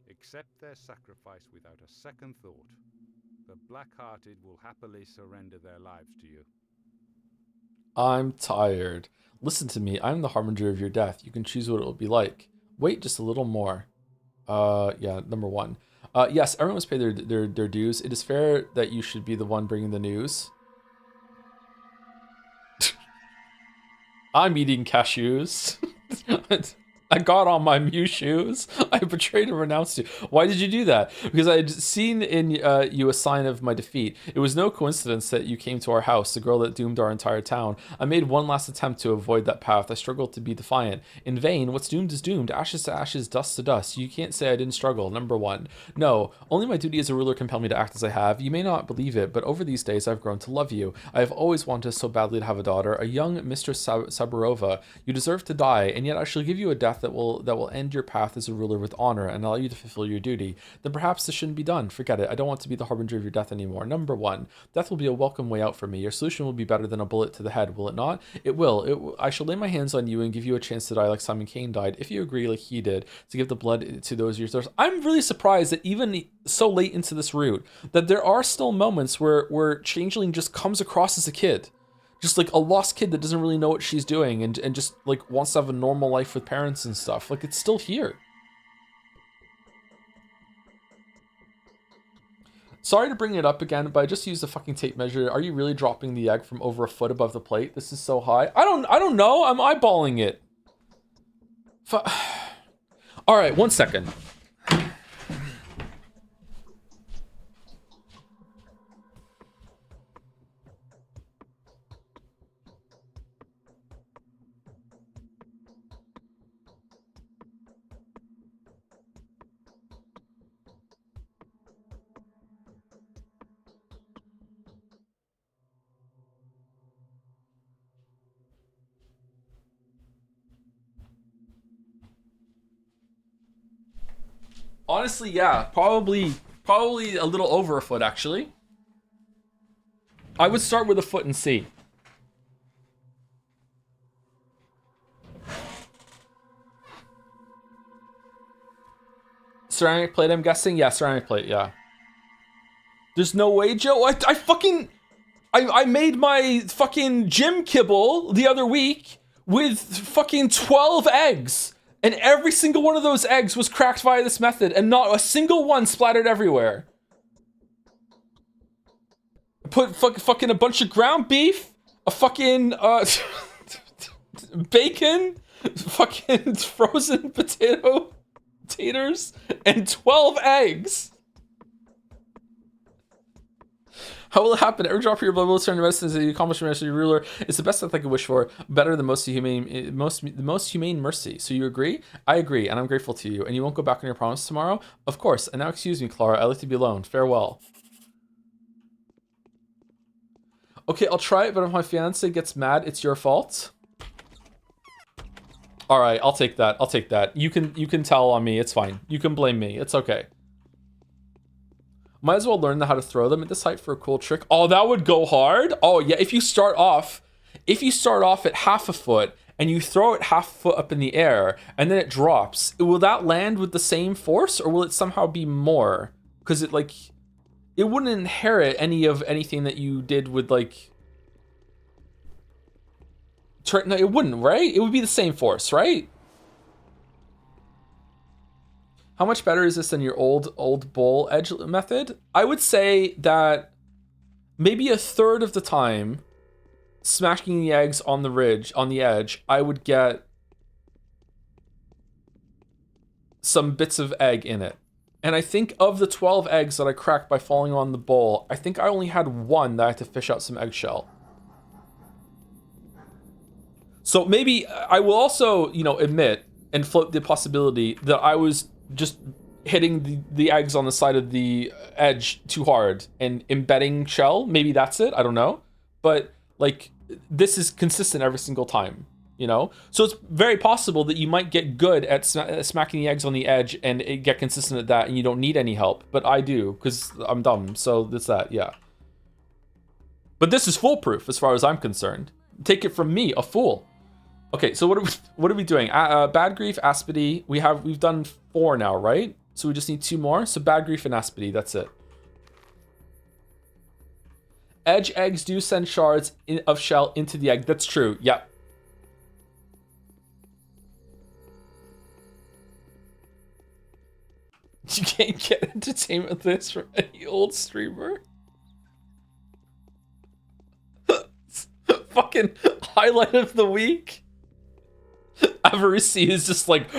Accept their sacrifice without a second thought. The Black-Hearted will happily surrender their lives to you. I'm tired. Listen to me. I'm the harbinger of your death. You can choose what it will be like. Wait just a little more. Yeah, number 1. Yes, everyone must pay their dues. It is fair that you should be the one bringing the news. I'm eating cashews. I got on my Mew shoes. I betrayed and renounced you. Why did you do that? Because I had seen in you a sign of my defeat. It was no coincidence that you came to our house, the girl that doomed our entire town. I made one last attempt to avoid that path. I struggled to be defiant. In vain, what's doomed is doomed. Ashes to ashes, dust to dust. You can't say I didn't struggle. Number 1. No, only my duty as a ruler compelled me to act as I have. You may not believe it, but over these days I've grown to love you. I have always wanted so badly to have a daughter, a young Mistress Saburova. You deserve to die, and yet I shall give you a death that will end your path as a ruler with honor and allow you to fulfill your duty. Then perhaps this shouldn't be done. Forget it. I don't want to be the harbinger of your death anymore. Number 1. Death will be a welcome way out for me. Your solution will be better than a bullet to the head, will it not? It will. I shall lay my hands on you and give you a chance to die like Simon Cain died, if you agree like he did, to give the blood to those yours. I'm really surprised that even so late into this route, that there are still moments where Changeling just comes across as a kid. Just like a lost kid that doesn't really know what she's doing and just like wants to have a normal life with parents and stuff. Like, it's still here. Sorry to bring it up again, but I just used a fucking tape measure. Are you really dropping the egg from over a foot above the plate? This is so high. I don't know. I'm eyeballing it. All right, 1 second. Honestly, yeah, probably a little over a foot, actually. I would start with a foot and see. Ceramic plate, I'm guessing? Yeah, ceramic plate, yeah. There's no way, Joe. I made my fucking gym kibble the other week with fucking 12 eggs. And every single one of those eggs was cracked via this method, and not a single one splattered everywhere. I put fucking a bunch of ground beef, a fucking bacon, fucking frozen taters, and 12 eggs. How will it happen? Every drop of your blood will turn to medicine as the accomplishment of your ruler. It's the best that I could wish for. Better than the most humane mercy. So you agree? I agree, and I'm grateful to you. And you won't go back on your promise tomorrow? Of course. And now excuse me, Clara. I like to be alone. Farewell. Okay, I'll try it, but if my fiance gets mad, it's your fault. All right, I'll take that. I'll take that. You can tell on me. It's fine. You can blame me. It's okay. Might as well learn how to throw them at this height for a cool trick. Oh, that would go hard. Oh yeah, if you start off at half a foot and you throw it half a foot up in the air and then it drops, will that land with the same force or will it somehow be more? Because it wouldn't inherit anything that you did with like. No, it wouldn't, right? It would be the same force, right? How much better is this than your old bowl edge method? I would say that maybe a third of the time, smashing the eggs on the ridge, on the edge, I would get some bits of egg in it. And I think of the 12 eggs that I cracked by falling on the bowl, I think I only had one that I had to fish out some eggshell. So maybe I will also, you know, admit and float the possibility that I was just hitting the eggs on the side of the edge too hard and embedding shell. Maybe that's it. I don't know. But like, this is consistent every single time, you know? So it's very possible that you might get good at smacking the eggs on the edge and get consistent at that and you don't need any help. But I do, because I'm dumb. So that's that, yeah. But this is foolproof as far as I'm concerned. Take it from me, a fool. Okay, so what are we doing? Bad Grief, Aspity. We've done 4 now, right? So we just need 2 more. So Bad Grief and Aspity, that's it. Edge eggs do send shards of shell into the egg. That's true. Yep. You can't get entertainment with this from any old streamer. Fucking highlight of the week. Avarisi is just like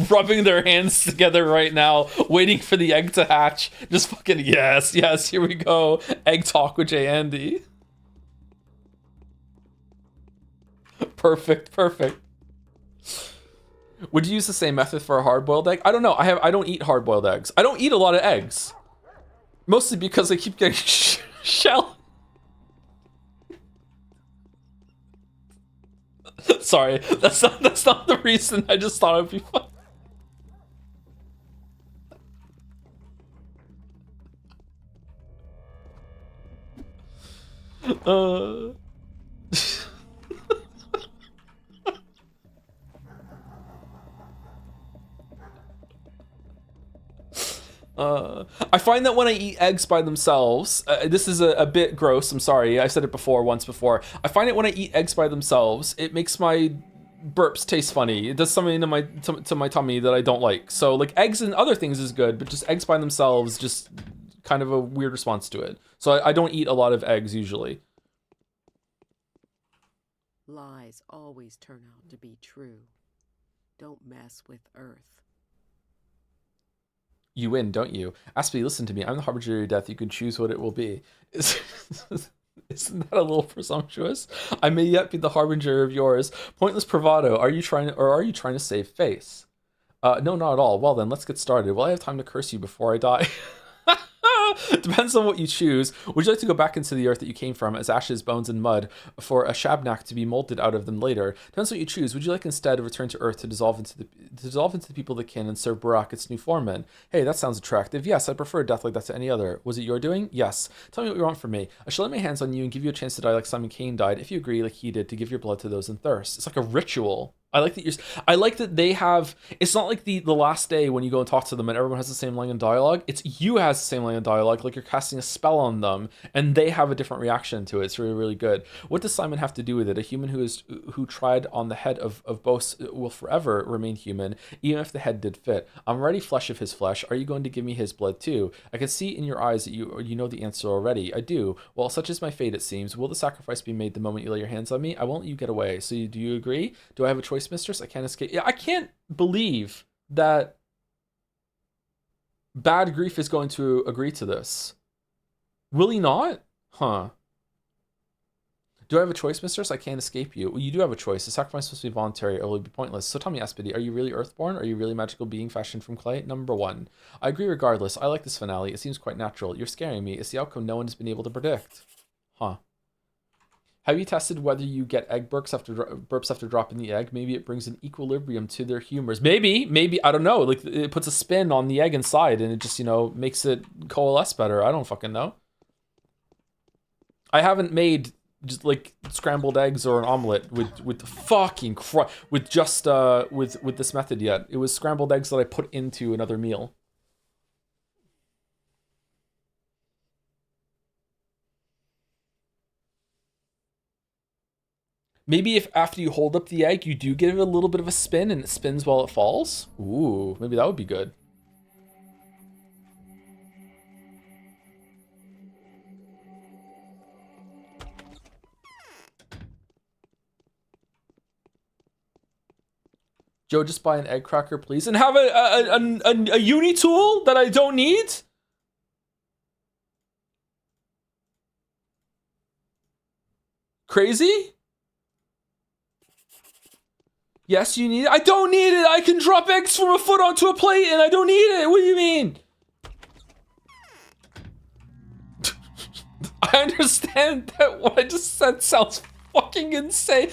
rubbing their hands together right now, waiting for the egg to hatch. Just fucking yes, here we go. Egg talk with J. Andy. Perfect. Would you use the same method for a hard-boiled egg? I don't know. I don't eat hard-boiled eggs. I don't eat a lot of eggs. Mostly because I keep getting shell. Sorry, that's not the reason. I just thought it'd be fun. I find that when I eat eggs by themselves, this is a bit gross, I'm sorry, I said it once before. I find it when I eat eggs by themselves, it makes my burps taste funny. It does something to my tummy that I don't like. So like eggs and other things is good, but just eggs by themselves, just kind of a weird response to it. So I don't eat a lot of eggs usually. Lies always turn out to be true. Don't mess with Earth. You win, don't you? Aspie, listen to me. I'm the harbinger of your death. You can choose what it will be. Isn't that a little presumptuous? I may yet be the harbinger of yours. Pointless bravado. Are you trying to save face? No, not at all. Well then, let's get started. Will I have time to curse you before I die? Depends on what you choose. Would you like to go back into the earth that you came from as ashes, bones, and mud for a shabnak to be molded out of them later? Depends what you choose. Would you like instead to return to earth to dissolve into the people that can and serve Barak, its new foreman? Hey, that sounds attractive. Yes, I prefer a death like that to any other. Was it your doing? Yes. Tell me what you want from me. I shall lay my hands on you and give you a chance to die like Simon Cain died, if you agree, like he did, to give your blood to those in thirst. It's like a ritual. I like that they have, it's not like the last day when you go and talk to them and everyone has the same line of dialogue. It's you has the same line of dialogue, like you're casting a spell on them and they have a different reaction to it. It's really, really good. What does Simon have to do with it? A human who tried on the head of both will forever remain human, even if the head did fit. I'm already flesh of his flesh. Are you going to give me his blood too? I can see in your eyes that you know the answer already. I do. Well, such is my fate, it seems. Will the sacrifice be made the moment you lay your hands on me? I won't let you get away. So do you agree? Do I have a choice, mistress? I can't escape. Yeah, I can't believe that Bad Grief is going to agree to this. Will he not? Huh. Do I have a choice, mistress? I can't escape you. Well, you do have a choice. The sacrifice must be voluntary or will be pointless. So tell me, Aspity, are you really Earthborn? Are you really a magical being fashioned from clay? Number 1. I agree regardless. I like this finale. It seems quite natural. You're scaring me. It's the outcome no one has been able to predict. Huh. Have you tested whether you get egg burps after dropping the egg? Maybe it brings an equilibrium to their humors. Maybe, I don't know. Like it puts a spin on the egg inside and it just, makes it coalesce better. I don't fucking know. I haven't made just like scrambled eggs or an omelet with this method yet. It was scrambled eggs that I put into another meal. Maybe if after you hold up the egg, you do give it a little bit of a spin and it spins while it falls. Ooh, maybe that would be good. Joe, just buy an egg cracker, please, and have a uni tool that I don't need. Crazy? Yes, you need it. I don't need it. I can drop eggs from a foot onto a plate, and I don't need it. What do you mean? I understand that what I just said sounds fucking insane.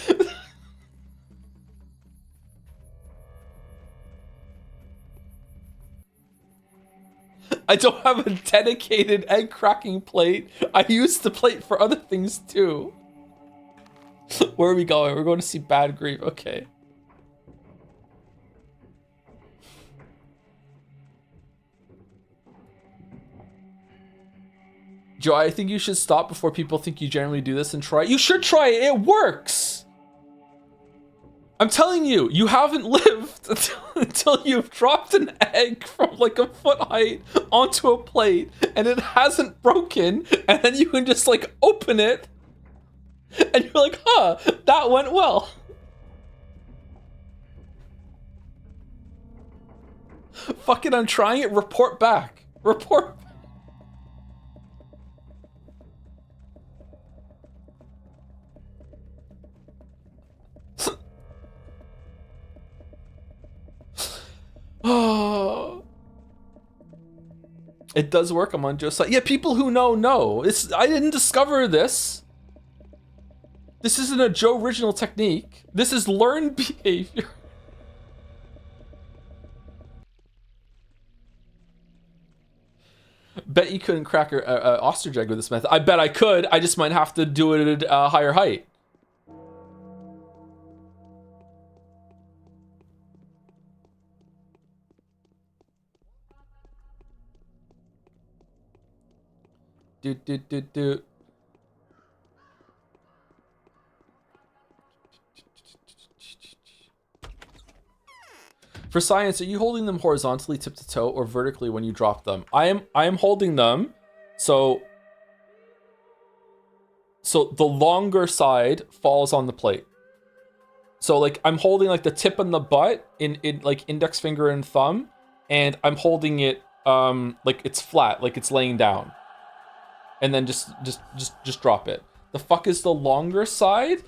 I don't have a dedicated egg cracking plate. I use the plate for other things too. Where are we going? We're going to see Bad Grief. Okay. Joe, I think you should stop before people think you generally do this and try it. You should try it. It works. I'm telling you, you haven't lived until you've dropped an egg from like a foot height onto a plate and it hasn't broken, and then you can just like open it and you're like, huh, that went well. Fuck it, I'm trying it. Report back. Report back. Oh, it does work. I'm on Joe's side. Yeah, people who know. I didn't discover this. This isn't a Joe original technique. This is learned behavior. Bet you couldn't crack an ostrich egg with this method. I bet I could. I just might have to do it at a higher height. Do. For science, are you holding them horizontally tip to toe or vertically when you drop them? I am holding them so the longer side falls on the plate. So like I'm holding like the tip and the butt in like index finger and thumb, and I'm holding it like it's flat, like it's laying down. And then just drop it. The fuck is the longer side?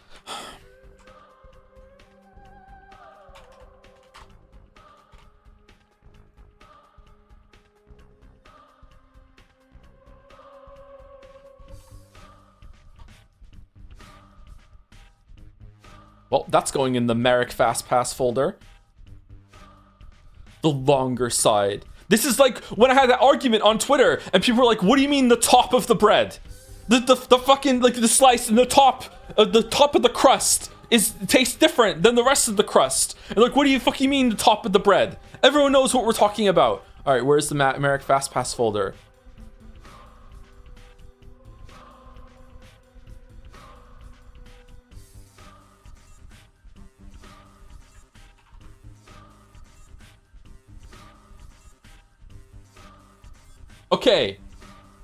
Well, that's going in the Merrick Fast Pass folder. The longer side. This is like when I had that argument on Twitter and people were like, what do you mean the top of the bread? The fucking, like the slice and the top of the crust tastes different than the rest of the crust. And like, what do you fucking mean the top of the bread? Everyone knows what we're talking about. All right, where's the Merrick Fast Pass folder? Okay,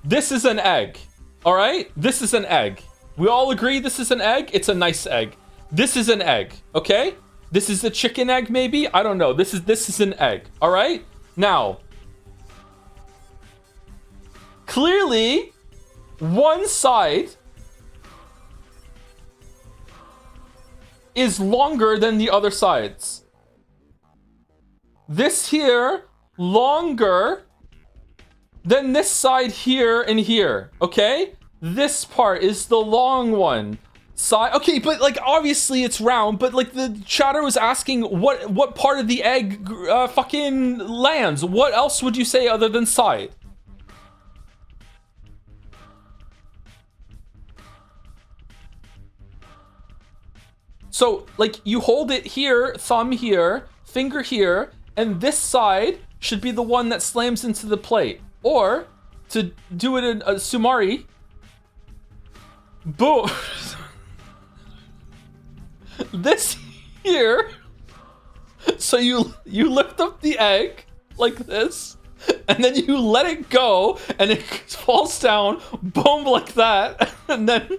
this is an egg, all right? This is an egg. We all agree this is an egg? It's a nice egg. This is an egg, okay? This is a chicken egg, maybe? I don't know. This is an egg, all right? Now, clearly, one side is longer than the other sides. This here, longer than this side here and here, okay? This part is the long one. Side, okay, but like obviously it's round, but like the chatter was asking what part of the egg fucking lands. What else would you say other than side? So like you hold it here, thumb here, finger here, and this side should be the one that slams into the plate. Or, to do it in a Sumari, boom. This here, so you lift up the egg like this, and then you let it go, and it falls down, boom, like that, and then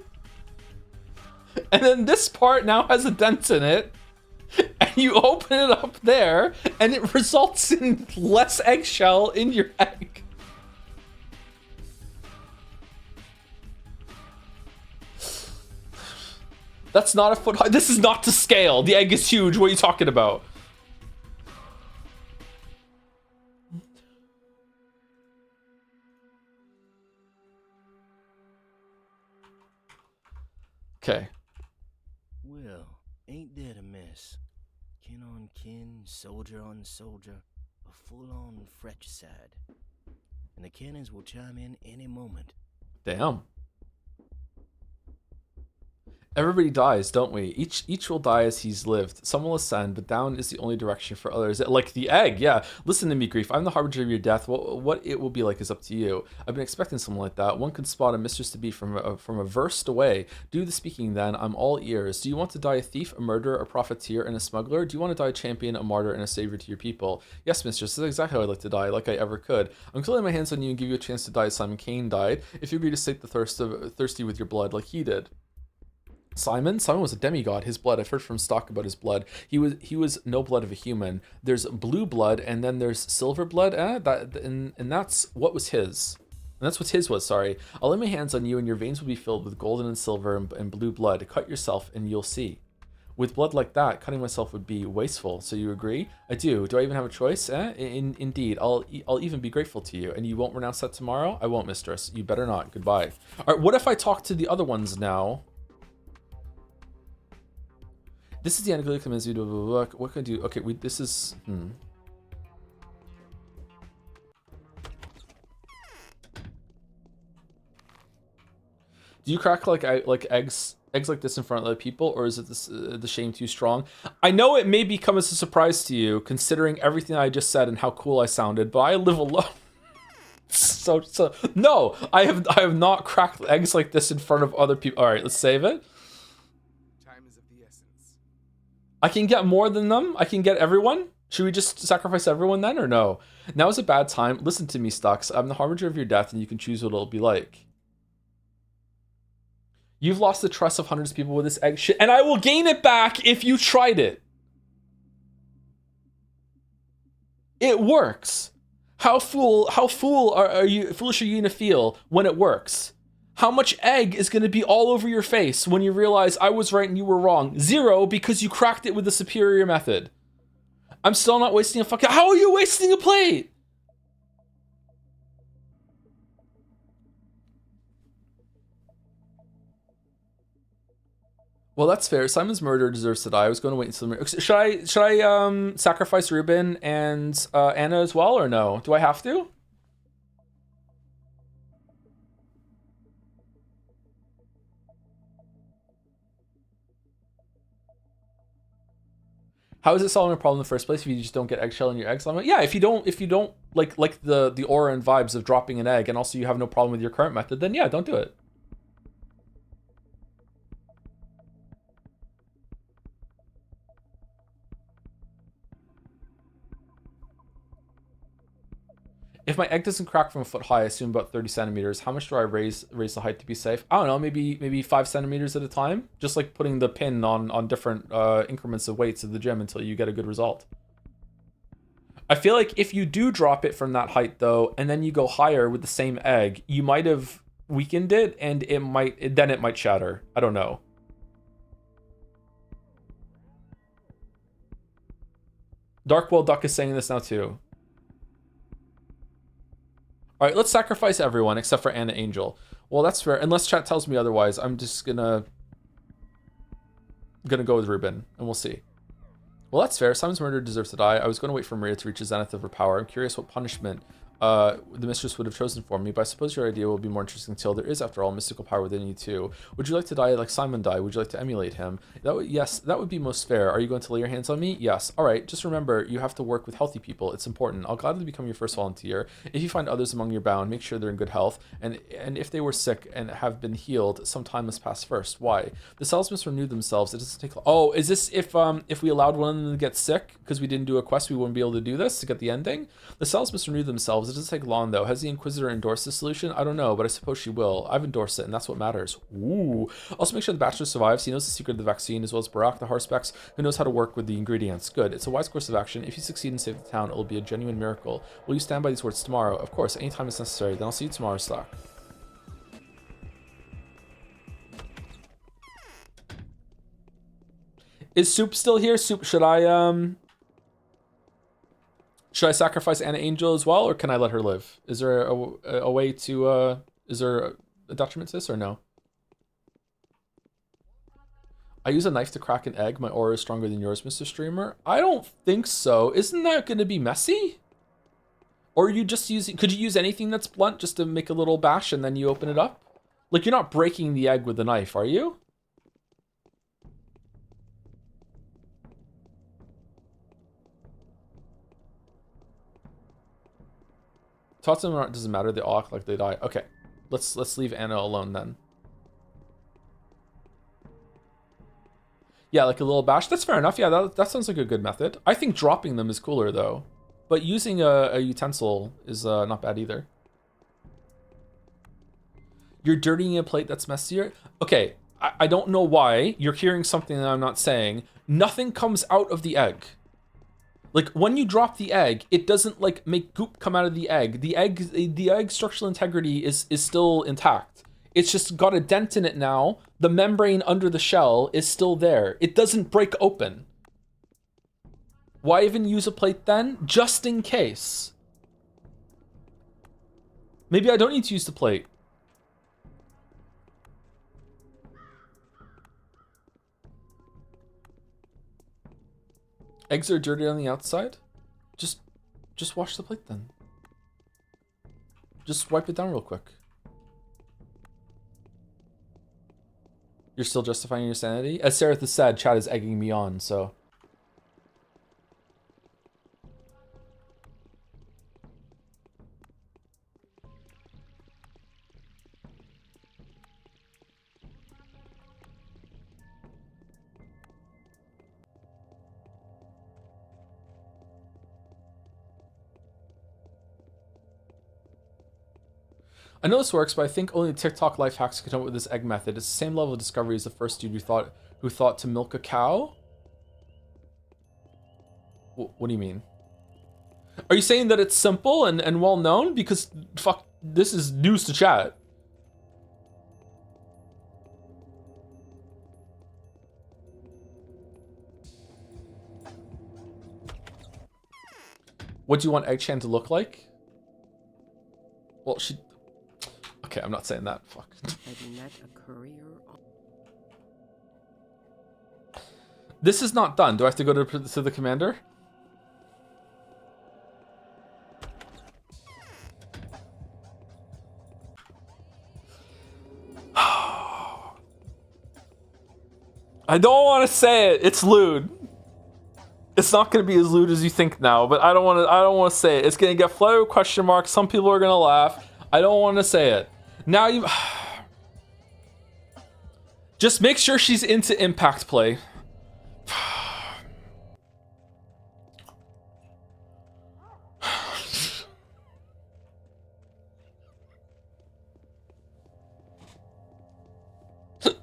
this part now has a dent in it, and you open it up there, and it results in less eggshell in your egg. That's not a foot high. This is not to scale. The egg is huge. What are you talking about? Okay. Well, ain't that a mess? Kin on kin, soldier on soldier, a full-on fratricide. And the cannons will chime in any moment. Damn. Everybody dies, don't we? Each will die as he's lived. Some will ascend, but down is the only direction for others. Like the egg, yeah. Listen to me, Grief. I'm the harbinger of your death. What it will be like is up to you. I've been expecting something like that. One could spot a mistress-to-be from a verst away. Do the speaking then. I'm all ears. Do you want to die a thief, a murderer, a profiteer, and a smuggler? Do you want to die a champion, a martyr, and a savior to your people? Yes, mistress. This is exactly how I'd like to die, like I ever could. I'm going to lay my hands on you and give you a chance to die as Simon Kane died, if you agree to sate the thirsty with your blood like he did. Simon was a demigod. His blood, I've heard from Stock about his blood. He was no blood of a human. There's blue blood, and then there's silver blood. And that's what was his. And that's what his was, sorry. I'll lay my hands on you, and your veins will be filled with golden and silver and blue blood. Cut yourself, and you'll see. With blood like that, cutting myself would be wasteful. So you agree? I do. Do I even have a choice? Indeed. I'll even be grateful to you. And you won't renounce that tomorrow? I won't, mistress. You better not. Goodbye. All right, what if I talk to the other ones now? This is the end of commands you to what can I do? Okay, this is Do you crack like eggs like this in front of other people, or is it the shame too strong? I know it may come as a surprise to you, considering everything I just said and how cool I sounded, but I live alone. so no, I have not cracked eggs like this in front of other people. All right, let's save it. I can get more than them. I can get everyone. Should we just sacrifice everyone then, or no? Now is a bad time. Listen to me, Stux. I'm the harbinger of your death, and you can choose what it'll be like. You've lost the trust of hundreds of people with this egg shit, and I will gain it back if you tried it. It works. How foolish are you gonna feel when it works? How much egg is going to be all over your face when you realize I was right and you were wrong? 0, because you cracked it with the superior method. I'm still not wasting a fucking... How are you wasting a plate? Well, that's fair. Simon's murder deserves to die. I was going to wait until... Should I sacrifice Ruben and Anna as well, or no? Do I have to? How is it solving a problem in the first place if you just don't get eggshell in your eggs? I'm like, yeah, if you don't like the aura and vibes of dropping an egg, and also you have no problem with your current method, then yeah, don't do it. If my egg doesn't crack from a foot high, I assume about 30 centimeters. How much do I raise the height to be safe? I don't know, maybe 5 centimeters at a time. Just like putting the pin on different increments of weights at the gym until you get a good result. I feel like if you do drop it from that height though, and then you go higher with the same egg, you might have weakened it, and it might shatter. I don't know. Darkwell Duck is saying this now too. All right, let's sacrifice everyone except for Anna Angel. Well, that's fair. Unless chat tells me otherwise, I'm just gonna go with Ruben, and we'll see. Well, that's fair. Simon's murder deserves to die. I was going to wait for Maria to reach the zenith of her power. I'm curious what punishment the mistress would have chosen for me, but I suppose your idea will be more interesting still. There is, after all, mystical power within you too. Would you like to die like Simon died? Would you like to emulate him? Yes, that would be most fair. Are you going to lay your hands on me? Yes. All right, just remember, you have to work with healthy people. It's important. I'll gladly become your first volunteer. If you find others among your bound, make sure they're in good health, and if they were sick and have been healed, some time must pass first. Why? The cells must renew themselves. It doesn't take... Oh, is this if we allowed one of them to get sick because we didn't do a quest, we wouldn't be able to do this to get the ending? The cells must renew themselves. themselves. It doesn't take long, though. Has the Inquisitor endorsed this solution? I don't know, but I suppose she will. I've endorsed it, and that's what matters. Ooh. Also, make sure the Bachelor survives. He knows the secret of the vaccine, as well as Barack, the Harspecks, who knows how to work with the ingredients. Good. It's a wise course of action. If you succeed and save the town, it will be a genuine miracle. Will you stand by these words tomorrow? Of course, anytime it's necessary. Then I'll see you tomorrow, Slack. Is Soup still here? Soup, should I sacrifice Anna Angel as well, or can I let her live? Is there a way to, is there a detriment to this, or no? I use a knife to crack an egg. My aura is stronger than yours, Mr. Streamer. I don't think so. Isn't that going to be messy? Or are you just using, could you use anything that's blunt just to make a little bash and then you open it up? Like, you're not breaking the egg with a knife, are you? Thoughts on them doesn't matter. They all act like they die. Okay, let's leave Anna alone then. Yeah, like a little bash. That's fair enough. Yeah, that sounds like a good method. I think dropping them is cooler though, but using a utensil is not bad either. You're dirtying a plate that's messier. Okay, I don't know why you're hearing something that I'm not saying. Nothing comes out of the egg. Like, when you drop the egg, it doesn't, like, make goop come out of the egg. The egg structural integrity is still intact. It's just got a dent in it now. The membrane under the shell is still there. It doesn't break open. Why even use a plate then? Just in case. Maybe I don't need to use the plate. Eggs are dirty on the outside? Just wash the plate then. Just wipe it down real quick. You're still justifying your sanity? As Sarah has said, chat is egging me on, so... I know this works, but I think only TikTok life hacks can come up with this egg method. It's the same level of discovery as the first dude who thought to milk a cow. What do you mean? Are you saying that it's simple and well known? Because fuck, this is news to chat. What do you want Egg Chan to look like? Well, she... Okay, I'm not saying that. Fuck. Have you met a courier? This is not done. Do I have to go to the commander? I don't want to say it. It's lewd. It's not going to be as lewd as you think now, but I don't want to say it. It's going to get flooded with question marks. Some people are going to laugh. I don't want to say it. Now you... Just make sure she's into impact play.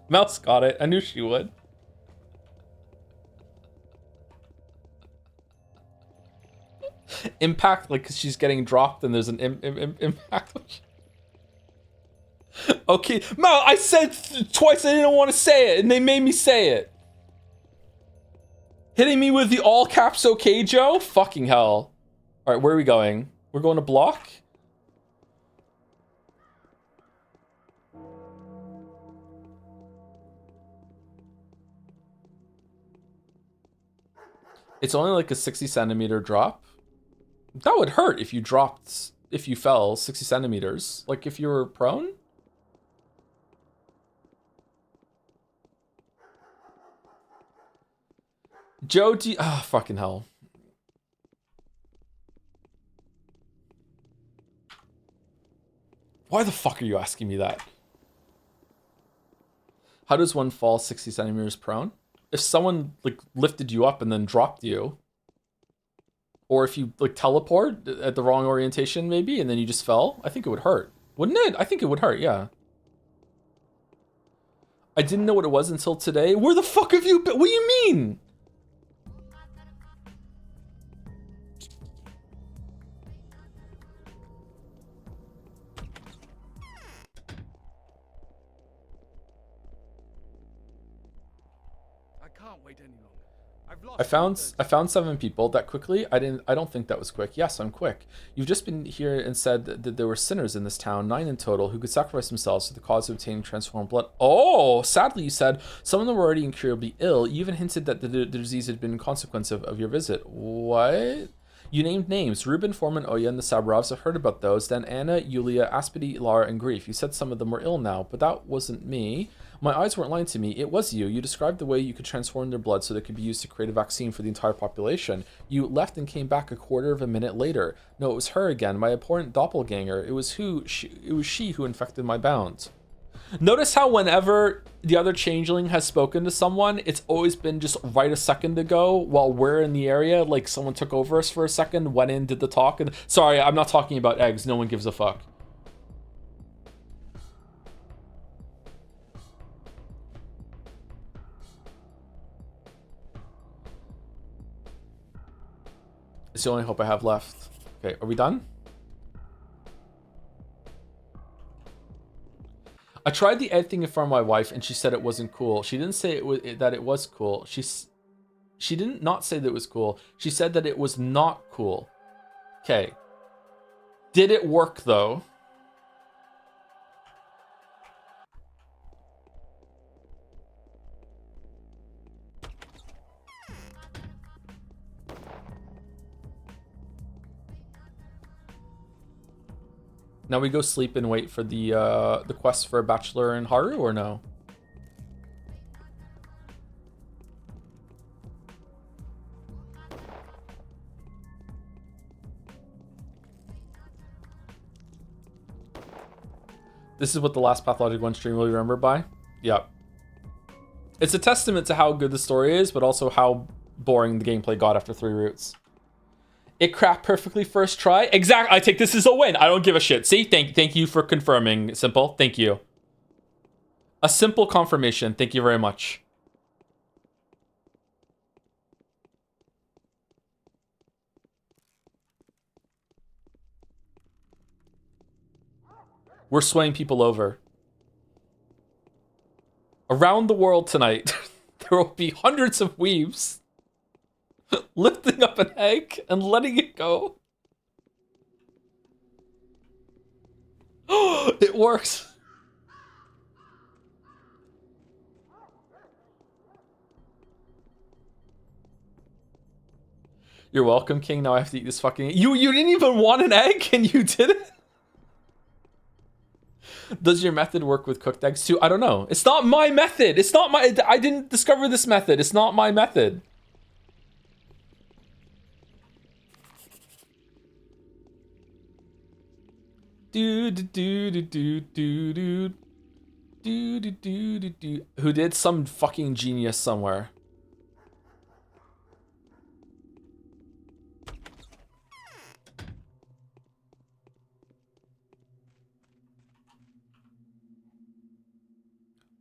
Mouse got it. I knew she would. Impact, like, cause she's getting dropped and there's an impact. Okay, Mal, I said twice I didn't want to say it, and they made me say it. Hitting me with the all caps okay, Joe? Fucking hell. All right, where are we going? We're going to block? It's only like a 60 centimeter drop. That would hurt if you fell 60 centimeters. Like if you were prone? Joe, fucking hell. Why the fuck are you asking me that? How does one fall 60 centimeters prone? If someone like lifted you up and then dropped you, Or if you like teleport at the wrong orientation maybe, and then you just fell, I think it would hurt. Wouldn't it? I think it would hurt, yeah. I didn't know what it was until today. Where the fuck have you been? What do you mean? I can't wait any longer. I've lost I found 7 people that quickly. I don't think that was quick. Yes, I'm quick. You've just been here and said that there were sinners in this town, 9 in total, who could sacrifice themselves for the cause of obtaining transformed blood. Oh, sadly, you said some of them were already incurably ill. You even hinted that the disease had been a consequence of your visit. What? You named names. Reuben, Foreman, Oya, and the Sabarovs. I've heard about those. Then Anna, Yulia, Aspidi, Lara, and Grief. You said some of them were ill now, but that wasn't me. My eyes weren't lying to me. It was you. You described the way you could transform their blood so that it could be used to create a vaccine for the entire population. You left and came back a quarter of a minute later. No, it was her again, my abhorrent doppelganger. It was she who infected my bound. Notice how whenever the other changeling has spoken to someone, it's always been just right a second ago while we're in the area. Like someone took over us for a second, went in, did the talk. And sorry, I'm not talking about eggs. No one gives a fuck. It's the only hope I have left. Okay, are we done? I tried the egg thing in front of my wife, and she said it wasn't cool. She didn't say that it was cool. She didn't not say that it was cool. She said that it was not cool. Okay. Did it work though? Now we go sleep and wait for the quest for a bachelor in Haru, or no? This is what the last Pathologic 1 stream will be remembered by? Yep. It's a testament to how good the story is, but also how boring the gameplay got after 3 routes. It cracked perfectly first try. Exactly. I take this as a win. I don't give a shit. See, thank you for confirming, Simple. Thank you. A simple confirmation. Thank you very much. We're swaying people over. Around the world tonight, there will be hundreds of weaves lifting up an egg and letting it go. It works. You're welcome, King. Now I have to eat this fucking... You didn't even want an egg and you did it? Does your method work with cooked eggs too? I don't know. It's not my method. It's not my... I didn't discover this method. It's not my method. Who did? Some fucking genius somewhere.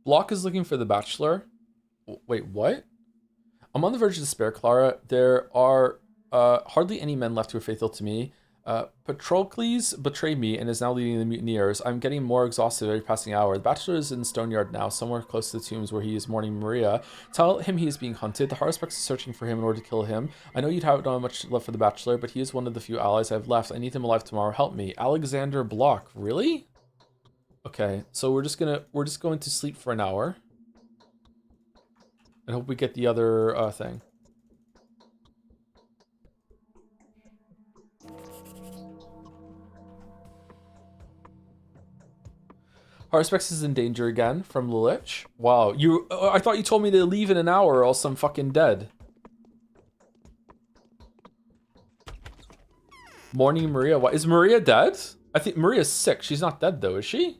Block is looking for the Bachelor. Wait, what? I'm on the verge of despair, Clara. There are hardly any men left who are faithful to me. Patrocles betrayed me and is now leading the mutineers. I'm getting more exhausted every passing hour. The Bachelor is in Stoneyard now, somewhere close to the tombs where he is mourning Maria. Tell him he is being hunted. The Haruspex is searching for him in order to kill him. I know you'd have not much love for the Bachelor, but he is one of the few allies I have left. I need him alive tomorrow. Help me. Alexander Block. Really? Okay, so we're just going to sleep for an hour. And hope we get the other thing. Harspex is in danger again from Lilich. Wow, I thought you told me to leave in an hour or else I'm fucking dead. Morning Maria. What, is Maria dead? I think Maria's sick. She's not dead though, is she?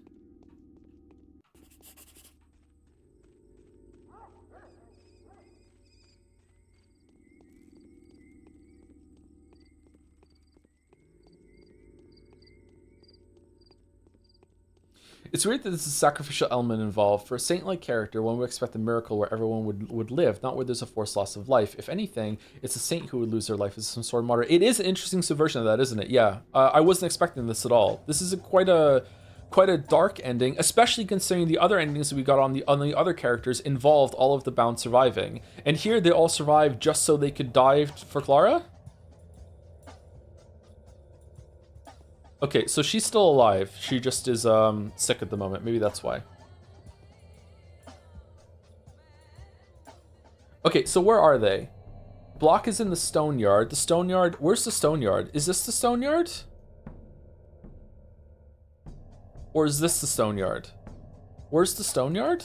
It's weird that there's a sacrificial element involved. For a saint-like character, one would expect a miracle where everyone would live, not where there's a forced loss of life. If anything, it's a saint who would lose their life as some sort of martyr. It is an interesting subversion of that, isn't it? Yeah. I wasn't expecting this at all. This is quite a dark ending, especially considering the other endings that we got on the other characters involved all of the bound surviving. And here they all survived just so they could die for Clara? Okay, so she's still alive. She just is sick at the moment. Maybe that's why. Okay, so where are they? Block is in the stone yard. The stone yard, where's the stone yard? Is this the stone yard? Or is this the stone yard? Where's the stone yard?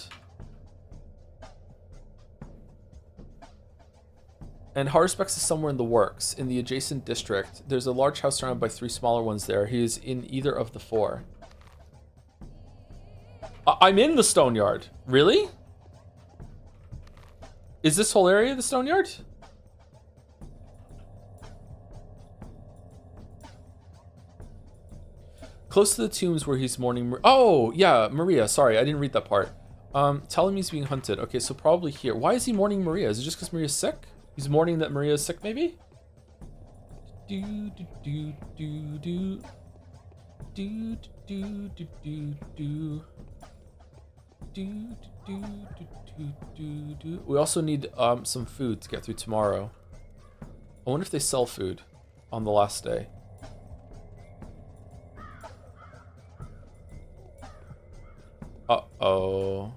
And Harspex is somewhere in the works, in the adjacent district. There's a large house surrounded by 3 smaller ones there. He is in either of the 4. I'm in the stone yard. Really? Is this whole area the stone yard? Close to the tombs where he's mourning. Oh, yeah, Maria. Sorry, I didn't read that part. Tell him he's being hunted. Okay, so probably here. Why is he mourning Maria? Is it just because Maria's sick? He's mourning that Maria is sick, maybe? Do do do do do do do do do do do do do do. We also need some food to get through tomorrow. I wonder if they sell food on the last day. Uh-oh.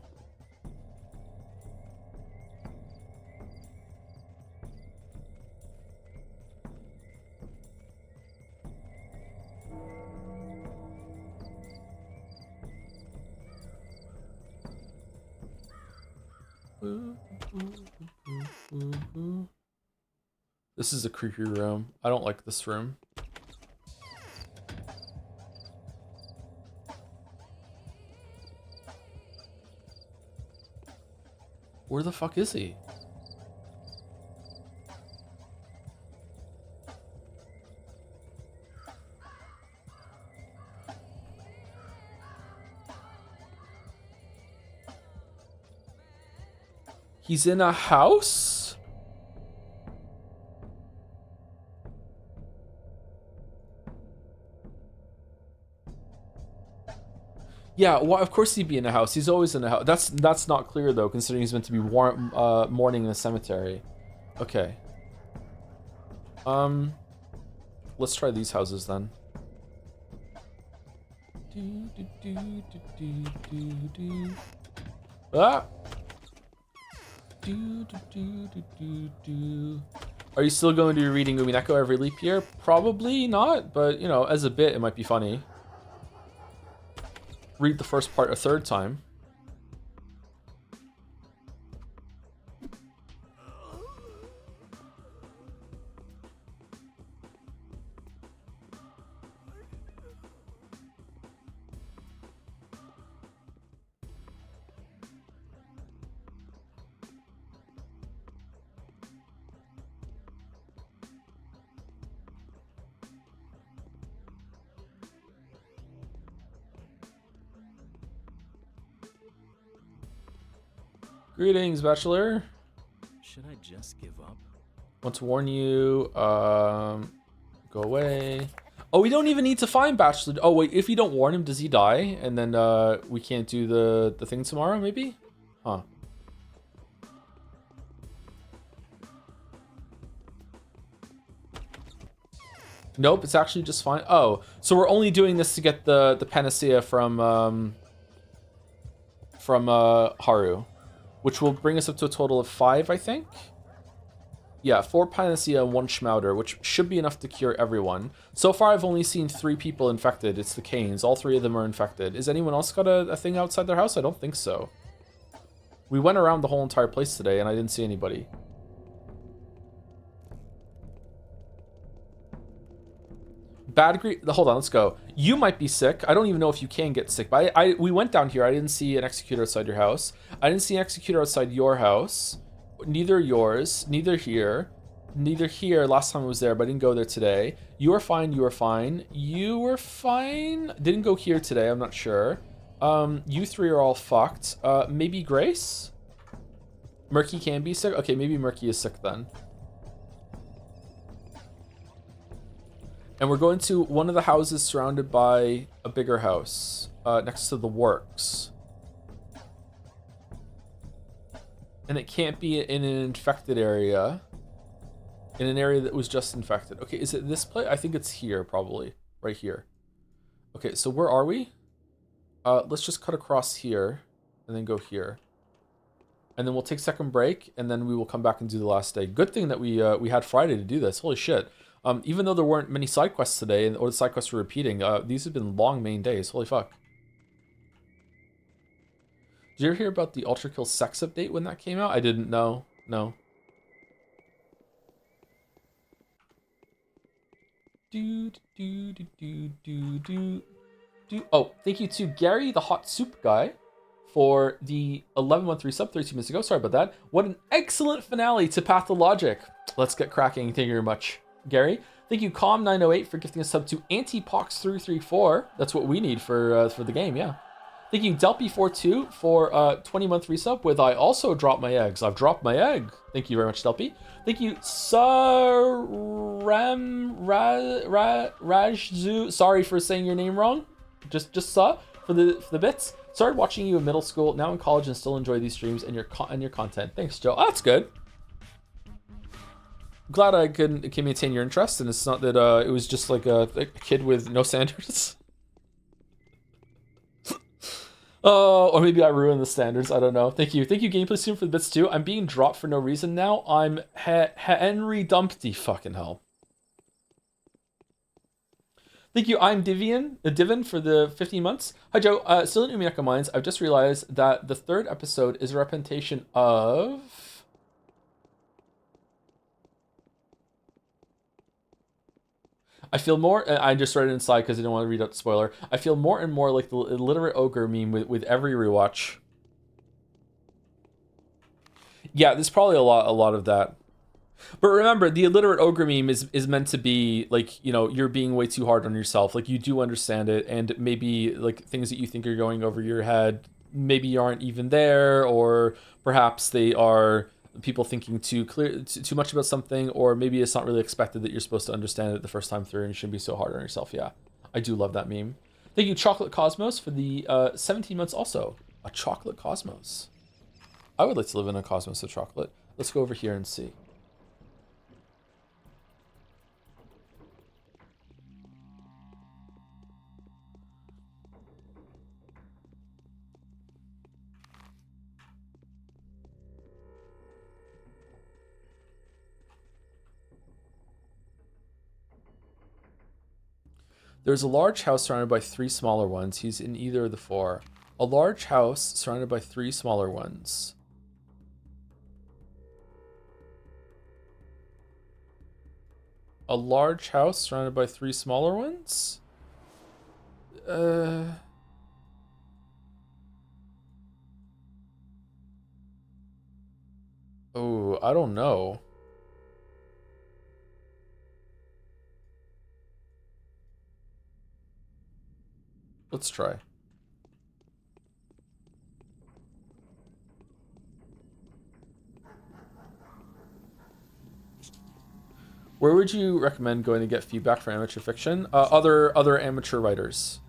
This is a creepy room. I don't like this room. Where the fuck is he? He's in a house? Yeah, well, of course he'd be in a house. He's always in a house. That's not clear though, considering he's meant to be mourning in a cemetery. Okay. Let's try these houses then. Ah! Are you still going to be reading Umineko every leap year? Probably not, but you know, as a bit, it might be funny. Read the first part a third time. Greetings, Bachelor. Should I just give up? Want to warn you, go away. Oh, we don't even need to find Bachelor. Oh, wait, if you don't warn him, does he die? And then we can't do the thing tomorrow, maybe? Huh. Nope, it's actually just fine. Oh, so we're only doing this to get the panacea from Haru. Which will bring us up to a total of 5, I think? Yeah, 4 Panacea and 1 Schmauder, which should be enough to cure everyone. So far, I've only seen 3 people infected. It's the Canes. All 3 of them are infected. Is anyone else got a thing outside their house? I don't think so. We went around the whole entire place today, and I didn't see anybody. Hold on, let's go. You might be sick. I don't even know if you can get sick. But we went down here. I didn't see an executor outside your house. I didn't see an executor outside your house. Neither yours. Neither here. Neither here. Last time I was there, but I didn't go there today. You were fine. You were fine. You were fine. Didn't go here today. I'm not sure. You three are all fucked. Maybe Grace? Murky can be sick? Okay, maybe Murky is sick then. And we're going to one of the houses surrounded by a bigger house, next to the works. And it can't be in an infected area. In an area that was just infected. Okay, is it this place? I think it's here, probably. Right here. Okay, so where are we? Let's just cut across here, and then go here. And then we'll take second break, and then we will come back and do the last day. Good thing that we had Friday to do this. Holy shit. Even though there weren't many side quests today, or the side quests were repeating, these have been long main days. Holy fuck. Did you ever hear about the Ultra Kill sex update when that came out? I didn't know. No. Oh, thank you to Gary, the hot soup guy, for the 1113 sub 32 minutes ago. Sorry about that. What an excellent finale to Pathologic. Let's get cracking. Thank you very much, Gary. Thank you, Com908, for gifting a sub to Antipox334. That's what we need for the game, yeah. Thank you, Delpy42, for 20-month resub with I also dropped my eggs. I've dropped my egg. Thank you very much, Delpy. Thank you, Rajzu. Sorry for saying your name wrong. Just for the bits. Started watching you in middle school, now in college, and still enjoy these streams and your content. Thanks, Joe. Oh, that's good. Glad I can maintain your interest, and it's not that it was just like a kid with no standards. Oh, or maybe I ruined the standards. I don't know. Thank you, Gameplay Stream, for the bits too. I'm being dropped for no reason now. I'm Henry Dumpty. Fucking hell. Thank you, I'm Divin for the 15 months. Hi, Joe. Still in Umineka Mines. I've just realized that the third episode is a representation of... I feel more... I just read it inside because I didn't want to read out the spoiler. I feel more and more like the illiterate ogre meme with every rewatch. Yeah, there's probably a lot of that. But remember, the illiterate ogre meme is meant to be like, you know, you're being way too hard on yourself. Like, you do understand it, and maybe like things that you think are going over your head maybe aren't even there, or perhaps they are people thinking too much about something, or maybe it's not really expected that you're supposed to understand it the first time through, and you shouldn't be so hard on yourself. Yeah, I do love that meme. Thank you, Chocolate Cosmos, for the 17 months also. A chocolate cosmos. I would like to live in a cosmos of chocolate. Let's go over here and see. There's a large house surrounded by 3 smaller ones. He's in either of the 4. A large house surrounded by 3 smaller ones. A large house surrounded by 3 smaller ones? Oh, I don't know. Let's try. Where would you recommend going to get feedback for amateur fiction? Other amateur writers.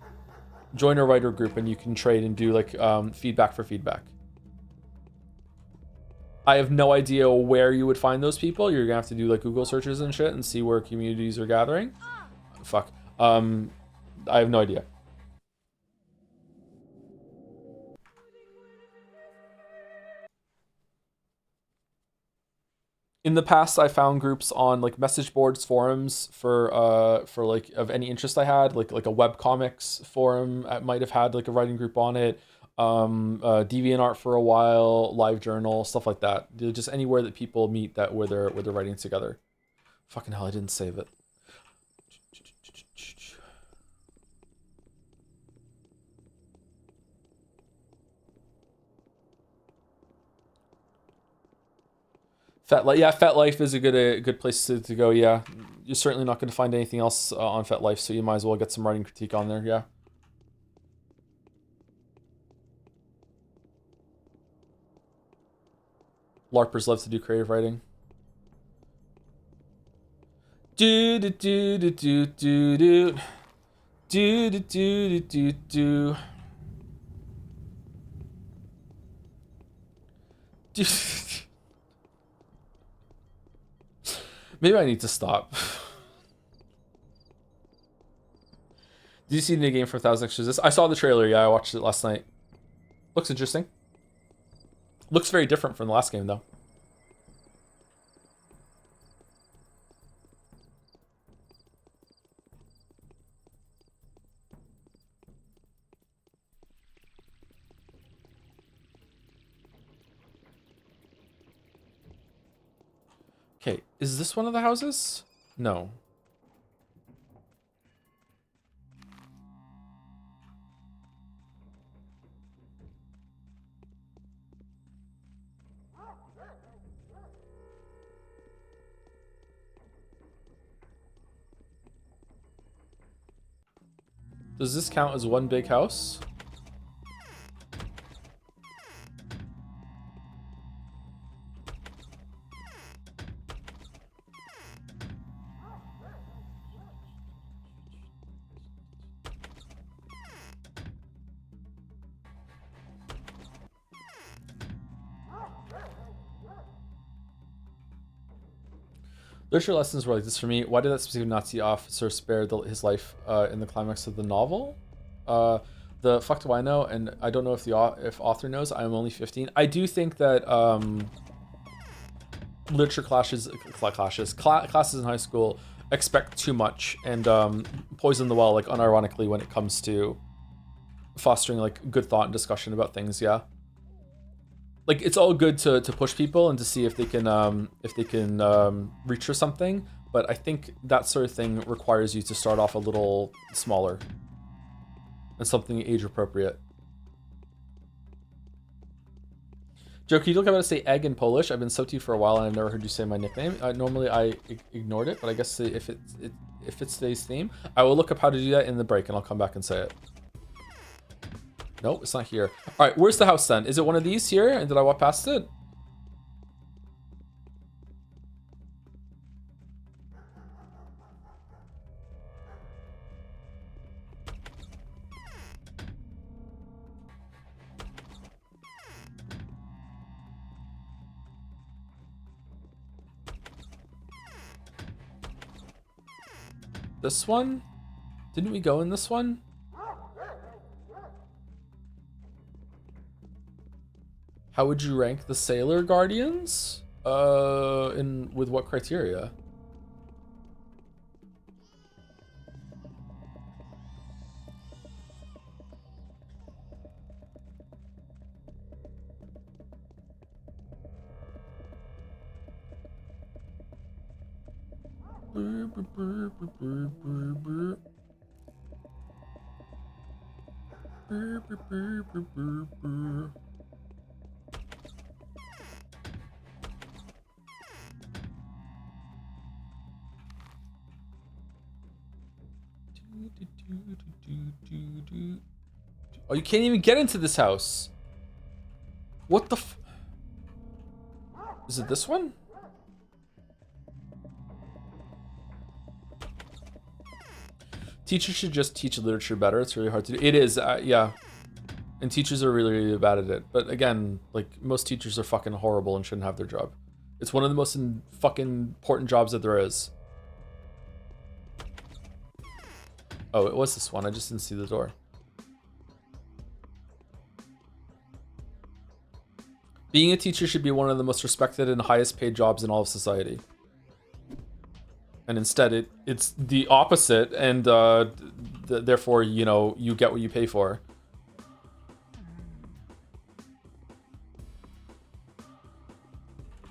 Join a writer group and you can trade and do like feedback for feedback. I have no idea where you would find those people. You're gonna have to do like Google searches and shit and see where communities are gathering. Fuck. I have no idea. In the past, I found groups on like message boards, forums for like of any interest I had, like a webcomics forum. I might have had like a writing group on it. DeviantArt for a while, LiveJournal, stuff like that. Just anywhere that people meet that where they're writing together. Fucking hell, I didn't save it. FetLife is a good place to go. Yeah, you're certainly not going to find anything else on FetLife, so you might as well get some writing critique on there. Yeah. LARPers love to do creative writing. Do do do do do do do do do do do do. Maybe I need to stop. Did you see the new game for 1,000 Extras? I saw the trailer, yeah, I watched it last night. Looks interesting. Looks very different from the last game, though. Okay, is this one of the houses? No. Does this count as one big house? Literature lessons were like this for me. Why did that specific Nazi officer spare his life in the climax of the novel? The fuck do I know? And I don't know if if author knows. I'm only 15. I do think that literature classes in high school expect too much and poison the well, like unironically, when it comes to fostering like good thought and discussion about things. Yeah. Like, it's all good to push people and to see if they can reach for something, but I think that sort of thing requires you to start off a little smaller and something age appropriate. Joe, can you look up how to say egg in Polish? I've been so to you for a while and I've never heard you say my nickname. Normally I ignored it, but I guess if it's today's theme, I will look up how to do that in the break and I'll come back and say it. No, it's not here. All right, where's the house then? Is it one of these here? And did I walk past it? This one? Didn't we go in this one? How would you rank the Sailor Guardians? With what criteria? Oh, you can't even get into this house. What the f... Is it this one? Teachers should just teach literature better. It's really hard to do. It is, yeah. And teachers are really, really bad at it. But again, like, most teachers are fucking horrible and shouldn't have their job. It's one of the most fucking important jobs that there is. Oh, it was this one. I just didn't see the door. Being a teacher should be one of the most respected and highest paid jobs in all of society. And instead, it's the opposite, and therefore, you know, you get what you pay for.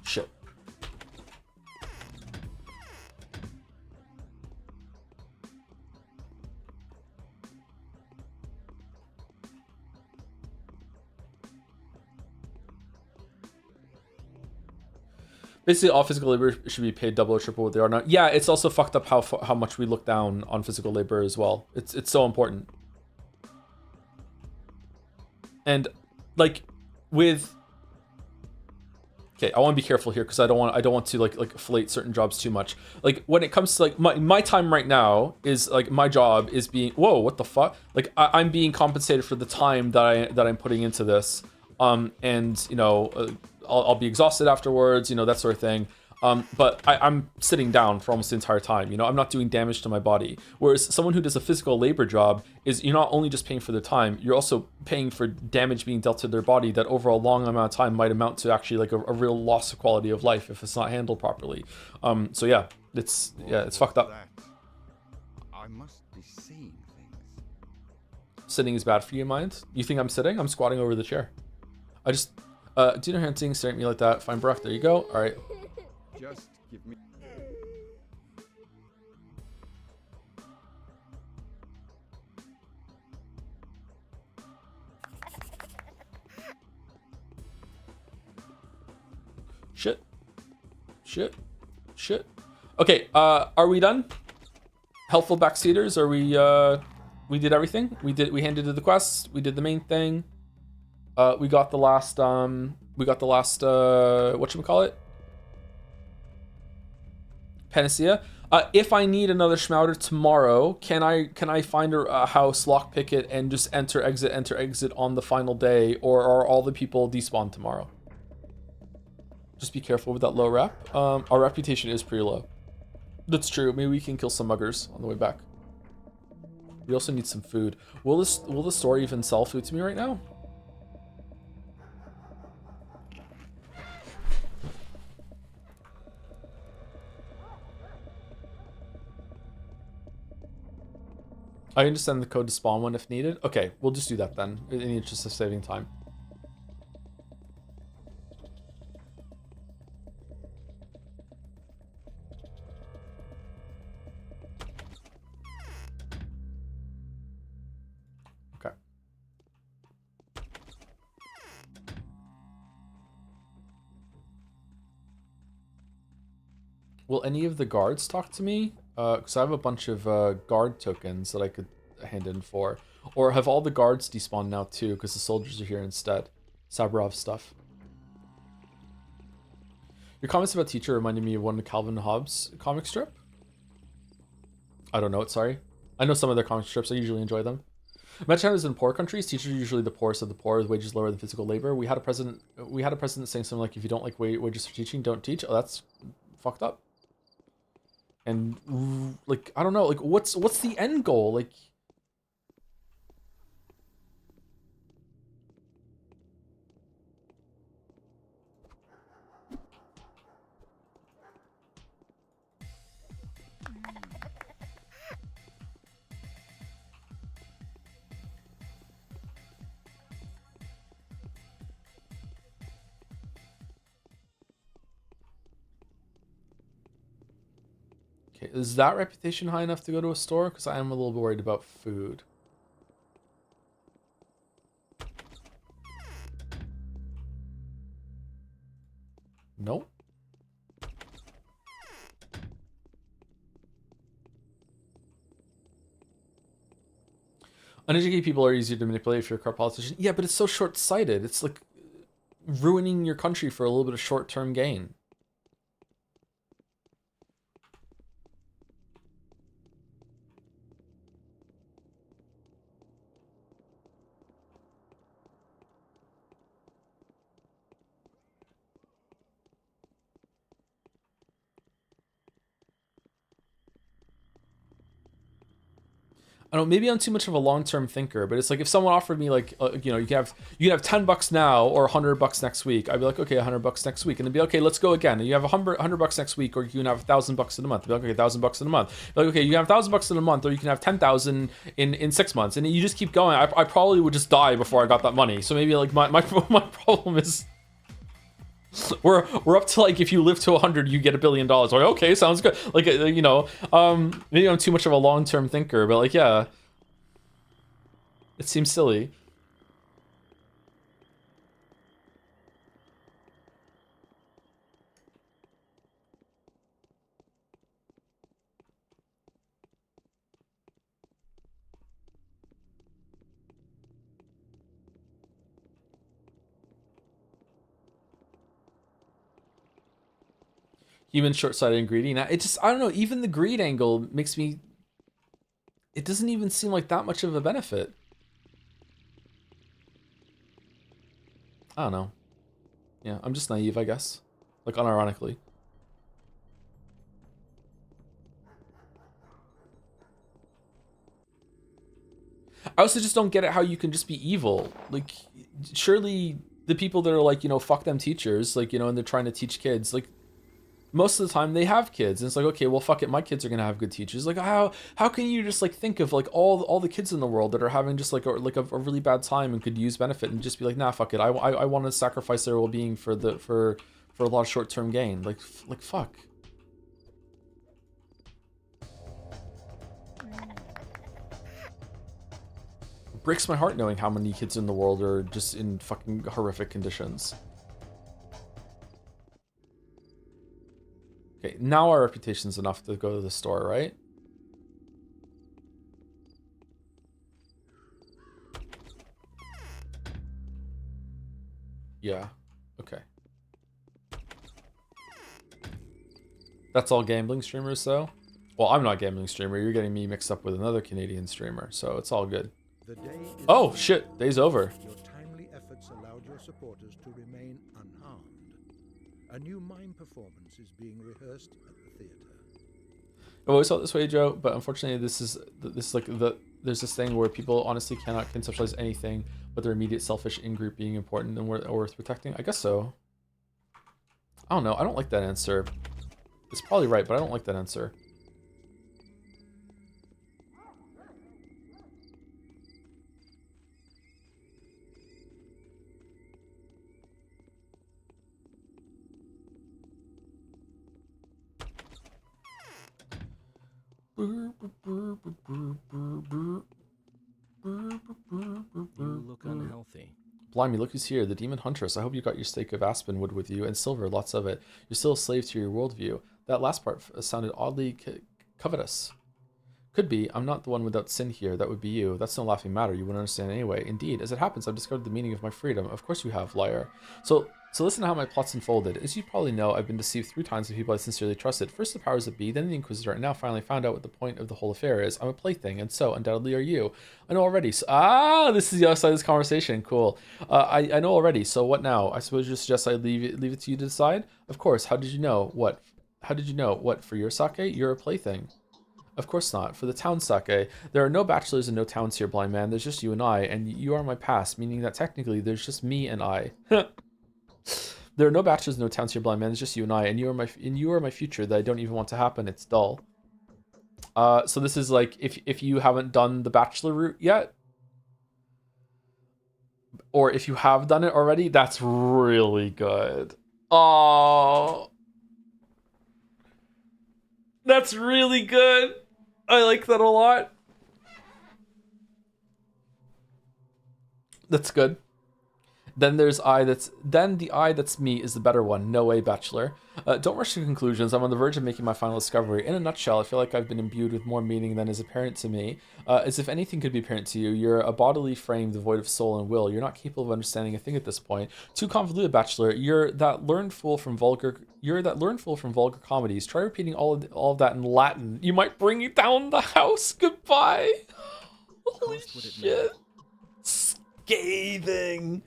Shit. Basically, all physical labor should be paid double or triple what they are now. Yeah, it's also fucked up how much we look down on physical labor as well. It's so important. And like with Okay, I want to be careful here because I don't want to like inflate certain jobs too much. Like when it comes to like my time right now is like my job is being what the fuck? Like I'm being compensated for the time that I'm putting into this. And you know I'll be exhausted afterwards, you know, that sort of thing. But I'm sitting down for almost the entire time. You know, I'm not doing damage to my body. Whereas someone who does a physical labor job is you're not only just paying for the time, you're also paying for damage being dealt to their body that over a long amount of time might amount to actually like a real loss of quality of life if it's not handled properly. So yeah, it's fucked up. I must be seeing things. Sitting is bad for you, mind? You think I'm sitting? I'm squatting over the chair. I just dinner hunting, staring at me like that. Fine breath. There you go. All right. Just give me. Shit. Okay, are we done? Helpful backseaters, are we did everything? We handed in the quests, we did the main thing. We got the last whatchamacallit? Panacea. If I need another Schmouder tomorrow, can I find a house, lockpick it, and just enter exit on the final day, or are all the people despawned tomorrow? Just be careful with that low rep. Our reputation is pretty low. That's true. Maybe we can kill some muggers on the way back. We also need some food. Will the store even sell food to me right now? I can just send the code to spawn one if needed. Okay, we'll just do that then, in the interest of saving time. Okay. Will any of the guards talk to me? Because I have a bunch of guard tokens that I could hand in for. Or have all the guards despawned now too, because the soldiers are here instead. Saburov stuff. Your comments about teacher reminded me of one of Calvin Hobbes comic strip. I don't know it, sorry. I know some of their comic strips, I usually enjoy them. Imagine in poor countries, teachers are usually the poorest of the poor, with wages lower than physical labor. We had a president saying something like, if you don't like wages for teaching, don't teach. Oh, that's fucked up. And like, I don't know, like what's the end goal? Like, okay, is that reputation high enough to go to a store? Because I am a little bit worried about food. Nope. Uneducated people are easier to manipulate if you're a corrupt politician. Yeah, but it's so short-sighted. It's like ruining your country for a little bit of short-term gain. I don't know, maybe I'm too much of a long-term thinker, but it's like if someone offered me like, you know, you can have $10 now or $100 next week. I'd be like, okay, $100 next week, and it'd be okay, let's go again. And you have $100 next week, or you can have $1,000 in a month. I'd be like, okay, $1,000 in a month. Like, okay, you can have $1,000 in a month, or you can have 10,000 in 6 months, and you just keep going. I probably would just die before I got that money. So maybe like my problem is. We're up to like, if you live to 100, you get $1 billion. Like, okay, sounds good. Like, you know, maybe I'm too much of a long-term thinker, but like, yeah, it seems silly. Human, short-sighted, and greedy. Now, it just, I don't know, even the greed angle makes me... It doesn't even seem like that much of a benefit. I don't know. Yeah, I'm just naive, I guess. Like, unironically. I also just don't get it how you can just be evil. Like, surely the people that are like, you know, fuck them teachers, like, you know, and they're trying to teach kids, like, most of the time they have kids. And it's like, okay, well, fuck it, my kids are gonna have good teachers. Like, how can you just like think of like all the kids in the world that are having just like a really bad time and could use benefit and just be like, nah, fuck it, I want to sacrifice their well-being for a lot of short-term gain. Like fuck. Breaks my heart knowing how many kids in the world are just in fucking horrific conditions. Okay, now our reputation's enough to go to the store, right? Yeah, okay. That's all gambling streamers, though? Well, I'm not a gambling streamer. You're getting me mixed up with another Canadian streamer, so it's all good. Oh, shit. Day's over. Your timely efforts allowed your supporters to remain unharmed. A new mime performance is being rehearsed at the theater. I've always felt this way, Joe, but unfortunately this is like there's this thing where people honestly cannot conceptualize anything but their immediate selfish in-group being important and worth protecting. I guess so. I don't know. I don't like that answer. It's probably right, but I don't like that answer. You look unhealthy. Blimey, look who's here, the Demon Huntress. I hope you got your steak of aspen wood with you, and silver, lots of it. You're still a slave to your worldview. That last part sounded oddly covetous. Could be. I'm not the one without sin here. That would be you. That's no laughing matter. You wouldn't understand anyway. Indeed, as it happens, I've discovered the meaning of my freedom. Of course you have, liar. So listen to how my plot's unfolded. As you probably know, I've been deceived 3 times by people I sincerely trusted. First the powers that be, then the Inquisitor, and now finally found out what the point of the whole affair is. I'm a plaything, and so undoubtedly are you. I know already. So, this is the other side of this conversation. Cool. I know already. So what now? I suppose you suggest I leave it to you to decide? Of course. How did you know? What? How did you know? What? For your sake? You're a plaything. Of course not. For the town sake. There are no bachelors and no towns here, blind man. There's just you and I, and you are my past, meaning that technically there's just me and I. There are no bachelors, no towns here, blind man. It's just you and I, and you are my future that I don't even want to happen. It's dull. So this is like if you haven't done the bachelor route yet, or if you have done it already, that's really good. Oh, that's really good. I like that a lot. That's good. Then there's the I that's me is the better one. No way, bachelor. Don't rush to conclusions. I'm on the verge of making my final discovery. In a nutshell, I feel like I've been imbued with more meaning than is apparent to me. As if anything could be apparent to you, you're a bodily frame devoid of soul and will. You're not capable of understanding a thing at this point. Too convoluted, bachelor. You're that learned fool from vulgar comedies. Try repeating all of that in Latin. You might bring you down the house. Goodbye. Holy shit. Scathing.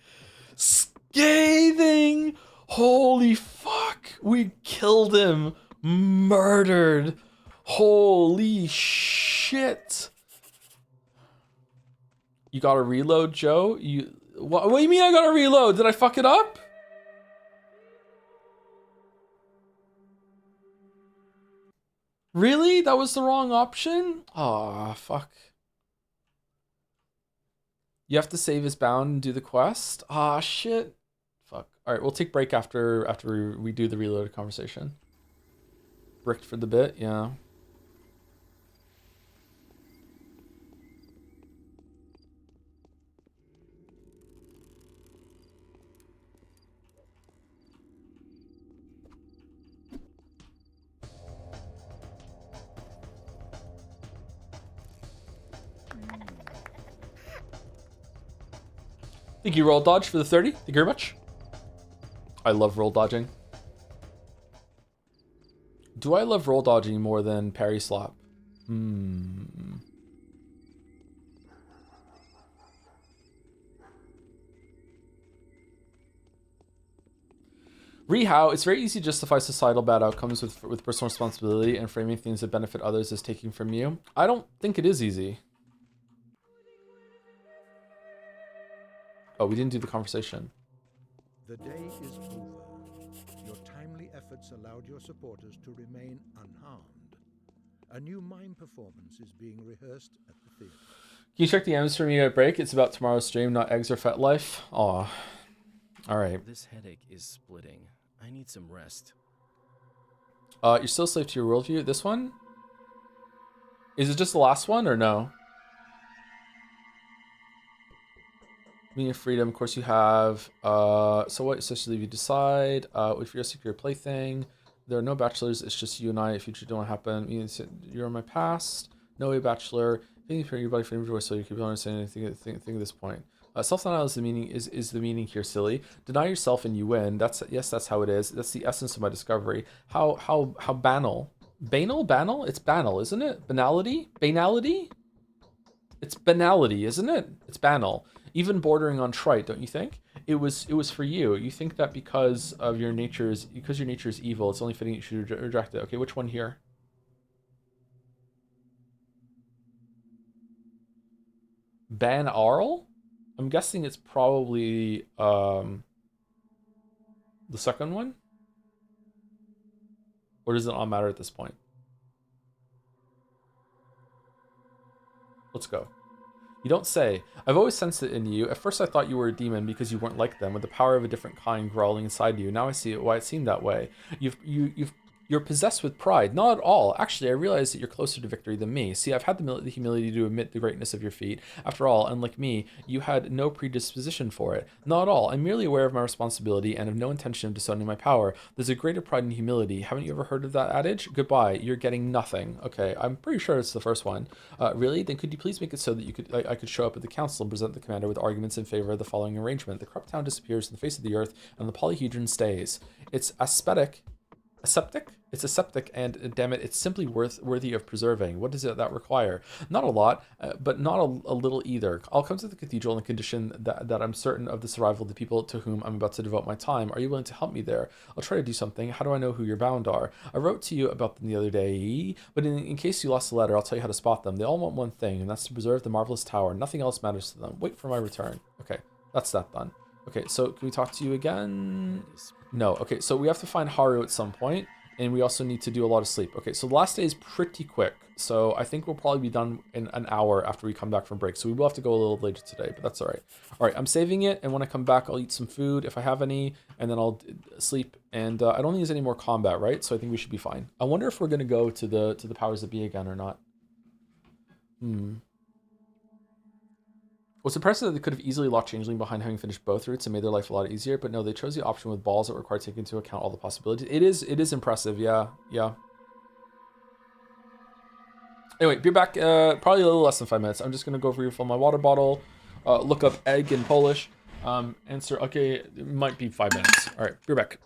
Scathing! Holy fuck! We killed him! Murdered! Holy shit! You gotta reload, Joe? What do you mean I gotta reload? Did I fuck it up? Really? That was the wrong option? Aw, fuck. You have to save as bound and do the quest? Ah, shit. Fuck. Alright, we'll take break after we do the reloaded conversation. Bricked for the bit, yeah. Thank you, Roll Dodge, for the 30. Thank you very much. I love roll dodging. Do I love roll dodging more than parry slap? Hmm. Rehao, it's very easy to justify societal bad outcomes with personal responsibility and framing things that benefit others as taking from you. I don't think it is easy. Oh, we didn't do the conversation. The day is over. Your timely efforts allowed your supporters to remain unharmed. A new mime performance is being rehearsed at the theater. Can you check the M's for me at break? It's about tomorrow's stream, not eggs or fat life. Aw. All right. This headache is splitting. I need some rest. You're still a slave to your worldview. This one? Is it just the last one or no? Meaning of freedom, of course you have. So what essentially you decide. If you're a secure plaything, there are no bachelors, it's just you and I. If future don't happen, you're in my past. No way bachelor. Thinking for your body freedom voice, so you can understand anything at this point. Self-denial is the meaning is the meaning here, silly. Deny yourself and you win. That's how it is. That's the essence of my discovery. How banal. Banal? It's banal, isn't it? Banality? Banality? It's banality, isn't it? It's banal. Even bordering on trite, don't you think? It was for you. You think that because your nature is evil, it's only fitting you should reject it. Okay, which one here? Ban Arl? I'm guessing it's probably the second one? Or does it not matter at this point? Let's go. You don't say. I've always sensed it in you. At first I thought you were a demon because you weren't like them, with the power of a different kind growling inside you. Now I see why it seemed that way. You're possessed with pride. Not at all. Actually, I realize that you're closer to victory than me. See, I've had the humility to admit the greatness of your feat. After all, unlike me, you had no predisposition for it. Not at all. I'm merely aware of my responsibility and have no intention of disowning my power. There's a greater pride in humility. Haven't you ever heard of that adage? Goodbye. You're getting nothing. Okay, I'm pretty sure it's the first one. Really? Then could you please make it so that I could show up at the council and present the commander with arguments in favor of the following arrangement? The corrupt town disappears from the face of the earth, and the polyhedron stays. It's aseptic, and damn it, it's simply worthy of preserving. What does that require? Not a lot, but not a little either. I'll come to the cathedral on the condition that I'm certain of the survival of the people to whom I'm about to devote my time. Are you willing to help me there? I'll try to do something. How do I know who your bound are? I wrote to you about them the other day, but in case you lost the letter, I'll tell you how to spot them. They all want one thing, and that's to preserve the marvelous tower. Nothing else matters to them. Wait for my return. Okay, that's that done. Okay, so can we talk to you again? No. Okay, so we have to find Haru at some point, and we also need to do a lot of sleep. Okay, so the last day is pretty quick, so I think we'll probably be done in an hour after we come back from break, so we will have to go a little later today, but that's all right. All right, I'm saving it, and when I come back, I'll eat some food if I have any, and then I'll sleep, and I don't think there's any more combat, right? So I think we should be fine. I wonder if we're going to go to the powers that be again or not. Was impressive that they could have easily locked Changeling behind having finished both routes and made their life a lot easier, but no, they chose the option with balls that require taking into account all the possibilities. It is impressive, yeah. Anyway, be back probably a little less than 5 minutes. I'm just gonna go refill my water bottle, look up egg in Polish, answer. Okay, it might be 5 minutes. All right, be back.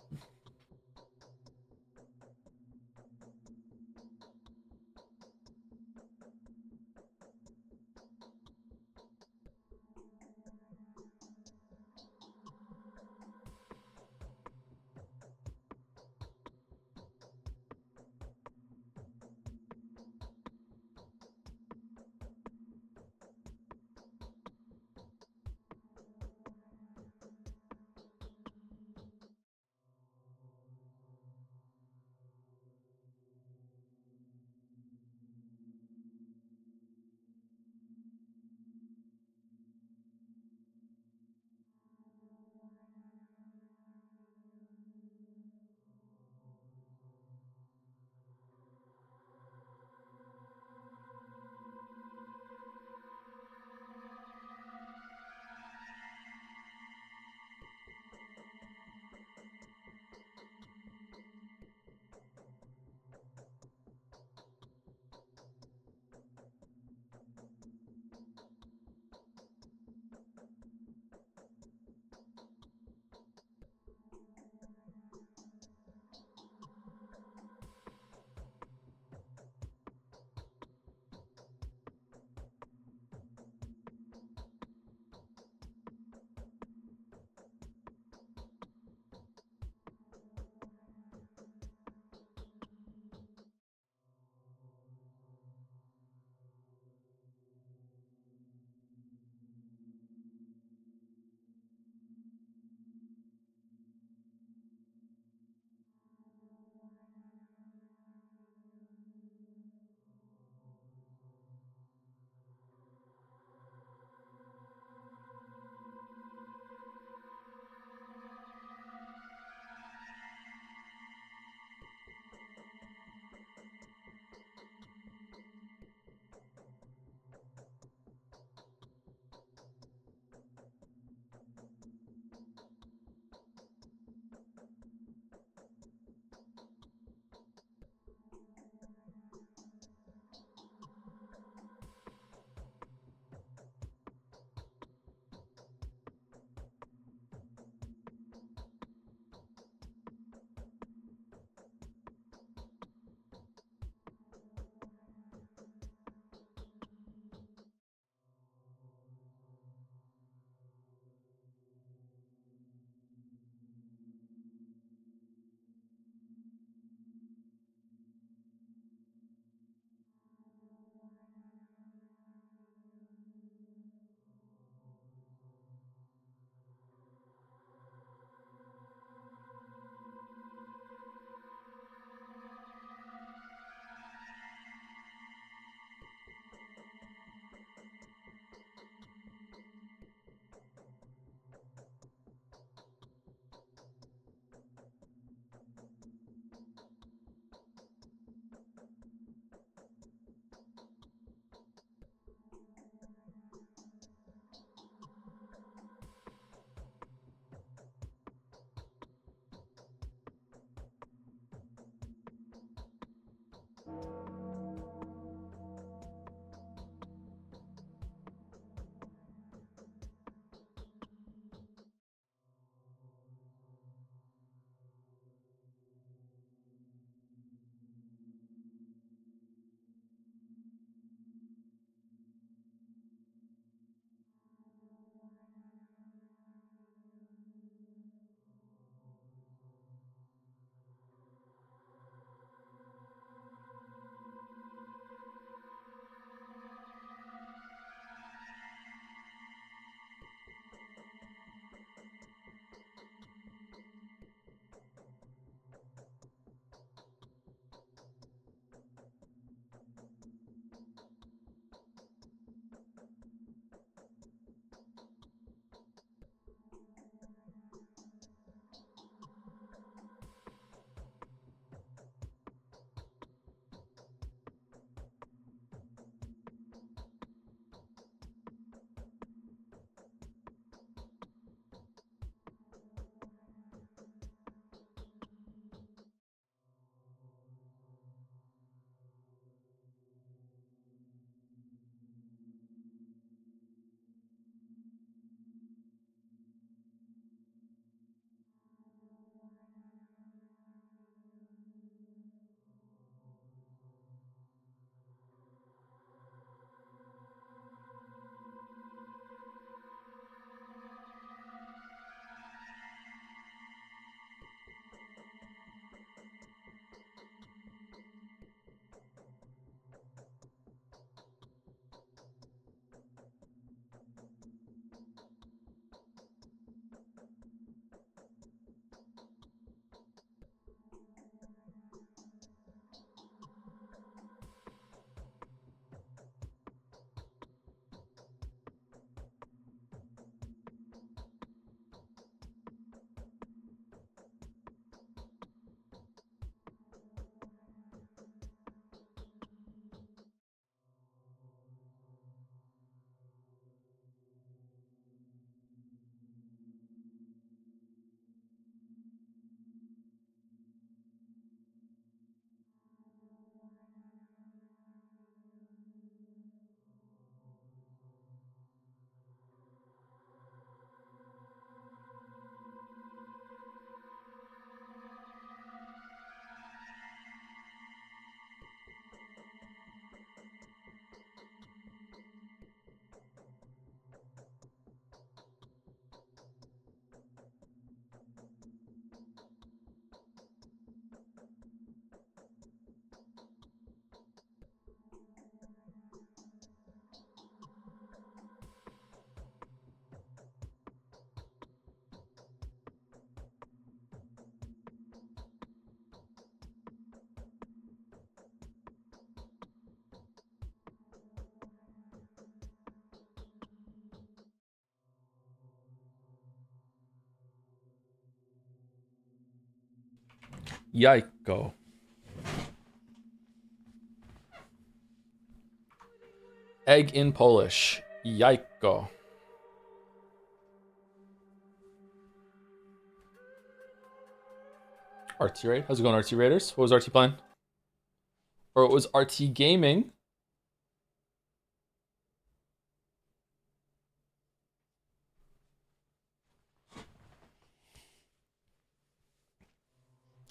Jajko. Egg in Polish. Jajko. RT Raid? How's it going, RT Raiders? What was RT playing? Or it was RT Gaming.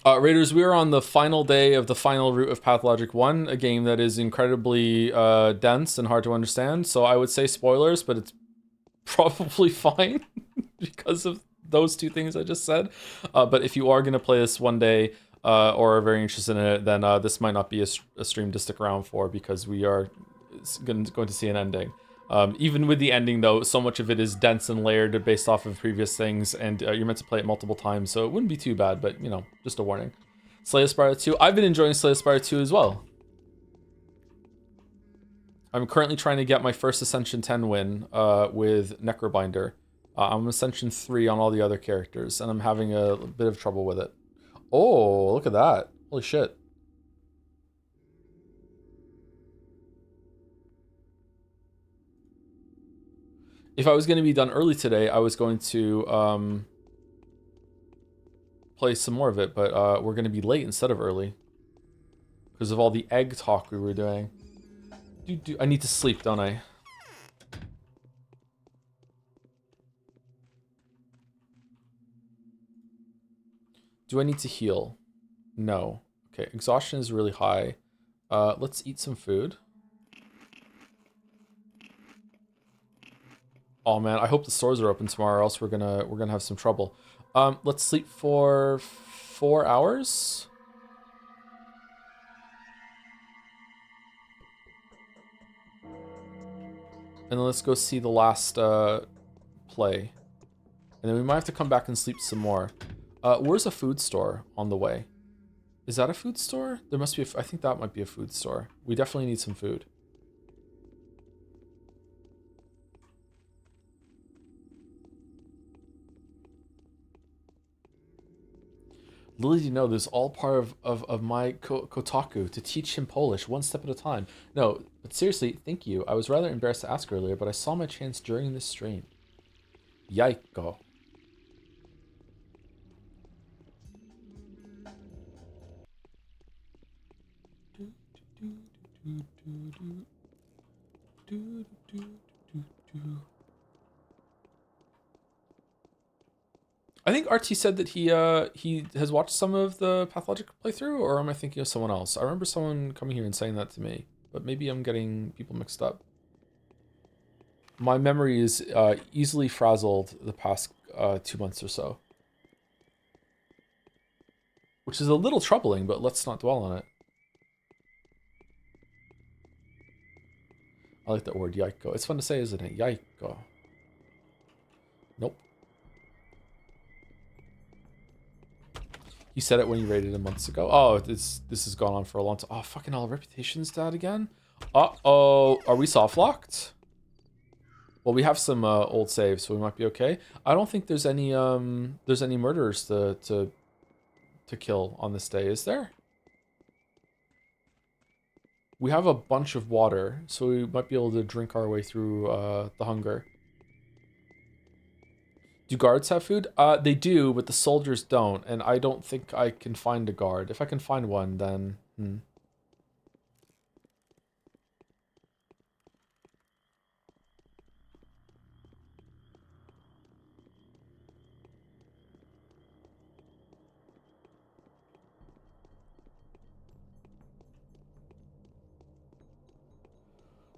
Raiders, we are on the final day of the final route of Pathologic 1, a game that is incredibly dense and hard to understand. So I would say spoilers, but it's probably fine because of those two things I just said. But if you are going to play this one day or are very interested in it, then this might not be a stream to stick around for, because we are going to see an ending. Even with the ending, though, so much of it is dense and layered based off of previous things, and you're meant to play it multiple times, so it wouldn't be too bad, but, you know, just a warning. Slay the Spire 2. I've been enjoying Slay the Spire 2 as well. I'm currently trying to get my first Ascension 10 win with Necrobinder. I'm Ascension 3 on all the other characters, and I'm having a bit of trouble with it. Oh, look at that. Holy shit. If I was going to be done early today, I was going to play some more of it, but we're going to be late instead of early because of all the egg talk we were doing. I need to sleep, don't I? Do I need to heal? No. Okay, exhaustion is really high. Let's eat some food. Oh man, I hope the stores are open tomorrow, or else we're gonna have some trouble. Let's sleep for 4 hours. And then let's go see the last play. And then we might have to come back and sleep some more. Where's a food store on the way? Is that a food store? There must be I think that might be a food store. We definitely need some food. Lily, you know, this is all part of my kotaku, to teach him Polish one step at a time. No, but seriously, thank you. I was rather embarrassed to ask earlier, but I saw my chance during this stream. Jajko. I think RT said that he has watched some of the Pathologic playthrough, or am I thinking of someone else? I remember someone coming here and saying that to me, but maybe I'm getting people mixed up. My memory is easily frazzled the past 2 months or so, which is a little troubling, but let's not dwell on it. I like that word, Jajko. It's fun to say, isn't it? Jajko. Nope. You said it when you rated it months ago. Oh, this has gone on for a long time. Oh, fucking hell, Reputation's dead again? Uh-oh. Are we soft-locked? Well, we have some old saves, so we might be okay. I don't think there's any murderers to kill on this day, is there? We have a bunch of water, so we might be able to drink our way through the hunger. Do guards have food? They do, but the soldiers don't, and I don't think I can find a guard. If I can find one, then...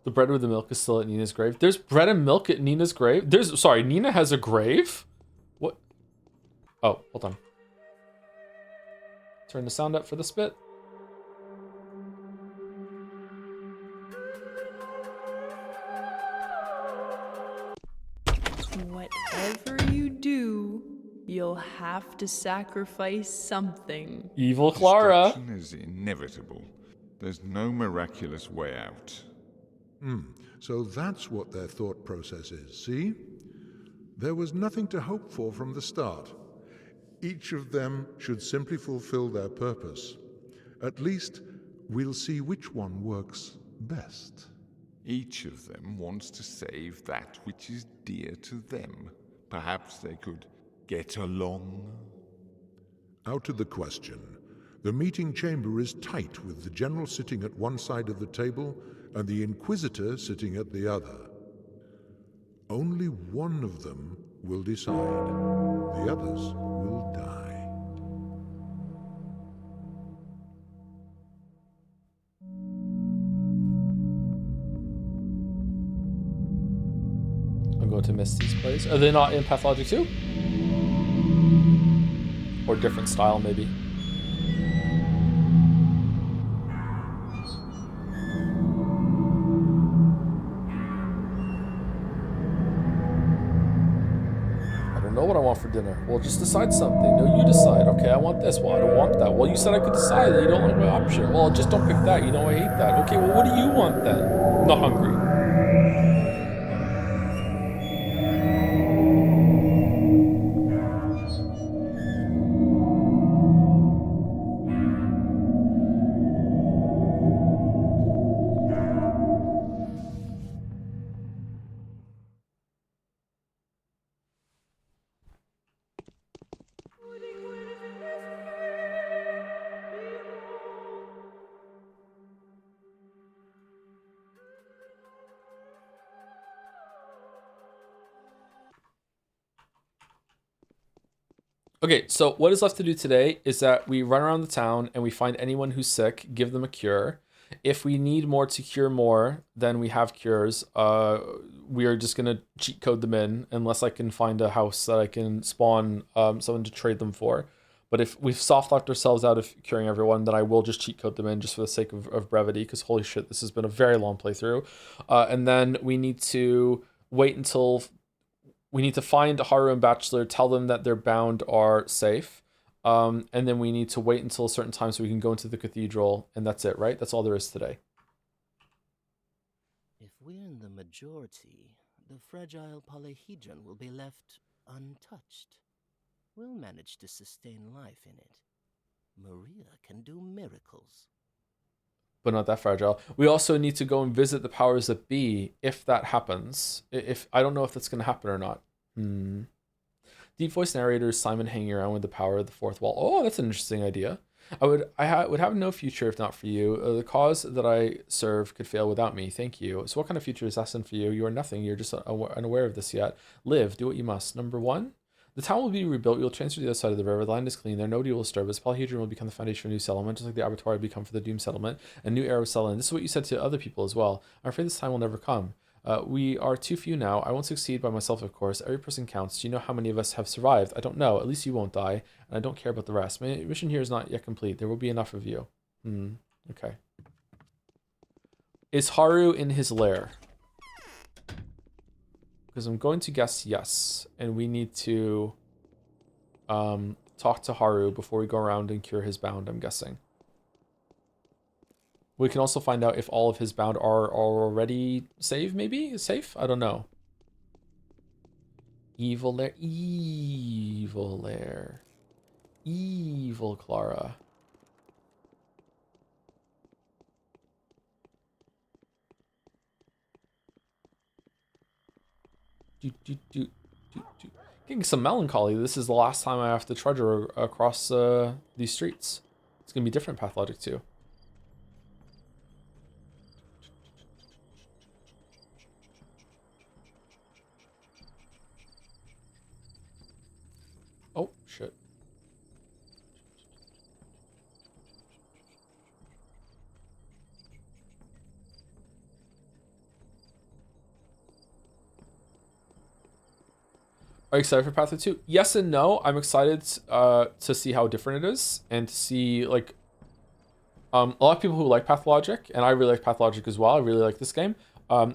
The bread with the milk is still at Nina's grave. There's bread and milk at Nina's grave? Sorry, Nina has a grave? What? Oh, hold on. Turn the sound up for this bit. Whatever you do, you'll have to sacrifice something. Evil Clara. Destruction is inevitable. There's no miraculous way out. So that's what their thought process is, see? There was nothing to hope for from the start. Each of them should simply fulfill their purpose. At least, we'll see which one works best. Each of them wants to save that which is dear to them. Perhaps they could get along? Out of the question. The meeting chamber is tight, with the general sitting at one side of the table and the Inquisitor sitting at the other. Only one of them will decide. The others will die. I'm going to Misty's place. Are they not in Pathologic too? Or different style, maybe. I don't know what I want for dinner. Well, just decide something. No, you decide. Okay, I want this. Well, I don't want that. Well, you said I could decide. You don't like my option. Well, just don't pick that. You know I hate that. Okay, well, what do you want then? I'm not hungry. Okay, so what is left to do today is that we run around the town and we find anyone who's sick, give them a cure. If we need more to cure more, then we have cures. We are just gonna cheat code them in unless I can find a house that I can spawn someone to trade them for. But if we've soft locked ourselves out of curing everyone, then I will just cheat code them in just for the sake of brevity, because holy shit, this has been a very long playthrough. And then we need to wait until... We need to find Haru and Bachelor, tell them that their bound are safe. And then we need to wait until a certain time so we can go into the cathedral, and that's it, right? That's all there is today. If we're in the majority, the fragile polyhedron will be left untouched. We'll manage to sustain life in it. Maria can do miracles. But not that fragile. We also need to go and visit the powers that be if that happens. If I don't know if that's going to happen or not. Deep voice narrator is Simon hanging around with the power of the fourth wall. Oh, that's an interesting idea. I would have no future if not for you. The cause that I serve could fail without me. Thank you. So what kind of future is destined for you? You are nothing. You're just unaware of this yet. Live. Do what you must. Number 1. The town will be rebuilt. You'll transfer to the other side of the river. The land is clean. There nobody will disturb us. Polyhedron will become the foundation for a new settlement, just like the abattoir had become for the doomed settlement. A new era will settle in. This is what you said to other people as well. I'm afraid this time will never come. We are too few now. I won't succeed by myself, of course. Every person counts. Do you know how many of us have survived? I don't know. At least you won't die. And I don't care about the rest. My mission here is not yet complete. There will be enough of you. Okay. Is Haru in his lair? Because I'm going to guess yes. And we need to talk to Haru before we go around and cure his bound, I'm guessing. We can also find out if all of his bound are already saved, maybe? Safe? I don't know. Evil lair. Evil lair. Evil Clara. Getting some melancholy. This is the last time I have to trudge across these streets. It's going to be different Pathologic too. Oh, shit. Are you excited for Pathway 2? Yes and no. I'm excited to see how different it is and to see, like, a lot of people who like Pathologic, and I really like Pathologic as well, I really like this game,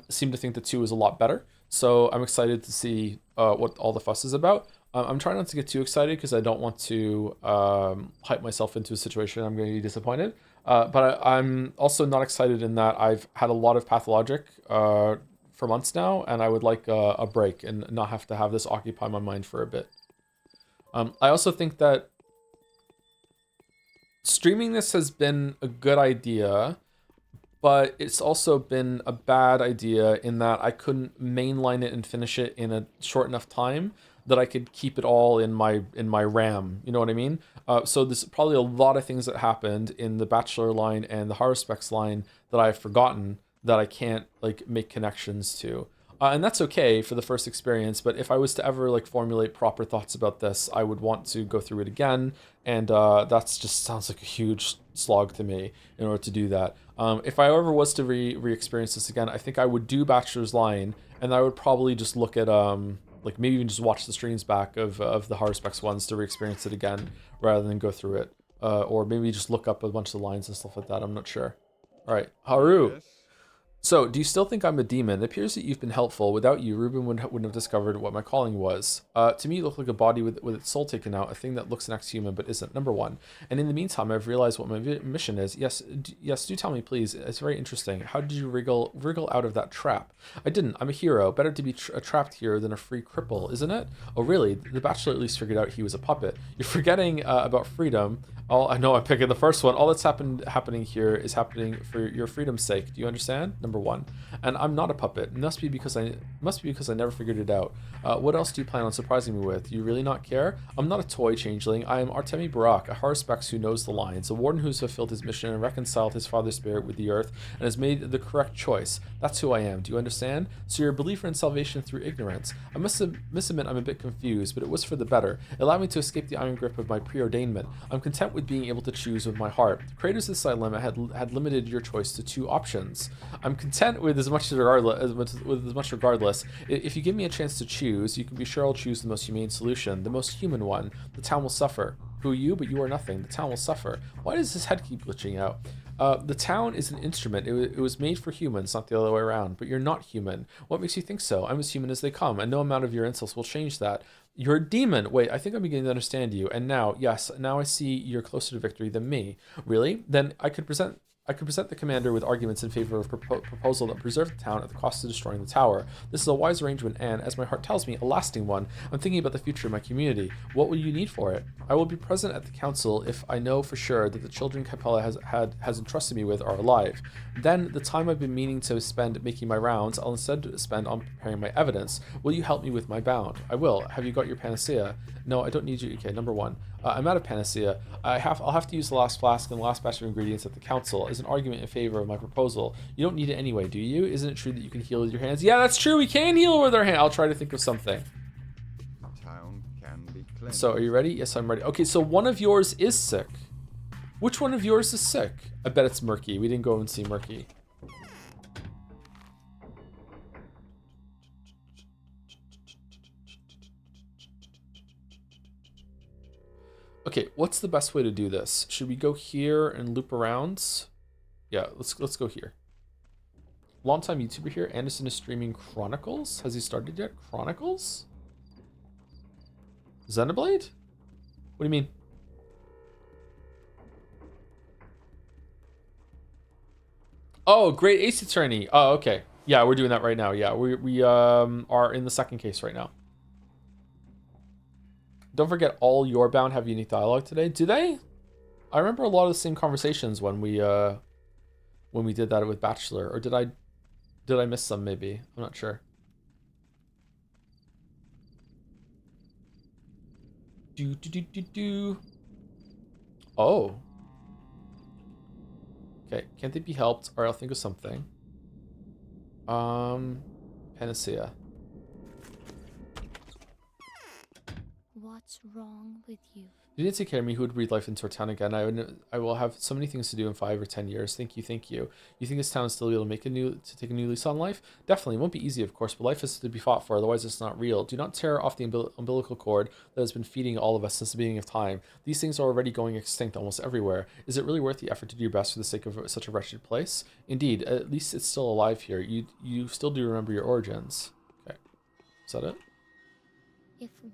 seem to think that 2 is a lot better. So I'm excited to see what all the fuss is about. I'm trying not to get too excited because I don't want to hype myself into a situation I'm going to be disappointed. But I'm also not excited in that I've had a lot of Pathologic for months now, and I would like a break and not have to have this occupy my mind for a bit. I also think that streaming this has been a good idea, but it's also been a bad idea in that I couldn't mainline it and finish it in a short enough time that I could keep it all in my RAM. You know what I mean? So there's probably a lot of things that happened in the Bachelor line and the Haruspex line that I've forgotten that I can't like make connections to. And that's okay for the first experience, but if I was to ever like formulate proper thoughts about this, I would want to go through it again, and that's just sounds like a huge slog to me in order to do that. If I ever was to re-experience this again, I think I would do Bachelor's Line, and I would probably just look at like maybe even just watch the streams back of the Haruspex ones to re-experience it again rather than go through it, or maybe just look up a bunch of lines and stuff like that. I'm not sure. All right, Haru. Yes. So, do you still think I'm a demon? It appears that you've been helpful. Without you, Ruben wouldn't have discovered what my calling was. To me, you look like a body with its soul taken out, a thing that looks next human but isn't, number one. And in the meantime, I've realized what my mission is. Yes, do tell me, please. It's very interesting. How did you wriggle out of that trap? I didn't. I'm a hero. Better to be a trapped hero than a free cripple, isn't it? Oh, really? The Bachelor at least figured out he was a puppet. You're forgetting about freedom. I know I'm picking the first one. All that's happening here is happening for your freedom's sake. Do you understand? Number one. And I'm not a puppet. It must be because I never figured it out. What else do you plan on surprising me with? Do you really not care? I'm not a toy changeling. I am Artemi Barak, a Haruspex who knows the lines, a warden who's fulfilled his mission and reconciled his father's spirit with the earth and has made the correct choice. That's who I am. Do you understand? So you're a believer in salvation through ignorance. I must admit I'm a bit confused, but it was for the better. It allowed me to escape the iron grip of my preordainment. I'm content with being able to choose with my heart. The creators of this dilemma had limited your choice to 2 options. I'm content with as much regardless. If you give me a chance to choose, you can be sure I'll choose the most humane solution, the most human one. The town will suffer. Who are you? But you are nothing. The town will suffer. Why does his head keep glitching out? The town is an instrument. It was made for humans, not the other way around. But you're not human. What makes you think so? I'm as human as they come, and no amount of your insults will change that. You're a demon. Wait, I think I'm beginning to understand you. And now, yes, now I see you're closer to victory than me. Really? Then I could present the commander with arguments in favor of proposal that preserve the town at the cost of destroying the tower. This is a wise arrangement and, as my heart tells me, a lasting one. I'm thinking about the future of my community. What will you need for it? I will be present at the council if I know for sure that the children Capella has entrusted me with are alive. Then, the time I've been meaning to spend making my rounds, I'll instead spend on preparing my evidence. Will you help me with my bound? I will. Have you got your panacea? No, I don't need you. Okay, number one. I'm out of panacea. I'll have to use the last flask and the last batch of ingredients at the council as an argument in favor of my proposal. You don't need it anyway, do you? Isn't it true that you can heal with your hands? Yeah, that's true. We can heal with our hands. I'll try to think of something. Town can be cleansed. So, are you ready? Yes, I'm ready. Okay, so one of yours is sick. Which one of yours is sick? I bet it's Murky. We didn't go and see Murky. Okay, what's the best way to do this? Should we go here and loop around? Yeah, let's go here. Longtime YouTuber here. Anderson is streaming Chronicles. Has he started yet? Chronicles? Xenoblade? What do you mean? Oh, Great Ace Attorney. Oh, okay. Yeah, we're doing that right now. Yeah, we are in the second case right now. Don't forget, all your bound have unique dialogue today. Do they? I remember a lot of the same conversations when we did that with Bachelor. Or did I miss some? Maybe I'm not sure. Oh. Okay, can't they be helped? Or I'll think of something. Panacea. What's wrong with you? If you didn't take care of me, who would breathe life into our town again? I will have so many things to do in 5 or 10 years. Thank you, thank you. You think this town is still able to take a new lease on life? Definitely. It won't be easy, of course, but life is to be fought for, otherwise it's not real. Do not tear off the umbilical cord that has been feeding all of us since the beginning of time. These things are already going extinct almost everywhere. Is it really worth the effort to do your best for the sake of such a wretched place? Indeed, at least it's still alive here. You still do remember your origins. Okay. Is that it? If we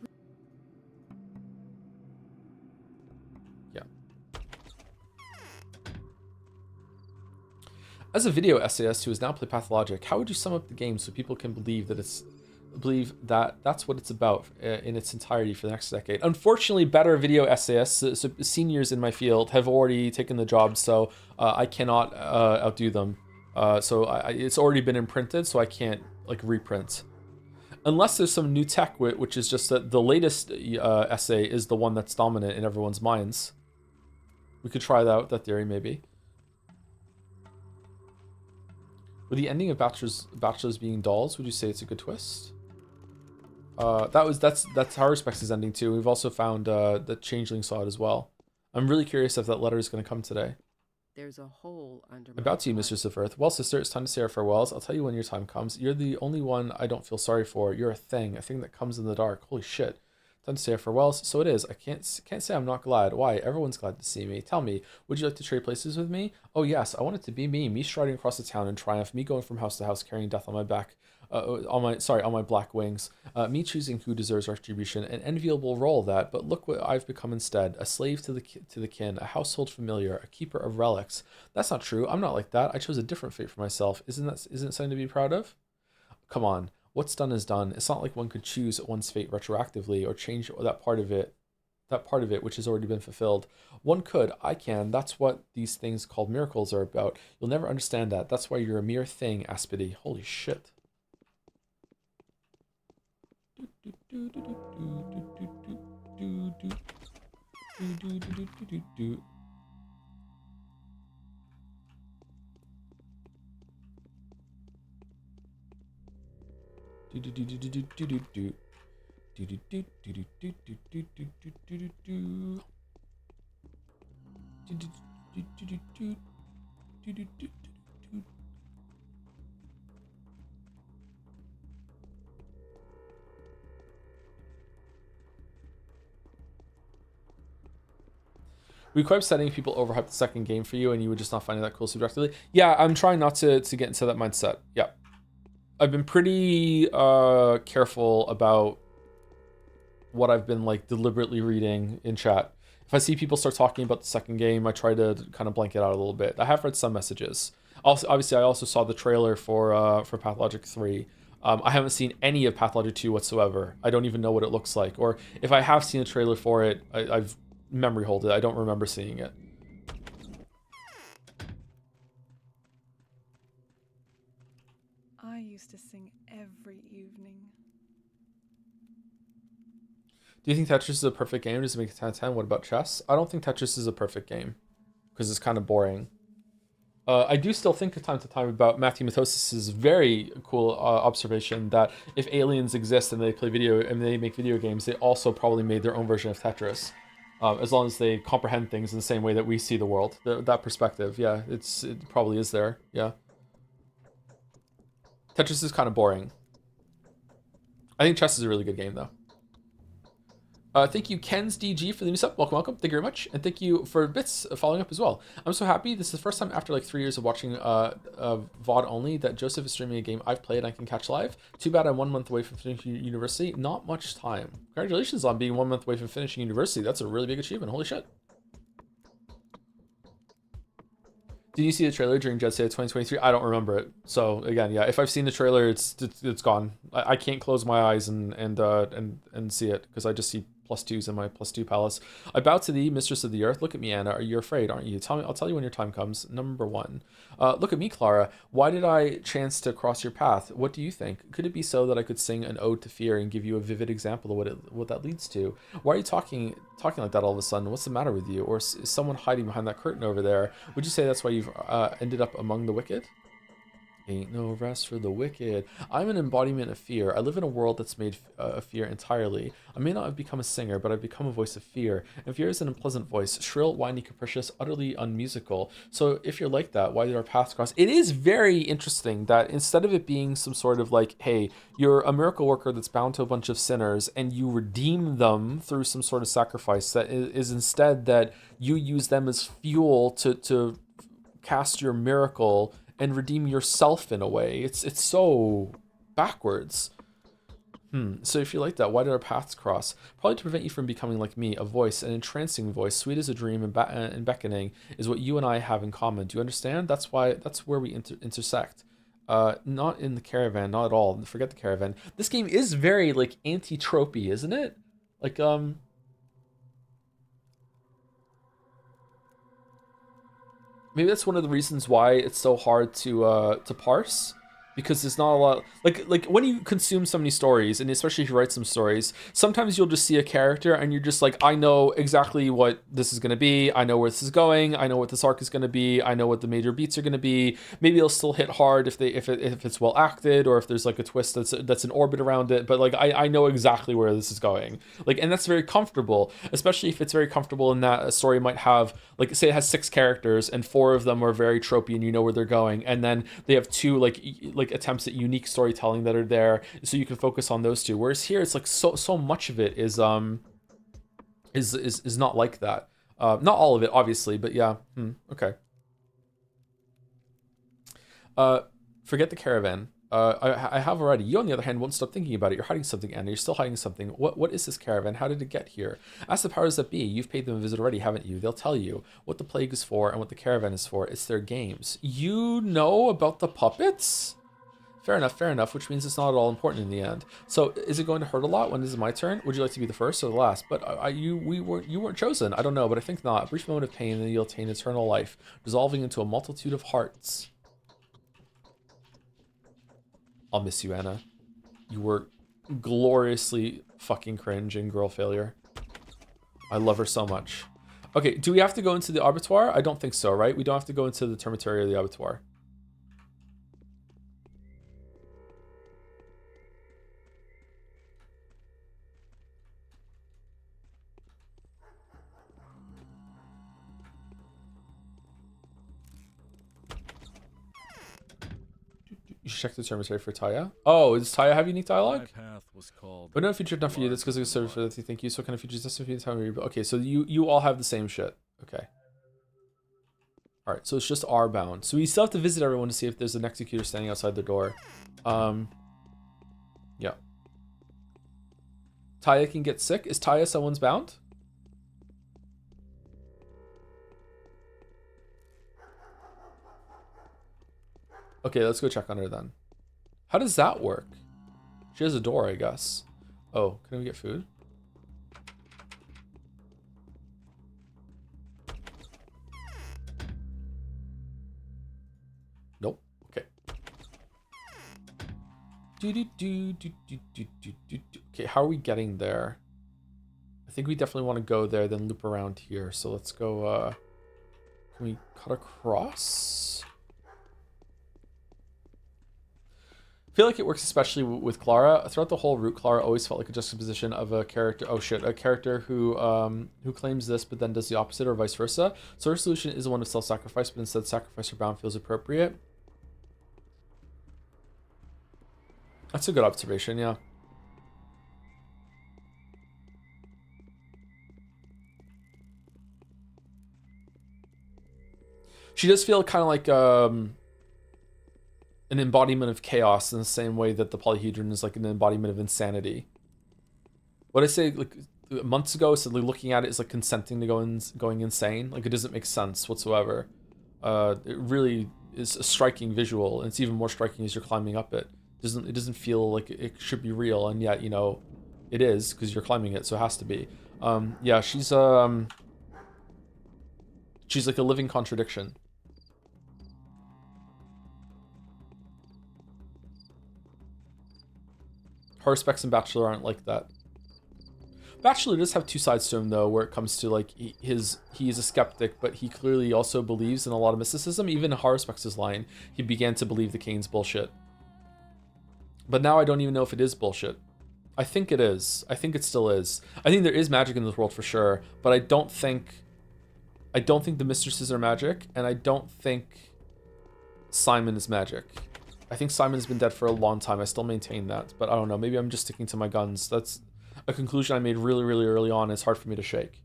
As a video essayist who has now played Pathologic, how would you sum up the game so people can believe that it's believe that that's what it's about in its entirety for the next decade. Unfortunately, better video essayists, so seniors in my field, have already taken the job, so I cannot outdo them. So it's already been imprinted, so I can't like reprint. Unless there's some new tech, which is just that the latest essay is the one that's dominant in everyone's minds. We could try that theory, maybe. With the ending of Bachelors being dolls, would you say it's a good twist? That's Tower Respects' ending too. We've also found that Changeling saw it as well. I'm really curious if that letter is going to come today. There's a hole under About to you, Mistress of Earth. Well, sister, it's time to say our farewells. I'll tell you when your time comes. You're the only one I don't feel sorry for. You're a thing that comes in the dark. Holy shit. Time to say our farewells. So it is. I can't say I'm not glad. Why? Everyone's glad to see me. Tell me, would you like to trade places with me? Oh yes, I want it to be me. Me striding across the town in triumph. Me going from house to house carrying death on my back. On my black wings. Me choosing who deserves retribution. An enviable role that, but look what I've become instead. A slave to the kin, a household familiar, a keeper of relics. That's not true. I'm not like that. I chose a different fate for myself. Isn't it something to be proud of? Come on. What's done is done. It's not like one could choose one's fate retroactively or change that part of it which has already been fulfilled. One could. I can. That's what these things called miracles are about. You'll never understand that. That's why you're a mere thing, Aspity. Holy shit. We quite upsetting if people overhype the second game for you and you would just not find it that cool subjectively. Yeah, I'm trying not to get into that mindset. Yeah. I've been pretty careful about what I've been like deliberately reading in chat. If I see people start talking about the second game, I try to kind of blank it out a little bit. I have read some messages. Also, obviously, I also saw the trailer for Pathologic 3. I haven't seen any of Pathologic 2 whatsoever. I don't even know what it looks like. Or if I have seen a trailer for it, I've memory hold it. I don't remember seeing it. I used to sing every evening. Do you think Tetris is a perfect game? Does it make it 10 out of 10? What about chess? I don't think Tetris is a perfect game because it's kind of boring. I do still think from time to time about Matthew Matosis's very cool observation that if aliens exist and they make video games, they also probably made their own version of Tetris. As long as they comprehend things in the same way that we see the world. That perspective, yeah, it probably is there, yeah. Tetris is kind of boring. I think chess is a really good game, though. Thank you, Ken's DG, for the new sub. Welcome. Thank you very much. And thank you for Bits following up as well. I'm so happy. This is the first time after like 3 years of watching VOD only that Joseph is streaming a game I've played and I can catch live. Too bad I'm 1 month away from finishing university. Not much time. Congratulations on being 1 month away from finishing university. That's a really big achievement. Holy shit. Did you see the trailer during Jet Set 2023? I don't remember it. So again, yeah, if I've seen the trailer, it's gone. I can't close my eyes and see it because I just see +2s in my +2 palace. I bow to thee, mistress of the earth. Look at me, Anna. Are you afraid, aren't you? Tell me. I'll tell you when your time comes. Number 1. Look at me, Clara. Why did I chance to cross your path? What do you think? Could it be so that I could sing an ode to fear and give you a vivid example of what that leads to? Why are you talking like that all of a sudden? What's the matter with you? Or is someone hiding behind that curtain over there? Would you say that's why you've ended up among the wicked? Ain't no rest for the wicked. I'm an embodiment of fear. I live in a world that's made of fear entirely. I may not have become a singer, but I've become a voice of fear. And fear is an unpleasant voice, shrill, whiny, capricious, utterly unmusical. So if you're like that, why did our paths cross? It is very interesting that instead of it being some sort of like, hey, you're a miracle worker that's bound to a bunch of sinners and you redeem them through some sort of sacrifice, that is instead that you use them as fuel to cast your miracle and redeem yourself in a way. It's so backwards. So if you like that, why did our paths cross? Probably to prevent you from becoming like me, a voice, an entrancing voice, sweet as a dream and beckoning, is what you and I have in common. Do you understand? That's where we intersect. Not in the caravan, not at all. Forget the caravan. This game is very like anti-tropey, isn't it? Like maybe that's one of the reasons why it's so hard to parse, because there's not a lot like when you consume so many stories, and especially if you write some stories, sometimes you'll just see a character and you're just like, I know exactly what this is going to be, I know where this is going, I know what this arc is going to be, I know what the major beats are going to be. Maybe it'll still hit hard if it's well acted, or if there's like a twist that's an orbit around it, but like I know exactly where this is going, like, and that's very comfortable, especially if it's very comfortable in that a story might have, like, say it has 6 characters and 4 of them are very tropey and you know where they're going, and then they have 2 like attempts at unique storytelling that are there, so you can focus on those 2. Whereas here it's like so much of it is not like that. Not all of it, obviously, but yeah. Okay. Forget the caravan. I have already. You, on the other hand, won't stop thinking about it. You're hiding something, Anna. You're still hiding something. What is this caravan? How did it get here? Ask the powers that be. You've paid them a visit already, haven't you? They'll tell you what the plague is for and what the caravan is for. It's their games. You know about the puppets? Fair enough, which means it's not at all important in the end. So, is it going to hurt a lot when this is my turn? Would you like to be the first or the last? But you weren't chosen. I don't know, but I think not. A brief moment of pain, and then you'll attain eternal life, dissolving into a multitude of hearts. I'll miss you, Anna. You were gloriously fucking cringe in Girl Failure. I love her so much. Okay, do we have to go into the abattoir? I don't think so, right? We don't have to go into the termitory or the abattoir. You should check the termitory for Taya. Oh, does Taya have unique dialogue? My path was called. But no feature enough for you. That's because it was served for that. Thank you. So kind of features this if you tell me. Okay, so you all have the same shit. Okay. All right, so it's just R bound. So we still have to visit everyone to see if there's an executor standing outside the door. Yeah. Taya can get sick. Is Taya someone's bound? Okay, let's go check on her then. How does that work? She has a door, I guess. Oh, can we get food? Nope. Okay. Okay, how are we getting there? I think we definitely want to go there, then loop around here. So let's go, can we cut across? I feel like it works especially with Clara. Throughout the whole route, Clara always felt like a juxtaposition of a character. Oh shit, a character who claims this but then does the opposite, or vice versa. So her solution isn't one of self-sacrifice, but instead sacrifice or bound feels appropriate. That's a good observation, yeah. She does feel kind of like an embodiment of chaos in the same way that the polyhedron is like an embodiment of insanity. What I say like months ago, so like looking at it is like consenting to going insane. Like it doesn't make sense whatsoever. It really is a striking visual, and it's even more striking as you're climbing up it. It doesn't feel like it should be real, and yet, you know, it is because you're climbing it, so it has to be. Yeah, she's like a living contradiction. Horospecs and Bachelor aren't like that. Bachelor does have 2 sides to him though, where it comes to like he is a skeptic, but he clearly also believes in a lot of mysticism. Even in Horospecs' line, he began to believe the Kane's bullshit. But now I don't even know if it is bullshit. I think it is. I think it still is. I think there is magic in this world for sure, but I don't think the mistresses are magic, and I don't think Simon is magic. I think Simon's been dead for a long time. I still maintain that, but I don't know. Maybe I'm just sticking to my guns. That's a conclusion I made really, really early on. It's hard for me to shake.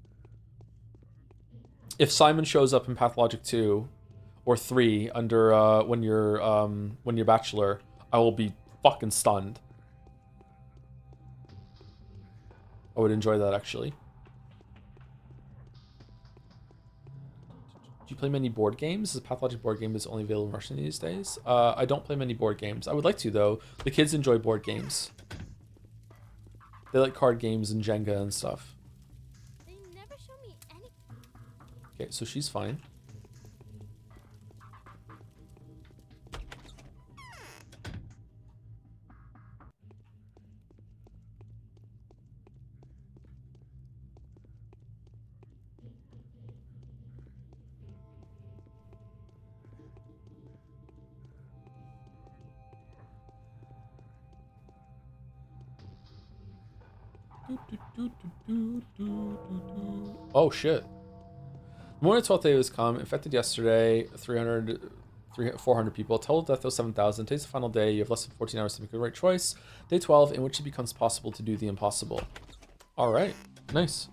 If Simon shows up in Pathologic 2 or 3 under when you're Bachelor, I will be fucking stunned. I would enjoy that actually. Do you play many board games? The Pathologic board game is only available in Russian these days. I don't play many board games. I would like to, though. The kids enjoy board games. They like card games and Jenga and stuff. They never show me any. Okay, so she's fine. Oh shit. The morning 12th day was come. Infected yesterday. 400 people. Total death of 7,000. Today's the final day. You have less than 14 hours to make the right choice. Day 12, in which it becomes possible to do the impossible. Alright. Nice.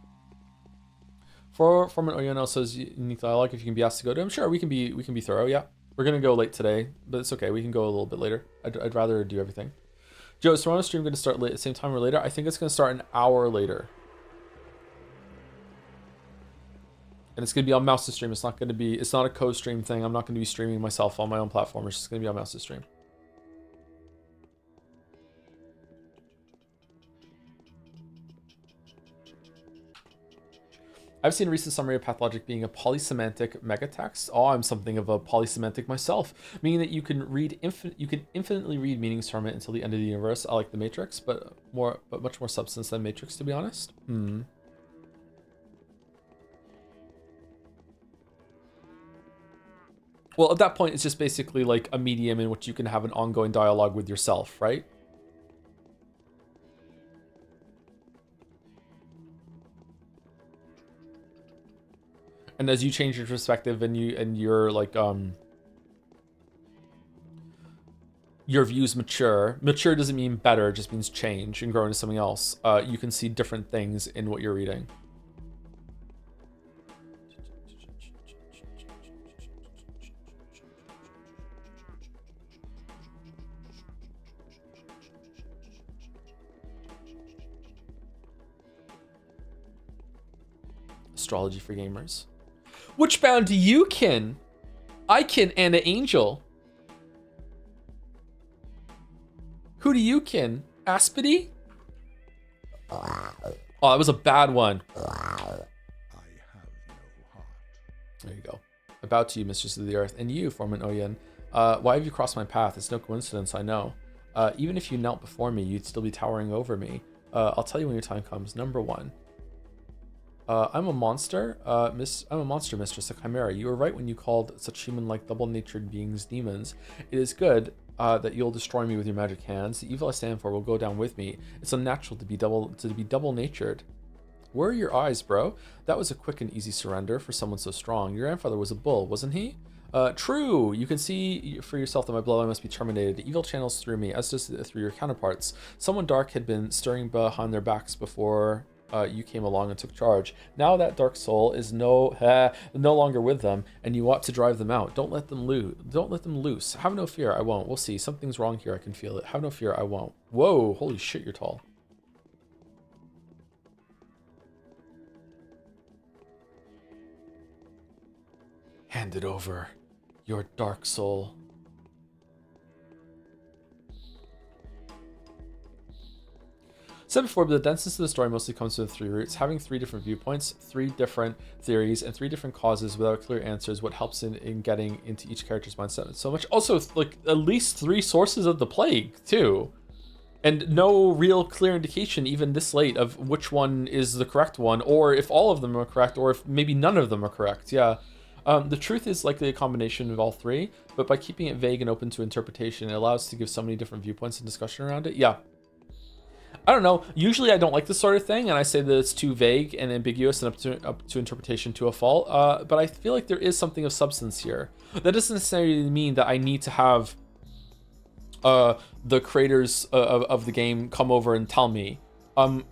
Foreman Oyano says unique dialogue if you can be asked to go to him. Sure, we can be thorough, yeah. We're gonna go late today, but it's okay. We can go a little bit later. I'd rather do everything. Joe, is Toronto stream going to start late at the same time or later? I think it's going to start an hour later. And it's going to be on Mouse's stream. It's not a co-stream thing. I'm not going to be streaming myself on my own platform. It's just going to be on Mouse's stream. I've seen a recent summary of Pathologic being a polysemantic megatext. Oh, I'm something of a polysemantic myself, meaning that you can infinitely read meanings from it until the end of the universe. I like the Matrix, but much more substance than Matrix, to be honest. Well, at that point, it's just basically like a medium in which you can have an ongoing dialogue with yourself, right? And as you change your perspective and your like your views mature. Mature doesn't mean better, it just means change and grow into something else. You can see different things in what you're reading. Astrology for gamers. Which bound do you kin? I kin Anna Angel. Who do you kin? Aspity? Oh, that was a bad one. There you go. About to you, Mistress of the Earth. And you, Foreman Oyen. Why have you crossed my path? It's no coincidence, I know. Even if you knelt before me, you'd still be towering over me. I'll tell you when your time comes. Number 1. I'm a monster. I'm a monster, Mistress, a chimera. You were right when you called such human-like double-natured beings demons. It is good that you'll destroy me with your magic hands. The evil I stand for will go down with me. It's unnatural to be double-natured. Where are your eyes, bro? That was a quick and easy surrender for someone so strong. Your grandfather was a bull, wasn't he? True. You can see for yourself that my bloodline must be terminated. Evil channels through me, as does through your counterparts. Someone dark had been stirring behind their backs before you came along and took charge. Now that dark soul is no longer with them, and you ought to drive them out. Don't let them loose. Have no fear, I won't. We'll see. Something's wrong here. I can feel it. Have no fear, I won't. Whoa! Holy shit, you're tall. Hand it over, your dark soul. Said before, but the denseness of the story mostly comes from 3 roots. Having 3 different viewpoints, 3 different theories, and 3 different causes without clear answers what helps in getting into each character's mindset so much. Also, like, at least 3 sources of the plague, too. And no real clear indication, even this late, of which one is the correct one, or if all of them are correct, or if maybe none of them are correct, yeah. The truth is likely a combination of all 3, but by keeping it vague and open to interpretation, it allows us to give so many different viewpoints and discussion around it. Yeah. I don't know. Usually I don't like this sort of thing, and I say that it's too vague and ambiguous and up to interpretation to a fault. But I feel like there is something of substance here. That doesn't necessarily mean that I need to have the creators of the game come over and tell me.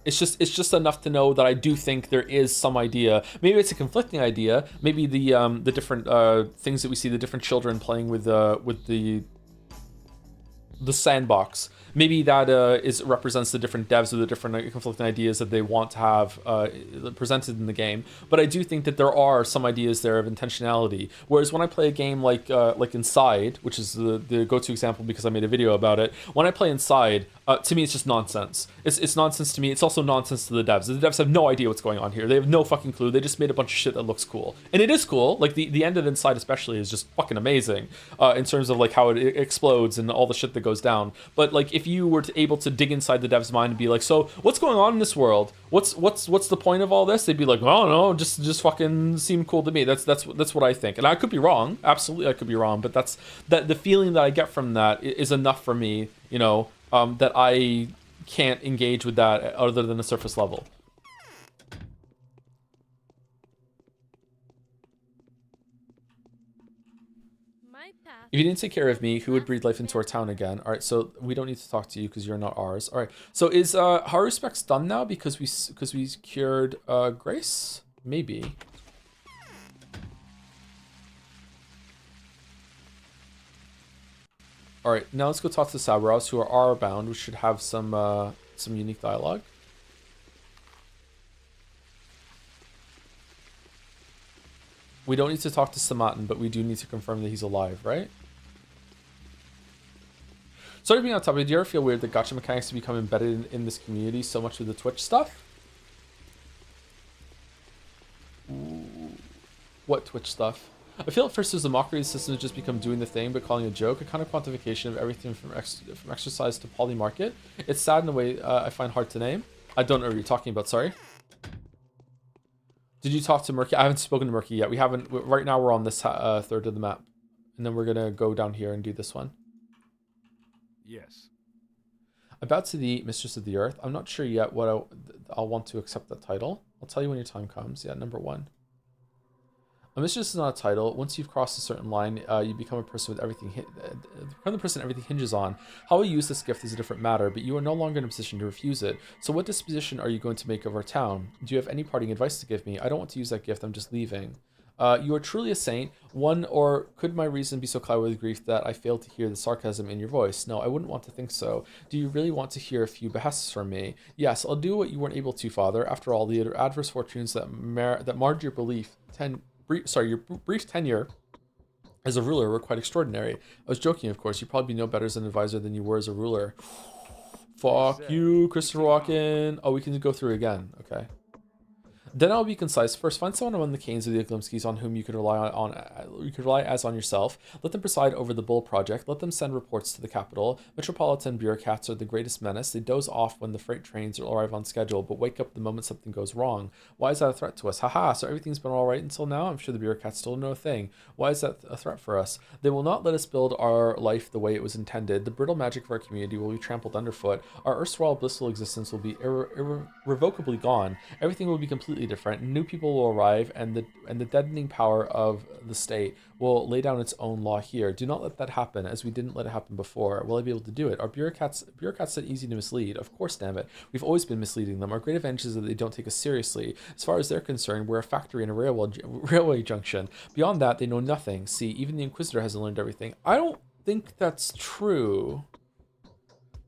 It's just enough to know that I do think there is some idea. Maybe it's a conflicting idea. Maybe the different things that we see, the different children playing with the the sandbox. Maybe that represents the different devs or the different conflicting ideas that they want to have presented in the game. But I do think that there are some ideas there of intentionality. Whereas when I play a game like Inside, which is the go-to example because I made a video about it, when I play Inside, to me it's just nonsense. It's nonsense to me. It's also nonsense to the devs. The devs have no idea what's going on here. They have no fucking clue. They just made a bunch of shit that looks cool, and it is cool. Like the end of Inside especially is just fucking amazing in terms of like how it explodes and all the shit that goes down. But like if you were able to dig inside the dev's mind and be like, so what's going on in this world? What's the point of all this? They'd be like, oh no, just fucking seem cool to me. That's what I think, and I could be wrong. Absolutely, I could be wrong. But that's the feeling that I get from that is enough for me. You know, that I can't engage with that other than a surface level. If you didn't take care of me, who would breathe life into our town again? All right, so we don't need to talk to you because you're not ours. All right, so is Haru Specs done now because we cured Grace? Maybe. All right, now let's go talk to the Sabros, who are bound. We should have some unique dialogue. We don't need to talk to Samatin, but we do need to confirm that he's alive, right? Sorry being on topic, do you ever feel weird that gacha mechanics have become embedded in this community so much with the Twitch stuff? Ooh. What Twitch stuff? I feel at first there's a mockery the system has just become doing the thing but calling a joke, a kind of quantification of everything from exercise to poly market. It's sad in a way I find hard to name. I don't know what you're talking about, sorry. Did you talk to Murky? I haven't spoken to Murky yet. We haven't. Right now we're on this third of the map. And then we're going to go down here and do this one. Yes. About to the Mistress of the Earth. I'm not sure yet what I'll want to accept that title. I'll tell you when your time comes. Yeah, number 1. A mistress is not a title. Once you've crossed a certain line, you become a person with everything. Become the person everything hinges on. How we use this gift is a different matter, but you are no longer in a position to refuse it. So, what disposition are you going to make of our town? Do you have any parting advice to give me? I don't want to use that gift. I'm just leaving. You are truly a saint. One, or could my reason be so clouded with grief that I failed to hear the sarcasm in your voice? No, I wouldn't want to think so. Do you really want to hear a few behests from me? Yes, I'll do what you weren't able to, Father. After all, the adverse fortunes that marred your your brief tenure as a ruler were quite extraordinary. I was joking, of course. You'd probably be no better as an advisor than you were as a ruler. Fuck you, Christopher Walken. Oh, we can go through again. Okay. Then I'll be concise. First, find someone among the Canes or the Oglimskis on whom you could rely as on yourself. Let them preside over the Bull Project. Let them send reports to the capital. Metropolitan bureaucrats are the greatest menace. They doze off when the freight trains arrive on schedule, but wake up the moment something goes wrong. Why is that a threat to us? Haha, so everything's been all right until now? I'm sure the bureaucrats still know a thing. Why is that a threat for us? They will not let us build our life the way it was intended. The brittle magic of our community will be trampled underfoot. Our erstwhile blissful existence will be irrevocably gone. Everything will be completely different. New people will arrive, and the deadening power of the state will lay down its own law here. Do not let that happen, as we didn't let it happen before. Will I be able to do it? Are bureaucrats that easy to mislead? Of course, damn it. We've always been misleading them. Our great advantage is that they don't take us seriously. As far as they're concerned, we're a factory and a railway junction. Beyond that, they know nothing. See, even the Inquisitor hasn't learned everything. I don't think that's true.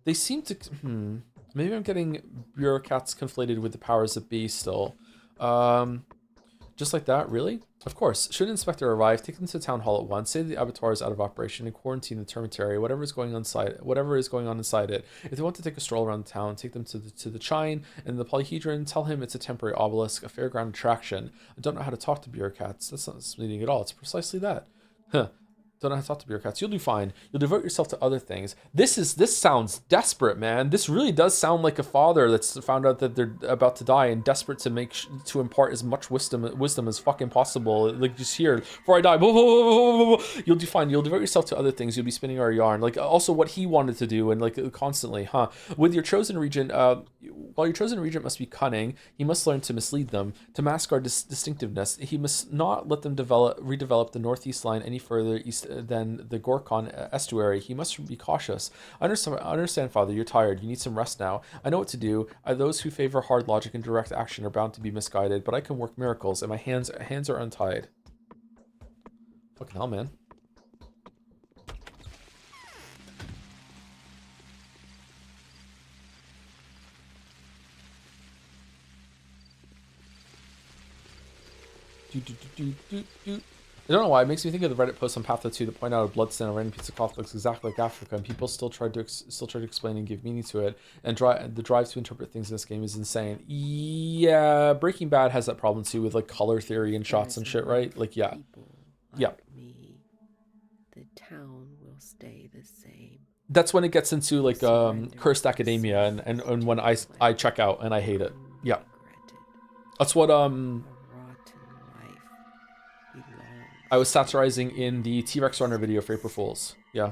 They seem to... Maybe I'm getting bureaucrats conflated with the powers that be still. Just like that, really? Of course. Should an inspector arrive, take them to the town hall at once, say the abattoir is out of operation, and quarantine the termitary, whatever is going on inside it. If they want to take a stroll around the town, take them to the Chine and the Polyhedron, tell him it's a temporary obelisk, a fairground attraction. I don't know how to talk to bureaucrats. That's not misleading at all. It's precisely that. Huh. Don't know how to talk to bureaucrats. You'll do fine. You'll devote yourself to other things. This sounds desperate, man. This really does sound like a father that's found out that they're about to die and desperate to impart as much wisdom as fucking possible. Like, just here, before I die, you'll do fine. You'll devote yourself to other things. You'll be spinning our yarn. Like, also what he wanted to do, and like constantly, huh? With your chosen regent, while your chosen regent must be cunning, he must learn to mislead them, to mask our distinctiveness. He must not let them redevelop the northeast line any further east than the Gorkon estuary. He must be cautious. I understand, Father, you're tired. You need some rest now. I know what to do. Those who favor hard logic and direct action are bound to be misguided, but I can work miracles, and my hands are untied. Fucking hell, man. I don't know why. It makes me think of the Reddit post on Patho 2 that point out a blood stain on a random piece of cloth looks exactly like Africa, and people still try to explain and give meaning to it. And the drive to interpret things in this game is insane. Yeah, Breaking Bad has that problem too with like color theory and shots and shit, right? Like, yeah, yeah. The town will stay the same. That's when it gets into like cursed academia and when I check out and I hate it. Yeah. That's what I was satirizing in the T-Rex Runner video for April Fools. Yeah.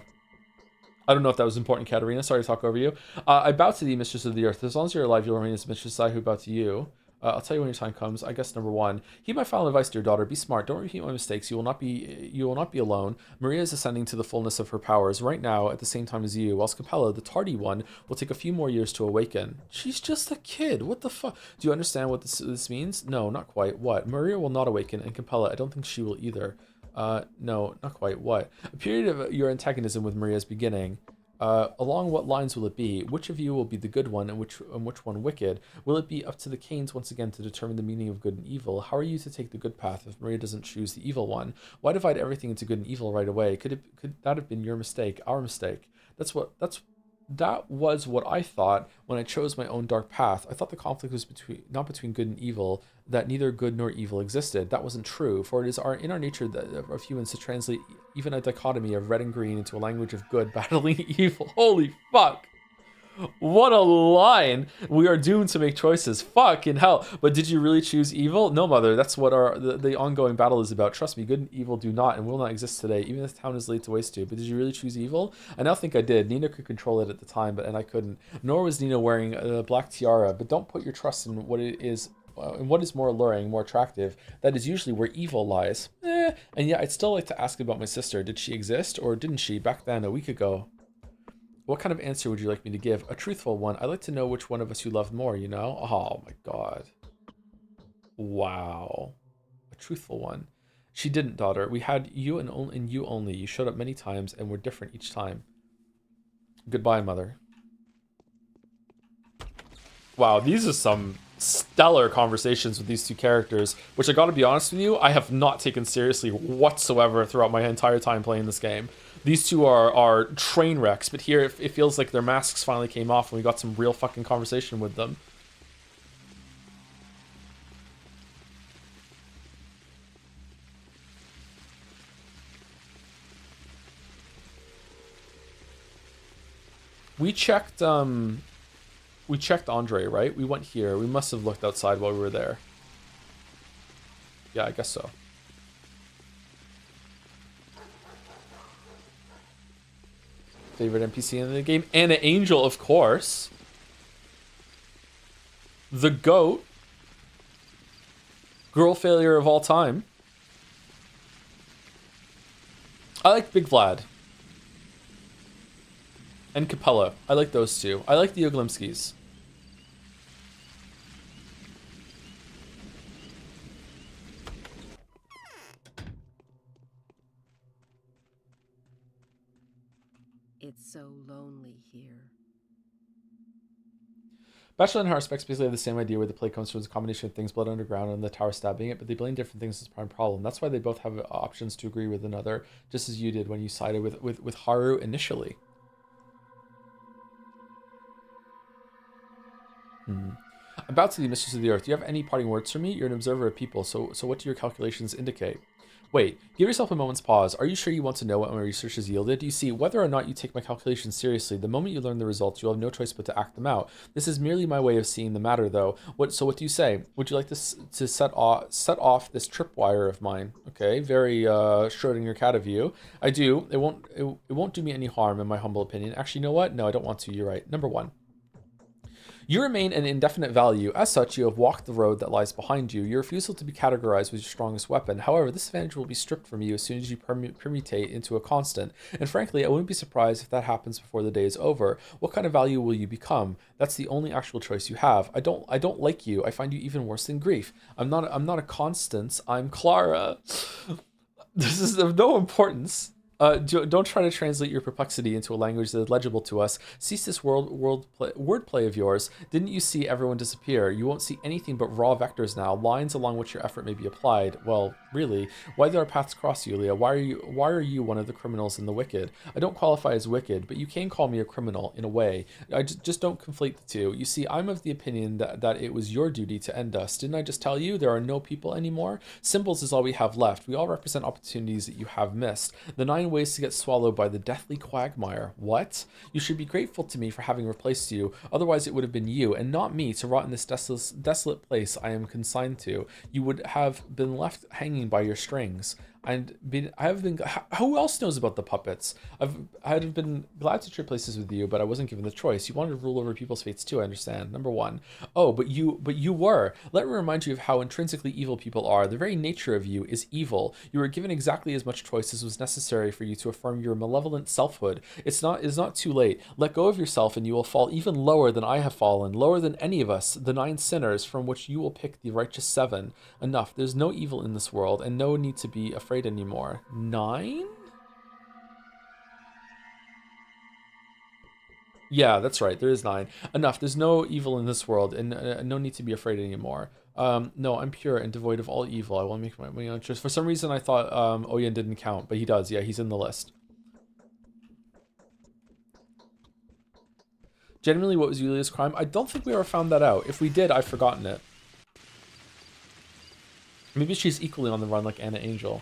I don't know if that was important, Katarina. Sorry to talk over you. I bow to thee, Mistress of the Earth. As long as you're alive, you'll remain as Mistress. I who bow to you. I'll tell you when your time comes. I guess number 1. Heed my final advice, dear daughter. Be smart. Don't repeat my mistakes. You will not be alone. Maria is ascending to the fullness of her powers right now at the same time as you, whilst Capella, the tardy one, will take a few more years to awaken. She's just a kid. What the fuck? Do you understand what this means? No, not quite. What? Maria will not awaken, and Capella, I don't think she will either. No, not quite. What? A period of your antagonism with Maria's beginning. Along what lines will it be? Which of you will be the good one and which one wicked? Will it be up to the Canes once again to determine the meaning of good and evil? How are you to take the good path if Maria doesn't choose the evil one? Why divide everything into good and evil right away? Could that have been your mistake, our mistake? That was what I thought when I chose my own dark path. I thought the conflict was not between good and evil, that neither good nor evil existed. That wasn't true, for it is in our nature of humans to translate even a dichotomy of red and green into a language of good battling evil. Holy fuck! What a line! We are doomed to make choices. Fucking hell. But did you really choose evil? No, mother. That's what the ongoing battle is about. Trust me, good and evil do not and will not exist today, even if the town is laid to waste to. But did you really choose evil? I now think I did. Nina could control it at the time, and I couldn't. Nor was Nina wearing a black tiara. But don't put your trust in what it is. And what is more alluring, more attractive. That is usually where evil lies. And yet I'd still like to ask about my sister. Did she exist, or didn't she, back then, a week ago? What kind of answer would you like me to give? A truthful one. I'd like to know which one of us you loved more, you know? Oh my god. Wow. A truthful one. She didn't, daughter. We had you and you only. You showed up many times and were different each time. Goodbye, mother. Wow, these are some stellar conversations with these two characters, which I gotta be honest with you, I have not taken seriously whatsoever throughout my entire time playing this game. These two are train wrecks, but here it feels like their masks finally came off and we got some real fucking conversation with them. We checked Andre, right? We went here. We must have looked outside while we were there. Yeah, I guess so. Favorite NPC in the game? Anna Angel, of course. The GOAT. Girl failure of all time. I like Big Vlad. And Capella. I like those two. I like the Oglimskis. It's so lonely here. Bachelor and Heart Specs basically have the same idea where the play comes from a combination of things blood underground and the tower stabbing it, but they blame different things as prime problem. That's why they both have options to agree with another, just as you did when you sided with Haru initially. About to the Mistress of the Earth, do you have any parting words for me? You're an observer of people, so what do your calculations indicate? Wait, give yourself a moment's pause. Are you sure you want to know what my research has yielded? You see, whether or not you take my calculations seriously, the moment you learn the results, you'll have no choice but to act them out. This is merely my way of seeing the matter, though. So what do you say? Would you like to set off this tripwire of mine? Okay, very Schrodinger cat of you. I do. It won't do me any harm, in my humble opinion. Actually, you know what? No, I don't want to. You're right. Number 1. You remain an indefinite value. As such, you have walked the road that lies behind you. Your refusal to be categorized was your strongest weapon. However, this advantage will be stripped from you as soon as you permutate into a constant. And frankly, I wouldn't be surprised if that happens before the day is over. What kind of value will you become? That's the only actual choice you have. I don't like you. I find you even worse than grief. I'm not a Constance. I'm Clara. This is of no importance. Don't try to translate your perplexity into a language that is legible to us. Cease this wordplay of yours. Didn't you see everyone disappear? You won't see anything but raw vectors now, lines along which your effort may be applied. Well, really, why did our paths cross, Yulia? Why are you one of the criminals and the wicked? I don't qualify as wicked, but you can call me a criminal, in a way. I just don't conflate the two. You see, I'm of the opinion that it was your duty to end us. Didn't I just tell you there are no people anymore? Symbols is all we have left. We all represent opportunities that you have missed. The 9 ways to get swallowed by the deathly quagmire. What? You should be grateful to me for having replaced you. Otherwise it would have been you, and not me, to rot in this desolate place I am consigned to. You would have been left hanging by your strings. Who else knows about the puppets? I'd have been glad to trade places with you, but I wasn't given the choice. You wanted to rule over people's fates too, I understand. Number 1. Oh, but you were. Let me remind you of how intrinsically evil people are. The very nature of you is evil. You were given exactly as much choice as was necessary for you to affirm your malevolent selfhood. It's not too late. Let go of yourself and you will fall even lower than I have fallen, lower than any of us, the 9 sinners, from which you will pick the righteous 7. Enough. There's no evil in this world, and no need to be afraid anymore. 9? Yeah, that's right. There is 9. Enough. There's no evil in this world, and no need to be afraid anymore. No, I'm pure and devoid of all evil. I will make my own choice. For some reason, I thought Oyen didn't count, but he does. Yeah, he's in the list. Genuinely, what was Yulia's crime? I don't think we ever found that out. If we did, I've forgotten it. Maybe she's equally on the run like Anna Angel.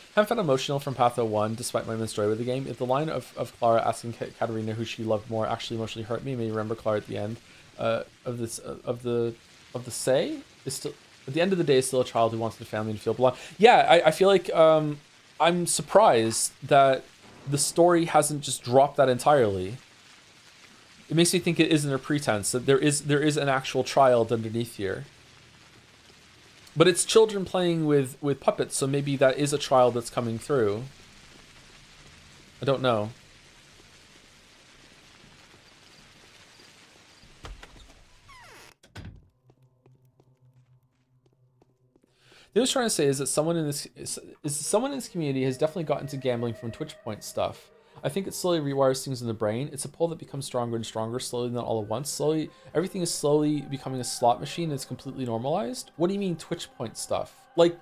I haven't found emotional from Patho 1, despite my misstory with the game. If the line of Clara asking Katerina who she loved more actually emotionally hurt me, may remember Clara at the end of the say is still at the end of the day is still a child who wants the family to feel belong. Yeah, I feel like I'm surprised that the story hasn't just dropped that entirely. It makes me think it isn't a pretense, that there is an actual child underneath here. But it's children playing with puppets, so maybe that is a child that's coming through. I don't know. What I was trying to say is that someone in this community has definitely gotten into gambling from Twitch point stuff. I think it slowly rewires things in the brain. It's a pull that becomes stronger and stronger, slowly, not all at once. Slowly, everything is slowly becoming a slot machine, and it's completely normalized. What do you mean Twitch point stuff? Like,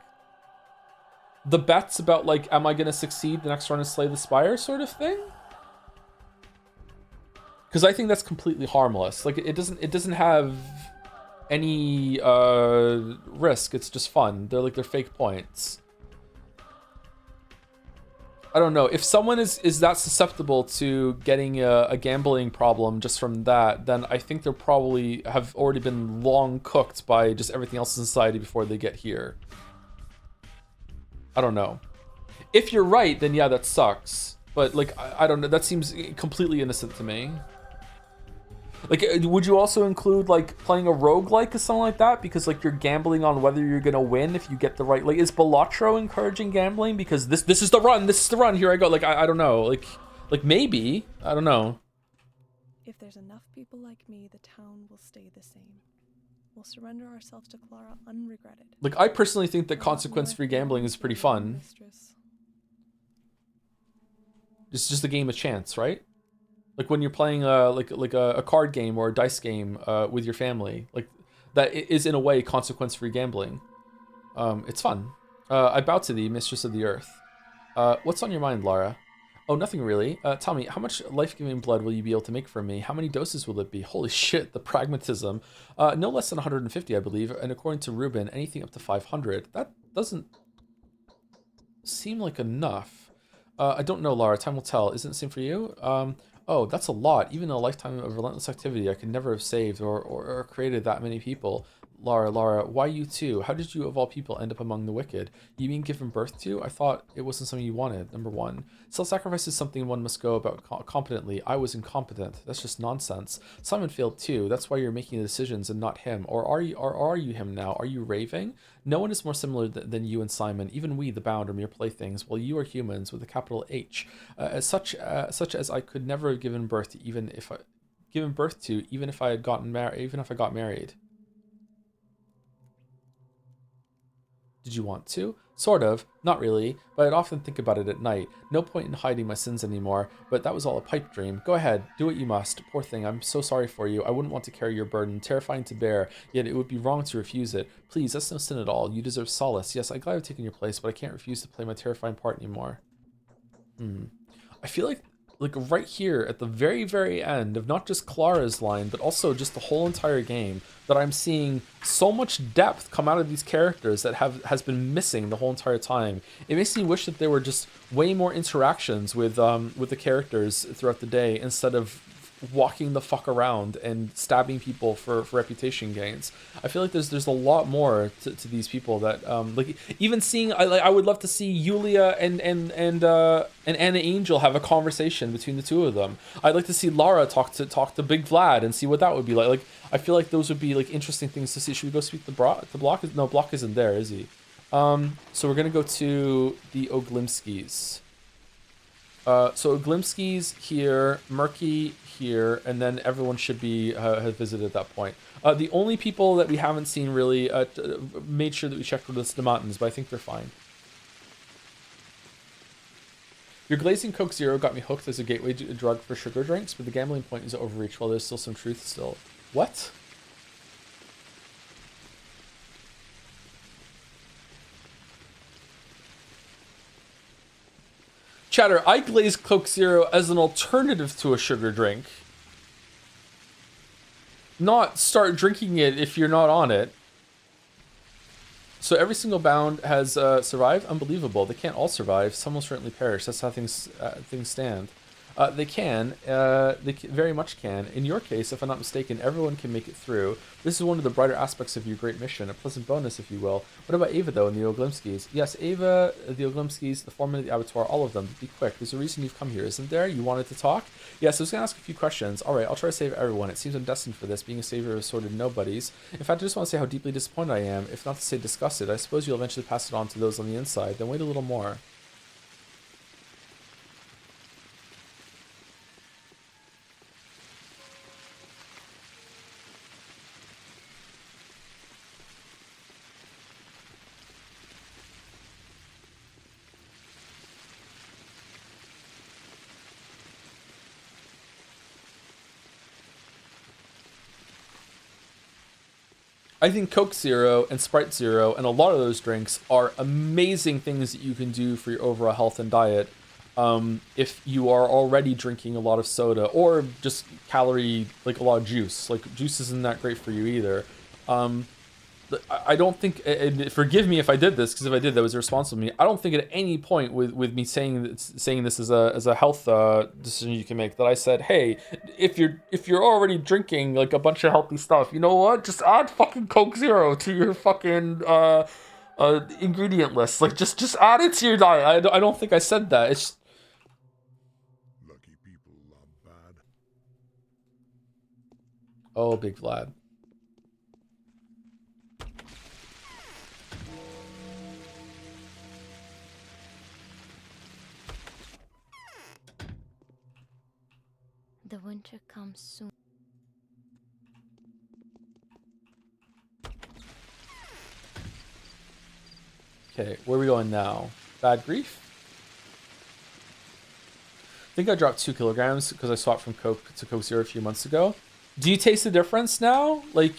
the bets about, like, am I going to succeed the next run and slay the spire sort of thing? Because I think that's completely harmless. Like, it doesn't have any risk. It's just fun. They're fake points. I don't know. If someone is that susceptible to getting a gambling problem just from that, then I think they'll probably have already been long cooked by just everything else in society before they get here. I don't know. If you're right, then yeah, that sucks. But, like, I don't know. That seems completely innocent to me. Like, would you also include, like, playing a roguelike or something like that? Because, like, you're gambling on whether you're gonna win if you get the right... Like, is Balatro encouraging gambling? Because this is the run, here I go. Like, I don't know. Like, maybe. I don't know. If there's enough people like me, the town will stay the same. We'll surrender ourselves to Clara unregretted. Like, I personally think that consequence-free gambling is pretty fun. It's just a game of chance, right? Like when you're playing a card game or a dice game with your family, like that is in a way consequence-free gambling. It's fun. I bow to thee, mistress of the earth. What's on your mind, Lara? Oh, nothing really. Tell me, how much life-giving blood will you be able to make for me? How many doses will it be? Holy shit, the pragmatism. No less than 150, I believe. And according to Ruben, anything up to 500. That doesn't seem like enough. I don't know, Lara. Time will tell. Isn't it the same for you? Oh, that's a lot. Even in a lifetime of relentless activity, I could never have saved or created that many people. Lara, why you too? How did you, of all people, end up among the wicked? You mean given birth to? I thought it wasn't something you wanted, number one. Self-sacrifice is something one must go about competently. I was incompetent. That's just nonsense. Simon failed too. That's why you're making the decisions and not him. Or are you him now? Are you raving? No one is more similar than you and Simon. Even we, the Bound, are mere playthings, while you are humans with a capital H. Such as I could never have given birth to, even if I got married. Did you want to? Sort of. Not really, but I'd often think about it at night. No point in hiding my sins anymore, but that was all a pipe dream. Go ahead, do what you must. Poor thing, I'm so sorry for you. I wouldn't want to carry your burden, terrifying to bear, yet it would be wrong to refuse it. Please, that's no sin at all. You deserve solace. Yes, I'm glad I've taken your place, but I can't refuse to play my terrifying part anymore. I feel like right here at the very, very end of not just Clara's line, but also just the whole entire game, that I'm seeing so much depth come out of these characters that has been missing the whole entire time. It makes me wish that there were just way more interactions with the characters throughout the day instead of walking the fuck around and stabbing people for reputation gains. I feel like there's a lot more to these people that like even seeing I would love to see Yulia and Anna Angel have a conversation between the two of them. I'd like to see Lara talk to Big Vlad and see what that would be like. Like I feel like those would be like interesting things to see. Should we go speak to Block? No, Block isn't there, is he? So we're gonna go to the Oglimskis. So Oglimski's here, Murky here, and then everyone should be have visited at that point. The only people that we haven't seen really made sure that we checked with the Mountains, but I think they're fine. Your glazing Coke Zero got me hooked as a gateway drug for sugar drinks, but the gambling point is overreach while there's still some truth still. What? Chatter, I glaze Coke Zero as an alternative to a sugar drink. Not start drinking it if you're not on it. So every single bound has survived? Unbelievable. They can't all survive. Some will certainly perish. That's how things stand. They can. They very much can. In your case, if I'm not mistaken, everyone can make it through. This is one of the brighter aspects of your great mission, a pleasant bonus, if you will. What about Ava, though, and the Oglimskis? Yes, Ava, the Oglimskis, the foreman of the abattoir, all of them. Be quick. There's a reason you've come here, isn't there? You wanted to talk? Yes, I was going to ask a few questions. All right, I'll try to save everyone. It seems I'm destined for this, being a savior of assorted nobodies. In fact, I just want to say how deeply disappointed I am, if not to say disgusted. I suppose you'll eventually pass it on to those on the inside. Then wait a little more. I think Coke Zero and Sprite Zero and a lot of those drinks are amazing things that you can do for your overall health and diet if you are already drinking a lot of soda or just calorie, like a lot of juice. Like juice isn't that great for you either. I don't think, and forgive me if I did this, because if I did, that was irresponsible of me. I don't think at any point with me saying this as a health decision you can make that I said, hey, if you're already drinking like a bunch of healthy stuff, you know what? Just add fucking Coke Zero to your fucking ingredient list. Like just add it to your diet. I don't think I said that. It's lucky people love bad. Oh, Big Vlad. The winter comes soon. Okay, where are we going now? Bad Grief? I think I dropped 2 kilograms because I swapped from Coke to Coke Zero a few months ago. Do you taste the difference now? Like,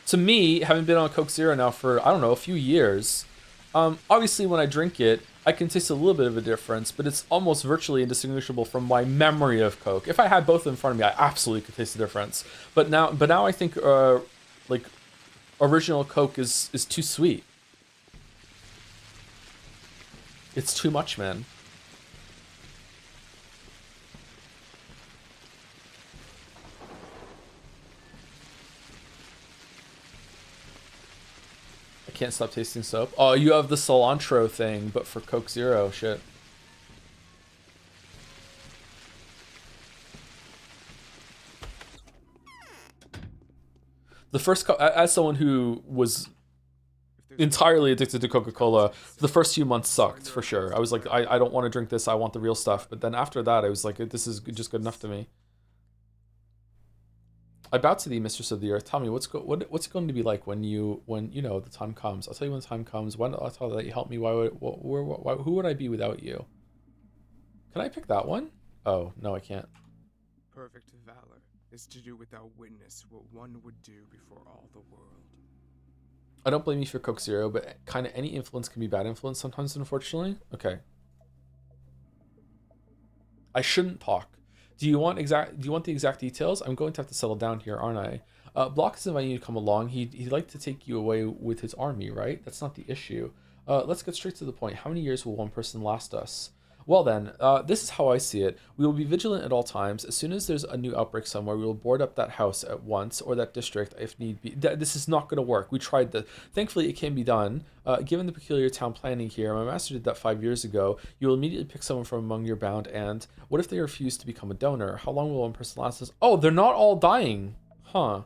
to me, having been on Coke Zero now for, I don't know, a few years, obviously when I drink it, I can taste a little bit of a difference, but it's almost virtually indistinguishable from my memory of Coke. If I had both of them in front of me, I absolutely could taste the difference. But now I think like original Coke is too sweet. It's too much, man. Can't stop tasting soap. Oh, you have the cilantro thing, but for Coke Zero, shit. The first, as someone who was entirely addicted to Coca-Cola, the first few months sucked for sure. I was like, I don't want to drink this. I want the real stuff. But then after that, I was like, this is just good enough to me. I bow to thee, mistress of the earth. Tell me, what's it going to be like when the time comes? I'll tell you when the time comes. When I'll tell that you help me. Who would I be without you? Can I pick that one? Oh, no, I can't. Perfect valor is to do without witness what one would do before all the world. I don't blame you for Coke Zero, but kind of any influence can be bad influence sometimes, unfortunately. Okay. I shouldn't talk. Do you want the exact details? I'm going to have to settle down here, aren't I? Block is inviting you to come along. He'd like to take you away with his army, right? That's not the issue. Let's get straight to the point. How many years will one person last us? Well then, this is how I see it. We will be vigilant at all times. As soon as there's a new outbreak somewhere, we will board up that house at once, or that district if need be. This is not going to work. We tried this. Thankfully, it can be done. Given the peculiar town planning here, my master did that 5 years ago. You will immediately pick someone from among your bound, and what if they refuse to become a donor? How long will one person last us? Oh, they're not all dying. Huh.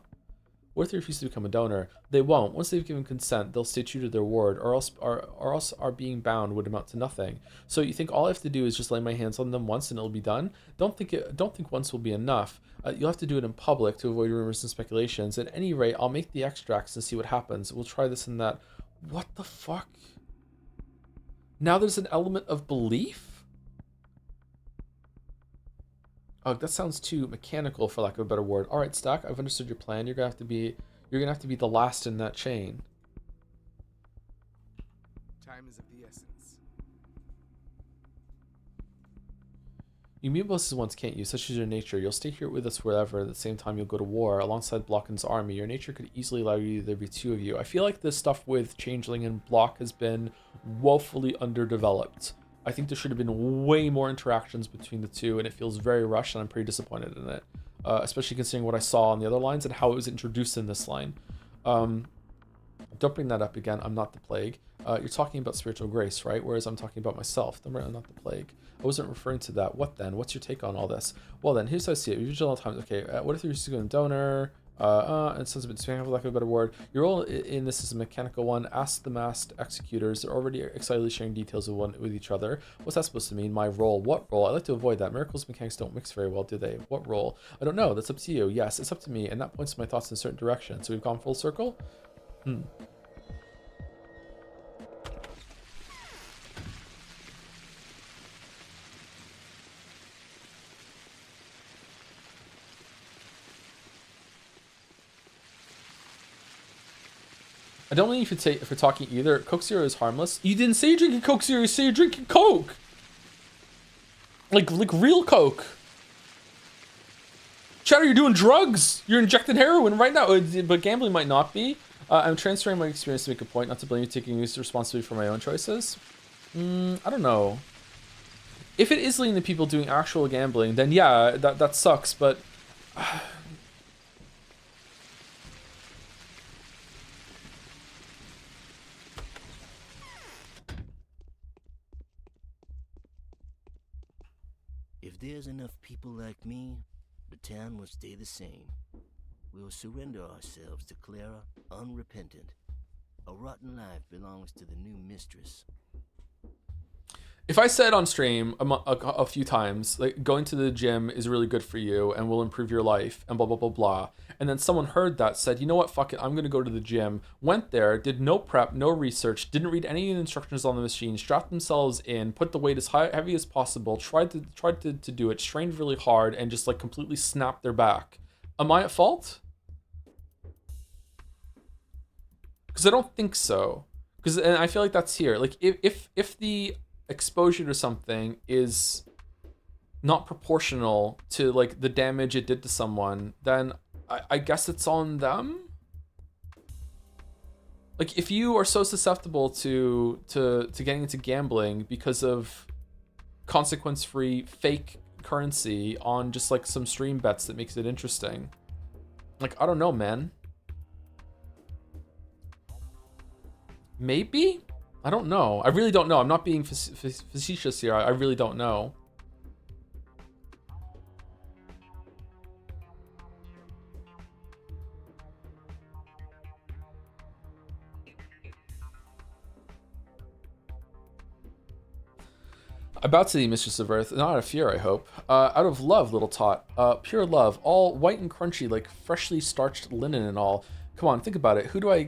What if they refuse to become a donor? They won't. Once they've given consent, they'll stay true to their word, or else our being bound would amount to nothing. So you think all I have to do is just lay my hands on them once and it'll be done? Don't think once will be enough. You'll have to do it in public to avoid rumors and speculations. At any rate, I'll make the extracts and see what happens. We'll try this and that. What the fuck? Now there's an element of belief? Oh, that sounds too mechanical, for lack of a better word. All right, Stack, I've understood your plan. You're gonna have to be the last in that chain. Time is of the essence. You mute bosses once, can't you? Such is your nature. You'll stay here with us wherever. At the same time, you'll go to war alongside Block and his army. Your nature could easily allow you there be two of you. I feel like this stuff with Changeling and Block has been woefully underdeveloped. I think there should have been way more interactions between the two, and it feels very rushed, and I'm pretty disappointed in it. Especially considering what I saw on the other lines and how it was introduced in this line. Don't bring that up again. I'm not the plague. You're talking about spiritual grace, right? Whereas I'm talking about myself. I'm not the plague. I wasn't referring to that. What then? What's your take on all this? Well then, here's how I see it. We usually all times. Okay, what if you're just going donor? And sounds a bit for lack of a better word. Your role in this is a mechanical one. Ask the masked executors. They're already excitedly sharing details with each other. What's that supposed to mean? My role. What role? I like to avoid that. Miracles and mechanics don't mix very well, do they? What role? I don't know. That's up to you. Yes, it's up to me, and that points my thoughts in a certain direction. So we've gone full circle? I don't mean if you're talking either. Coke Zero is harmless. You didn't say you're drinking Coke Zero, you say you're drinking Coke. Like real Coke. Chatter, you're doing drugs. You're injecting heroin right now. But gambling might not be. I'm transferring my experience to make a point, not to blame you, taking responsibility for my own choices. I don't know. If it is leading to people doing actual gambling, then yeah, that sucks, but... If there's enough people like me, the town will stay the same. We will surrender ourselves to Clara, unrepentant. A rotten life belongs to the new mistress. If I said on stream a few times, like, going to the gym is really good for you and will improve your life and blah, blah, blah, blah, and then someone heard that, said, you know what, fuck it, I'm going to go to the gym, went there, did no prep, no research, didn't read any of the instructions on the machine, strapped themselves in, put the weight as heavy as possible, tried to do it, strained really hard, and just like completely snapped their back. Am I at fault? Because I don't think so. And I feel like that's here. Like, if the exposure to something is not proportional to like the damage it did to someone, then I guess it's on them. Like, if you are so susceptible to getting into gambling because of consequence-free fake currency on just like some stream bets that makes it interesting, like, I don't know, man. Maybe? I don't know. I really don't know. I'm not being facetious here. I really don't know. About to thee, Mistress of Earth, not out of fear, I hope. Out of love, little tot. Pure love, all white and crunchy like freshly starched linen and all. Come on, think about it. Who do I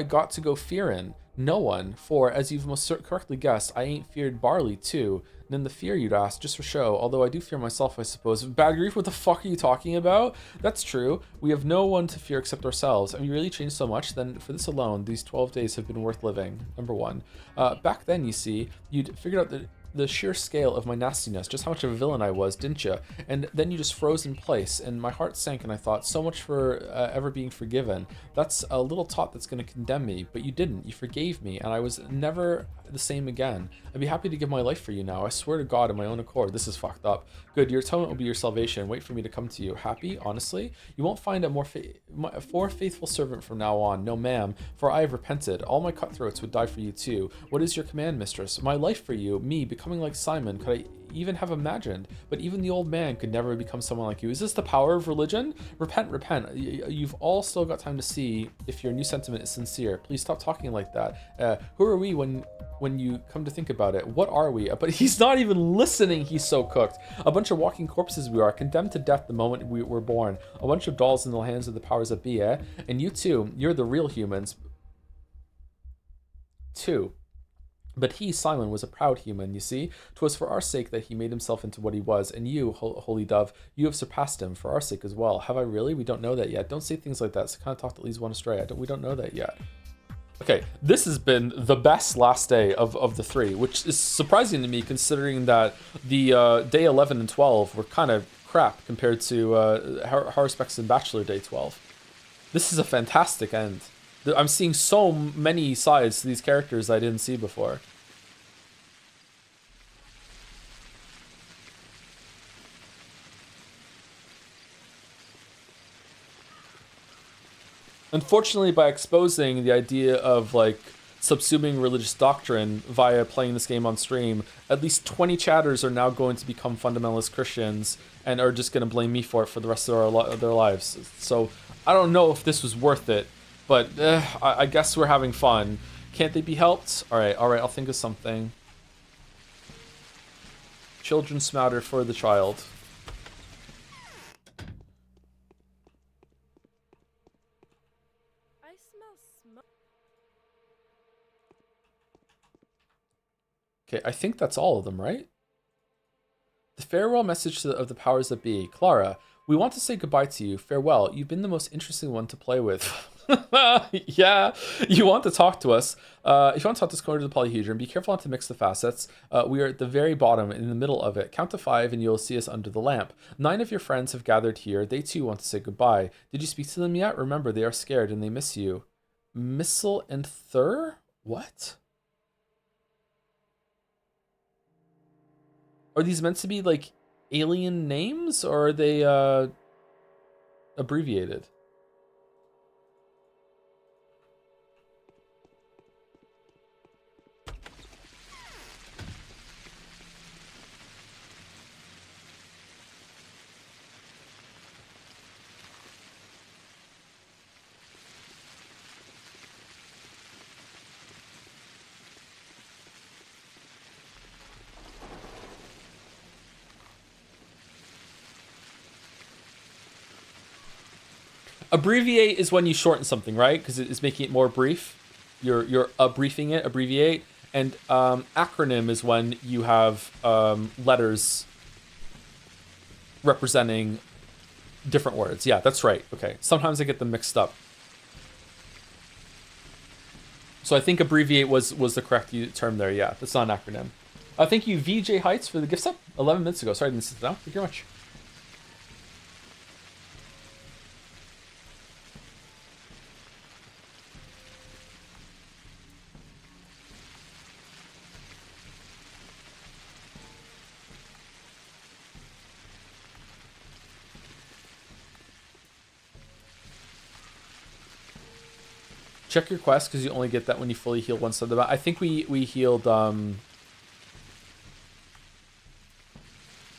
got to go fearin'? No one, for, as you've most correctly guessed, I ain't feared barley, too. And then the fear you'd ask, just for show, although I do fear myself, I suppose. Bad grief, what the fuck are you talking about? That's true. We have no one to fear except ourselves. Have you really changed so much? Then for this alone, these 12 days have been worth living. Number one. Back then, you see, you'd figured out the sheer scale of my nastiness, just how much of a villain I was, didn't you? And then you just froze in place, and my heart sank, and I thought, so much for ever being forgiven. That's a little tot that's going to condemn me, but you didn't. You forgave me, and I was never the same again. I'd be happy to give my life for you now. I swear to God, in my own accord. This is fucked up. Good, your atonement will be your salvation. Wait for me to come to you. Happy? Honestly? You won't find a more faithful servant from now on. No, ma'am, for I have repented. All my cutthroats would die for you too. What is your command, mistress? My life for you, me, becoming like Simon, could I even have imagined? But even the old man could never become someone like you. Is this the power of religion? Repent, repent. You've all still got time to see if your new sentiment is sincere. Please stop talking like that. Who are we when you come to think about it? What are we? But he's not even listening. He's so cooked. A bunch of walking corpses we are, condemned to death the moment we were born. A bunch of dolls in the hands of the powers that be, eh? And you too, you're the real humans. Too. But he, Simon, was a proud human, you see. 'Twas for our sake that he made himself into what he was, and you, holy dove, you have surpassed him for our sake as well. Have I really? We don't know that yet. Don't say things like that. It's the kind of talk that leads one astray. We don't know that yet. Okay, this has been the best last day of the three, which is surprising to me considering that the day 11 and 12 were kind of crap compared to Haruspex and Bachelor Day 12. This is a fantastic end. I'm seeing so many sides to these characters I didn't see before. Unfortunately, by exposing the idea of like subsuming religious doctrine via playing this game on stream, at least 20 chatters are now going to become fundamentalist Christians and are just going to blame me for it for the rest of their lives. So I don't know if this was worth it. But I guess we're having fun. Can't they be helped? All right, I'll think of something. Children's matter for the child. I smell smoke. Okay, I think that's all of them, right? The farewell message of the powers that be. Clara, we want to say goodbye to you. Farewell. You've been the most interesting one to play with. Yeah, you want to talk to us. If you want to talk to us, go to the polyhedron. Be careful not to mix the facets. We are at the very bottom, in the middle of it. Count to 5 and you'll see us under the lamp. 9 of your friends have gathered here. They too want to say goodbye. Did you speak to them yet? Remember, they are scared and they miss you. Missile and Thur? What? Are these meant to be like alien names, or are they abbreviated? Abbreviate is when you shorten something, right? Because it's making it more brief. You're briefing it, abbreviate. And acronym is when you have letters representing different words. Yeah, that's right. Okay. Sometimes I get them mixed up. So I think abbreviate was the correct term there. Yeah, that's not an acronym. Thank you, VJ Heights, for the gift sub 11 minutes ago. Sorry, I didn't sit down. Thank you very much. Check your quest, because you only get that when you fully heal one side of the map. I think we healed,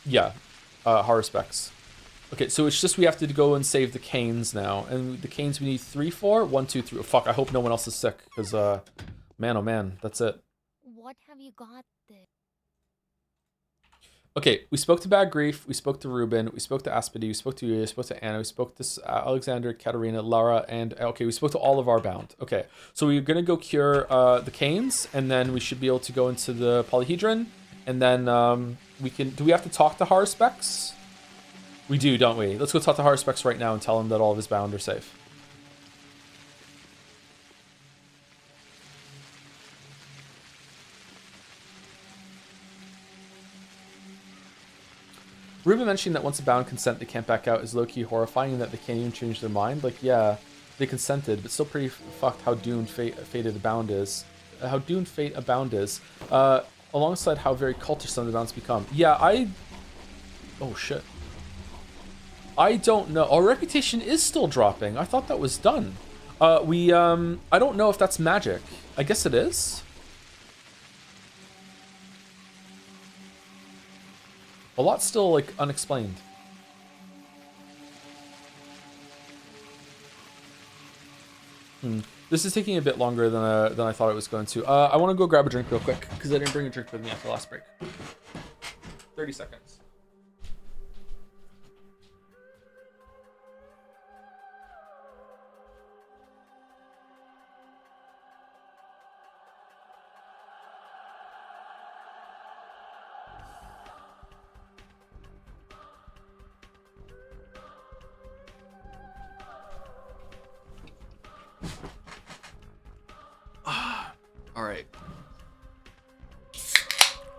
yeah, Haruspex. Okay, so it's just we have to go and save the Canes now. And the Canes we need 3 for? 1, 2, 3. Oh, fuck, I hope no one else is sick, because, man, oh man, that's it. What have you got there? Okay, we spoke to Bad Grief, we spoke to Ruben, we spoke to Aspedy, we spoke to Yulia, we spoke to Anna, we spoke to Alexander, Katarina, Lara, and okay, we spoke to all of our bound. Okay, so we're gonna go cure the Canes, and then we should be able to go into the Polyhedron, and then we can. Do we have to talk to Harspex? We do, don't we? Let's go talk to Harspex right now and tell him that all of his bound are safe. Ruben mentioning that once a bound consent, they can't back out is low-key horrifying, and that they can't even change their mind. Like, yeah, they consented, but still pretty fucked how doomed fated a bound is. How doomed fate a bound is. Alongside how very cultish some of the bounds become. Yeah, oh shit. I don't know. Our reputation is still dropping. I thought that was done. I don't know if that's magic. I guess it is. A lot's still, like, unexplained. This is taking a bit longer than I thought it was going to. I want to go grab a drink real quick, because I didn't bring a drink with me after the last break. 30 seconds. All right.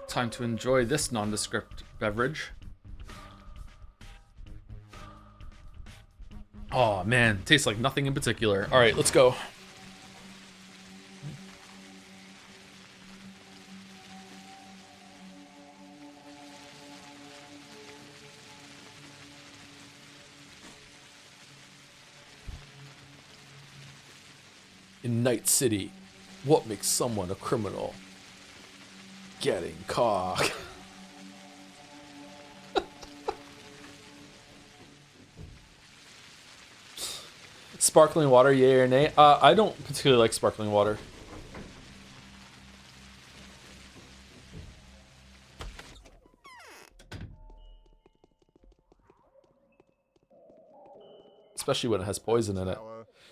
Time to enjoy this nondescript beverage. Oh man, tastes like nothing in particular. All right, let's go. In Night City, what makes someone a criminal? Getting caught. Sparkling water, yay or nay? I don't particularly like sparkling water. Especially when it has poison in it.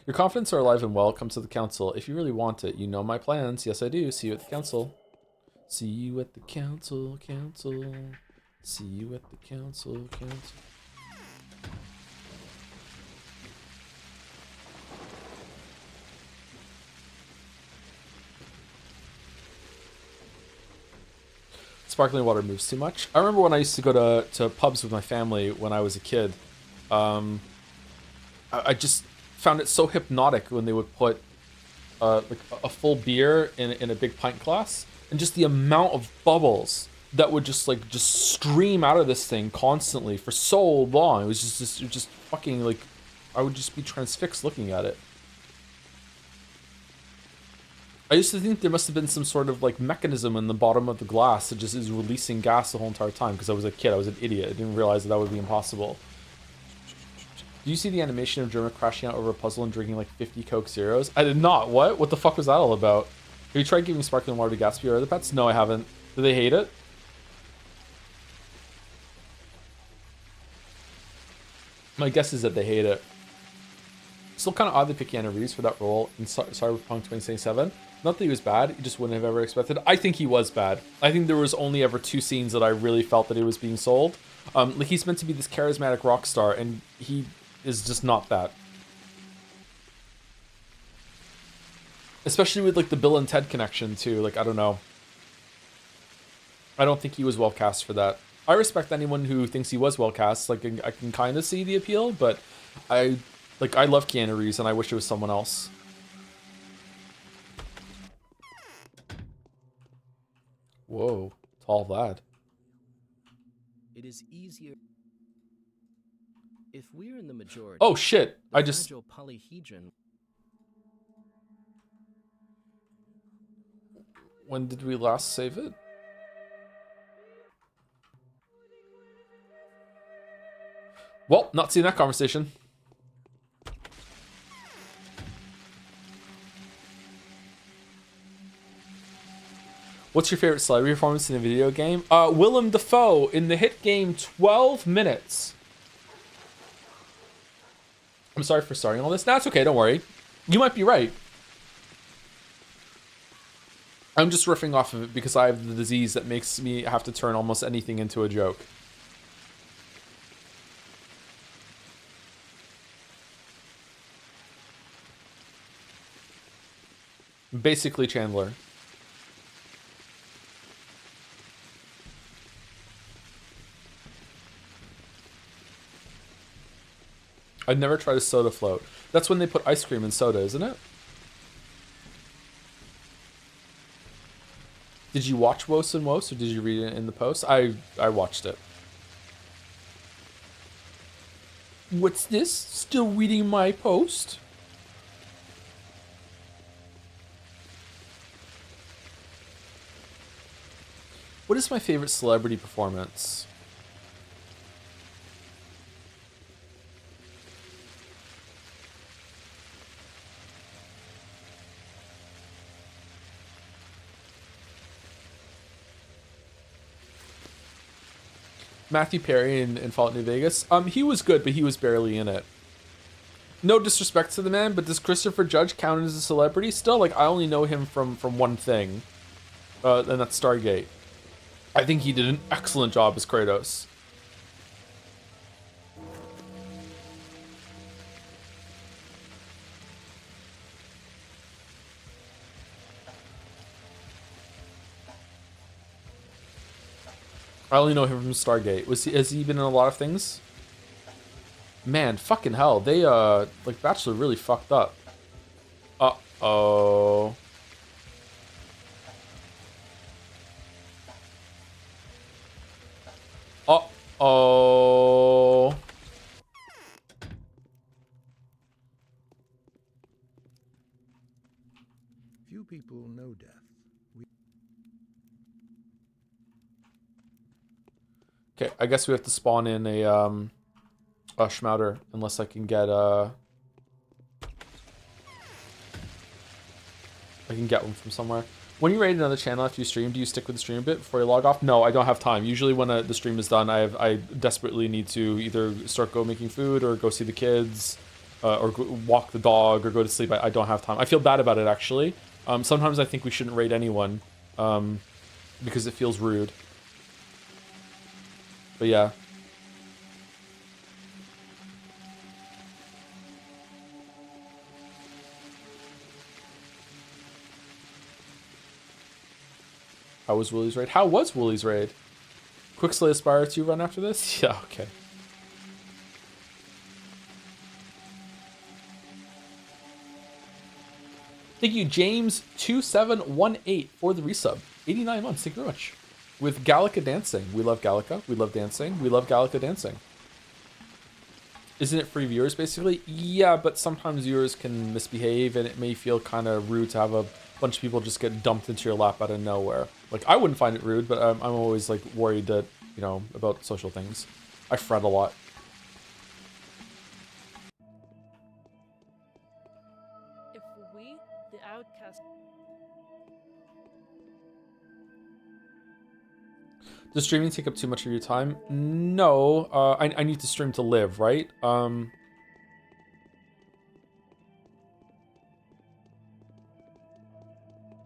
Your confidence are alive and well. Come to the council. If you really want it, you know my plans. Yes, I do. See you at the council. See you at the council, council. See you at the council, council. Sparkling water moves too much. I remember when I used to go to pubs with my family when I was a kid. I just found it so hypnotic when they would put like a full beer in a big pint glass, and just the amount of bubbles that would just stream out of this thing constantly for so long. It was just fucking like, I would just be transfixed looking at it. I used to think there must have been some sort of like mechanism in the bottom of the glass that just is releasing gas the whole entire time, because I was a kid. I was an idiot. I didn't realize that would be impossible. Do you see the animation of Dermot crashing out over a puzzle and drinking like 50 Coke Zeros? I did not. What? What the fuck was that all about? Have you tried giving sparkling water to Gatsby or other pets? No, I haven't. Do they hate it? My guess is that they hate it. Still kind of odd they pick Keanu Reeves for that role in Cyberpunk 2077. Not that he was bad, you just wouldn't have ever expected. I think he was bad. I think there was only ever 2 scenes that I really felt that he was being sold. Like, he's meant to be this charismatic rock star, and he is just not that. Especially with like the Bill and Ted connection too. Like, I don't know. I don't think he was well cast for that. I respect anyone who thinks he was well cast. Like, I can kind of see the appeal, but I love Keanu Reeves and I wish it was someone else. Whoa, tall lad. It is easier if we're in the majority. Oh shit! I just. Polyhedron. When did we last save it? Well, not seeing that conversation. What's your favorite celebrity performance in a video game? Willem Dafoe in the hit game 12 Minutes. I'm sorry for starting all this. No, it's okay, don't worry. You might be right. I'm just riffing off of it because I have the disease that makes me have to turn almost anything into a joke. Basically Chandler. I'd never tried a soda float. That's when they put ice cream in soda, isn't it? Did you watch Wos and Wos, or did you read it in the post? I watched it. What's this? Still reading my post? What is my favorite celebrity performance? Matthew Perry in Fallout New Vegas. He was good, but he was barely in it. No disrespect to the man, but does Christopher Judge count as a celebrity still? Like, I only know him from one thing, and that's Stargate. I think he did an excellent job as Kratos. I only know him from Stargate. Has he been in a lot of things? Man, fucking hell. They, like, Bachelor really fucked up. Uh-oh. Uh-oh. Few people know death. Okay, I guess we have to spawn in a Schmouter, unless I can get I can get one from somewhere. When you raid another channel after you stream, do you stick with the stream a bit before you log off? No, I don't have time. Usually when the stream is done, I desperately need to either start making food or go see the kids, or walk the dog or go to sleep. I don't have time. I feel bad about it, actually. Sometimes I think we shouldn't raid anyone, because it feels rude. But yeah. How was Wooly's raid? How was Wooly's raid? Quickslay Aspire to run after this? Yeah, okay. Thank you, James2718 for the resub. 89 months, thank you very much. With Gallica dancing. We love Gallica. We love dancing. We love Gallica dancing. Isn't it free viewers, basically? Yeah, but sometimes viewers can misbehave, and it may feel kind of rude to have a bunch of people just get dumped into your lap out of nowhere. Like, I wouldn't find it rude, but I'm always, like, worried that, you know, about social things. I fret a lot. If we, the outcast... Does streaming take up too much of your time? No, I need to stream to live, right?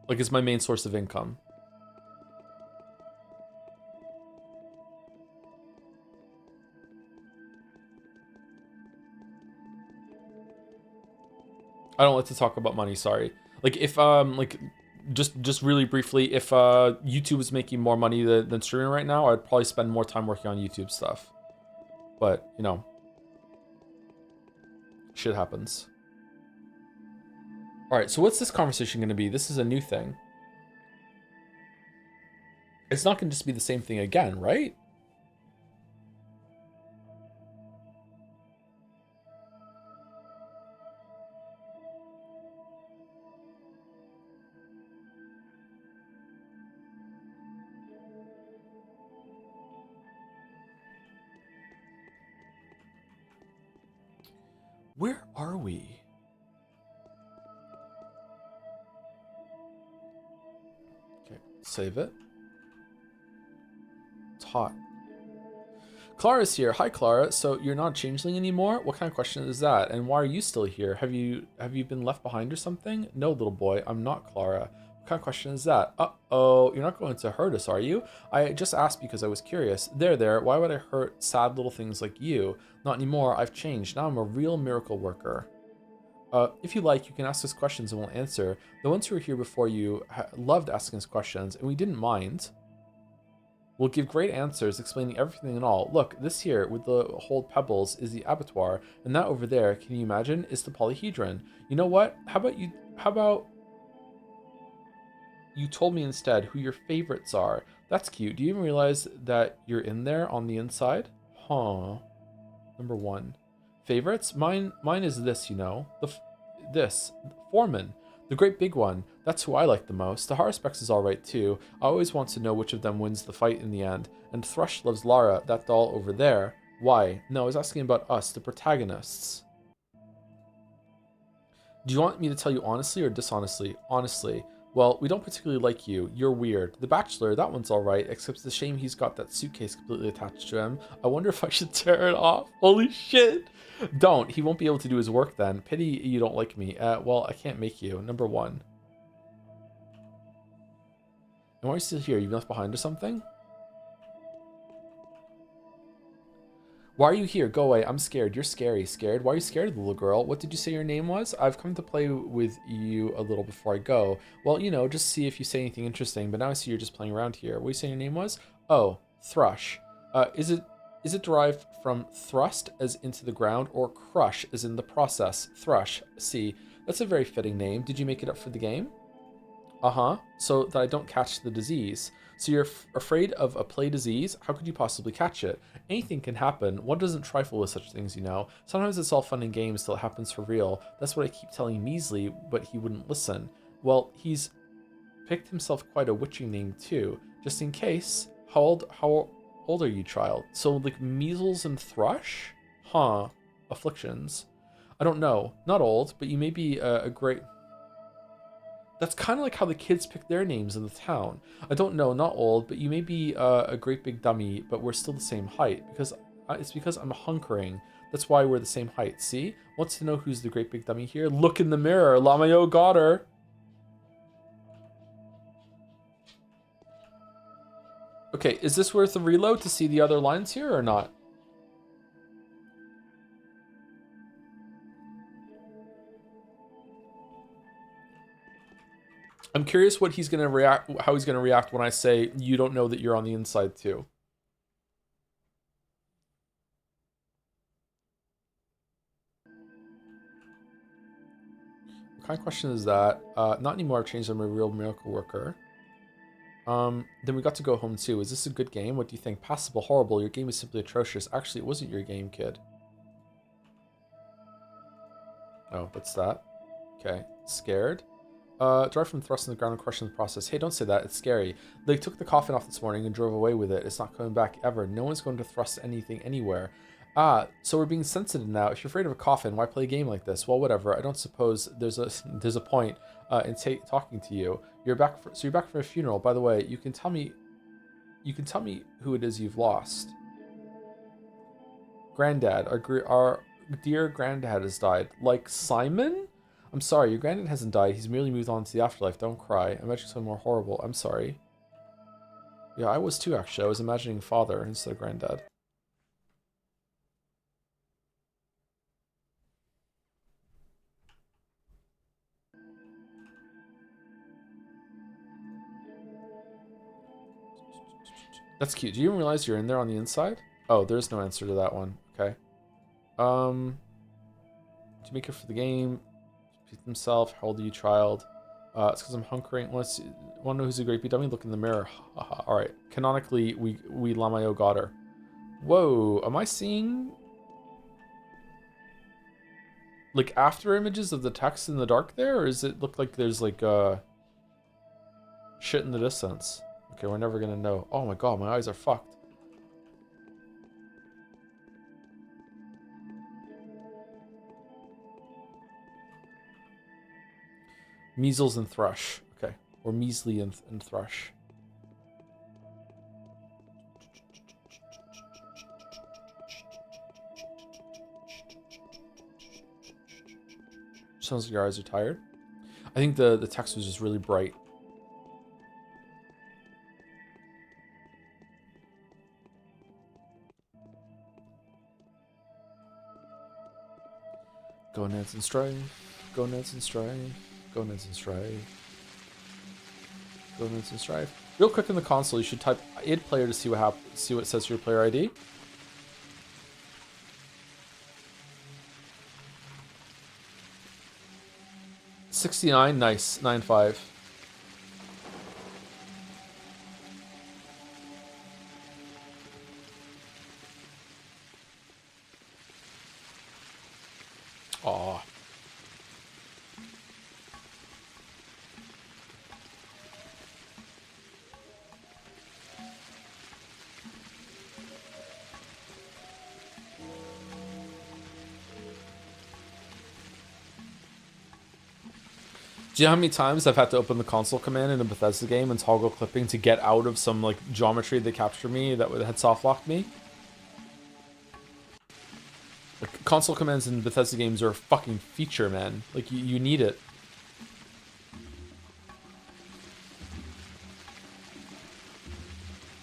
Like, it's my main source of income. I don't like to talk about money, sorry. Like, if, like, just really briefly, if YouTube was making more money than streaming right now, I'd probably spend more time working on YouTube stuff. But, you know, shit happens. All right, so what's this conversation going to be? This is a new thing. It's not going to just be the same thing again, right? Where are we? Okay, Save it. It's hot. Clara's here. Hi, Clara. So you're not a changeling anymore? What kind of question is that? And why are you still here? Have you been left behind or something? No, little boy. I'm not Clara. What kind of question is that? Uh-oh. You're not going to hurt us, are you? I just asked because I was curious. There. Why would I hurt sad little things like you? Not anymore. I've changed. Now I'm a real miracle worker. If you like, you can ask us questions and we'll answer. The ones who were here before you loved asking us questions, and we didn't mind. We'll give great answers, explaining everything and all. Look, this here, with the hold pebbles, is the abattoir, and that over there, can you imagine, is the polyhedron. You know what? How about you told me instead who your favorites are? That's cute. Do you even realize that you're in there on the inside? Huh. Number 1. Favorites? Mine is this, you know. This. Foreman. The great big one. That's who I like the most. The Harspex is alright too. I always want to know which of them wins the fight in the end. And Thrush loves Lara, that doll over there. Why? No, I was asking about us, the protagonists. Do you want me to tell you honestly or dishonestly? Honestly. Well, we don't particularly like you. You're weird. The Bachelor, that one's alright, except it's a shame he's got that suitcase completely attached to him. I wonder if I should tear it off. Holy shit! Don't. He won't be able to do his work then. Pity you don't like me. Well, I can't make you. Number 1. And why are you still here? You left behind or something? Why are you here? Go away. I'm scared. You're scary. Scared? Why are you scared, little girl? What did you say your name was? I've come to play with you a little before I go. Well, you know, just see if you say anything interesting, but now I see you're just playing around here. What did you say your name was? Oh, Thrush. Is it derived from thrust as into the ground or crush as in the process? Thrush. See, that's a very fitting name. Did you make it up for the game? Uh-huh. So that I don't catch the disease. So you're afraid of a play disease? How could you possibly catch it? Anything can happen. One doesn't trifle with such things, you know. Sometimes it's all fun and games till it happens for real. That's what I keep telling Measley, but he wouldn't listen. Well, he's picked himself quite a witching name too. Just in case. How old are you, child? So like measles and thrush? Huh. Afflictions. I don't know. Not old, but you may be a great... That's kind of like how the kids pick their names in the town. I don't know, not old, but you may be a great big dummy, but we're still the same height. It's because I'm hunkering. That's why we're the same height, see? Wants to know who's the great big dummy here? Look in the mirror, Lamayo got her. Okay, is this worth a reload to see the other lines here or not? I'm curious what he's gonna react, how he's gonna react when I say you don't know that you're on the inside too. What kind of question is that? Not anymore. I've changed. I'm a real miracle worker. Then we got to go home too. Is this a good game? What do you think? Passable, horrible. Your game is simply atrocious. Actually, it wasn't your game, kid. Oh, what's that? Okay, scared. Derived from thrust in the ground and crushing the process. Hey, don't say that. It's scary. They took the coffin off this morning and drove away with it. It's not coming back ever. No one's going to thrust anything anywhere. Ah, so we're being sensitive now. If you're afraid of a coffin, why play a game like this? Well, whatever. I don't suppose there's a point in talking to you. You're back for a funeral. By the way, you can tell me who it is you've lost. Granddad, our dear granddad has died. Like Simon? I'm sorry, your granddad hasn't died. He's merely moved on to the afterlife. Don't cry. I'm imagining something more horrible. I'm sorry. Yeah, I was too, actually. I was imagining father instead of granddad. That's cute. Do you even realize you're in there on the inside? Oh, there's no answer to that one. Okay. To make it for the game, pick himself. How old are you, child? It's because I'm hunkering. Want to know who's a great big dummy? Look in the mirror. All right. Canonically, we Lamayo got her. Whoa. Am I seeing like after images of the text in the dark there, or does it look like there's like shit in the distance? Okay, we're never gonna know. Oh my god, my eyes are fucked. Measles and thrush. Okay, or measly and thrush. Sounds like your eyes are tired. I think the text was just really bright. Gonads and strife. Gonads and strife. Gonads and strife. Gonads and strife. Real quick in the console, you should type id player to see what happens. See what it says to your player ID. $69, nice. 9.5. Aw. Do you know how many times I've had to open the console command in a Bethesda game and toggle clipping to get out of some like geometry that captured me that had soft locked me? Like, console commands in Bethesda games are a fucking feature, man. Like you need it.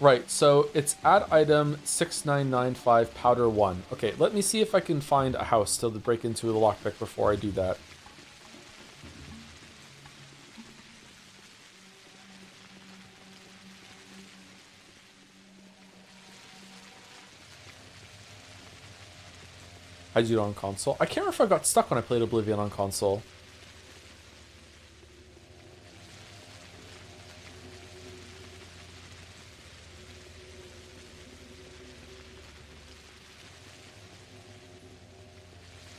Right, so it's add item 6995 powder 1. Okay, let me see if I can find a house to break into the lockpick before I do that. I do it on console. I can't remember if I got stuck when I played Oblivion on console.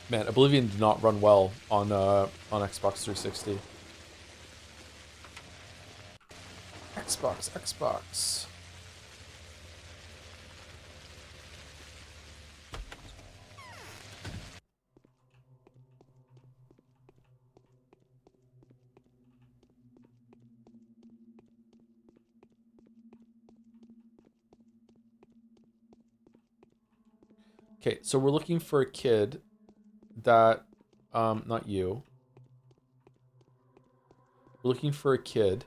Man, Oblivion did not run well on Xbox 360. Xbox. Okay, so we're looking for a kid that, not you. We're looking for a kid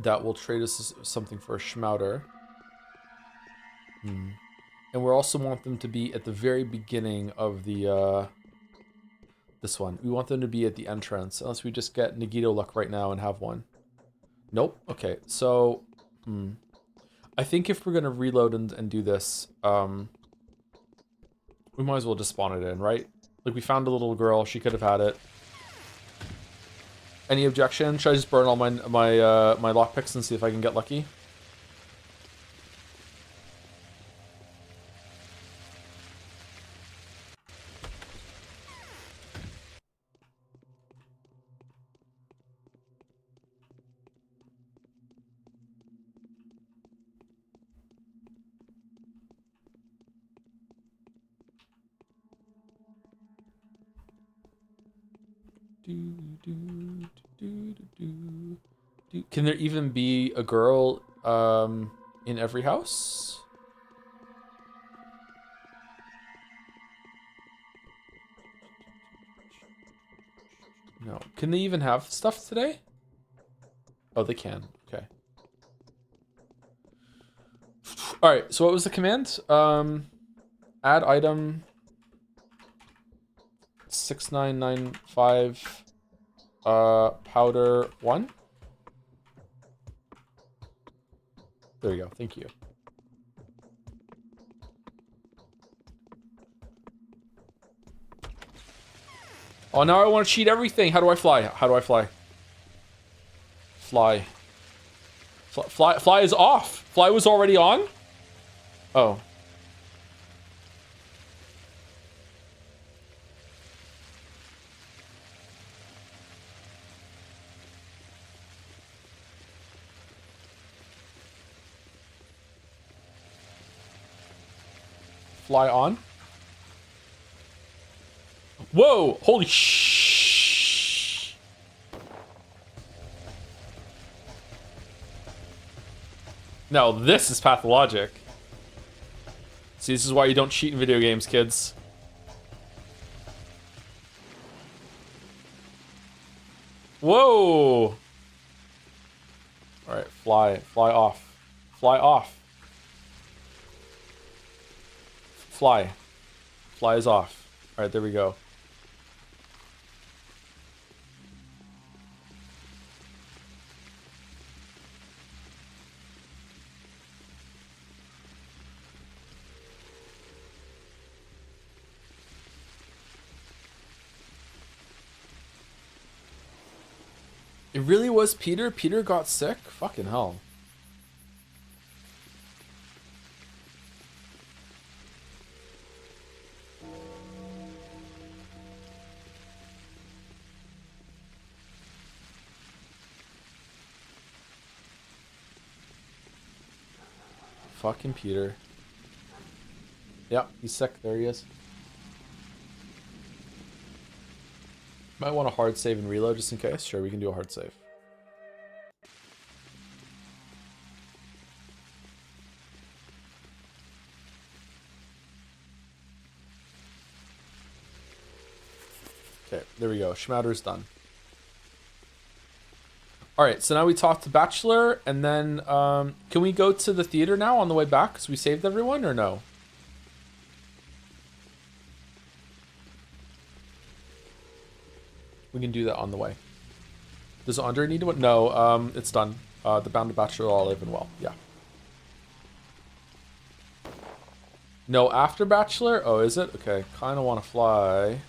that will trade us something for a schmouter. And we also want them to be at the very beginning of the, this one. We want them to be at the entrance, unless we just get Nagito luck right now and have one. Nope. Okay, so, I think if we're gonna reload and do this, we might as well just spawn it in, right? Like, we found a little girl, she could have had it. Any objection? Should I just burn all my lockpicks and see if I can get lucky? Can there even be a girl in every house? No. Can they even have stuff today? Oh, they can. Okay. All right. So what was the command? Add item 6995 powder 1. There you go. Thank you. Oh, now I want to cheat everything. How do I fly? How do I fly? Fly. Fly is off. Fly was already on? Oh. Fly on. Whoa! Holy shh! Now this is pathologic. See, this is why you don't cheat in video games, kids. Whoa! Alright, fly. Fly off. Fly off. Fly. Fly is off. Alright, there we go. It really was Peter? Peter got sick? Fucking hell. Fucking Peter. Yeah, he's sick. There he is. Might want a hard save and reload just in case. Sure, we can do a hard save. Okay, there we go. Schmatter's done. Alright, so now we talk to Bachelor, and then, can we go to the theater now on the way back? Because we saved everyone, or no? We can do that on the way. Does Andre need one? No, it's done. The Bound to Bachelor are all alive and well. Yeah. No, after Bachelor? Oh, is it? Okay, kind of want to fly.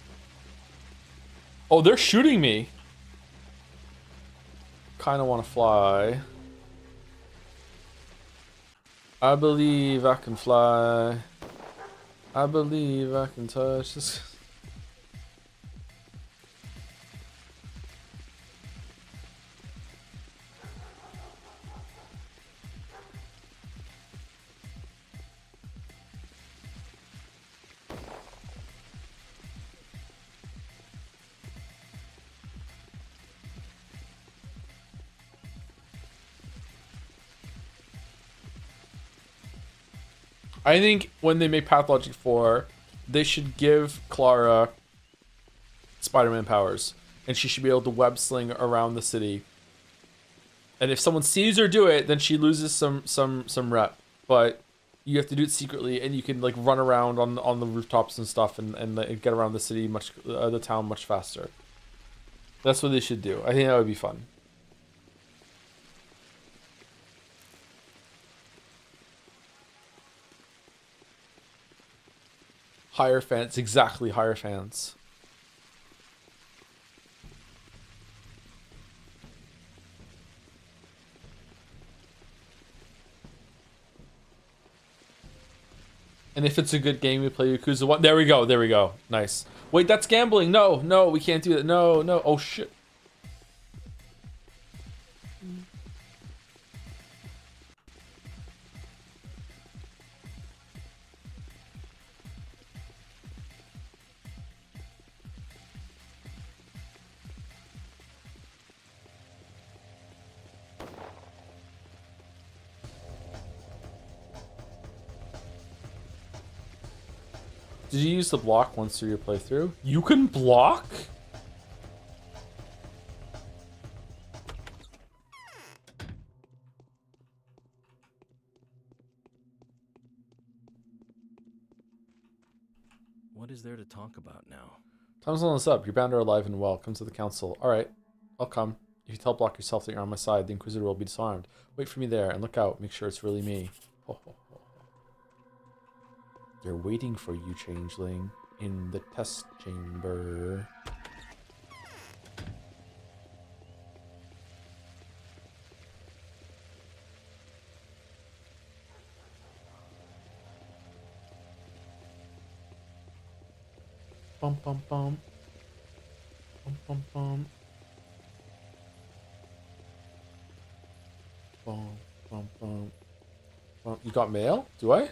Oh, they're shooting me. Kind of want to fly. I believe I can fly. I believe I can touch this. I think when they make Pathologic 4, they should give Clara Spider-Man powers. And she should be able to web sling around the city. And if someone sees her do it, then she loses some rep. But you have to do it secretly, and you can like run around on the rooftops and stuff and get around the city the town much faster. That's what they should do. I think that would be fun. Higher fans, exactly, higher fans. And if it's a good game, we play Yakuza 1. There we go, there we go. Nice. Wait, that's gambling. No, no, we can't do that. No, no. Oh, shit. Did you use the block once through your playthrough? You can block? What is there to talk about now? Time's almost up. You're bound to alive and well. Come to the council. Alright, I'll come. If you tell block yourself that you're on my side, the Inquisitor will be disarmed. Wait for me there and look out. Make sure it's really me. Ho, ho, ho. They're waiting for you, Changeling, in the test chamber. Bum bum bum. Bum bum bum. Bum bum bum. Bum. You got mail? Do I?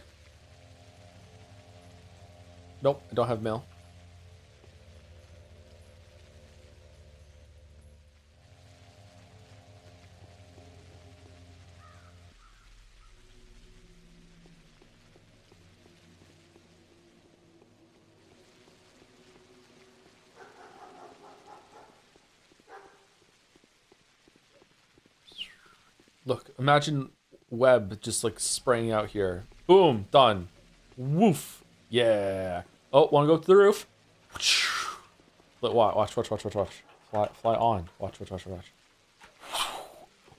Nope, I don't have mail. Look, imagine web just like spraying out here. Boom, done. Woof. Yeah. Oh, want to go to the roof? Look, watch. Fly on. Watch.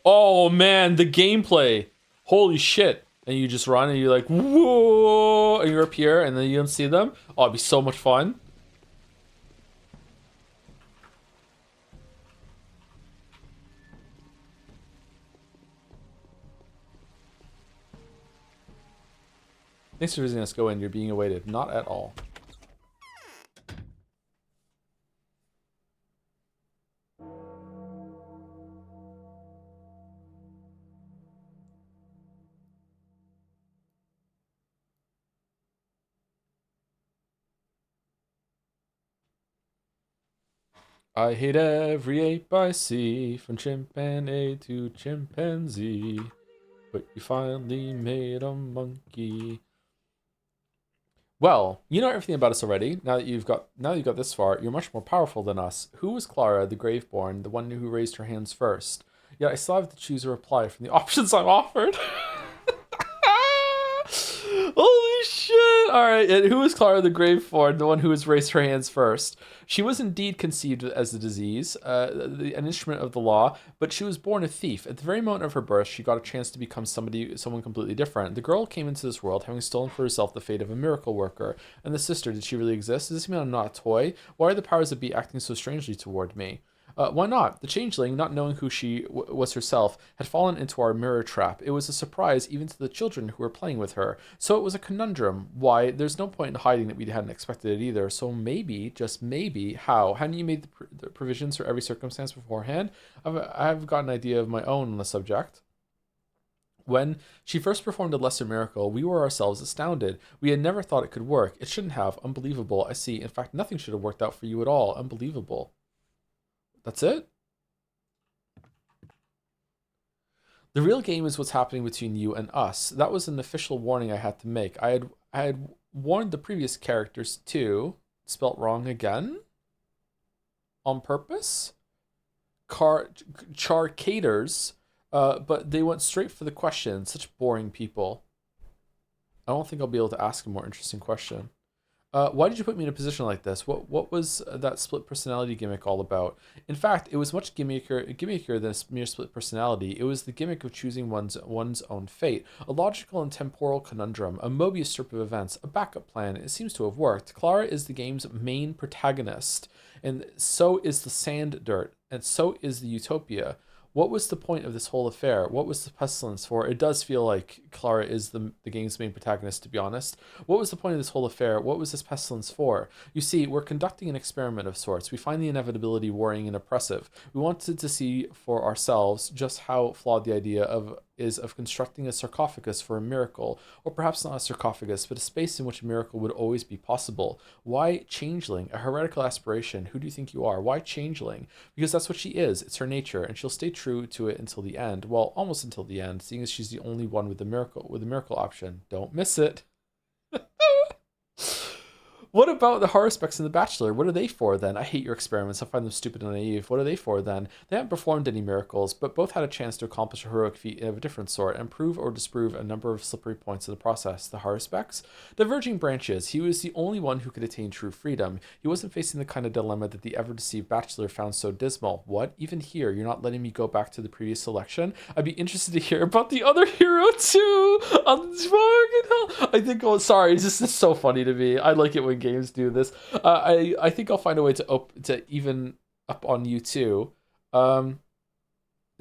Oh man, the gameplay. Holy shit. And you just run and you're like, whoa, and you're up here and then you don't see them. Oh, it'd be so much fun. Thanks for visiting us. Go in. You're being awaited. Not at all. I hate every ape I see, from chimpanzee to chimpanzee. But you finally made a monkey. Well, you know everything about us already. Now that you've got this far, you're much more powerful than us. Who was Clara, the Graveborn, the one who raised her hands first? Yet I still have to choose a reply from the options I'm offered. Holy shit! Alright, and who is Clara the Graveborn, the one who has raised her hands first? She was indeed conceived as a disease, an instrument of the law, but she was born a thief. At the very moment of her birth, she got a chance to become someone completely different. The girl came into this world having stolen for herself the fate of a miracle worker. And the sister, did she really exist? Does this mean I'm not a toy? Why are the powers that be acting so strangely toward me? Why not? The changeling, not knowing who she was herself, had fallen into our mirror trap. It was a surprise even to the children who were playing with her. So it was a conundrum. Why? There's no point in hiding that we hadn't expected it either. So maybe, just maybe, how? Hadn't you made the provisions for every circumstance beforehand? I've got an idea of my own on the subject. When she first performed a lesser miracle, we were ourselves astounded. We had never thought it could work. It shouldn't have. Unbelievable. I see. In fact, nothing should have worked out for you at all. Unbelievable. That's it? The real game is what's happening between you and us. That was an official warning I had to make. I had warned the previous characters too. Spelt wrong again? On purpose? Charcators, but they went straight for the question. Such boring people. I don't think I'll be able to ask a more interesting question. Why did you put me in a position like this? What was that split personality gimmick all about? In fact, it was much gimmickier than a mere split personality. It was the gimmick of choosing one's own fate, a logical and temporal conundrum, a Mobius strip of events, a backup plan. It seems to have worked. Clara is the game's main protagonist, and so is the sand dirt, and so is the utopia. What was the point of this whole affair? What was the pestilence for? It does feel like Clara is the game's main protagonist, to be honest. What was the point of this whole affair? What was this pestilence for? You see, we're conducting an experiment of sorts. We find the inevitability worrying and oppressive. We wanted to see for ourselves just how flawed the idea is of constructing a sarcophagus for a miracle, or perhaps not a sarcophagus, but a space in which a miracle would always be possible. Why Changeling? A heretical aspiration. Who do you think you are? Why Changeling? Because that's what she is. It's her nature, and she'll stay true to it until the end. Well, almost until the end, seeing as she's the only one with the miracle option. Don't miss it. What about the horror specs in The Bachelor? What are they for then? I hate your experiments. I find them stupid and naive. What are they for then? They haven't performed any miracles, but both had a chance to accomplish a heroic feat of a different sort and prove or disprove a number of slippery points in the process. The horror specs? Diverging branches. He was the only one who could attain true freedom. He wasn't facing the kind of dilemma that the ever-deceived Bachelor found so dismal. What? Even here, you're not letting me go back to the previous selection? I'd be interested to hear about the other hero too. I think, oh, sorry, this is so funny to me. I like it when games do this. I think I'll find a way to even up on you too, to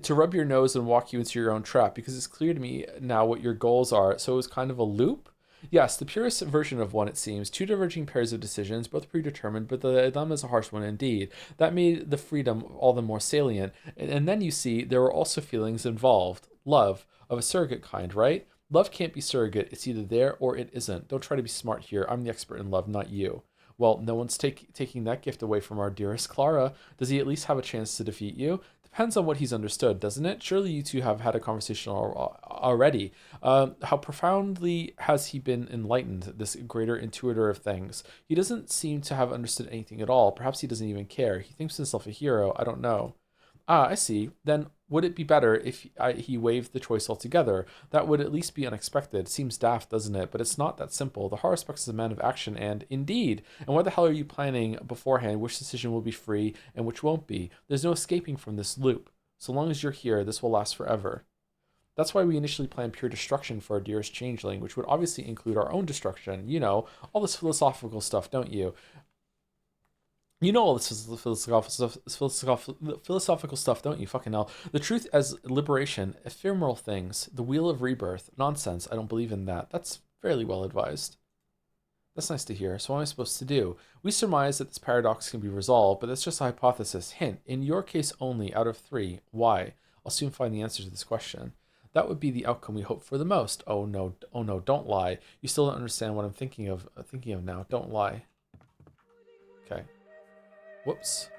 rub your nose and walk you into your own trap, because it's clear to me now what your goals are. So it was kind of a loop. Yes, the purest version of one, it seems. Two diverging pairs of decisions, both predetermined, but the dilemma is a harsh one indeed. That made the freedom all the more salient. And then you see there were also feelings involved. Love, of a surrogate kind, right? Love can't be surrogate. It's either there or it isn't. Don't try to be smart here. I'm the expert in love, not you. Well, no one's taking that gift away from our dearest Clara. Does he at least have a chance to defeat you? Depends on what he's understood, doesn't it? Surely you two have had a conversation already. How profoundly has he been enlightened, this greater intuitor of things? He doesn't seem to have understood anything at all. Perhaps he doesn't even care. He thinks himself a hero. I don't know. Ah, I see. Then would it be better if he waived the choice altogether? That would at least be unexpected. Seems daft, doesn't it? But it's not that simple. The Haruspex is a man of action, and indeed. And what the hell are you planning beforehand? Which decision will be free and which won't be? There's no escaping from this loop. So long as you're here, this will last forever. That's why we initially planned pure destruction for our dearest changeling, which would obviously include our own destruction. You know, all this philosophical stuff, don't you? You know all this philosophical stuff, don't you? Fucking hell. The truth as liberation, ephemeral things, the wheel of rebirth. Nonsense. I don't believe in that. That's fairly well advised. That's nice to hear. So what am I supposed to do? We surmise that this paradox can be resolved, but that's just a hypothesis. Hint, in your case only, out of 3. Why? I'll soon find the answer to this question. That would be the outcome we hope for the most. Oh no, don't lie. You still don't understand what I'm thinking of now. Don't lie. Okay. Whoops.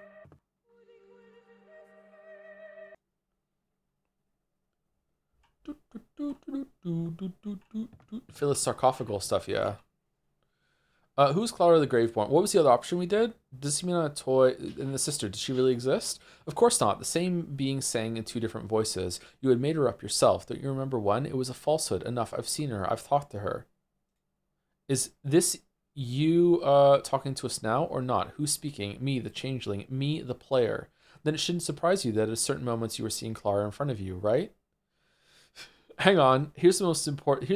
Phyllis sarcophagal stuff, yeah. Who's Clara the Graveborn? What was the other option we did? Does he mean a toy? And the sister, did she really exist? Of course not. The same being sang in 2 different voices. You had made her up yourself. Don't you remember one? It was a falsehood. Enough. I've seen her. I've talked to her. Is this you talking to us now or not? Who's speaking? Me, the changeling. Me, the player. Then it shouldn't surprise you that at certain moments you were seeing Clara in front of you, right? Hang on. Here's the important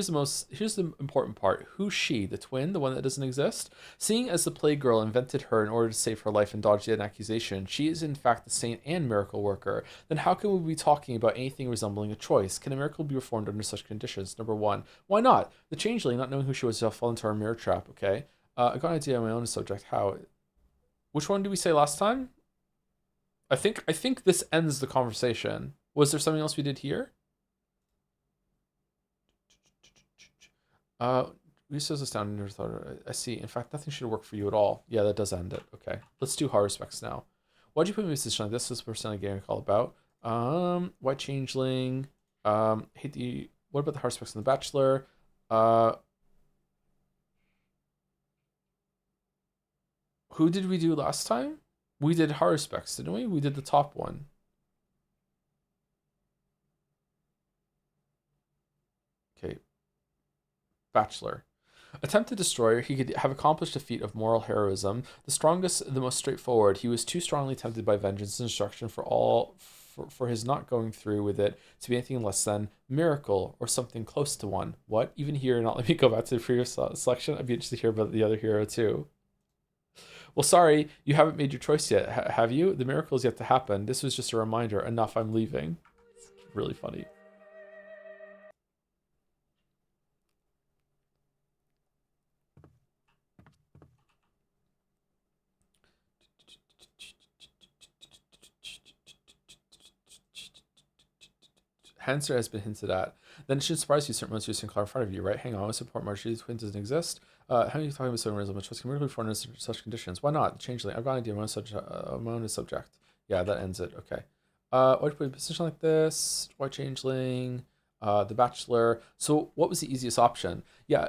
part. Who's she? The twin? The one that doesn't exist? Seeing as the plague girl invented her in order to save her life and dodge an accusation, she is in fact the saint and miracle worker. Then how can we be talking about anything resembling a choice? Can a miracle be performed under such conditions? Number 1. Why not? The changeling, not knowing who she was, fell into our mirror trap, okay? I got an idea on my own subject. How? Which one did we say last time? I think this ends the conversation. Was there something else we did here? Resource astounding. I see. In fact, nothing should work for you at all. Yeah, that does end it. Okay. Let's do Haruspex now. Why'd you put me in a position like this? This is the a game all about. White Changeling. What about the Haruspex and the Bachelor? Who did we do last time? We did Haruspex, didn't we? We did the top one. Okay. Bachelor. Attempted destroyer, he could have accomplished a feat of moral heroism. The strongest, the most straightforward. He was too strongly tempted by vengeance and destruction for his not going through with it to be anything less than miracle or something close to one. What? Even here, not let me go back to the previous selection. I'd be interested to hear about the other hero too. Well, sorry, you haven't made your choice yet, have you? The miracle is yet to happen. This was just a reminder. Enough, I'm leaving. It's really funny. Answer has been hinted at. Then it should surprise you certain ones using Clara in front of you, right? Hang on, support Marjorie's twin doesn't exist. How are you talking about so realism? Which was commercially for under such conditions? Why not? Changeling. I've got an idea. My own subject. Yeah, that ends it. Okay. Why'd you put in a position like this? White Changeling. The Bachelor. So what was the easiest option? Yeah.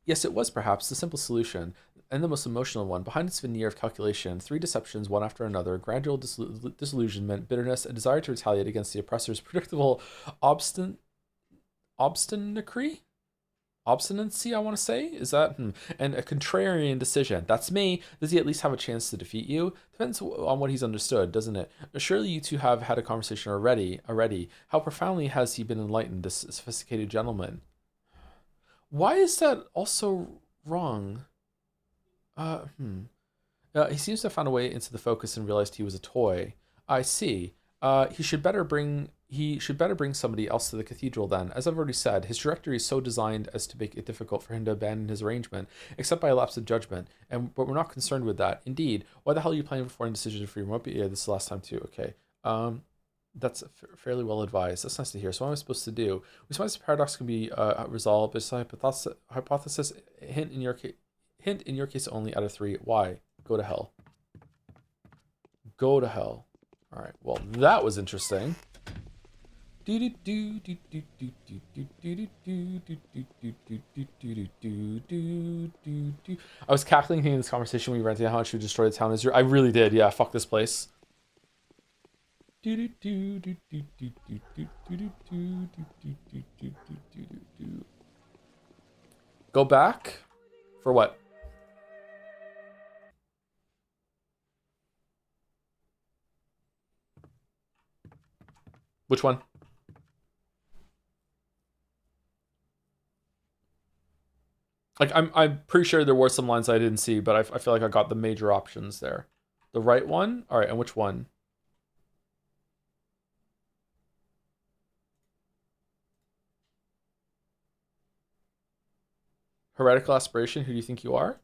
Yes, it was perhaps the simple solution. And the most emotional one, behind its veneer of calculation, 3 deceptions, one after another, gradual disillusionment, bitterness, a desire to retaliate against the oppressor's predictable obstinacy, I want to say? Is that? And a contrarian decision. That's me. Does he at least have a chance to defeat you? Depends on what he's understood, doesn't it? Surely you two have had a conversation already. How profoundly has he been enlightened, this sophisticated gentleman? Why is that also wrong? He seems to have found a way into the focus and realized he was a toy. I see. He should better bring somebody else to the cathedral then. As I've already said, his trajectory is so designed as to make it difficult for him to abandon his arrangement, except by a lapse of judgment. But we're not concerned with that. Indeed, why the hell are you planning before any decision for your remote? Yeah, this is the last time too. Okay. That's fairly well advised. That's nice to hear. So what am I supposed to do? We suppose the paradox can be resolved. It's a hypothesis. Hint in your case only out of 3. Why? Go to hell. Go to hell. All right. Well, that was interesting. I was cackling in this conversation when we rented how much we destroyed the town. I really did. Yeah. Fuck this place. Go back? For what? Which one? Like, I'm pretty sure there were some lines I didn't see, but I feel like I got the major options there. The right one? All right, and which one? Heretical aspiration, who do you think you are?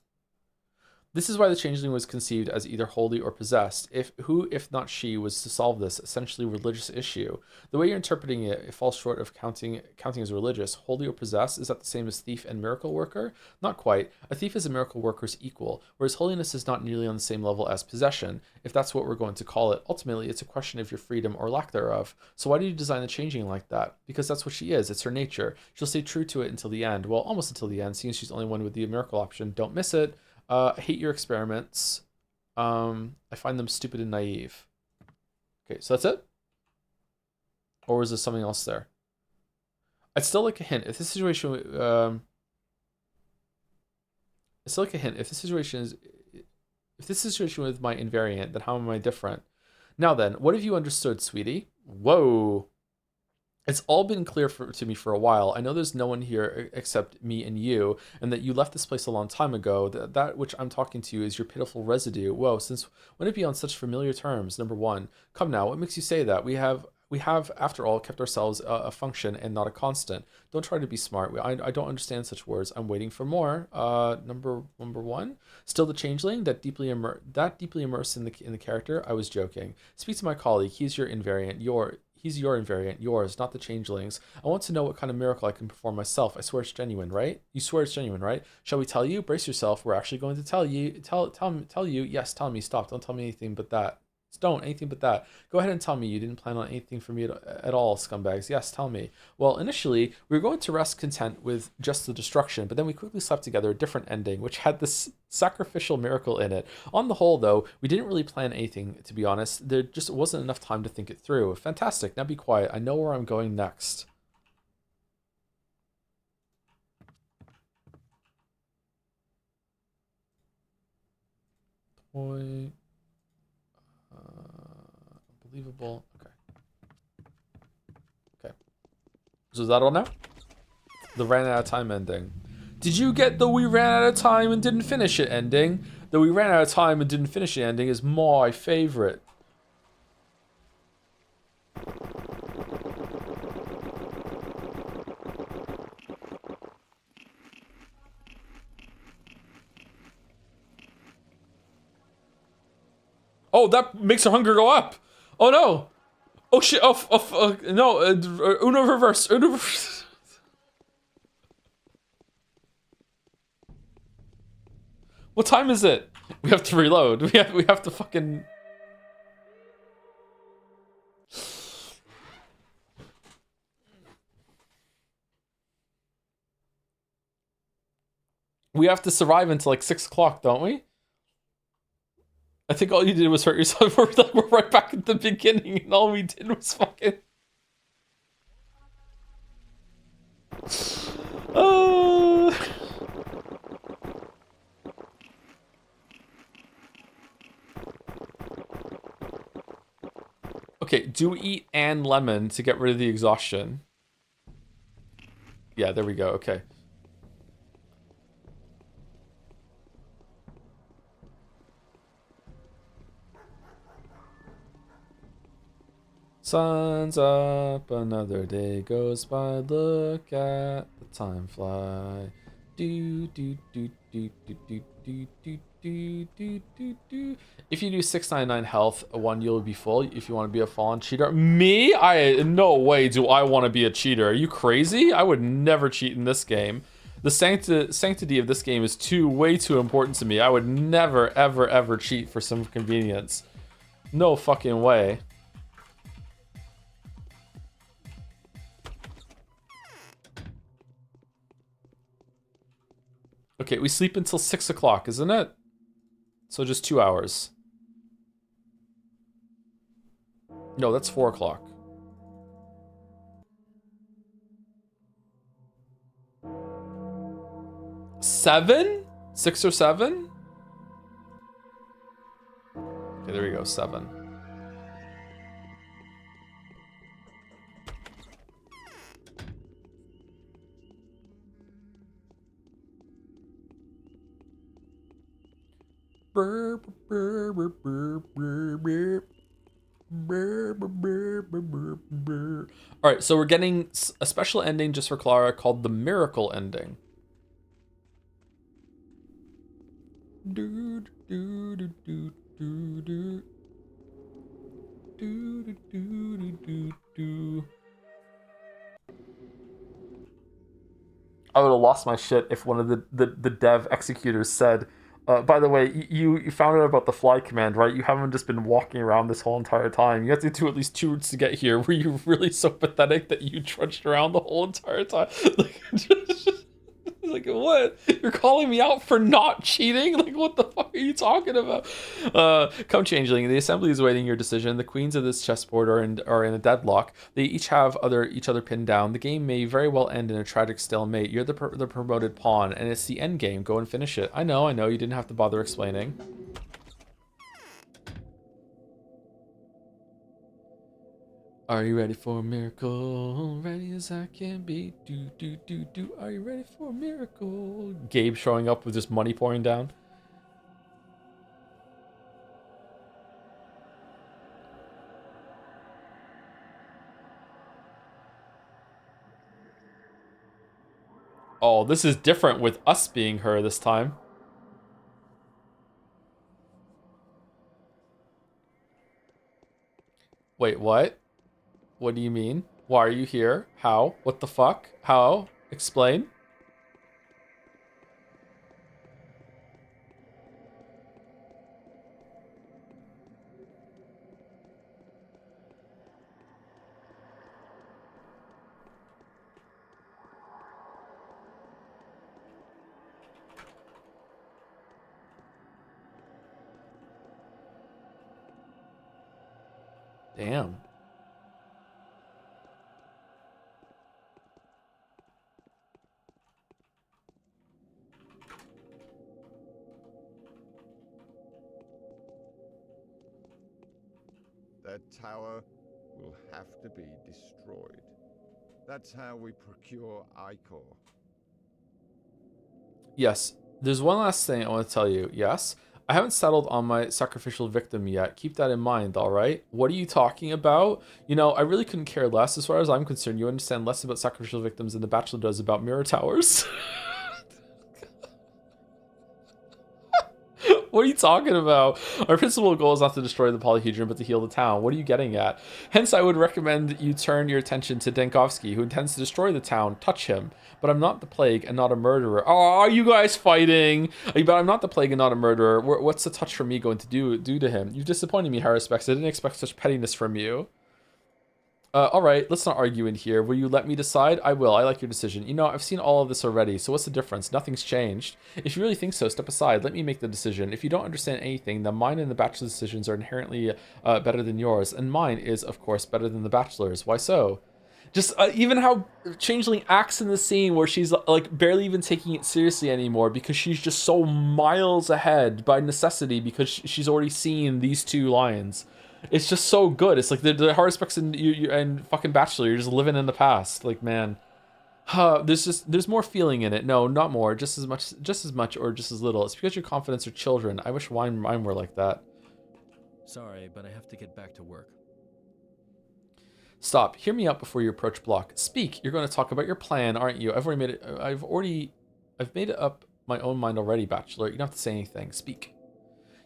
This is why the Changeling was conceived as either holy or possessed. Who, if not she, was to solve this essentially religious issue? The way you're interpreting it falls short of counting as religious. Holy or possessed, is that the same as thief and miracle worker? Not quite. A thief is a miracle worker's equal, whereas holiness is not nearly on the same level as possession, if that's what we're going to call it. Ultimately, it's a question of your freedom or lack thereof. So why did you design the Changeling like that? Because that's what she is. It's her nature. She'll stay true to it until the end. Well, almost until the end, seeing she's the only one with the miracle option. Don't miss it. I hate your experiments. I find them stupid and naive. Okay, so that's it? Or is there something else there? I'd still like a hint. If this situation, I'd still like a hint. If this situation with my invariant, then how am I different? Now then, what have you understood, sweetie? Whoa. It's all been clear to me for a while. I know there's no one here except me and you, and that you left this place a long time ago. That which I'm talking to you is your pitiful residue. Whoa, since when it be on such familiar terms? Number one. Come now, what makes you say that? We have, after all, kept ourselves a function and not a constant. Don't try to be smart. I don't understand such words. I'm waiting for more. Number one. Still the Changeling, that deeply immersed in the character. I was joking. Speak to my colleague. He's your invariant. He's your invariant, yours, not the Changeling's. I want to know what kind of miracle I can perform myself. I swear it's genuine, right? You swear it's genuine, right? Shall we tell you? Brace yourself. We're actually going to tell you. Tell you. Yes, tell me. Stop. Don't tell me anything but that. Don't. Anything but that. Go ahead and tell me you didn't plan on anything from me at all, scumbags. Yes, tell me. Well, initially, we were going to rest content with just the destruction, but then we quickly slapped together a different ending, which had this sacrificial miracle in it. On the whole, though, we didn't really plan anything, to be honest. There just wasn't enough time to think it through. Fantastic. Now be quiet. I know where I'm going next. Toy. Unbelievable. Okay. So is that all now? The ran out of time ending. Did you get the we ran out of time and didn't finish it ending? The we ran out of time and didn't finish it ending is my favorite. Oh, that makes her hunger go up. Oh no. Oh shit. No. Uno reverse. Uno reverse. What time is it? We have to reload. We have to fucking. We have to survive until like 6 o'clock, don't we? I think all you did was hurt yourself. We're right back at the beginning, and all we did was fucking. Okay, do eat and lemon to get rid of the exhaustion. Yeah, there we go. Okay. Sun's up, another day goes by. Look at the time fly. Do do do do do do do do do do do do. If you do 699 health, one you'll be full. If you want to be a fallen cheater, me, no way do I want to be a cheater. Are you crazy? I would never cheat in this game. The sanctity of this game is way too important to me. I would never ever ever cheat for some convenience. No fucking way. Okay, we sleep until 6 o'clock, isn't it? So just 2 hours. No, that's 4 o'clock. Seven? 6 or 7? Okay, there we go, 7. Alright, so we're getting a special ending just for Clara called the Miracle Ending. I would have lost my shit if one of the dev executors said, by the way, you found out about the fly command, right? You haven't just been walking around this whole entire time. You have to do at least 2 routes to get here. Were you really so pathetic that you trudged around the whole entire time? Like, what? You're calling me out for not cheating? Like, what the fuck are you talking about? Come Changeling, the assembly is waiting your decision. The queens of this chessboard are in a deadlock. They each have each other pinned down. The game may very well end in a tragic stalemate. You're the promoted pawn, and it's the end game. Go and finish it. I know. You didn't have to bother explaining. Are you ready for a miracle? Ready as I can be. Do. Are you ready for a miracle? Gabe showing up with just money pouring down. Oh, this is different with us being her this time. Wait, what? What do you mean? Why are you here? How? What the fuck? How? Explain. Damn. That tower will have to be destroyed. That's how we procure Ichor. Yes. There's one last thing I want to tell you. Yes. I haven't settled on my sacrificial victim yet. Keep that in mind, alright? What are you talking about? I really couldn't care less. As far as I'm concerned, you understand less about sacrificial victims than the Bachelor does about mirror towers. What are you talking about? Our principal goal is not to destroy the polyhedron, but to heal the town. What are you getting at? Hence, I would recommend you turn your attention to Denkovsky, who intends to destroy the town. Touch him. But I'm not the plague and not a murderer. Oh, are you guys fighting? But I'm not the plague and not a murderer. What's the touch from me going to do to him? You've disappointed me, Harrispex. I didn't expect such pettiness from you. Alright, let's not argue in here. Will you let me decide? I will. I like your decision. I've seen all of this already, so what's the difference? Nothing's changed. If you really think so, step aside. Let me make the decision. If you don't understand anything, then mine and the Bachelor's decisions are inherently better than yours, and mine is, of course, better than the Bachelor's. Why so? Just even how Changeling acts in the scene where she's like barely even taking it seriously anymore because she's just so miles ahead by necessity because she's already seen these 2 lines. It's just so good. It's like the hard specs and fucking Bachelor. You're just living in the past. Like, man, there's more feeling in it. No, not more. Just as much, or just as little. It's because your confidence are children. I wish mine were like that. Sorry, but I have to get back to work. Stop. Hear me out before you approach block. Speak. You're going to talk about your plan, aren't you? I've made it up my own mind already, Bachelor. You don't have to say anything. Speak.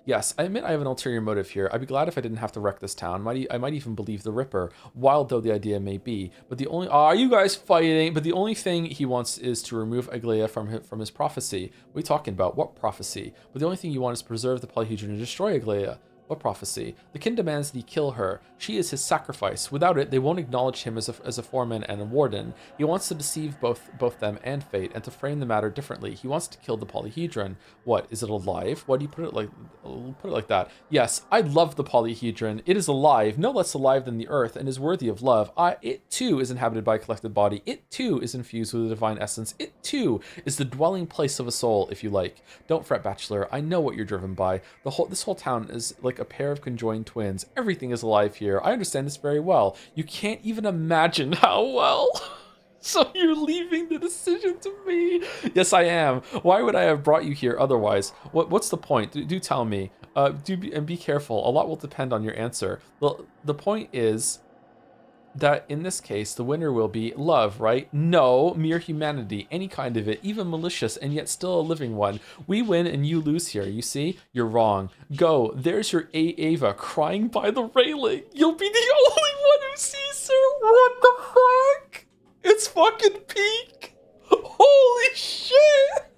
Yes, I admit I have an ulterior motive here. I'd be glad if I didn't have to wreck this town. I might even believe the Ripper, wild though the idea may be. But the only... are you guys fighting? But the only thing he wants is to remove Aglaia from his prophecy. What are you talking about? What prophecy? But the only thing you want is to preserve the polyhedron and destroy Aglaia. What prophecy? The kin demands that he kill her. She is his sacrifice. Without it, they won't acknowledge him as a foreman and a warden. He wants to deceive both them and fate, and to frame the matter differently. He wants to kill the polyhedron. What, is it alive? Why do you put it like that? Yes, I love the polyhedron. It is alive, no less alive than the earth, and is worthy of love. It too is inhabited by a collective body. It too is infused with a divine essence. It too is the dwelling place of a soul, if you like. Don't fret, bachelor. I know what you're driven by. This whole town is like a pair of conjoined twins. Everything is alive here. I understand this very well. You can't even imagine how well. So you're leaving the decision to me? Yes, I am. Why would I have brought you here otherwise? What's the point? Do tell me. Be careful. A lot will depend on your answer. Well, the point is that in this case, the winner will be love, right? No, mere humanity, any kind of it, even malicious and yet still a living one. We win and you lose here, you see? You're wrong. Go, there's your Ava crying by the railing. You'll be the only one who sees her. What the fuck? It's fucking peak. Holy shit.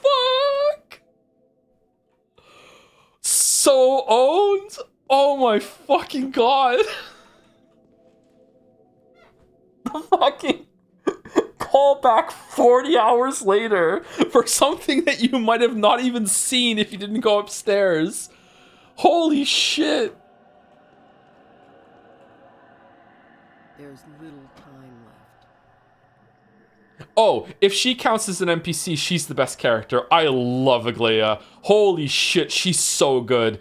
Fuck. So owned? Oh my fucking god. The fucking call back 40 hours later for something that you might have not even seen if you didn't go upstairs. Holy shit. There's little time left. Oh, if she counts as an NPC, she's the best character. I love Aglaia. Holy shit, she's so good.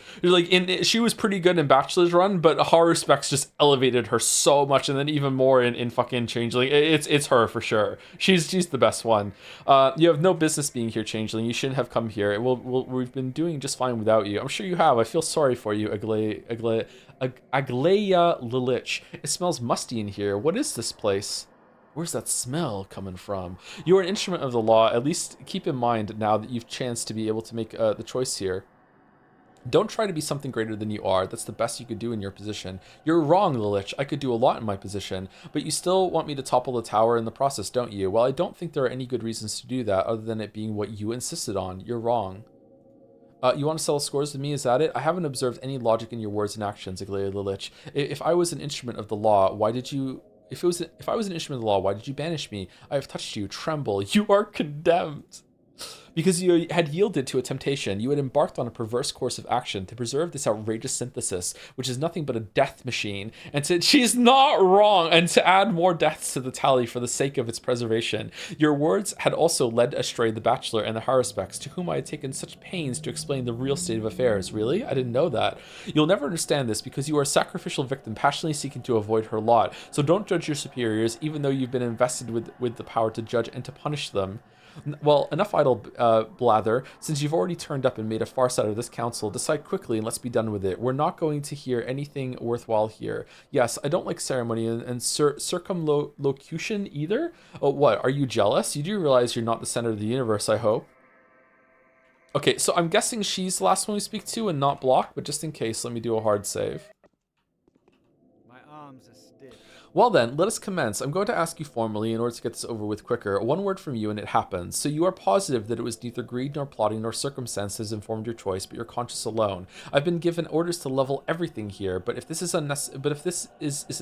She was pretty good in Bachelor's Run, but Horror Specs just elevated her so much, and then even more in fucking Changeling. It's her for sure. She's the best one. You have no business being here, Changeling. You shouldn't have come here. We've been doing just fine without you. I'm sure you have. I feel sorry for you, Aglaia Lilich. It smells musty in here. What is this place? Where's that smell coming from? You are an instrument of the law. At least keep in mind now that you've chanced to be able to make the choice here. Don't try to be something greater than you are. That's the best you could do in your position. You're wrong, Lilich. I could do a lot in my position, but you still want me to topple the tower in the process, don't you? Well, I don't think there are any good reasons to do that other than it being what you insisted on. You're wrong. You want to settle scores with me? Is that it? I haven't observed any logic in your words and actions, Aglaia Lilich. If I was an instrument of the law, why did you... If I was an instrument of the law, why did you banish me? I have touched you. Tremble. You are condemned. Because you had yielded to a temptation, you had embarked on a perverse course of action to preserve this outrageous synthesis, which is nothing but a death machine. And she's not wrong, and to add more deaths to the tally for the sake of its preservation. Your words had also led astray the Bachelor and the Haruspecs, to whom I had taken such pains to explain the real state of affairs. Really? I didn't know that. You'll never understand this because you are a sacrificial victim passionately seeking to avoid her lot. So don't judge your superiors, even though you've been invested with the power to judge and to punish them. Well, enough idle blather. Since you've already turned up and made a farce out of this council, decide quickly and let's be done with it. We're not going to hear anything worthwhile here. Yes, I don't like ceremony and circumlocution either. Oh, what? Are you jealous? You do realize you're not the center of the universe, I hope. Okay, so I'm guessing she's the last one we speak to and not Block, but just in case, let me do a hard save. My arms are stiff. Well then, let us commence. I'm going to ask you formally, in order to get this over with quicker, one word from you and it happens. So you are positive that it was neither greed nor plotting nor circumstance that has informed your choice, but your conscience alone. I've been given orders to level everything here, but if this isn't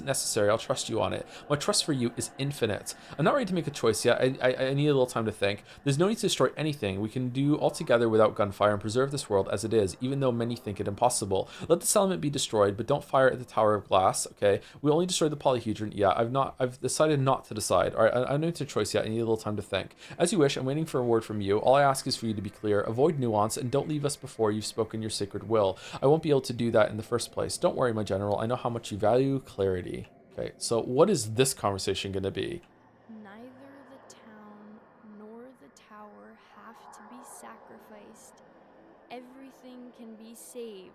necessary, I'll trust you on it. My trust for you is infinite. I'm not ready to make a choice yet. I need a little time to think. There's no need to destroy anything. We can do all together without gunfire and preserve this world as it is, even though many think it impossible. Let this element be destroyed, but don't fire at the Tower of Glass, okay? We only destroyed the polyhedron. Yeah, I've decided not to decide. All right, I'm not to choice yet. I need a little time to think. As you wish, I'm waiting for a word from you. All I ask is for you to be clear, avoid nuance, and don't leave us before you've spoken your sacred will. I won't be able to do that in the first place. Don't worry, my general. I know how much you value clarity. Okay, so what is this conversation going to be? Neither the town nor the tower have to be sacrificed. Everything can be saved.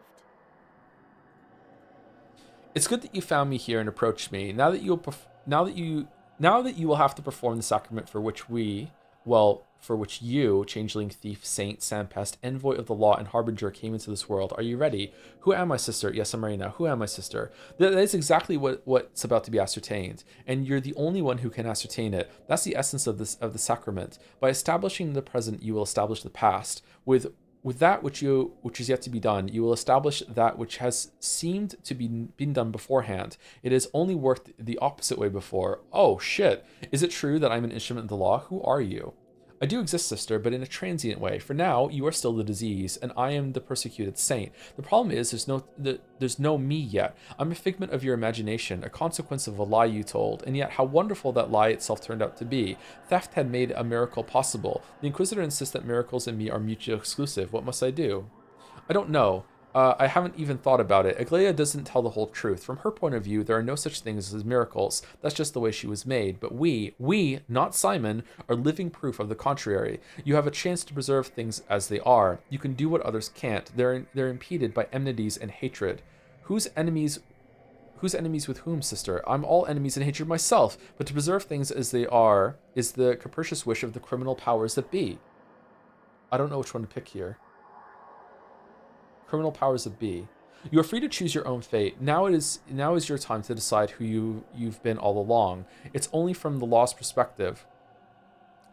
It's good that you found me here and approached me. Now that you will have to perform the sacrament for which we well, for which you, changeling, thief, saint, sandpest, envoy of the law, and harbinger, came into this world. Are you ready? Who am I, sister? Yes, I'm ready now. Who am I, sister? That is exactly what's about to be ascertained, and you're the only one who can ascertain it. That's the essence of the sacrament. By establishing the present, you will establish the past. With that which is yet to be done, you will establish that which has seemed to be been done beforehand. It has only worked the opposite way before. Oh shit! Is it true that I'm an instrument of the law? Who are you? I do exist, sister, but in a transient way. For now, you are still the disease, and I am the persecuted saint. The problem is there's no me yet. I'm a figment of your imagination, a consequence of a lie you told, and yet how wonderful that lie itself turned out to be. Theft had made a miracle possible. The Inquisitor insists that miracles and me are mutually exclusive. What must I do? I don't know. I haven't even thought about it. Aglaia doesn't tell the whole truth. From her point of view, there are no such things as miracles. That's just the way she was made. But we, not Simon, are living proof of the contrary. You have a chance to preserve things as they are. You can do what others can't. They're impeded by enmities and hatred. Whose enemies with whom, sister? I'm all enemies and hatred myself. But to preserve things as they are is the capricious wish of the criminal powers that be. I don't know which one to pick here. Criminal powers that be. You are free to choose your own fate. Now is your time to decide who you've been all along. It's only from the law's perspective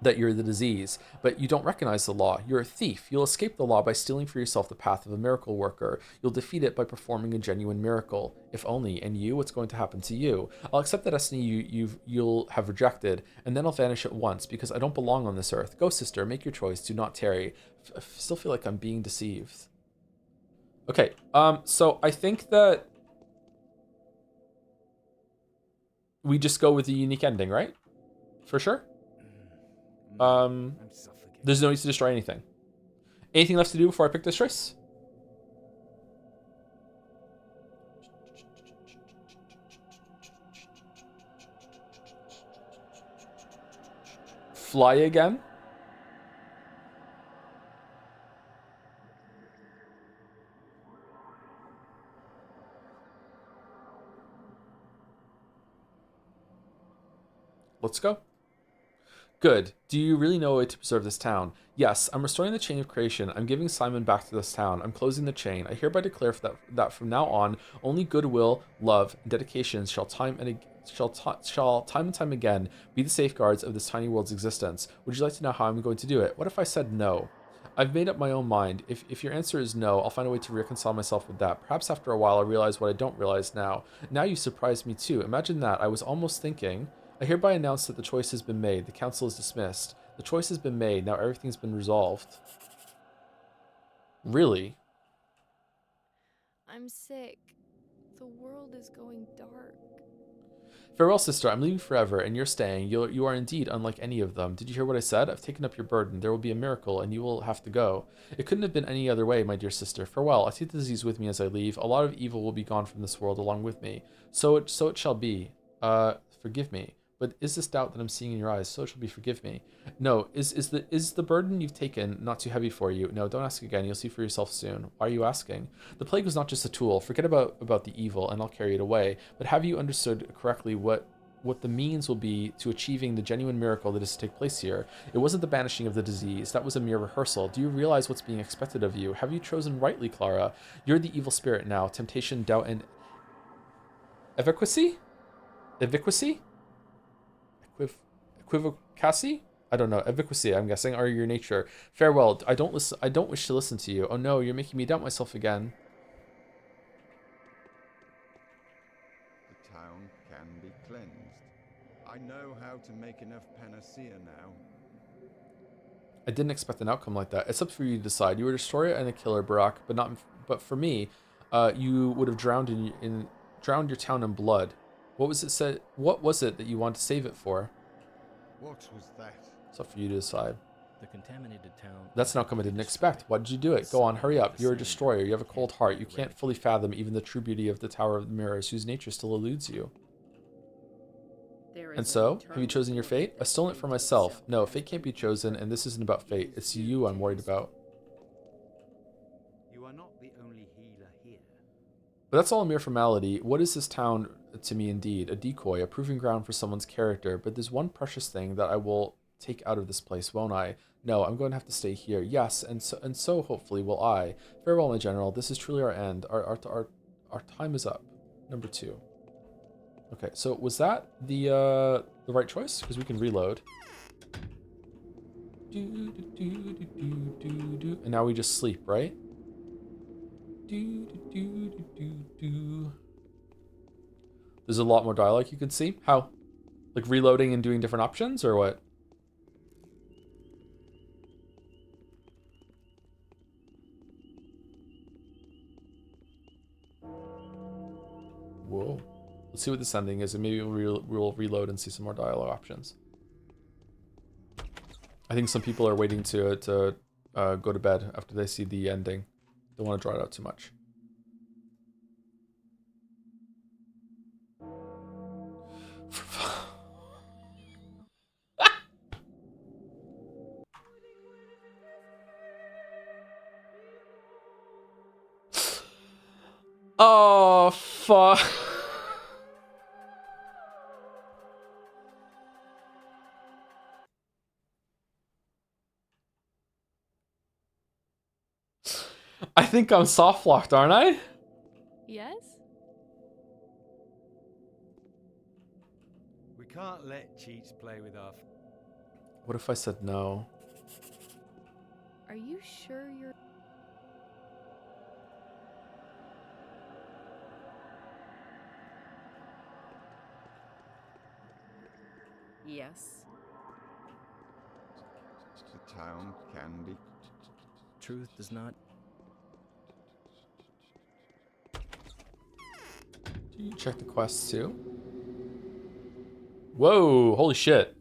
that you're the disease, but you don't recognize the law. You're a thief. You'll escape the law by stealing for yourself the path of a miracle worker. You'll defeat it by performing a genuine miracle. If only. And you, what's going to happen to you? I'll accept the destiny you'll have rejected, and then I'll vanish at once because I don't belong on this earth. Go, sister, make your choice. Do not tarry. I still feel like I'm being deceived. Okay, so I think that we just go with the unique ending, right? For sure? There's no need to destroy anything. Anything left to do before I pick this choice? Fly again? Let's go. Good. Do you really know a way to preserve this town? Yes, I'm restoring the chain of creation. I'm giving Simon back to this town. I'm closing the chain. I hereby declare that from now on, only goodwill, love, and dedication shall time and time again be the safeguards of this tiny world's existence. Would you like to know how I'm going to do it? What if I said no? I've made up my own mind. If your answer is no, I'll find a way to reconcile myself with that. Perhaps after a while I'll realize what I don't realize now. Now you surprised me too. Imagine that. I was almost thinking... I hereby announce that the choice has been made. The council is dismissed. The choice has been made. Now everything's been resolved. Really? I'm sick. The world is going dark. Farewell, sister. I'm leaving forever, and you're staying. You are indeed unlike any of them. Did you hear what I said? I've taken up your burden. There will be a miracle, and you will have to go. It couldn't have been any other way, my dear sister. Farewell. I take the disease with me as I leave. A lot of evil will be gone from this world along with me. So it shall be. Forgive me. But is this doubt that I'm seeing in your eyes? So it shall be. Forgive me. No. Is the burden you've taken not too heavy for you? No. Don't ask again. You'll see for yourself soon. Why are you asking? The plague was not just a tool. Forget about the evil, and I'll carry it away. But have you understood correctly what the means will be to achieving the genuine miracle that is to take place here? It wasn't the banishing of the disease. That was a mere rehearsal. Do you realize what's being expected of you? Have you chosen rightly, Clara? You're the evil spirit now. Temptation, doubt, and equivacy? Equivocacy? I don't know. Equivacy, I'm guessing, are your nature. Farewell. I don't wish to listen to you. Oh no, you're making me doubt myself again. The town can be cleansed. I know how to make enough panacea now. I didn't expect an outcome like that. It's up for you to decide. You were a destroyer and a killer, Barack, but for me, you would have drowned your town in blood. What was it that you wanted to save it for? What was that? It's up for you to decide. The contaminated town. That's an outcome I didn't expect. Why did you do it? Go on, hurry up. You're a destroyer. You have a cold heart. You can't fully fathom even the true beauty of the Tower of the Mirrors, whose nature still eludes you. And so, have you chosen your fate? I've stolen it for myself. No, fate can't be chosen, and this isn't about fate. It's you I'm worried about. You are not the only healer here. But that's all a mere formality. What is this town to me indeed? A decoy, a proving ground for someone's character. But there's one precious thing that I will take out of this place, won't I? No, I'm going to have to stay here. Yes, and so hopefully will I. Farewell, my general. This is truly our end. Our time is up. Number 2. Okay, so was that the right choice? Because we can reload. And now we just sleep, right? There's a lot more dialogue you can see. How? Like reloading and doing different options, or what? Whoa. Let's see what this ending is, and maybe we'll reload and see some more dialogue options. I think some people are waiting to go to bed after they see the ending. Don't want to draw it out too much. Oh, fuck. I think I'm soft locked, aren't I? Yes? We can't let cheats play with our... What if I said no? Are you sure you're... Yes. The town can be... Truth does not... Do you check the quests too? Whoa, holy shit.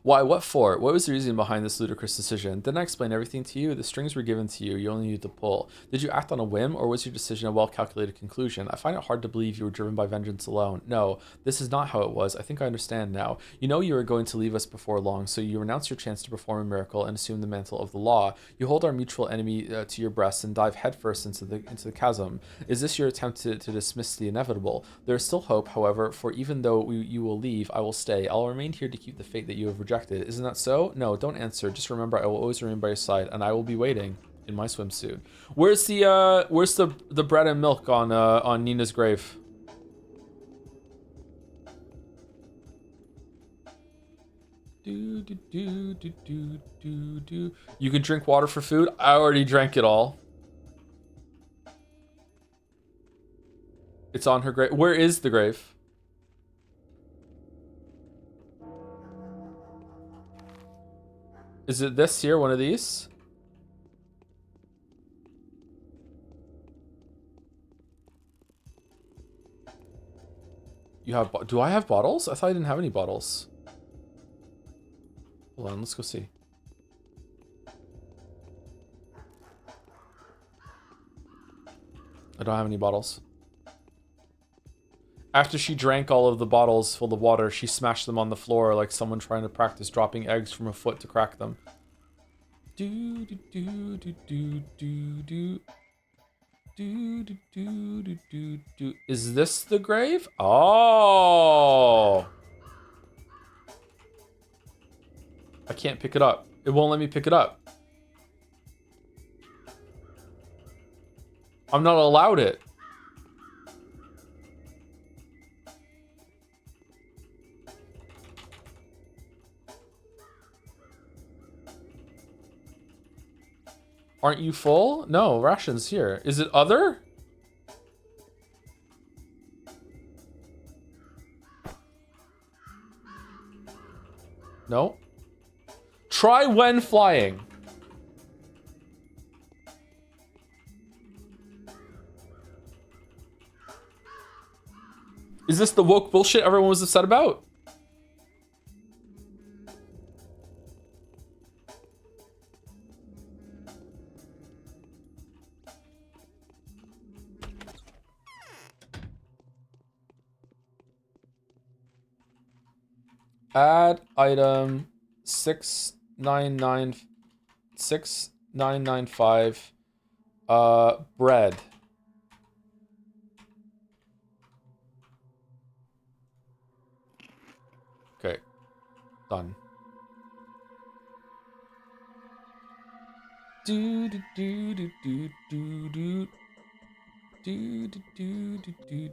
Why, what for? What was the reason behind this ludicrous decision? Didn't I explain everything to you? The strings were given to you, you only needed to pull. Did you act on a whim, or was your decision a well-calculated conclusion? I find it hard to believe you were driven by vengeance alone. No, this is not how it was. I think I understand now. You know you were going to leave us before long, so you renounce your chance to perform a miracle and assume the mantle of the law. You hold our mutual enemy to your breast and dive headfirst into the chasm. Is this your attempt to dismiss the inevitable? There is still hope, however, for even though you will leave, I will stay. I'll remain here to keep the fate that you have rejected. Isn't that so? No, don't answer. Just remember, I will always remain by your side, and I will be waiting in my swimsuit. Where's the bread and milk on Nina's grave? You can drink water for food. I already drank it all. It's on her grave. Where is the grave? Is it this here, one of these? You have, do I have bottles? I thought I didn't have any bottles. Hold on, let's go see. I don't have any bottles. After she drank all of the bottles full of water, she smashed them on the floor like someone trying to practice dropping eggs from a foot to crack them. Do do do do do do do. Do do do do do do. Is this the grave? Oh! I can't pick it up. It won't let me pick it up. I'm not allowed it. Aren't you full? No, rations here. Is it other? No. Try when flying. Is this the woke bullshit everyone was upset about? Add item 6995 bread. Done. Do do do do do do do do do do do.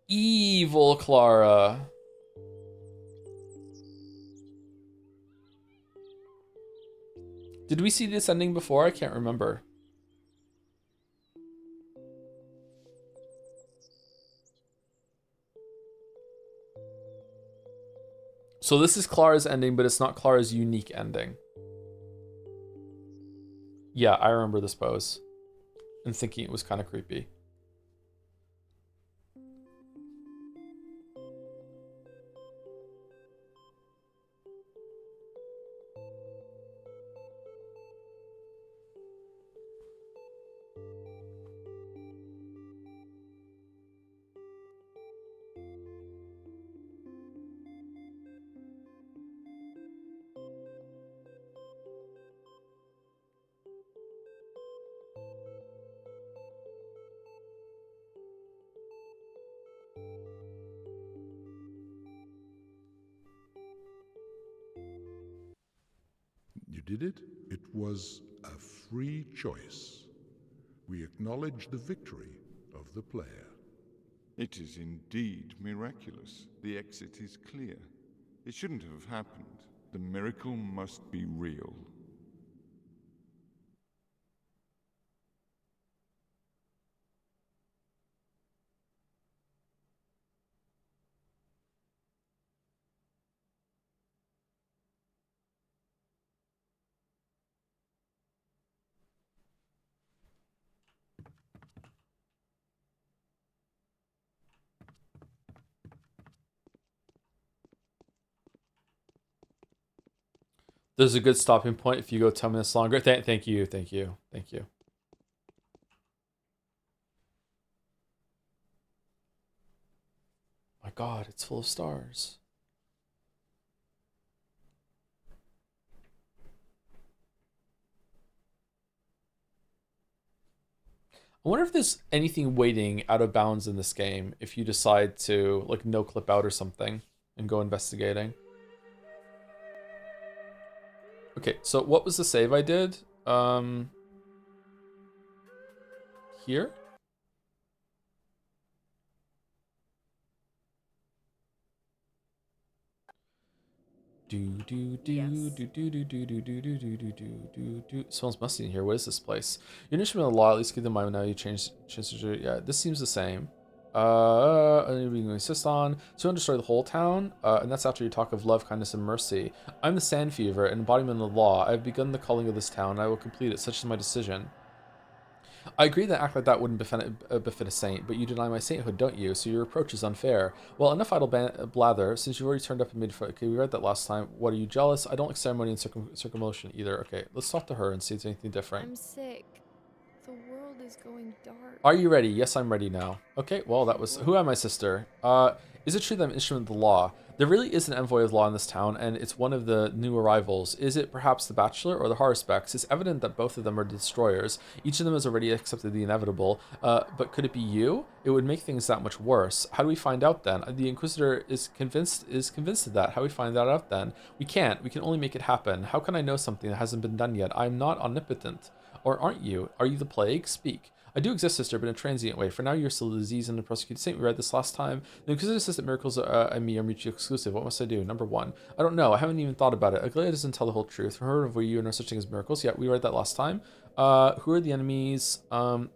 Evil Clara. Did we see this ending before? I can't remember. So this is Clara's ending, but it's not Clara's unique ending. Yeah, I remember this pose. And thinking it was kind of creepy. You did it. It was a free choice. We acknowledge the victory of the player. It is indeed miraculous. The exit is clear. It shouldn't have happened. The miracle must be real. There's a good stopping point if you go 10 minutes longer. Thank you. My God, it's full of stars. I wonder if there's anything waiting out of bounds in this game if you decide to like no clip out or something and go investigating. Okay, so what was the save I did? Here? Smells musty in here. What is this place? Your instrument of the law, at least keep in mind now you change. Yeah, this seems the same. We can insist on. So you want to destroy the whole town? And that's after you talk of love, kindness, and mercy. I'm the Sand Fever, an embodiment of the law. I have begun the culling of this town, and I will complete it. Such is my decision. I agree that act like that wouldn't befit a saint, but you deny my sainthood, don't you? So your approach is unfair. Well, enough idle blather. Since you've already turned up and made... Okay, we read that last time. What, are you jealous? I don't like ceremony and circumlocution either. Okay, let's talk to her and see if there's anything different. I'm sick. The world is going dark. Are you ready? Yes, I'm ready now. Okay, well, that was... Who am I, sister? Is it true that I'm an instrument of the law? There really is an envoy of the law in this town, and it's one of the new arrivals. Is it perhaps the Bachelor or the Haruspecs? It's evident that both of them are destroyers. Each of them has already accepted the inevitable. But could it be you? It would make things that much worse. How do we find out then? The Inquisitor is convinced of that. How do we find that out then? We can't. We can only make it happen. How can I know something that hasn't been done yet? I'm not omnipotent. Or aren't you? Are you the plague? Speak. I do exist, sister, but in a transient way. For now, you're still a disease and a persecuted saint. We read this last time. The Inquisitor says that miracles and me are mutually exclusive. What must I do? Number one. I don't know. I haven't even thought about it. Aglaia doesn't tell the whole truth. For her, avoid you, no such thing as miracles. Yeah, we read that last time. Who are the enemies?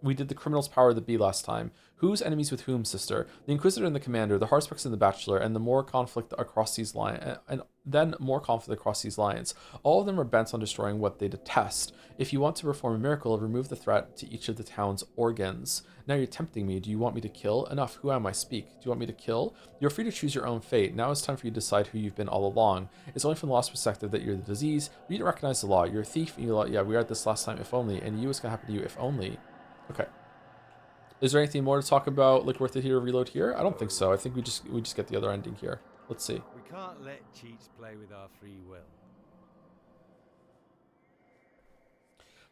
We did the criminal's power of the bee last time. Who's enemies with whom, sister? The Inquisitor and the Commander, the Haruspecs and the Bachelor, and the more conflict across these lines, and then more conflict across these lines. All of them are bent on destroying what they detest. If you want to perform a miracle, remove the threat to each of the town's organs. Now you're tempting me. Do you want me to kill? Enough. Who am I? Speak. Do you want me to kill? You're free to choose your own fate. Now it's time for you to decide who you've been all along. It's only from the law's perspective that you're the disease. But you don't recognize the law. You're a thief. And yeah, we read this last time. If only. And you, what's gonna happen to you? If only. Okay. Is there anything more to talk about, like worth it here, reload here? I don't think so. I think we just get the other ending here. Let's see. We can't let cheats play with our free will.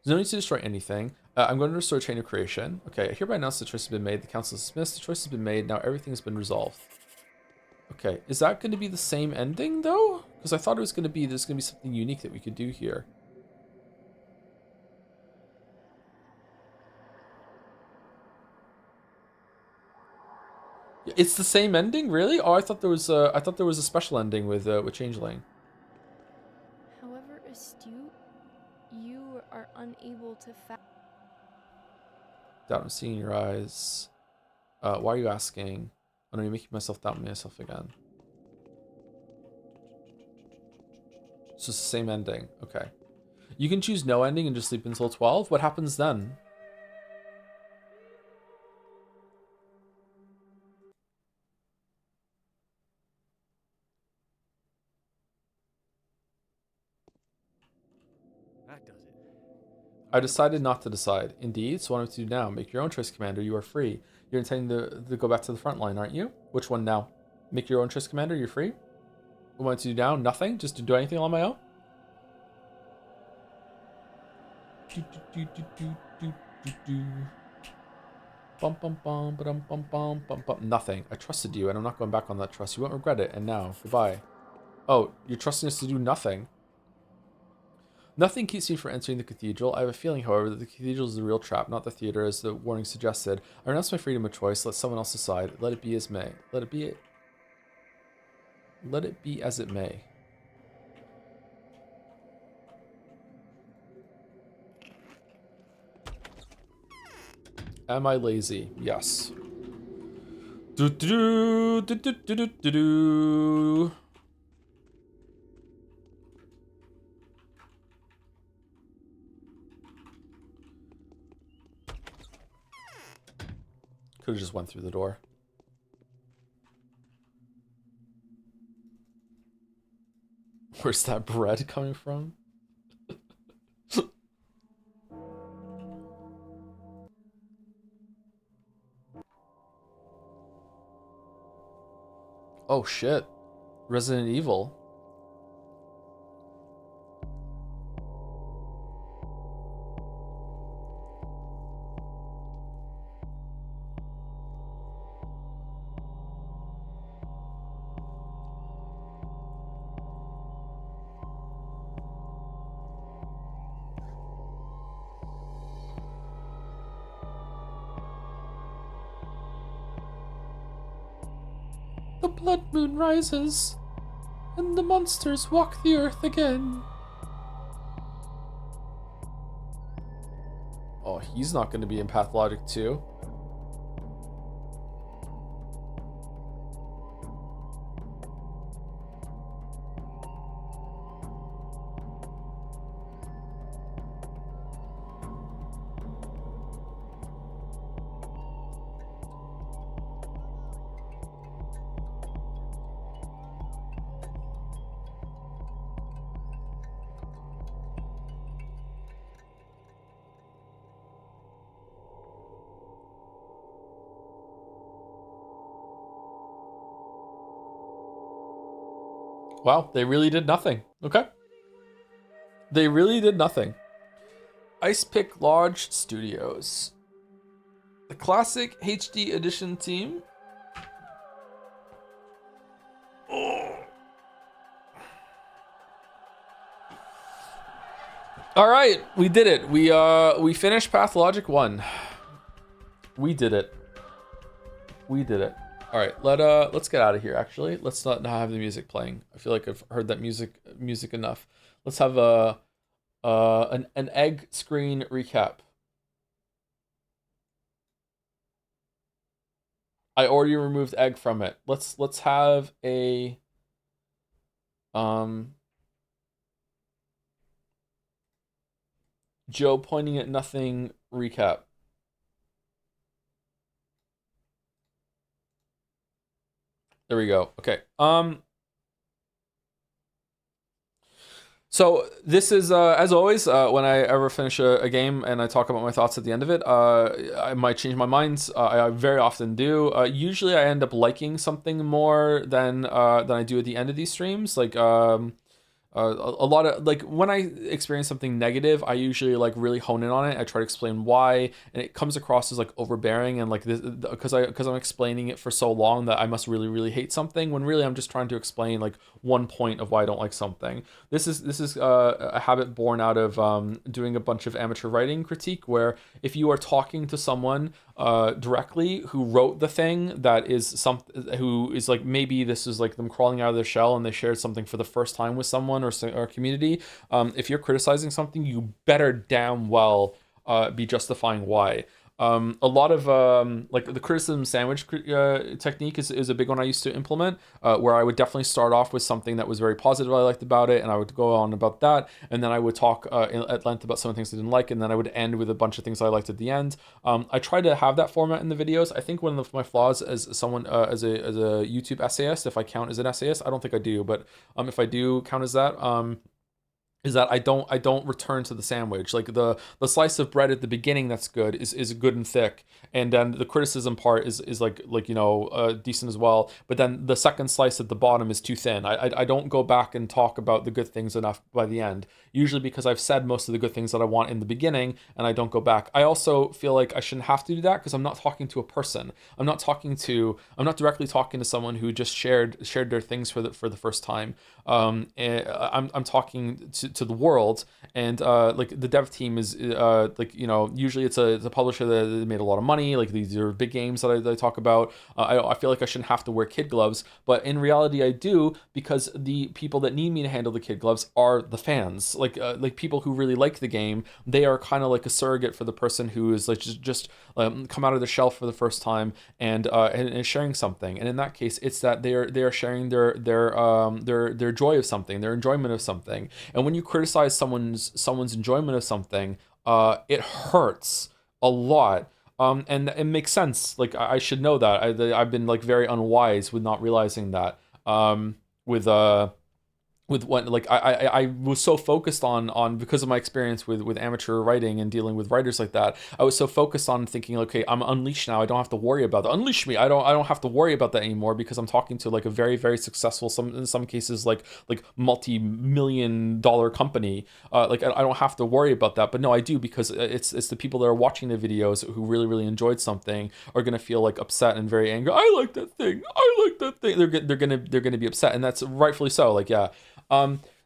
There's no need to destroy anything. I'm going to restore chain of creation. Okay, I hereby announce the choice has been made. The council is dismissed. The choice has been made. Now everything has been resolved. Okay, is that going to be the same ending though? Because I thought it was going to be, there's going to be something unique that we could do here. It's the same ending, really? Oh, I thought there was a special ending with Changeling. However astute, you are unable to Doubt I'm seeing your eyes. Why are you asking? Oh no, you're making myself doubt myself again. So it's the same ending. Okay. You can choose no ending and just sleep until 12. What happens then? That does it. I decided not to decide. Indeed, so what I'm to do now? Make your own choice, Commander. You are free. You're intending to go back to the front line, aren't you? Which one now? Make your own choice, Commander. You're free. What am I to do now? Nothing? Just to do anything on my own? Bum bum bum bum bum bum bum bum. Nothing. I trusted you, and I'm not going back on that trust. You won't regret it. And now, goodbye. Oh, you're trusting us to do nothing. Nothing keeps me from entering the cathedral. I have a feeling, however, that the cathedral is the real trap, not the theater, as the warning suggested. I renounce my freedom of choice. Let someone else decide. Let it be as may. Let it be. Let it be as it may. Am I lazy? Yes. Do do do do do do do do. Could have just went through the door. Where's that bread coming from? Oh shit. Resident Evil. The blood moon rises, and the monsters walk the earth again. Oh, he's not going to be in Pathologic 2. Wow, they really did nothing. Okay. They really did nothing. Ice Pick Lodge Studios. The classic HD edition team. Oh. All right, we did it. We finished Pathologic 1. We did it. We did it. All right, let's get out of here. Actually, let's not have the music playing. I feel like I've heard that music enough. Let's have an egg screen recap. I already removed egg from it. Let's have a Joe pointing at nothing recap. There we go. Okay. So this is, as always, when I ever finish a game and I talk about my thoughts at the end of it, I might change my mind. I very often do. Usually I end up liking something more than I do at the end of these streams. Like, a lot of like when I experience something negative, I usually like really hone in on it. I try to explain why, and it comes across as like overbearing and like this because I'm explaining it for so long that I must really hate something, when really I'm just trying to explain like one point of why I don't like something. This is a habit born out of doing a bunch of amateur writing critique, where if you are talking to someone directly who wrote the thing that is who is like, maybe this is like them crawling out of their shell and they shared something for the first time with someone or community, if you're criticizing something, you better damn well be justifying why. A lot of like the criticism sandwich technique is a big one I used to implement, where I would definitely start off with something that was very positive I liked about it, and I would go on about that, and then I would talk at length about some of the things I didn't like, and then I would end with a bunch of things I liked at the end. I try to have that format in the videos. I think one of my flaws as someone as a YouTube essayist, if I count as an essayist, I don't think I do, but if I do count as that, is that I don't return to the sandwich. Like the slice of bread at the beginning that's good is good and thick, and then the criticism part is like decent as well. But then the second slice at the bottom is too thin. I don't go back and talk about the good things enough by the end. Usually because I've said most of the good things that I want in the beginning, and I don't go back. I also feel like I shouldn't have to do that because I'm not talking to a person. I'm not directly talking to someone who just shared their things for the first time. I'm talking to the world, and like the dev team is usually it's a publisher that made a lot of money. Like these are big games that I talk about. I feel like I shouldn't have to wear kid gloves, but in reality I do, because the people that need me to handle the kid gloves are the fans. Like people who really like the game. They are kind of like a surrogate for the person who is like just come out of the shell for the first time and is sharing something. And in that case, it's that they are sharing their joy of something, their enjoyment of something. And when you criticize someone's enjoyment of something, it hurts a lot. And it makes sense. Like I should know that. I've been like very unwise with not realizing that. With what, like I was so focused on because of my experience with amateur writing and dealing with writers like that. I was so focused on thinking, okay, I'm unleashed now. I don't have to worry about that. Unleash me. I don't have to worry about that anymore, because I'm talking to like a very successful, in some cases like multi-million-dollar company. Like I don't have to worry about that. But no, I do, because it's the people that are watching the videos who really enjoyed something are gonna feel like upset and very angry. I like that thing. They're gonna be upset, and that's rightfully so. Like, yeah.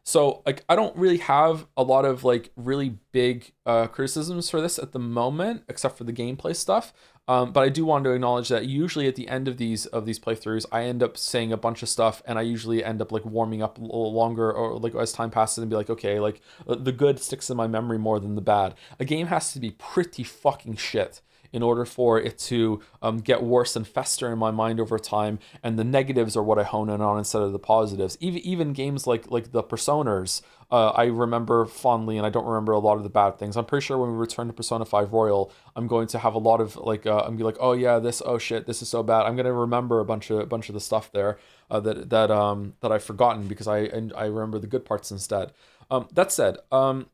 So like I don't really have a lot of like really big criticisms for this at the moment, except for the gameplay stuff. But I do want to acknowledge that usually at the end of these playthroughs, I end up saying a bunch of stuff, and I usually end up like warming up a little longer, or like as time passes, and be like, okay, like the good sticks in my memory more than the bad. A game has to be pretty fucking shit in order for it to get worse and fester in my mind over time, and the negatives are what I hone in on instead of the positives. Even games like the Personas, I remember fondly, and I don't remember a lot of the bad things. I'm pretty sure when we return to Persona 5 Royal, I'm going to have a lot of like I'm be like, oh yeah, oh shit, this is so bad. I'm gonna remember a bunch of the stuff there that I've forgotten, because I remember the good parts instead. That said,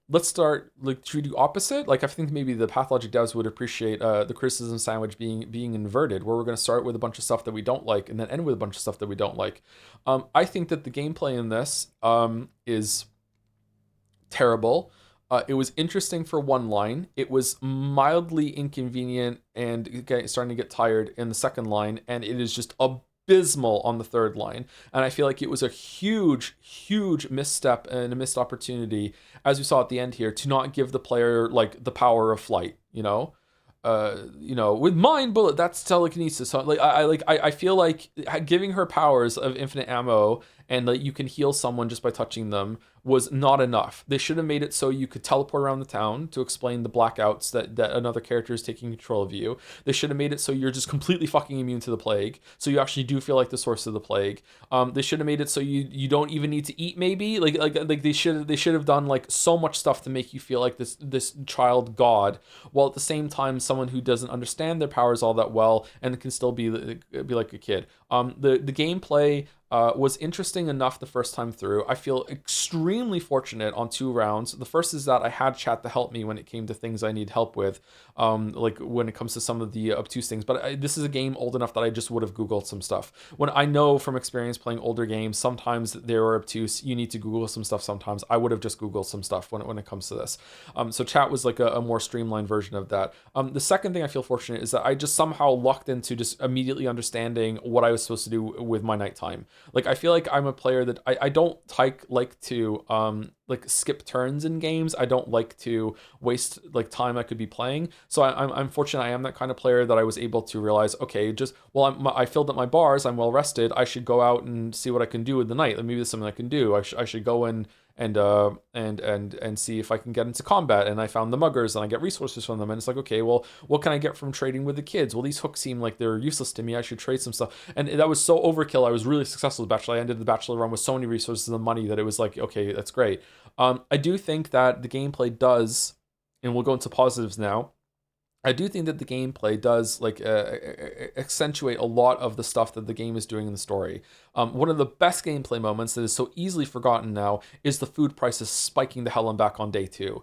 let's start, like, should we do opposite? Like, I think maybe the Pathologic devs would appreciate the criticism sandwich being inverted, where we're going to start with a bunch of stuff that we don't like and then end with a bunch of stuff that we don't like. I think that the gameplay in this is terrible. It was interesting for one line. It was mildly inconvenient and starting to get tired in the second line, and it is just abysmal on the third line. And I feel like it was a huge misstep and a missed opportunity, as we saw at the end here, to not give the player like the power of flight, with mind bullet, that's telekinesis. So I feel like giving her powers of infinite ammo and that you can heal someone just by touching them was not enough. They should have made it so you could teleport around the town to explain the blackouts that another character is taking control of you. They should have made it so you're just completely fucking immune to the plague, so you actually do feel like the source of the plague. They should have made it so you don't even need to eat, maybe. Like they should have done like so much stuff to make you feel like this child god, while at the same time someone who doesn't understand their powers all that well and can still be like a kid. The gameplay was interesting enough the first time through. I feel extremely fortunate on 2 rounds. The first is that I had chat to help me when it came to things I need help with, like when it comes to some of the obtuse things. But this is a game old enough that I just would have Googled some stuff. When I know from experience playing older games, sometimes they are obtuse. You need to Google some stuff sometimes. I would have just Googled some stuff when it comes to this. So chat was like a more streamlined version of that. The second thing I feel fortunate is that I just somehow lucked into just immediately understanding what I was supposed to do with my nighttime. Like, I feel like I'm a player that I don't like to like skip turns in games. I don't like to waste like time I could be playing. So I'm fortunate I am that kind of player that I was able to realize, okay, just, well, I filled up my bars, I'm well rested, I should go out and see what I can do in the night. Maybe there's something I can do. I should go in and see if I can get into combat. And I found the muggers and I get resources from them. And it's like, okay, well, what can I get from trading with the kids? Well, these hooks seem like they're useless to me. I should trade some stuff. And that was so overkill. I was really successful with Bachelor. I ended the Bachelor run with so many resources and money that it was like, okay, that's great. I do think that the gameplay does, and we'll go into positives now, I do think that the gameplay does like accentuate a lot of the stuff that the game is doing in the story. One of the best gameplay moments that is so easily forgotten now is the food prices spiking the hell and back on day 2.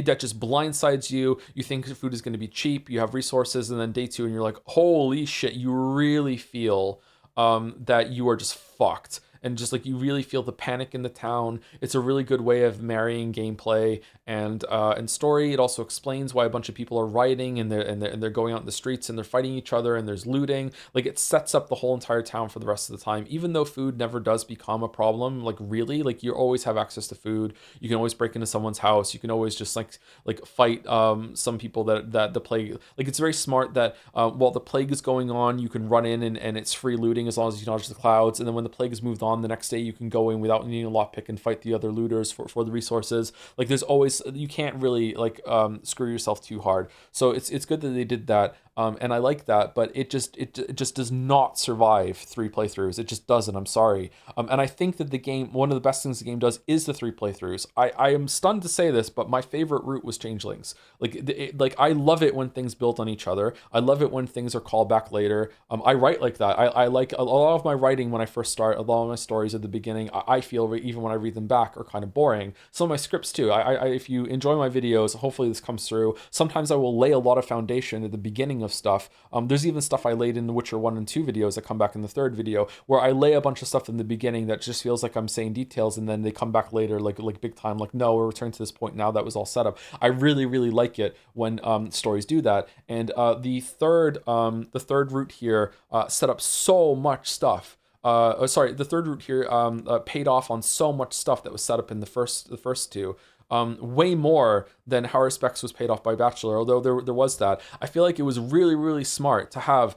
That just blindsides you. You think food is going to be cheap, you have resources, and then day 2 and you're like, holy shit, you really feel that you are just fucked. And just like you really feel the panic in the town. It's a really good way of marrying gameplay and story. It also explains why a bunch of people are rioting and they're going out in the streets and they're fighting each other and there's looting. Like, it sets up the whole entire town for the rest of the time. Even though food never does become a problem, like really, like you always have access to food. You can always break into someone's house. You can always just like fight some people that the plague. Like, it's very smart that while the plague is going on, you can run in and it's free looting as long as you dodge the clouds. And then when the plague has moved on, the next day you can go in without needing a lockpick and fight the other looters for the resources. Like, there's always, you can't really like screw yourself too hard. So it's good that they did that. And I like that, but it just does not survive 3 playthroughs. It just doesn't. I'm sorry. And I think that the game, one of the best things the game does is the 3 playthroughs. I am stunned to say this, but my favorite route was Changelings. Like I love it when things build on each other. I love it when things are called back later. I write like that. I like a lot of my writing when I first start. A lot of my stories at the beginning, I feel even when I read them back, are kind of boring. Some of my scripts too. If you enjoy my videos, hopefully this comes through. Sometimes I will lay a lot of foundation at the beginning of stuff. There's even stuff I laid in the Witcher 1 and 2 videos that come back in the 3rd video, where I lay a bunch of stuff in the beginning that just feels like I'm saying details, and then they come back later like big time, like, no, we're returning to this point now, that was all set up. I really, really like it when stories do that. And the third route here set up so much stuff. The third route here paid off on so much stuff that was set up in the first 2. Way more than How Respects was paid off by Bachelor, although there was that. I feel like it was really, really smart to have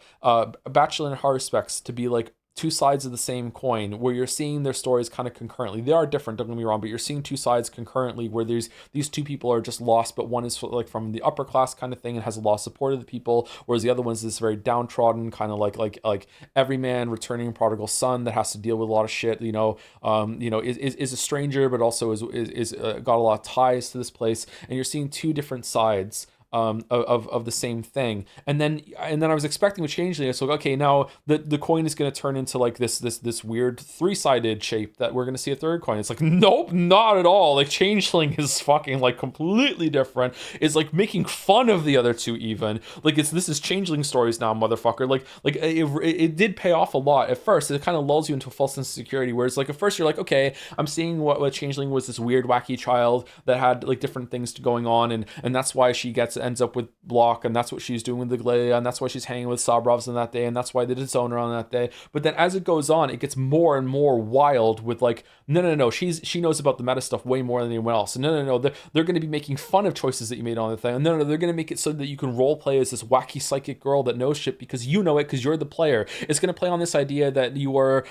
Bachelor and How Respects to be like 2 sides of the same coin, where you're seeing their stories kind of concurrently. They are different, don't get me wrong, but you're seeing 2 sides concurrently, where these 2 people are just lost, but one is like from the upper class kind of thing and has a lot of support of the people, whereas the other one's this very downtrodden kind of like everyman returning prodigal son that has to deal with a lot of shit. Is a stranger, but also is got a lot of ties to this place, and you're seeing 2 different sides of the same thing. And then I was expecting with Changeling, so okay, now the coin is going to turn into like this weird 3-sided shape that we're going to see a 3rd coin. It's like, nope, not at all. Like, Changeling is fucking like completely different. It's like making fun of the other 2 even. Like, this is Changeling stories now, motherfucker. Like it did pay off a lot at first. It kind of lulls you into a false sense of security, where it's like at first you're like, okay, I'm seeing what Changeling was, this weird wacky child that had like different things going on, and that's why she ends up with Block, and that's what she's doing with the Glea, and that's why she's hanging with Sabrovs on that day, and that's why they did Zoner on that day. But then as it goes on, it gets more and more wild with like, no, she knows about the meta stuff way more than anyone else. And no, they're going to be making fun of choices that you made on the thing. And no, they're going to make it so that you can role play as this wacky psychic girl that knows shit because you know it, because you're the player. It's going to play on this idea that you are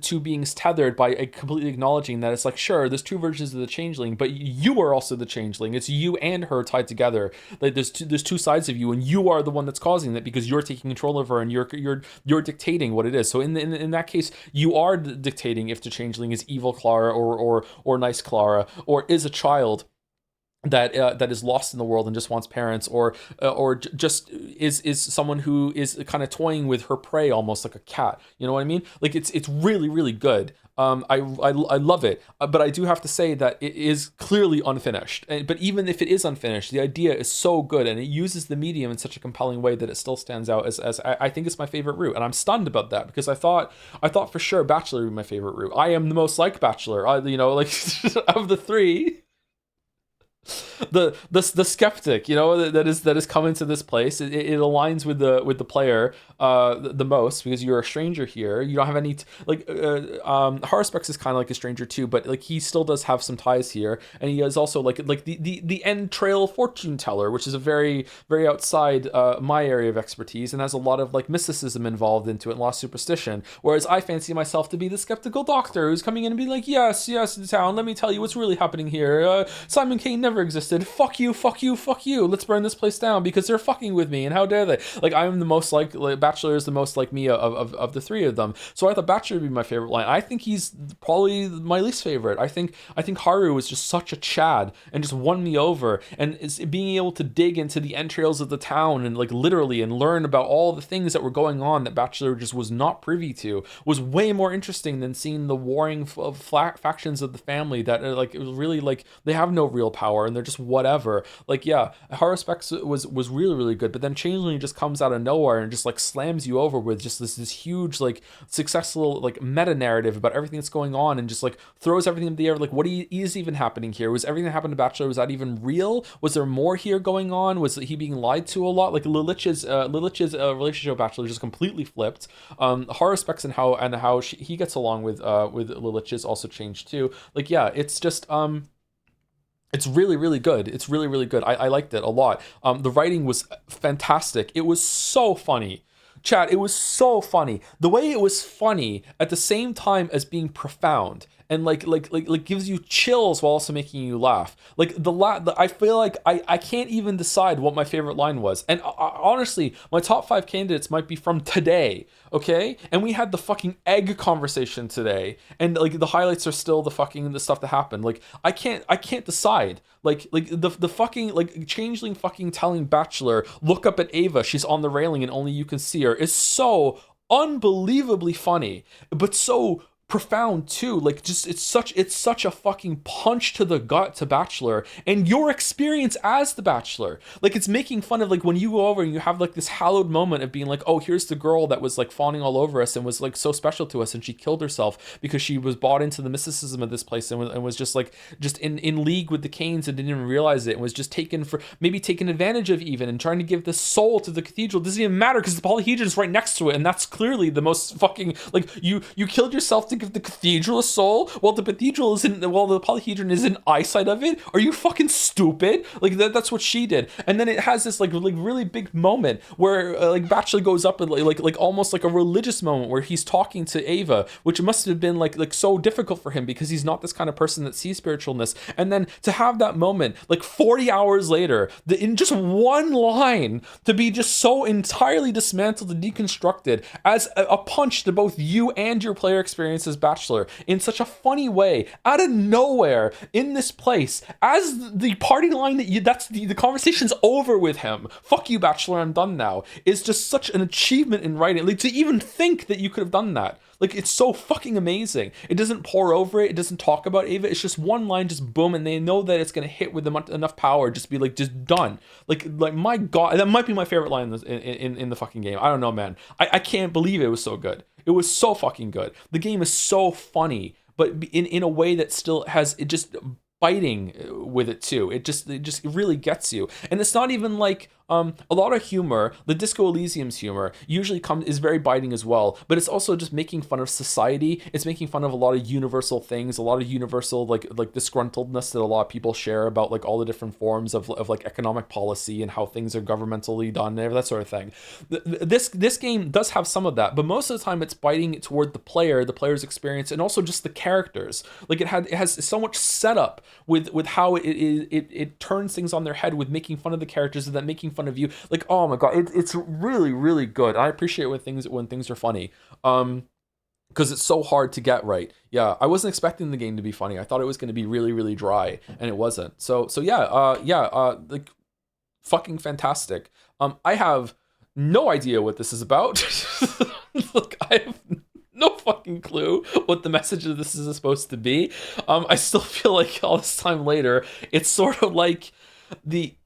2 beings tethered by completely acknowledging that it's like, sure, there's 2 versions of the Changeling, but you are also the Changeling. It's you and her tied together. Like, there's 2 sides of you, and you are the one that's causing that because you're taking control of her and you're dictating what it is. So in that case, you are dictating if the Changeling is evil Clara or nice Clara, or is a child. that is lost in the world and just wants parents, or just is someone who is kind of toying with her prey, almost like a cat. You know what I mean? Like it's really really good. I love it, but I do have to say that it is clearly unfinished. But even if it is unfinished, the idea is so good, and it uses the medium in such a compelling way that it still stands out as I think it's my favorite route, and I'm stunned about that because I thought for sure Bachelor would be my favorite route. I am the most like Bachelor, you know, like of the three. The skeptic, you know, that is coming to this place. It aligns with the player the most, because you're a stranger here. You don't have any Haruspex is kind of like a stranger too, but like he still does have some ties here, and he is also like the end trail fortune teller, which is a very very outside my area of expertise, and has a lot of like mysticism involved into it and lost superstition. Whereas I fancy myself to be the skeptical doctor who's coming in and be like, yes, the town. Let me tell you what's really happening here. Simon Kane never existed. Fuck you. Let's burn this place down because they're fucking with me, and how dare they? Like, I am the most like Bachelor is the most like me of the three of them. So I thought Bachelor would be my favorite line. I think he's probably my least favorite. I think Haru was just such a Chad and just won me over, and is being able to dig into the entrails of the town and like literally and learn about all the things that were going on that Bachelor just was not privy to was way more interesting than seeing the warring factions of the family that are like, it was really like they have no real power and they're just whatever. Like, yeah, Haruspex was really really good, but then Changeling just comes out of nowhere and just like slams you over with just this huge like successful like meta narrative about everything that's going on, and just like throws everything in the air. Like, what is even happening here? Was everything that happened to Bachelor, was that even real? Was there more here going on? Was he being lied to a lot? Like Lilich's relationship with Bachelor just completely flipped. Haruspex and how he gets along with Lilich is also changed too. Like, yeah, it's just it's really, really good. It's really, really good. I liked it a lot. The writing was fantastic. It was so funny. Chat, it was so funny. The way it was funny at the same time as being profound, and like gives you chills while also making you laugh. Like I feel like I can't even decide what my favorite line was. And honestly, my top 5 candidates might be from today, okay? And we had the fucking egg conversation today, and like the highlights are still the stuff that happened. Like I can't decide. Like the fucking like Changeling fucking telling Bachelor, look up at Ava, she's on the railing and only you can see her, is so unbelievably funny, but so profound too. Like, just it's such a fucking punch to the gut to Bachelor and your experience as the Bachelor. Like, it's making fun of like when you go over and you have like this hallowed moment of being like, oh, here's the girl that was like fawning all over us and was like so special to us, and she killed herself because she was bought into the mysticism of this place and was just in league with the Canes and didn't even realize it, and was just taken advantage of even, and trying to give the soul to the cathedral. It doesn't even matter because the polyhedron is right next to it, and that's clearly the most fucking like you killed yourself to give the cathedral a soul while the polyhedron is in eyesight of it. Are you fucking stupid? Like that's what she did. And then it has this like really big moment where like Bachelor goes up and like almost like a religious moment where he's talking to Ava, which must have been like so difficult for him because he's not this kind of person that sees spiritualness. And then to have that moment like 40 hours later, in just one line, to be just so entirely dismantled and deconstructed as a punch to both you and your player experience as Bachelor in such a funny way, out of nowhere in this place, as the party line that's the conversation's over with him. Fuck you, Bachelor, I'm done now. Is just such an achievement in writing. Like, to even think that you could have done that. Like, it's so fucking amazing. It doesn't pour over it. It doesn't talk about Ava. It's just one line, just boom, and they know that it's gonna hit with enough power, just be like, just done. Like my God, that might be my favorite line in the fucking game. I don't know, man. I can't believe it was so good. It was so fucking good. The game is so funny, but in a way that still has it just biting with it too. It just really gets you. And it's not even like a lot of humor, the Disco Elysium's humor usually is very biting as well, but it's also just making fun of society. It's making fun of a lot of universal things, a lot of universal like disgruntledness that a lot of people share about like all the different forms of like economic policy and how things are governmentally done and that sort of thing. This game does have some of that, but most of the time it's biting toward the player's experience, and also just the characters. Like it has so much setup with how it turns things on their head with making fun of the characters and then making fun of you. Like, oh my God, it's really really good. I appreciate when things are funny. because it's so hard to get right. Yeah, I wasn't expecting the game to be funny. I thought it was going to be really, really dry, and it wasn't. So yeah, like fucking fantastic. I have no idea what this is about. Look, I have no fucking clue what the message of this is supposed to be. I still feel like all this time later, it's sort of like the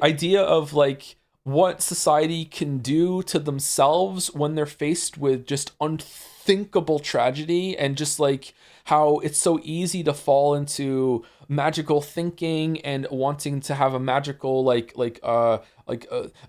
idea of like what society can do to themselves when they're faced with just unthinkable tragedy, and just like how it's so easy to fall into magical thinking and wanting to have a magical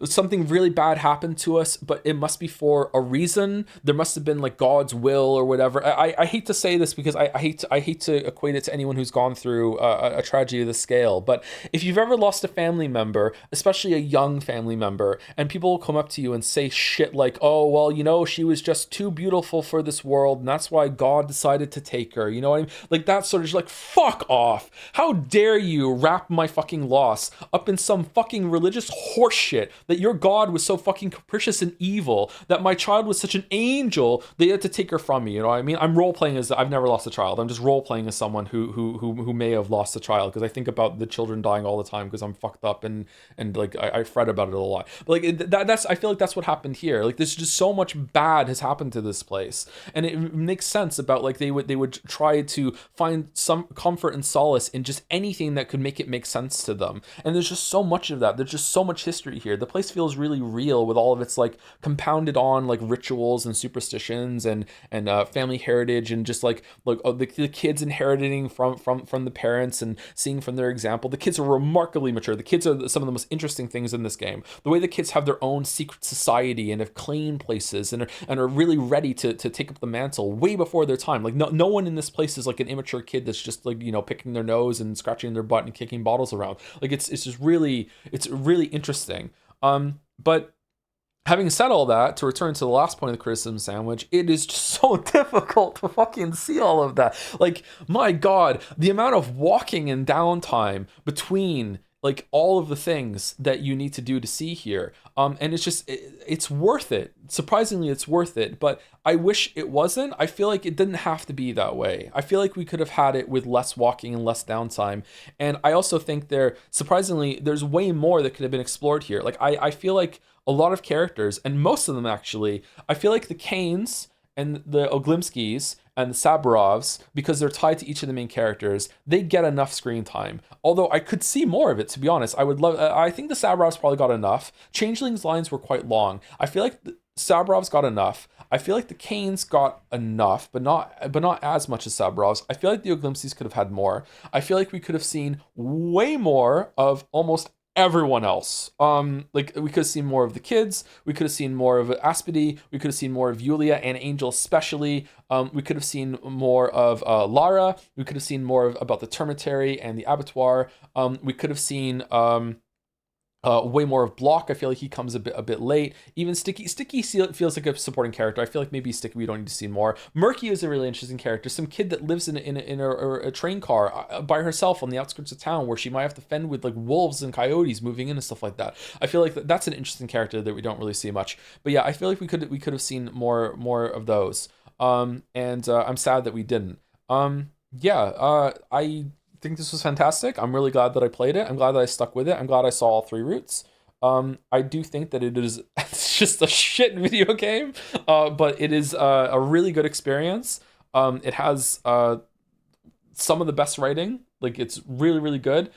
something really bad happened to us, but it must be for a reason. There must have been like God's will or whatever. I hate to say this because I hate to equate it to anyone who's gone through a tragedy of this scale, but if you've ever lost a family member, especially a young family member, and people will come up to you and say shit like, oh, well, you know, she was just too beautiful for this world and that's why God decided to take her, you know what I mean? Like that sort of like, fuck off. How dare you wrap my fucking loss up in some fucking religious horseshit that your God was so fucking capricious and evil, that my child was such an angel they had to take her from me, you know what I mean? I'm role-playing as, I've never lost a child. I'm just role-playing as someone who may have lost a child, because I think about the children dying all the time because I'm fucked up and like I fret about it a lot. But like that's I feel like that's what happened here. Like there's just so much bad has happened to this place, and it makes sense about like they would try to find some comfort and solace in just anything that could make it make sense to them. And there's just so much of that. There's just so much history here. The place feels really real with all of its like compounded on like rituals and superstitions and family heritage, and just like the kids inheriting from the parents and seeing from their example. The kids are remarkably mature. The kids are some of the most interesting things in this game. The way the kids have their own secret society and have claimed places and are really ready to take up the mantle way before their time. Like no one in this place is like an immature kid that's just like, you know, picking their nose and scratching their butt and kicking bottles around. Like it's just really, it's really interesting. But having said all that, to return to the last point of the criticism sandwich, it is just so difficult to fucking see all of that. Like, my God, the amount of walking and downtime between like all of the things that you need to do to see here. And it's just, it's worth it. Surprisingly, it's worth it, but I wish it wasn't. I feel like it didn't have to be that way. I feel like we could have had it with less walking and less downtime. And I also think surprisingly, there's way more that could have been explored here. Like, I feel like a lot of characters, and most of them actually, I feel like the Kanes and the Oglimskis and the Saburovs, because they're tied to each of the main characters, they get enough screen time. Although I could see more of it, to be honest. I think the Saburovs probably got enough. Changeling's lines were quite long. I feel like the Saburovs got enough. I feel like the Kanes got enough, but not as much as Saburovs. I feel like the Oglimskis could have had more. I feel like we could have seen way more of almost everyone else. Like we could have seen more of the kids, we could have seen more of Aspedy, we could have seen more of Yulia and Angel especially. We could have seen more of Lara, we could have seen more about the Termitary and the Abattoir. We could have seen way more of Block. I feel like he comes a bit late. Even Sticky feels like a supporting character. I feel like maybe Sticky we don't need to see more. Murky is a really interesting character. Some kid that lives in a train car by herself on the outskirts of town, where she might have to fend with like wolves and coyotes moving in and stuff like that. I feel like that's an interesting character that we don't really see much. But yeah, I feel like we could have seen more of those. And I'm sad that we didn't. I think this was fantastic. I'm really glad that I played it. I'm glad that I stuck with it. I'm glad I saw all 3 routes. I do think that it's just a shit video game, but it is a really good experience. It has some of the best writing. Like, it's really, really good.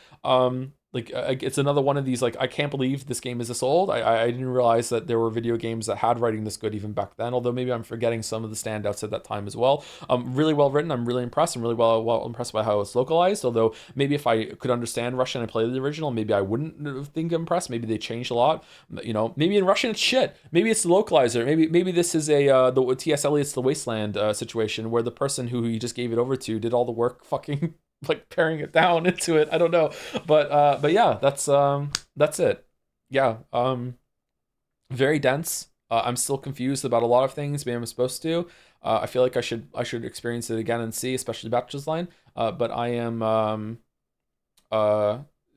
It's another one of these, like, I can't believe this game is this old. I didn't realize that there were video games that had writing this good even back then, although maybe I'm forgetting some of the standouts at that time as well. Really well written. I'm really impressed. I'm really well impressed by how it's localized, although maybe if I could understand Russian and play the original, maybe I wouldn't think impressed. Maybe they changed a lot. You know, maybe in Russian it's shit. Maybe it's the localizer. Maybe this is the T.S. Eliot's The Wasteland situation, where the person who he just gave it over to did all the work fucking like paring it down into it. I don't know, but yeah, that's it. Yeah, very dense. I'm still confused about a lot of things. Maybe I'm supposed to. I feel like I should experience it again and see, especially Bachelor's Line. But I am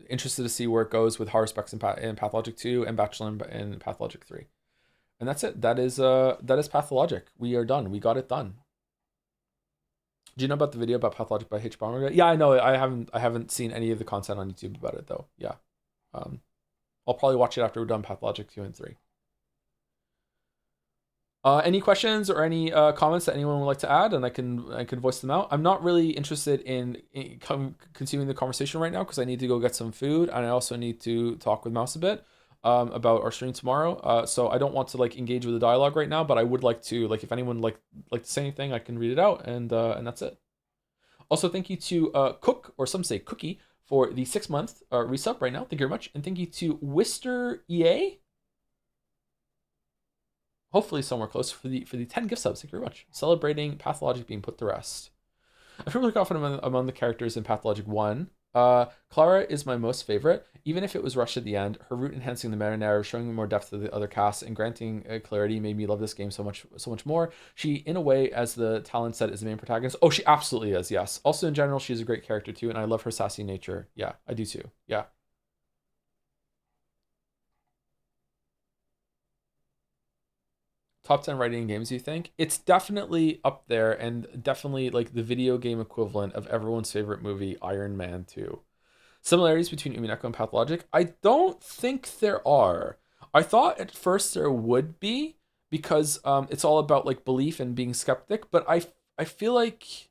interested to see where it goes with Horror Specs in Pathologic 2 and Bachelor in Pathologic 3. And that's it. That is Pathologic. We are done. We got it done. Do you know about the video about Pathologic by H. Bomber? Yeah, I know. I haven't seen any of the content on YouTube about it though. Yeah. I'll probably watch it after we're done Pathologic 2 and 3. Any questions or any comments that anyone would like to add, and I can voice them out. I'm not really interested in continuing the conversation right now because I need to go get some food, and I also need to talk with Mouse a bit about our stream tomorrow. So I don't want to like engage with the dialogue right now, but I would like to, like, if anyone like to say anything, I can read it out, and that's it. Also, thank you to Cook, or some say Cookie, for the 6-month resub right now. Thank you very much, and thank you to Wister EA. Hopefully somewhere close for the 10 gift subs. Thank you very much. Celebrating Pathologic being put to rest. I feel really confident among the characters in Pathologic 1. Clara is my most favorite. Even if it was rushed at the end, her route enhancing the meta narrative, showing me more depth to the other casts, and granting clarity made me love this game so much more. She, in a way, as the talent set, is the main protagonist. Oh, she absolutely is, yes. Also, in general, she's a great character too, and I love her sassy nature. Yeah, I do too. Yeah. Top 10 writing games, you think? It's definitely up there, and definitely like the video game equivalent of everyone's favorite movie, Iron Man 2. Similarities between Umineko and Pathologic? I don't think there are. I thought at first there would be, because it's all about like belief and being skeptic, but I feel like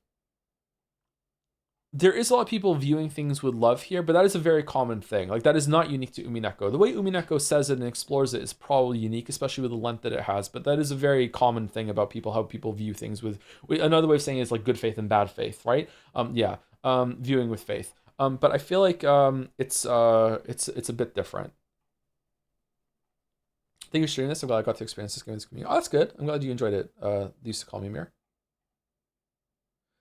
there is a lot of people viewing things with love here, but that is a very common thing. Like, that is not unique to Umineko. The way Umineko says it and explores it is probably unique, especially with the length that it has, but that is a very common thing about people, how people view things with another way of saying it is like good faith and bad faith, right? Viewing with faith. But I feel like it's a bit different. Thank you for sharing this. I'm glad I got to experience this game in this community. Oh, that's good. I'm glad you enjoyed it. They used to call me Mir.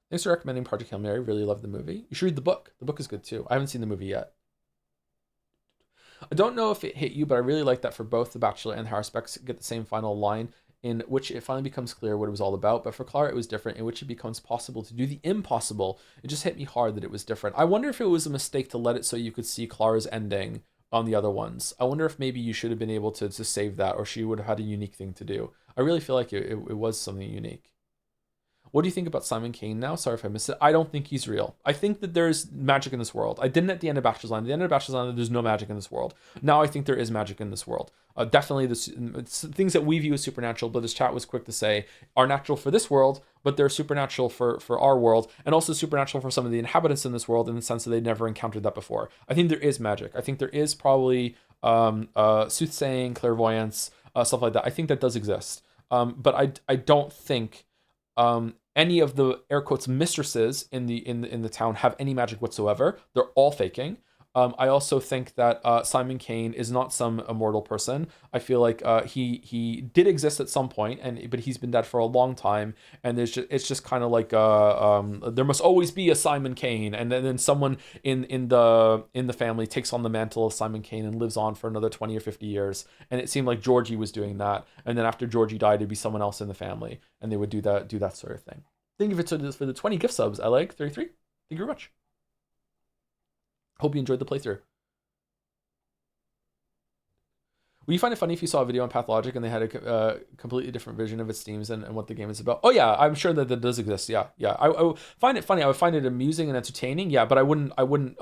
Thanks for recommending Project Hail Mary. Really love the movie. You should read the book. The book is good too. I haven't seen the movie yet. I don't know if it hit you, but I really like that for both The Bachelor and Harris Specs get the same final line, in which it finally becomes clear what it was all about. But for Clara, it was different, in which it becomes possible to do the impossible. It just hit me hard that it was different. I wonder if it was a mistake to let it so you could see Clara's ending on the other ones. I wonder if maybe you should have been able to save that, or she would have had a unique thing to do. I really feel like it was something unique. What do you think about Simon Kane now? Sorry if I missed it. I don't think he's real. I think that there's magic in this world. I didn't at the end of Bachelor's Line. At the end of Bachelor's Line, there's no magic in this world. Now I think there is magic in this world. Definitely things that we view as supernatural, but this chat was quick to say, are natural for this world, but they're supernatural for our world, and also supernatural for some of the inhabitants in this world in the sense that they'd never encountered that before. I think there is magic. I think there is probably soothsaying, clairvoyance, stuff like that. I think that does exist. But I don't think any of the air quotes mistresses in the town have any magic whatsoever. They're all faking. I also think that Simon Kane is not some immortal person. I feel like he did exist at some point, but he's been dead for a long time. And it's just kind of like there must always be a Simon Kane, and then someone in the family takes on the mantle of Simon Kane and lives on for another 20 or 50 years. And it seemed like Georgie was doing that, and then after Georgie died, it'd be someone else in the family, and they would do that sort of thing. Thank you for the 20 gift subs. I like 33. Thank you very much. Hope you enjoyed the playthrough. Would you find it funny if you saw a video on Pathologic and they had a completely different vision of its themes and what the game is about? Oh yeah, I'm sure that does exist. Yeah. I find it funny. I would find it amusing and entertaining. Yeah, but I wouldn't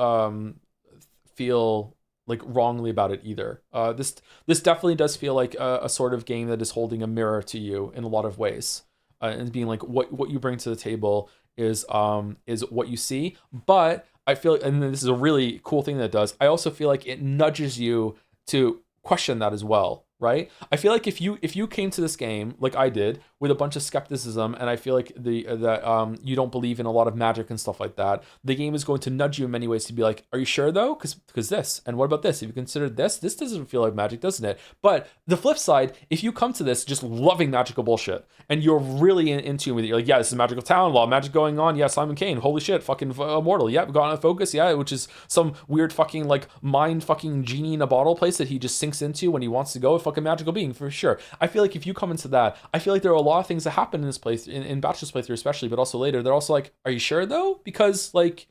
feel like wrongly about it either. This definitely does feel like a sort of game that is holding a mirror to you in a lot of ways, and being like what you bring to the table is what you see. But I feel, and this is a really cool thing that it does, I also feel like it nudges you to question that as well, right? I feel like if you came to this game like I did with a bunch of skepticism, and I feel like that you don't believe in a lot of magic and stuff like that, the game is going to nudge you in many ways to be like, are you sure though? Because this, and what about this? If you consider this doesn't feel like magic, doesn't it? But the flip side, if you come to this just loving magical bullshit and you're really in tune with it, you're like, yeah, this is a magical town, a lot of magic going on. Yeah, Simon Kane, holy shit, fucking immortal. Yeah, got on focus. Yeah, which is some weird fucking like mind fucking genie in a bottle place that he just sinks into when he wants to go. A fucking magical being for sure. I feel like if you come into that, I feel like there are a lot of things that happen in this place, in Bachelor's playthrough especially, but also later, they're also like, are you sure though? Because like,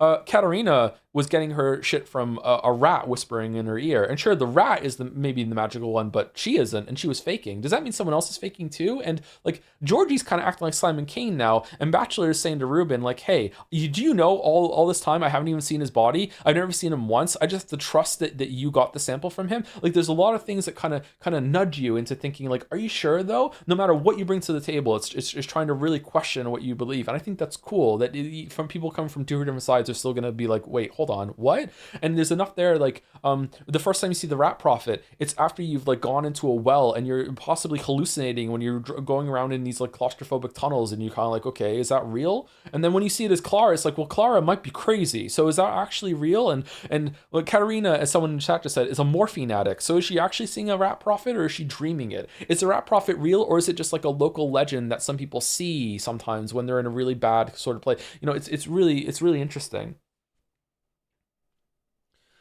Katarina was getting her shit from a rat whispering in her ear. And sure, the rat is maybe the magical one, but she isn't, and she was faking. Does that mean someone else is faking too? And like Georgie's kind of acting like Simon Kane now, and Bachelor is saying to Ruben, like, hey, do you know all this time I haven't even seen his body? I've never seen him once. I just have to trust that you got the sample from him. Like there's a lot of things that kind of nudge you into thinking like, are you sure though? No matter what you bring to the table, it's trying to really question what you believe. And I think that's cool that from people coming from two different sides are still going to be like, wait, hold on, what? And there's enough there, like the first time you see the rat prophet, it's after you've like gone into a well and you're possibly hallucinating when you're going around in these like claustrophobic tunnels, and you're kind of like, okay, is that real? And then when you see it as Clara, it's like, well, Clara might be crazy, so is that actually real? And like Katarina, as someone in chat just said, is a morphine addict, so is she actually seeing a rat prophet, or is she dreaming it? Is the rat prophet real, or is it just like a local legend that some people see sometimes when they're in a really bad sort of play? You know, it's really interesting.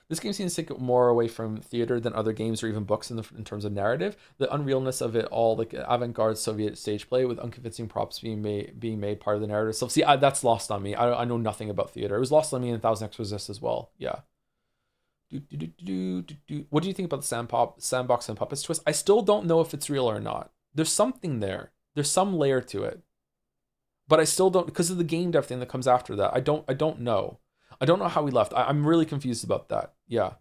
This game seems to take it more away from theater than other games or even books in terms of narrative. The unrealness of it all, like avant-garde Soviet stage play with unconvincing props being made part of the narrative. So see, that's lost on me. I know nothing about theater. It was lost on me in 1000 Exorcists as well. Yeah. What do you think about the sandbox and puppets twist? I still don't know if it's real or not. There's something there. There's some layer to it. But I still don't, because of the game dev thing that comes after that. I don't know. I don't know how we left. I'm really confused about that. Yeah.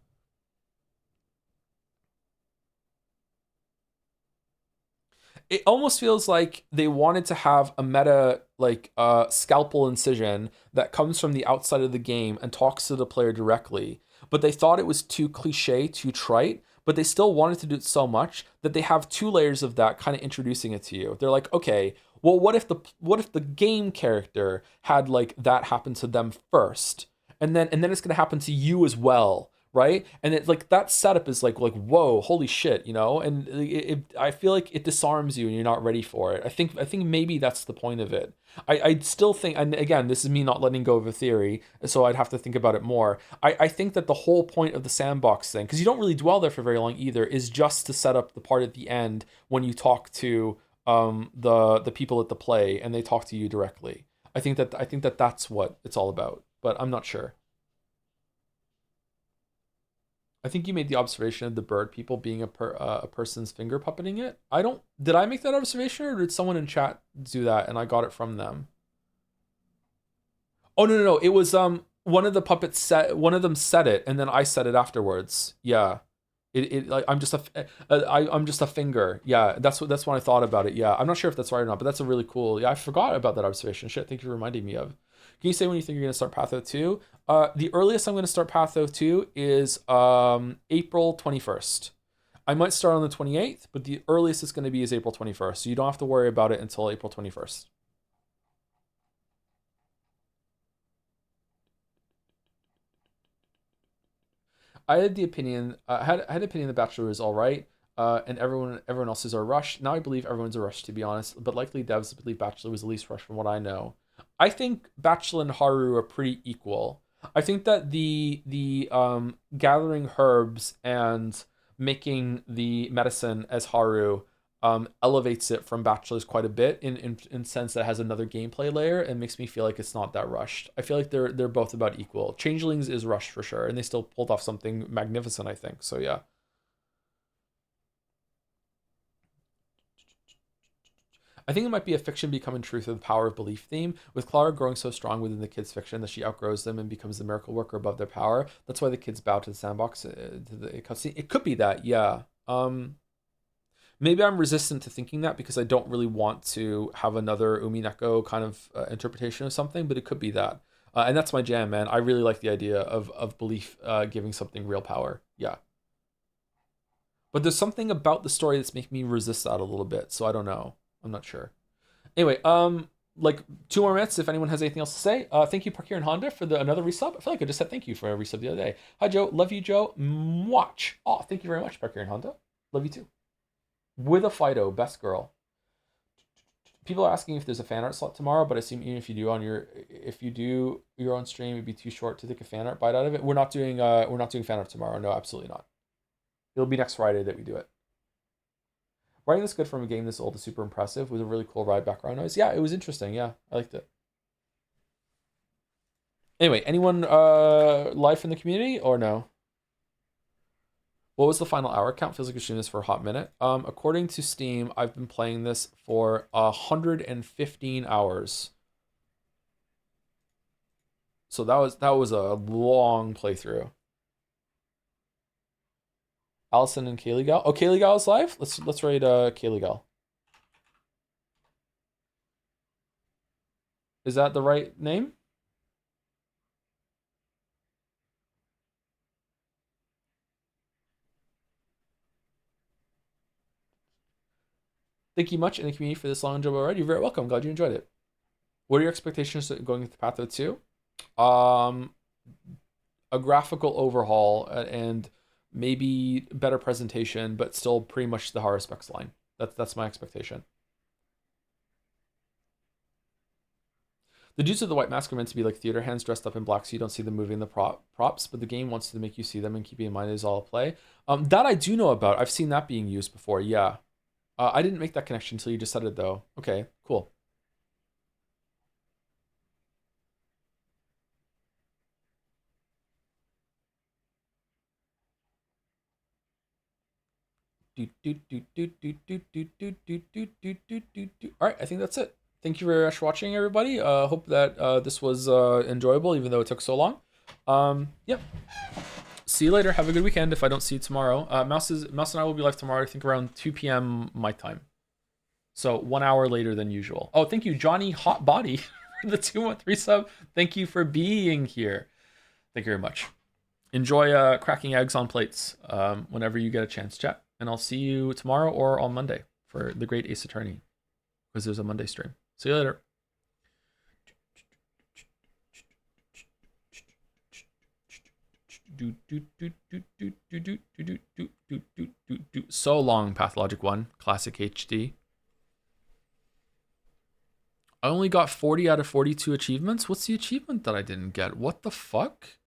It almost feels like they wanted to have a meta, like scalpel incision that comes from the outside of the game and talks to the player directly. But they thought it was too cliche, too trite, but they still wanted to do it so much that they have two layers of that kind of introducing it to you. They're like, okay, well, what if the game character had like that happen to them first? And then it's going to happen to you as well, right? And it like that setup is like whoa, holy shit, you know? And I feel like it disarms you and you're not ready for it. I think maybe that's the point of it. I still think, and again, this is me not letting go of a theory, so I'd have to think about it more. I think that the whole point of the sandbox thing, because you don't really dwell there for very long either, is just to set up the part at the end when you talk to the people at the play and they talk to you directly. I think that that's what it's all about, but I'm not sure. I think you made the observation of the bird people being a person's finger puppeting it. Did I make that observation, or did someone in chat do that and I got it from them? Oh no, it was one of the puppets one of them said it and then I said it afterwards. Yeah. It like I'm just a finger. Yeah, that's what I thought about it. Yeah, I'm not sure if that's right or not, but that's a really cool. Yeah, I forgot about that observation. Shit, thank you for reminding me of. Can you say when you think you're gonna start Patho 2? The earliest I'm gonna start Patho 2 is April 21st. I might start on the 28th, but the earliest it's gonna be is April 21st. So you don't have to worry about it until April 21st. I had the opinion. I had opinion The Bachelor is all right, and everyone else is a rush. Now I believe everyone's a rush, to be honest. But likely devs believe Bachelor was the least rush from what I know. I think Bachelor and Haru are pretty equal. I think that the gathering herbs and making the medicine as Haru elevates it from Bachelor's quite a bit in sense that it has another gameplay layer and makes me feel like it's not that rushed. I feel like they're both about equal. Changelings is rushed for sure, and they still pulled off something magnificent, I think. So yeah. I think it might be a fiction becoming truth of the power of belief theme, with Clara growing so strong within the kids' fiction that she outgrows them and becomes the miracle worker above their power. That's why the kids bow to the sandbox, to the cutscene. It could be that, yeah. Maybe I'm resistant to thinking that because I don't really want to have another Umineko kind of interpretation of something, but it could be that. And that's my jam, man. I really like the idea of belief giving something real power. Yeah. But there's something about the story that's making me resist that a little bit, so I don't know. I'm not sure. Anyway, like 2 more minutes if anyone has anything else to say. Thank you, Parkir and Honda, for another resub. I feel like I just said thank you for a resub the other day. Hi, Joe. Love you, Joe. Watch. Oh, thank you very much, Parkir and Honda. Love you too. With a Fido, best girl. People are asking if there's a fan art slot tomorrow, but I assume even if you do your own stream, it'd be too short to take a fan art bite out of it. We're not doing fan art tomorrow. No, absolutely not. It'll be next Friday that we do it. Writing this good from a game this old is super impressive. With a really cool ride background noise. Yeah, it was interesting. Yeah, I liked it. Anyway, anyone live in the community or no? What was the final hour count? Feels like you're doing this for a hot minute. According to Steam, I've been playing this for 115 hours. So that was a long playthrough. Allison and Kaylee Gal. Oh, Kaylee Gal is live. Let's raid Kaylee Gal. Is that the right name? Thank you much in the community for this long enjoyable ride. You're very welcome. Glad you enjoyed it. What are your expectations going into Patho 2? A graphical overhaul and maybe better presentation, but still pretty much the horror specs line. That's my expectation. The dudes with the white mask are meant to be like theater hands dressed up in black, so you don't see them moving the props, but the game wants to make you see them, and keeping in mind it is all a play. That I do know about. I've seen that being used before, yeah. I didn't make that connection until you just said it, though. Okay, cool. All right, I think that's it. Thank you very much for watching, everybody. Hope that this was enjoyable, even though it took so long. Yeah. See you later. Have a good weekend if I don't see you tomorrow. Mouse and I will be live tomorrow, I think around 2 p.m. my time. So 1 hour later than usual. Oh, thank you, Johnny Hot Body, for the 213 sub. Thank you for being here. Thank you very much. Enjoy cracking eggs on plates whenever you get a chance, chat. And I'll see you tomorrow or on Monday for the Great Ace Attorney, because there's a Monday stream. See you later. So long, Pathologic 1, Classic HD. I only got 40 out of 42 achievements. What's the achievement that I didn't get? What the fuck?